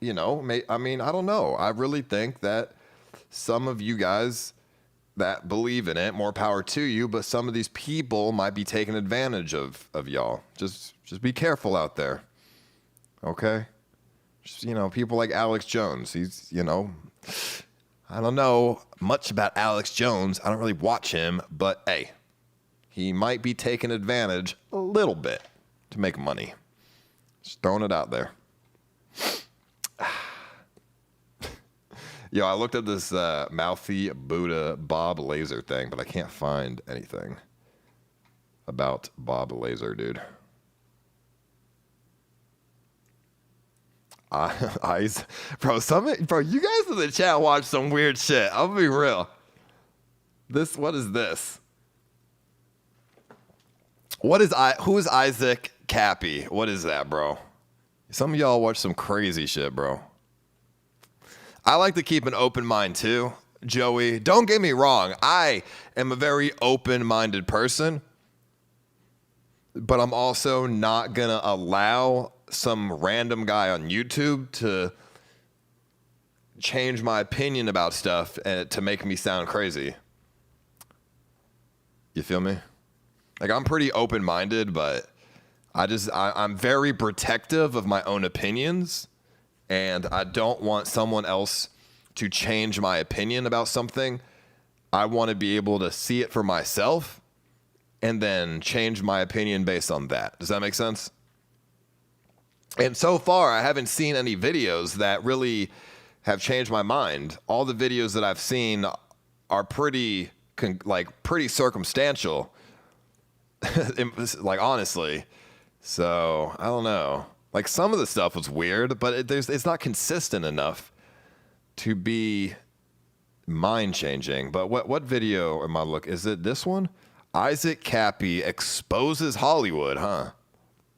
Speaker 2: I don't know. I really think that some of you guys that believe in it, more power to you, but some of these people might be taking advantage of y'all. Just be careful out there. Okay? Just, people like Alex Jones. He's, I don't know much about Alex Jones. I don't really watch him, but hey, he might be taking advantage a little bit to make money. Just throwing it out there. Yo, I looked at this mouthy Buddha Bob Laser thing, but I can't find anything about Bob Laser, dude. Eyes, bro. You guys in the chat watch some weird shit. I'll be real. What is this? Who is Isaac Cappy? What is that, bro? Some of y'all watch some crazy shit, bro. I like to keep an open mind too, Joey. Don't get me wrong. I am a very open-minded person, but I'm also not gonna allow some random guy on YouTube to change my opinion about stuff and to make me sound crazy. You feel me? Like, I'm pretty open-minded, but I'm very protective of my own opinions, and I don't want someone else to change my opinion about something. I want to be able to see it for myself and then change my opinion based on that. Does that make sense? And so far, I haven't seen any videos that really have changed my mind. All the videos that I've seen are pretty circumstantial. Like, honestly, So I don't know. Like some of the stuff was weird, but it's not consistent enough to be mind changing. But what video am I looking? Is it this one? Isaac Cappy exposes Hollywood, huh?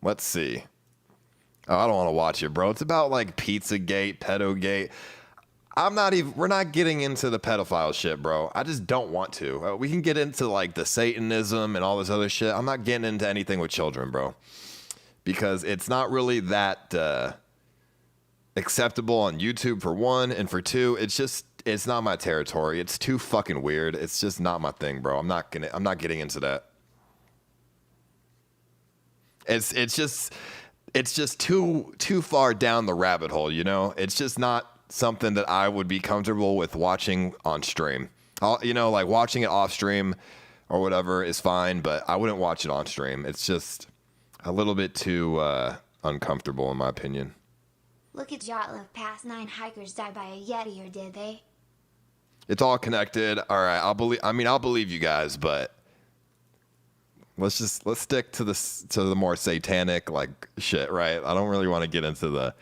Speaker 2: Let's see. Oh, I don't want to watch it, bro. It's about like Pizzagate, Pedogate. We're not getting into the pedophile shit, bro. I just don't want to. We can get into like the Satanism and all this other shit. I'm not getting into anything with children, bro. Because it's not really that acceptable on YouTube for one, and for two, it's not my territory. It's too fucking weird. It's just not my thing, bro. I'm not getting into that. It's just too far down the rabbit hole, you know? It's just not something that I would be comfortable with watching on stream. Like watching it off stream or whatever is fine, but I wouldn't watch it on stream. It's just a little bit too uncomfortable in my opinion.
Speaker 3: Look at Jotla. Past 9 hikers died by a Yeti, or did they?
Speaker 2: It's all connected. All right, I'll believe you guys, but let's stick to the more satanic like shit, right? I don't really want to get into the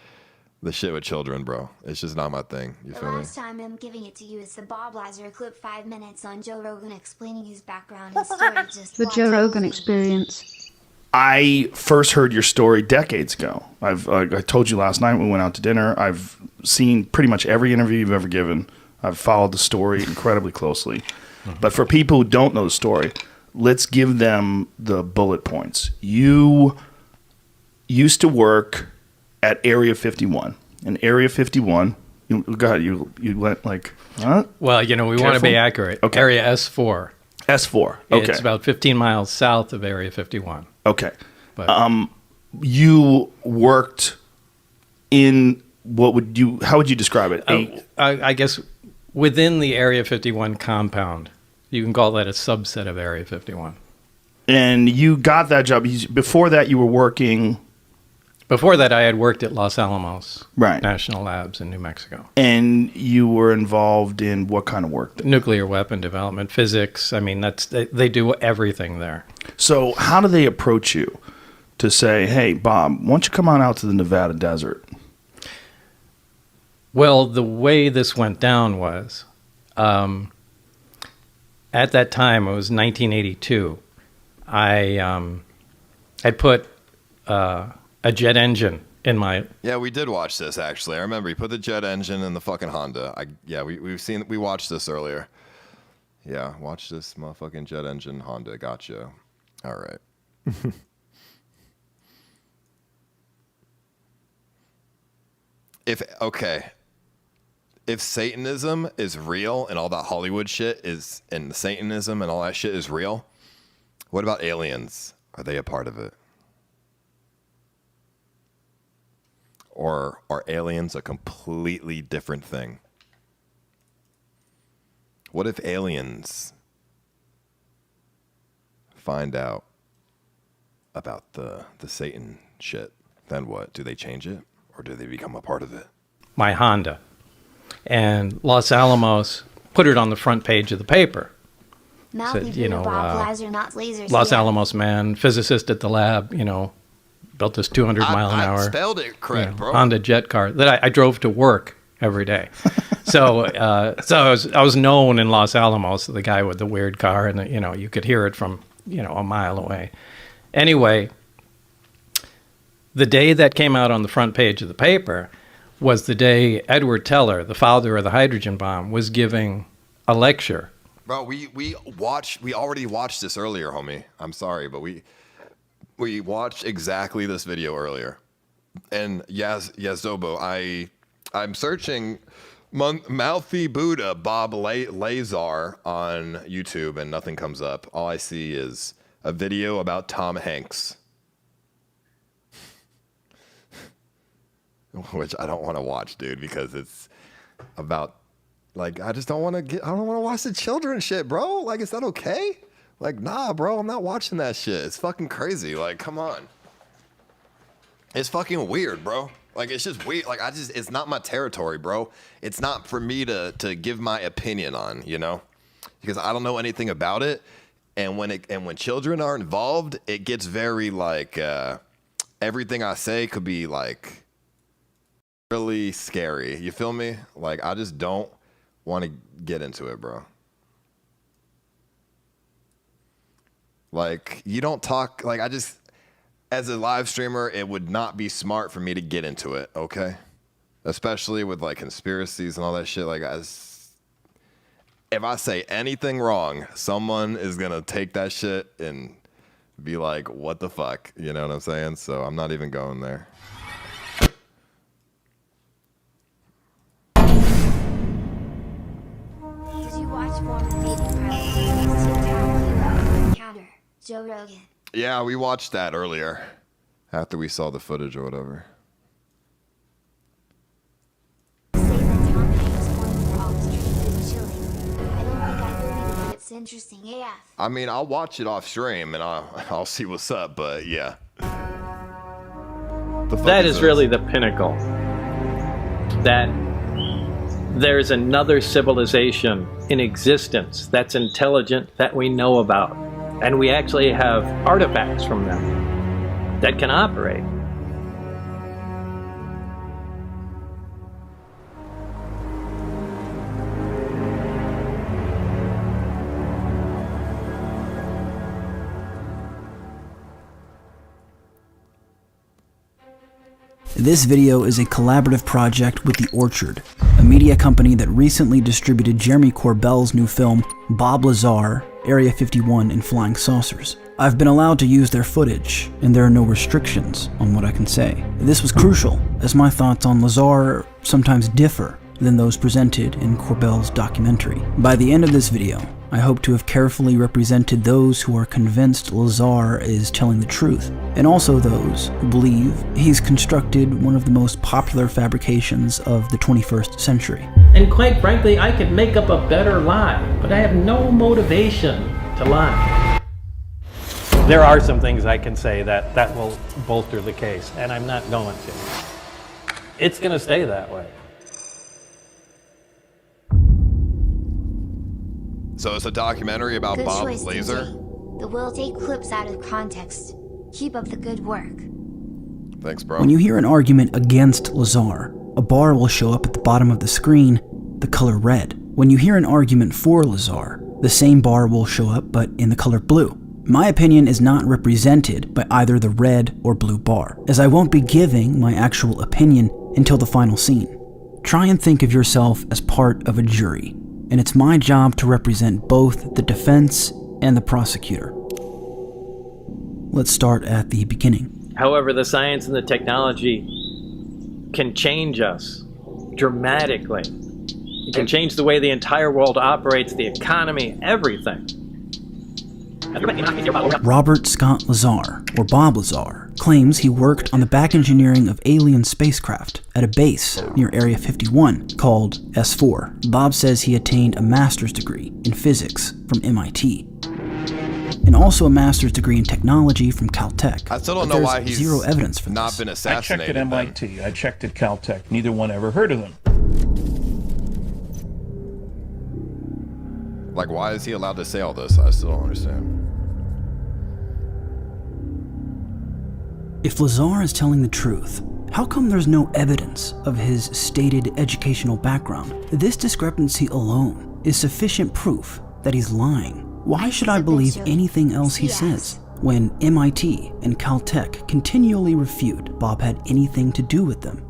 Speaker 2: shit with children, bro. It's just not my thing. You feel me?
Speaker 3: Last time I'm giving it to you is the Bob Lazar clip, 5 minutes on Joe Rogan explaining his background and story. Just
Speaker 4: The
Speaker 3: watch
Speaker 4: Joe
Speaker 3: it.
Speaker 4: Rogan Experience.
Speaker 7: I first heard your story decades ago. I told you last night when we went out to dinner. I've seen pretty much every interview you've ever given. I've followed the story incredibly closely. But for people who don't know the story, let's give them the bullet points. You used to work at Area 51. And Area 51, you went like, huh?
Speaker 11: Well, we want to be accurate.
Speaker 7: Okay.
Speaker 11: Area S4.
Speaker 7: S4, okay.
Speaker 11: It's about 15 miles south of Area 51.
Speaker 7: Okay.
Speaker 11: But,
Speaker 7: you worked in, how would you describe it?
Speaker 11: I guess within the Area 51 compound. You can call that a subset of Area 51.
Speaker 7: And you got that job. Before that, you were working...
Speaker 11: Before that, I had worked at Los Alamos
Speaker 7: Right.
Speaker 11: National Labs in New Mexico.
Speaker 7: And you were involved in what kind of work?
Speaker 11: Nuclear weapon development, physics. I mean, they do everything there.
Speaker 7: So how do they approach you to say, hey, Bob, why don't you come on out to the Nevada desert?
Speaker 11: Well, the way this went down was, at that time, it was 1982, I had put a jet engine in my...
Speaker 2: Yeah, we did watch this, actually. I remember you put the jet engine in the fucking Honda. We watched this earlier. Yeah, watch this motherfucking jet engine Honda. Gotcha. All right. If Satanism is real and all that Hollywood shit is, and the Satanism and all that shit is real, what about aliens? Are they a part of it? Or are aliens a completely different thing? What if aliens find out about the Satan shit? Then what? Do they change it? Or do they become a part of it?
Speaker 11: My Honda. And Los Alamos put it on the front page of the paper.
Speaker 3: Mouthy
Speaker 11: Said,
Speaker 3: Bob Lazar, not lasers.
Speaker 11: Los
Speaker 3: yeah.
Speaker 11: Alamos man, physicist at the lab, built this 200 mile an hour.
Speaker 2: I spelled it correct, bro.
Speaker 11: Honda jet car that I drove to work every day. So I was known in Los Alamos, the guy with the weird car, and you could hear it from a mile away. Anyway, the day that came out on the front page of the paper was the day Edward Teller, the father of the hydrogen bomb, was giving a lecture.
Speaker 2: Bro, we already watched this earlier, homie. I'm sorry, but we watched exactly this video earlier. And Zobo, I'm searching Mouthy Buddha Bob Lazar on YouTube and nothing comes up. All I see is a video about Tom Hanks. Which I don't want to watch, dude, because it's about, like, I don't want to watch the children shit, bro. Like, is that okay? Like, nah, bro, I'm not watching that shit. It's fucking crazy. Like, come on. It's fucking weird, bro. Like, it's just weird. Like, it's not my territory, bro. It's not for me to give my opinion on, because I don't know anything about it. And when children are involved, it gets very, like, everything I say could be like really scary. You feel me? Like, I just don't want to get into it, bro. Like, you don't talk, like, as a live streamer, it would not be smart for me to get into it, okay? Especially with, like, conspiracies and all that shit. Like, if I say anything wrong, someone is going to take that shit and be like, what the fuck? You know what I'm saying? So I'm not even going there.
Speaker 3: Did you watch former Navy pilot encounter Joe Rogan?
Speaker 2: Yeah, we watched that earlier after we saw the footage or whatever.
Speaker 3: It's interesting AF.
Speaker 2: I mean, I'll watch it off stream and I'll see what's up, but yeah.
Speaker 11: That is really the pinnacle. That there's another civilization in existence that's intelligent that we know about. And we actually have artifacts from them that can operate.
Speaker 4: This video is a collaborative project with The Orchard, a media company that recently distributed Jeremy Corbell's new film, Bob Lazar, Area 51 and Flying Saucers. I've been allowed to use their footage, and there are no restrictions on what I can say. This was crucial, as my thoughts on Lazar sometimes differ than those presented in Corbell's documentary. By the end of this video, I hope to have carefully represented those who are convinced Lazar is telling the truth, and also those who believe he's constructed one of the most popular fabrications of the 21st century.
Speaker 11: And quite frankly, I could make up a better lie, but I have no motivation to lie. There are some things I can say that will bolster the case, and I'm not going to. It's going to stay that way.
Speaker 2: So it's a documentary about
Speaker 3: Good
Speaker 2: Bob
Speaker 3: choice,
Speaker 2: Lazar?
Speaker 3: DJ. The will take clips out of context. Keep up the good work.
Speaker 2: Thanks, bro.
Speaker 4: When you hear an argument against Lazar, a bar will show up at the bottom of the screen, the color red. When you hear an argument for Lazar, the same bar will show up but in the color blue. My opinion is not represented by either the red or blue bar, as I won't be giving my actual opinion until the final scene. Try and think of yourself as part of a jury, and it's my job to represent both the defense and the prosecutor. Let's start at the beginning.
Speaker 11: However, the science and the technology can change us dramatically. It can change the way the entire world operates, the economy, everything.
Speaker 4: Robert Scott Lazar, or Bob Lazar, claims he worked on the back engineering of alien spacecraft at a base near Area 51 called S4. Bob says he attained a master's degree in physics from MIT, and also a master's degree in technology from Caltech.
Speaker 2: I still don't know why he's
Speaker 4: zero evidence for
Speaker 2: not
Speaker 4: this.
Speaker 2: been
Speaker 12: I
Speaker 2: assassinated.
Speaker 12: checked at MIT. I checked at Caltech. Neither one ever heard of them.
Speaker 2: Like, why is he allowed to say all this? I still don't understand.
Speaker 4: If Lazar is telling the truth, how come there's no evidence of his stated educational background? This discrepancy alone is sufficient proof that he's lying. Why should I believe anything else he says when MIT and Caltech continually refute Bob had anything to do with them?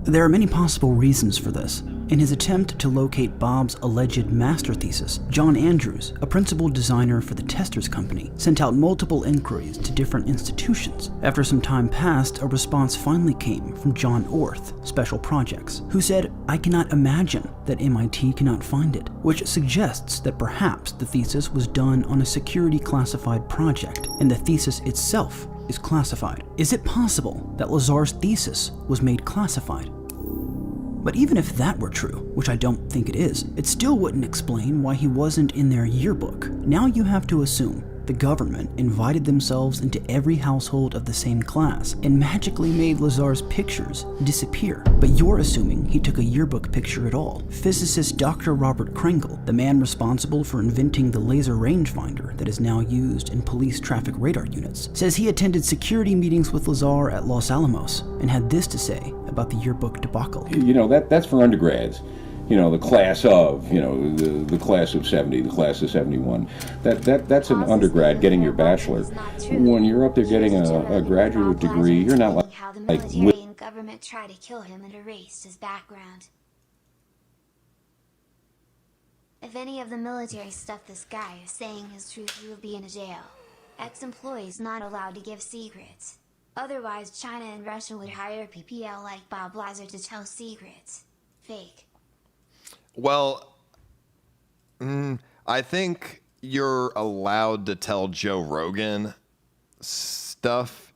Speaker 4: There are many possible reasons for this. In his attempt to locate Bob's alleged master thesis, John Andrews, a principal designer for the Testers Company, sent out multiple inquiries to different institutions. After some time passed, a response finally came from John Orth, Special Projects, who said, "I cannot imagine that MIT cannot find it," which suggests that perhaps the thesis was done on a security classified project, and the thesis itself is classified. Is it possible that Lazar's thesis was made classified? But even if that were true, which I don't think it is, it still wouldn't explain why he wasn't in their yearbook. Now you have to assume the government invited themselves into every household of the same class and magically made Lazar's pictures disappear. But you're assuming he took a yearbook picture at all. Physicist Dr. Robert Kringle, the man responsible for inventing the laser rangefinder that is now used in police traffic radar units, says he attended security meetings with Lazar at Los Alamos and had this to say about the yearbook debacle.
Speaker 5: That's for undergrads. The class of, the class of 70, the class of 71. That's an undergrad getting your bachelor. When you're up there getting a graduate degree, you're not like
Speaker 3: how the military and government tried to kill him and erased his background. If any of the military stuff this guy is saying is true, he will be in a jail. Ex-employees not allowed to give secrets. Otherwise, China and Russia would hire PPL like Bob Lazar to tell secrets. Fake.
Speaker 2: Well, I think you're allowed to tell Joe Rogan stuff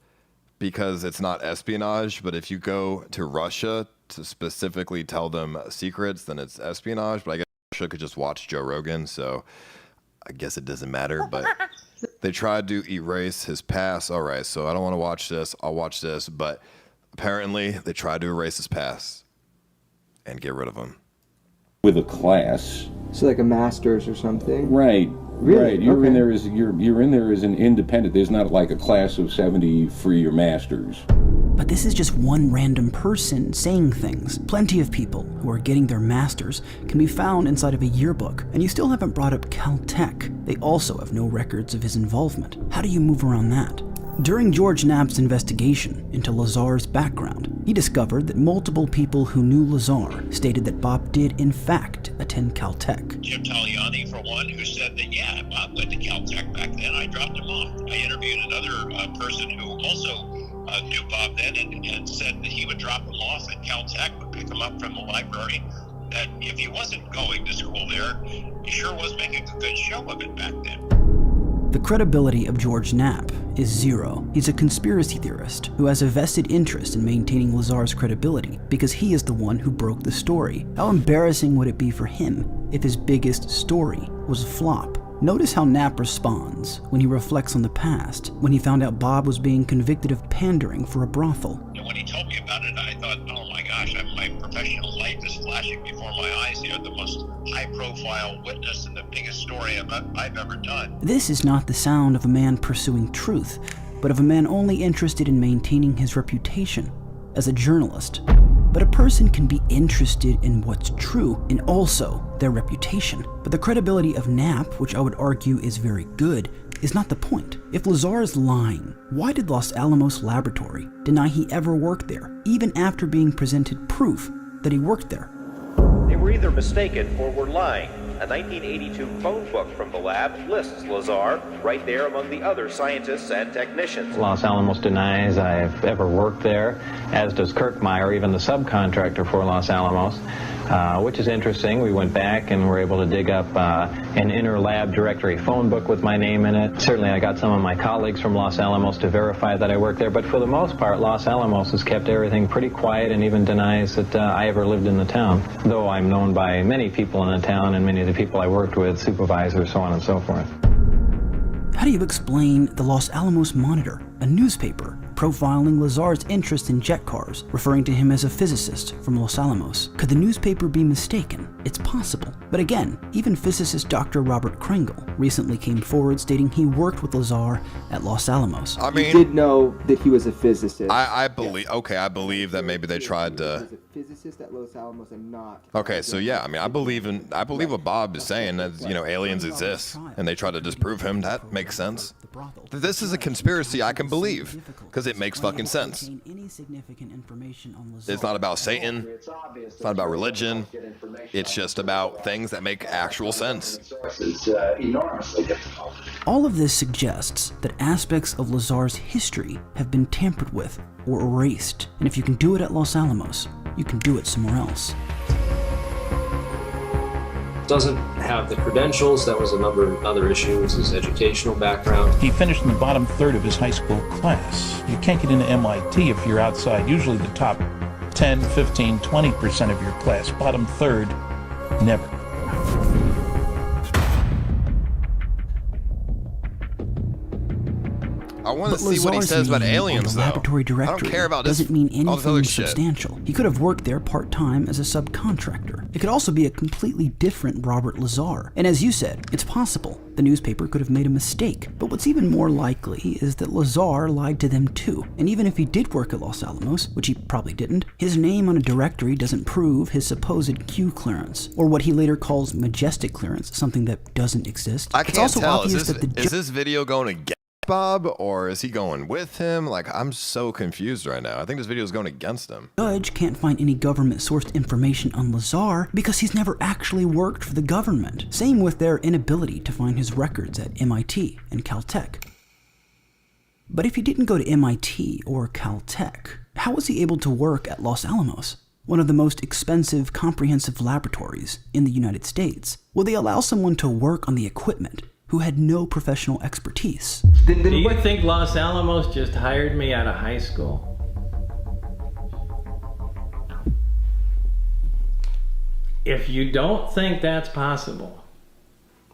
Speaker 2: because it's not espionage, but if you go to Russia to specifically tell them secrets, then it's espionage, but I guess Russia could just watch Joe Rogan, so I guess it doesn't matter, but they tried to erase his past. All right, so I don't want to watch this, I'll watch this, but apparently they tried to erase his past and get rid of him.
Speaker 5: with a class.
Speaker 14: So like a master's or something?
Speaker 5: Right.
Speaker 14: Really?
Speaker 5: Right. You're
Speaker 14: Okay.
Speaker 5: in there as you're in there as an independent. There's not like a class of 70 for your masters.
Speaker 4: But this is just one random person saying things. Plenty of people who are getting their masters can be found inside of a yearbook, and you still haven't brought up Caltech. They also have no records of his involvement. How do you move around that? During George Knapp's investigation into Lazar's background, he discovered that multiple people who knew Lazar stated that Bob did in fact attend Caltech.
Speaker 15: Jim Taliani, for one, who said that, yeah, Bob went to Caltech back then. I dropped him off. I interviewed another person who also knew Bob then and said that he would drop him off at Caltech, would pick him up from the library, that if he wasn't going to school there, he sure was making a good show of it back then.
Speaker 4: The credibility of George Knapp is zero. He's a conspiracy theorist who has a vested interest in maintaining Lazar's credibility because he is the one who broke the story. How embarrassing would it be for him if his biggest story was a flop? Notice how Knapp responds when he reflects on the past, when he found out Bob was being convicted of pandering for a brothel.
Speaker 15: And when he told me about it, I thought, oh my gosh, my professional life is flashing before my eyes here. The most high-profile witness and the biggest story I've ever done.
Speaker 4: This is not the sound of a man pursuing truth, but of a man only interested in maintaining his reputation as a journalist. But a person can be interested in what's true and also their reputation. But the credibility of Knapp, which I would argue is very good, is not the point. If Lazar is lying, why did Los Alamos Laboratory deny he ever worked there, even after being presented proof that he worked there?
Speaker 16: They were either mistaken or were lying. A 1982 phone book from the lab lists Lazar right there among the other scientists and technicians.
Speaker 25: Los Alamos denies I've ever worked there, as does Kirkmeyer, even the subcontractor for Los Alamos, which is interesting. We went back and were able to dig up an inner lab directory phone book with my name in it. Certainly I got some of my colleagues from Los Alamos to verify that I worked there, but for the most part, Los Alamos has kept everything pretty quiet and even denies that I ever lived in the town, though I'm known by many people in the town and many of the people I worked with, supervisors, so on and so forth.
Speaker 4: How do you explain the Los Alamos Monitor, a newspaper profiling Lazar's interest in jet cars, referring to him as a physicist from Los Alamos? Could the newspaper be mistaken? It's possible. But again, even physicist Dr. Robert Kringle recently came forward stating he worked with Lazar at Los Alamos.
Speaker 2: I mean,
Speaker 14: You did know that he was a physicist.
Speaker 2: I believe. Okay, I believe that maybe they tried to.
Speaker 14: Physicist at Los Alamos and not.
Speaker 2: Okay, so yeah, I mean, I believe what Bob is saying, that aliens exist, and they try to disprove him. That makes sense. This is a conspiracy I can believe because it makes fucking sense. It's not about Satan. It's not about religion. It's just about things that make actual sense.
Speaker 16: It's enormously difficult.
Speaker 4: All of this suggests that aspects of Lazar's history have been tampered with or erased, and if you can do it at Los Alamos, you can do it somewhere else.
Speaker 26: Doesn't have the credentials. That was a number of other issues, his educational background.
Speaker 12: He finished in the bottom third of his high school class. You can't get into MIT if you're outside usually the top 10, 15, 20% of your class. Bottom third, never.
Speaker 2: I want
Speaker 4: But
Speaker 2: to see what he
Speaker 4: Lazar's
Speaker 2: says about
Speaker 4: name on
Speaker 2: aliens,
Speaker 4: the laboratory
Speaker 2: though. I
Speaker 4: directory
Speaker 2: don't care about
Speaker 4: doesn't mean
Speaker 2: all this other
Speaker 4: anything
Speaker 2: shit.
Speaker 4: substantial. He could have worked there part-time as a subcontractor. It could also be a completely different Robert Lazar. And as you said, it's possible the newspaper could have made a mistake. But what's even more likely is that Lazar lied to them too. And even if he did work at Los Alamos, which he probably didn't, his name on a directory doesn't prove his supposed Q clearance, or what he later calls majestic clearance, something that doesn't exist.
Speaker 2: I
Speaker 4: It's
Speaker 2: can't
Speaker 4: also
Speaker 2: tell.
Speaker 4: obvious that the
Speaker 2: Is this video going against Bob, or is he going with him? Like, I'm so confused right now. I think this video is going against him.
Speaker 4: judge can't find any government-sourced information on Lazar because he's never actually worked for the government. Same with their inability to find his records at MIT and Caltech. But if he didn't go to MIT or Caltech, how was he able to work at Los Alamos, one of the most expensive comprehensive laboratories in the United States? Will they allow someone to work on the equipment who had no professional expertise?
Speaker 11: Do you think Los Alamos just hired me out of high school? If you don't think that's possible,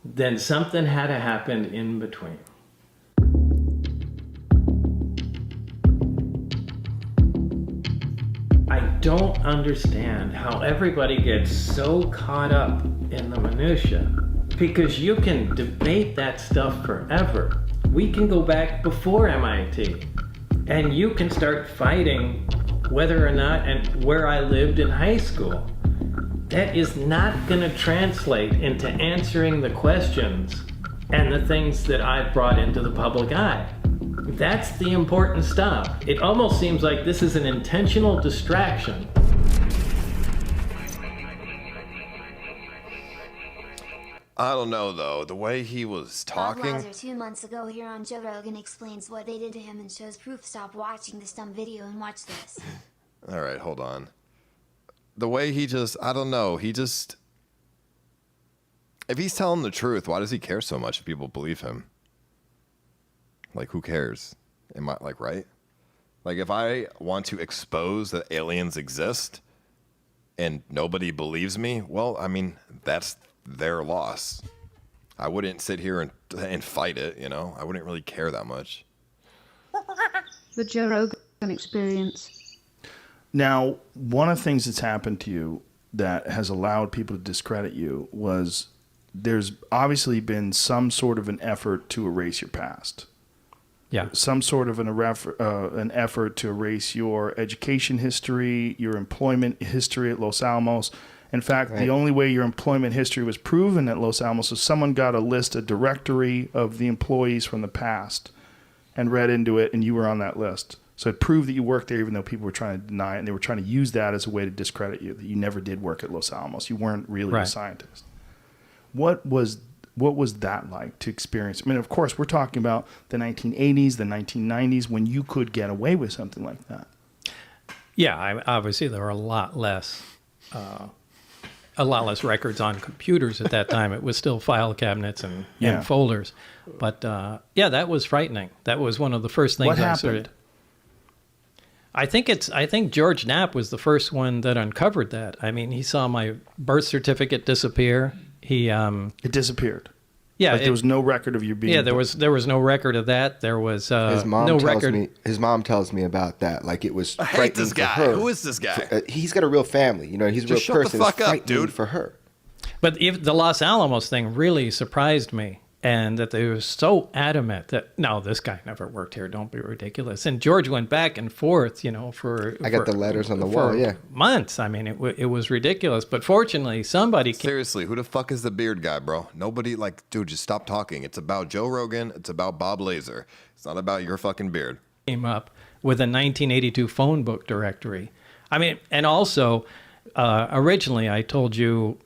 Speaker 11: then something had to happen in between. I don't understand how everybody gets so caught up in the minutia, because you can debate that stuff forever. We can go back before MIT, and you can start fighting whether or not and where I lived in high school. That is not going to translate into answering the questions and the things that I've brought into the public eye. That's the important stuff. It almost seems like this is an intentional distraction.
Speaker 2: I don't know, though. The way he was
Speaker 3: Bob
Speaker 2: talking...
Speaker 3: Lazar 2 months ago here on Joe Rogan explains what they did to him and shows proof. Stop watching this dumb video and watch this.
Speaker 2: All right, hold on. The way he just... I don't know. He just... If he's telling the truth, why does he care so much if people believe him? Like, who cares? Am I, like, right? Like, if I want to expose that aliens exist and nobody believes me, well, I mean, that's their loss. I wouldn't sit here and fight it, you know? I wouldn't really care that much.
Speaker 13: The Joe Rogan Experience.
Speaker 7: Now, one of the things that's happened to you that has allowed people to discredit you was there's obviously been some sort of an effort to erase your past.
Speaker 11: Yeah.
Speaker 7: Some sort of an effort to erase your education history, your employment history at Los Alamos. In fact, the only way your employment history was proven at Los Alamos was someone got a directory of the employees from the past and read into it, and you were on that list. So it proved that you worked there even though people were trying to deny it, and they were trying to use that as a way to discredit you, that you never did work at Los Alamos. You weren't really a scientist. What was that like to experience? I mean, of course, we're talking about the 1980s, the 1990s, when you could get away with something like that.
Speaker 11: Yeah, obviously there were a lot less records on computers at that time. It was still file cabinets and folders. But yeah, that was frightening. That was one of the first things
Speaker 7: what
Speaker 11: I
Speaker 7: happened?
Speaker 11: I think George Knapp was the first one that uncovered that. I mean, he saw my birth certificate disappear.
Speaker 7: It disappeared.
Speaker 11: Yeah,
Speaker 7: like there was no record of you being.
Speaker 11: Yeah, there was no record of that. There was
Speaker 14: his mom
Speaker 11: no
Speaker 14: tells
Speaker 11: record.
Speaker 14: His mom tells me about that. Like it was.
Speaker 2: I hate this guy.
Speaker 14: For her.
Speaker 2: Who is this guy?
Speaker 14: He's got a real family. You know, he's a
Speaker 2: Just
Speaker 14: real
Speaker 2: shut
Speaker 14: person.
Speaker 2: the fuck
Speaker 14: It's
Speaker 2: up, dude.
Speaker 14: For her.
Speaker 11: But the Los Alamos thing really surprised me, and that they were so adamant that no, this guy never worked here. Don't be ridiculous. And George went back and forth, for
Speaker 14: I got the letters on the wall. Yeah,
Speaker 11: months. I mean, it was ridiculous. But fortunately, somebody
Speaker 2: Seriously, who the fuck is the beard guy, bro? Nobody, dude, just stop talking. It's about Joe Rogan. It's about Bob Lazar. It's not about your fucking beard.
Speaker 11: Came up with a 1982 phone book directory. I mean, and also originally I told you.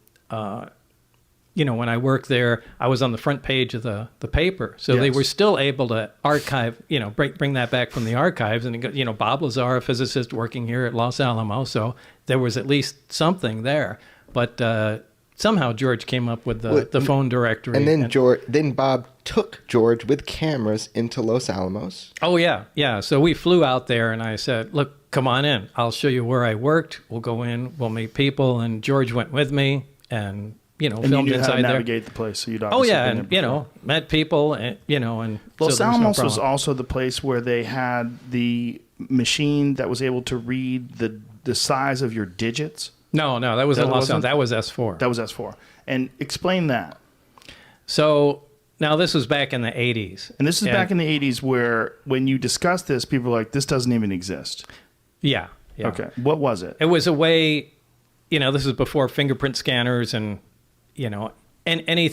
Speaker 11: When I worked there, I was on the front page of the paper. So they were still able to archive, bring that back from the archives. And, Bob Lazar, a physicist working here at Los Alamos. So there was at least something there. But somehow George came up with the phone directory.
Speaker 14: And then Bob took George with cameras into Los Alamos.
Speaker 11: Oh, yeah. Yeah. So we flew out there and I said, look, come on in. I'll show you where I worked. We'll go in. We'll meet people. And George went with me. And you know,
Speaker 7: And
Speaker 11: filmed
Speaker 7: you knew how
Speaker 11: inside
Speaker 7: to
Speaker 11: there.
Speaker 7: navigate the place, so you'd
Speaker 11: Oh
Speaker 7: obviously
Speaker 11: yeah,
Speaker 7: been
Speaker 11: and
Speaker 7: there
Speaker 11: you know, met people, and you know, and
Speaker 7: Los
Speaker 11: so there was no
Speaker 7: Alamos was
Speaker 11: problem.
Speaker 7: also the place where they had the machine that was able to read the size of your digits.
Speaker 11: No, that was in Los
Speaker 7: wasn't?
Speaker 11: Alamos. That was S4.
Speaker 7: That was S4. And explain that.
Speaker 11: So now this was back in the 80s.
Speaker 7: And this is back in the 80s where when you discuss this, people are like, this doesn't even exist.
Speaker 11: Yeah.
Speaker 7: Okay. What was it?
Speaker 11: It was a way, you know, this is before fingerprint scanners and, you know, and any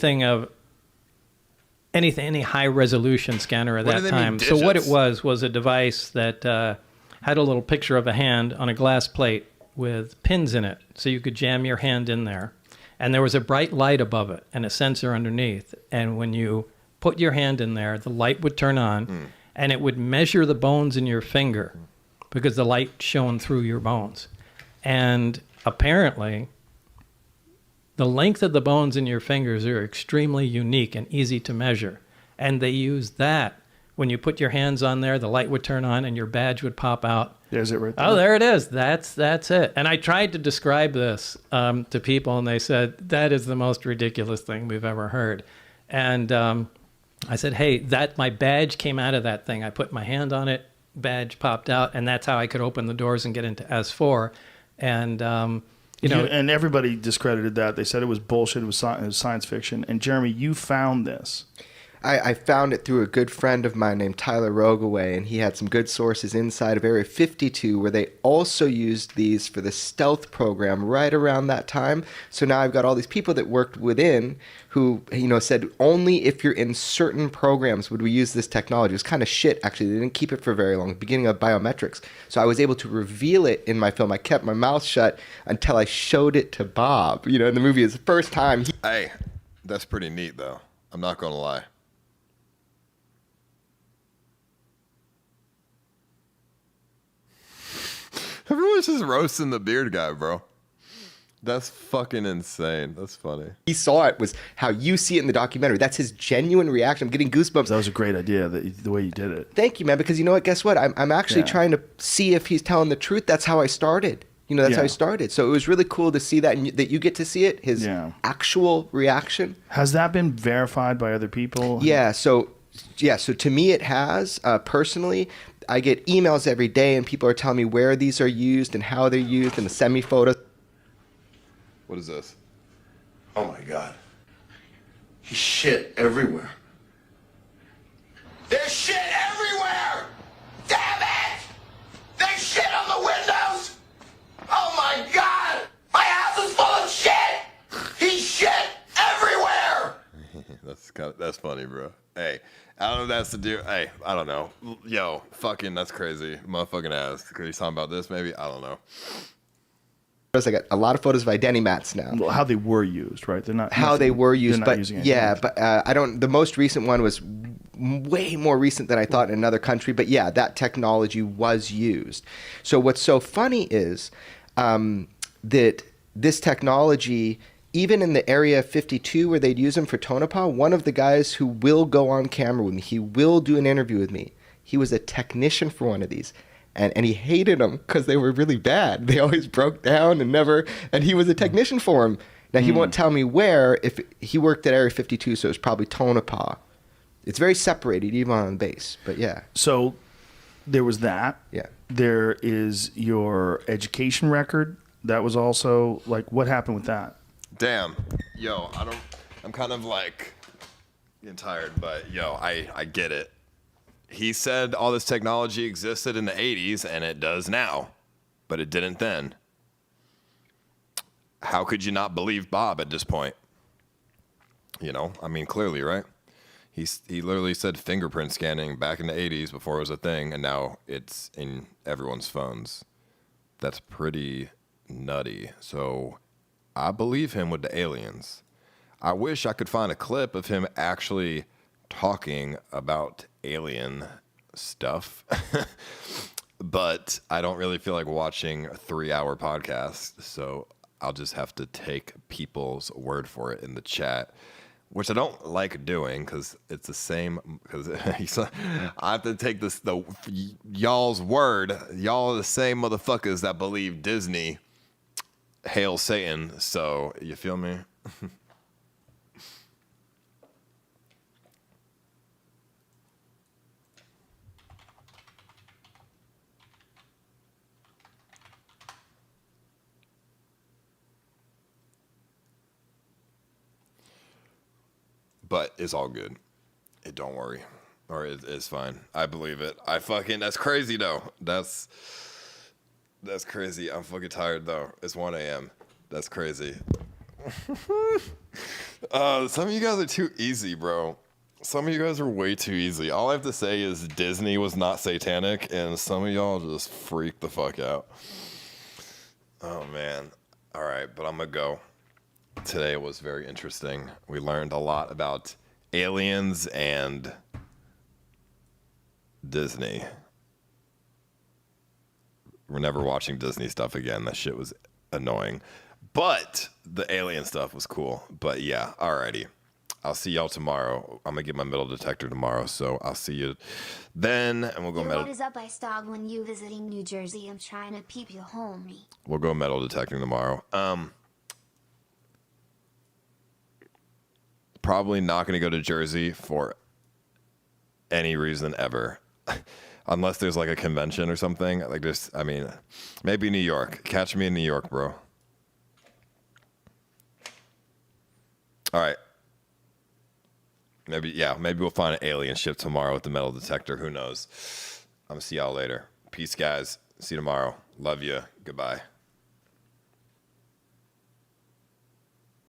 Speaker 11: high resolution scanner at
Speaker 2: What do
Speaker 11: that
Speaker 2: they mean,
Speaker 11: time. So what it
Speaker 2: digits?
Speaker 11: was a device that had a little picture of a hand on a glass plate with pins in it. So you could jam your hand in there. And there was a bright light above it and a sensor underneath. And when you put your hand in there, the light would turn on and it would measure the bones in your finger because the light shone through your bones. And apparently, the length of the bones in your fingers are extremely unique and easy to measure. And they used that. When you put your hands on there, the light would turn on and your badge would pop out.
Speaker 7: There's it right there.
Speaker 11: Oh, there it is. That's it. And I tried to describe this to people, and they said, that is the most ridiculous thing we've ever heard. And I said, hey, my badge came out of that thing. I put my hand on it, badge popped out, and that's how I could open the doors and get into S4. And, you know.
Speaker 7: And everybody discredited that. They said it was bullshit. It was science fiction. And Jeremy, you found this.
Speaker 14: I found it through a good friend of mine named Tyler Rogaway, and he had some good sources inside of Area 52 where they also used these for the stealth program right around that time. So now I've got all these people that worked within who, you know, said only if you're in certain programs would we use this technology. It was kind of shit, actually. They didn't keep it for very long, the beginning of biometrics. So I was able to reveal it in my film. I kept my mouth shut until I showed it to Bob. You know, in the movie, it's the first time.
Speaker 2: Hey, that's pretty neat, though. I'm not going to lie. Everyone's just roasting the beard guy, bro. That's fucking insane. That's funny.
Speaker 14: He saw it was how you see it in the documentary. That's his genuine reaction. I'm getting goosebumps.
Speaker 7: That was a great idea, the way you did it.
Speaker 14: Thank you, man, because you know what? Guess what? I'm actually trying to see if he's telling the truth. That's how I started. You know, that's how I started. So it was really cool to see that, and that you get to see it, his actual reaction.
Speaker 7: Has that been verified by other people?
Speaker 14: Yeah, so to me it has. Personally, I get emails every day, and people are telling me where these are used and how they're used, and the send me photos.
Speaker 2: What is this?
Speaker 17: Oh my God. He's shit everywhere.
Speaker 18: There's shit everywhere! Damn it! There's shit on the windows! Oh my God! My house is full of shit! He's shit everywhere!
Speaker 2: That's funny, bro. Hey, I don't know if that's the deal. Hey, I don't know. Yo, fucking, that's crazy. Motherfucking ass. Because he's talking about this, maybe? I don't know.
Speaker 14: I got a lot of photos of identity mats now.
Speaker 7: Well, how they were used, right? They're not
Speaker 14: how they were used,
Speaker 7: not
Speaker 14: but
Speaker 7: using it.
Speaker 14: yeah, but I don't. The most recent one was way more recent than I thought in another country. But yeah, that technology was used. So what's so funny is that this technology, even in the Area 52 where they'd use them for Tonopah, one of the guys who will go on camera with me, he will do an interview with me. He was a technician for one of these. And he hated them because they were really bad. They always broke down and he was a technician for him. Now, he won't tell me where. If he worked at Area 52, so it was probably Tonopah. It's very separated, even on base, but yeah.
Speaker 7: So there was that.
Speaker 14: Yeah.
Speaker 7: There is your education record. That was also, like, what happened with that?
Speaker 2: Damn. Yo, I'm kind of like getting tired, but yo, I get it. He said all this technology existed in the 80s, and it does now, but it didn't then. How could you not believe Bob at this point? You know, I mean, clearly, right? He literally said fingerprint scanning back in the 80s before it was a thing, and now it's in everyone's phones. That's pretty nutty. So I believe him with the aliens. I wish I could find a clip of him actually talking about alien stuff, but I don't really feel like watching a 3-hour podcast, so I'll just have to take people's word for it in the chat, which I don't like doing because it's the same. Because I have to take y'all's word. Y'all are the same motherfuckers that believe Disney. Hail Satan. So you feel me? but it's all good. Don't worry. Or it's fine. I believe it. That's crazy though. That's crazy. I'm fucking tired though. It's 1 a.m. That's crazy. Some of you guys are too easy, bro. Some of you guys are way too easy. All I have to say is Disney was not satanic, and some of y'all just freaked the fuck out. Oh man. All right, but I'm gonna go. Today was very interesting. We learned a lot about aliens and Disney. We're never watching Disney stuff again. That shit was annoying. But the alien stuff was cool. But yeah, alrighty. I'll see y'all tomorrow. I'm gonna get my metal detector tomorrow, so I'll see you then, and we'll go
Speaker 3: Yo,
Speaker 2: metal.
Speaker 3: what is up, Ice Dog? When you visiting New Jersey, I'm trying to peep you, homie.
Speaker 2: We'll go metal detecting tomorrow. Probably not gonna go to Jersey for any reason ever. Unless there's like a convention or something. Like this, I mean, maybe New York. Catch me in New York, bro. All right. Maybe we'll find an alien ship tomorrow with the metal detector. Who knows? I'm gonna see y'all later. Peace, guys. See you tomorrow. Love you. Goodbye.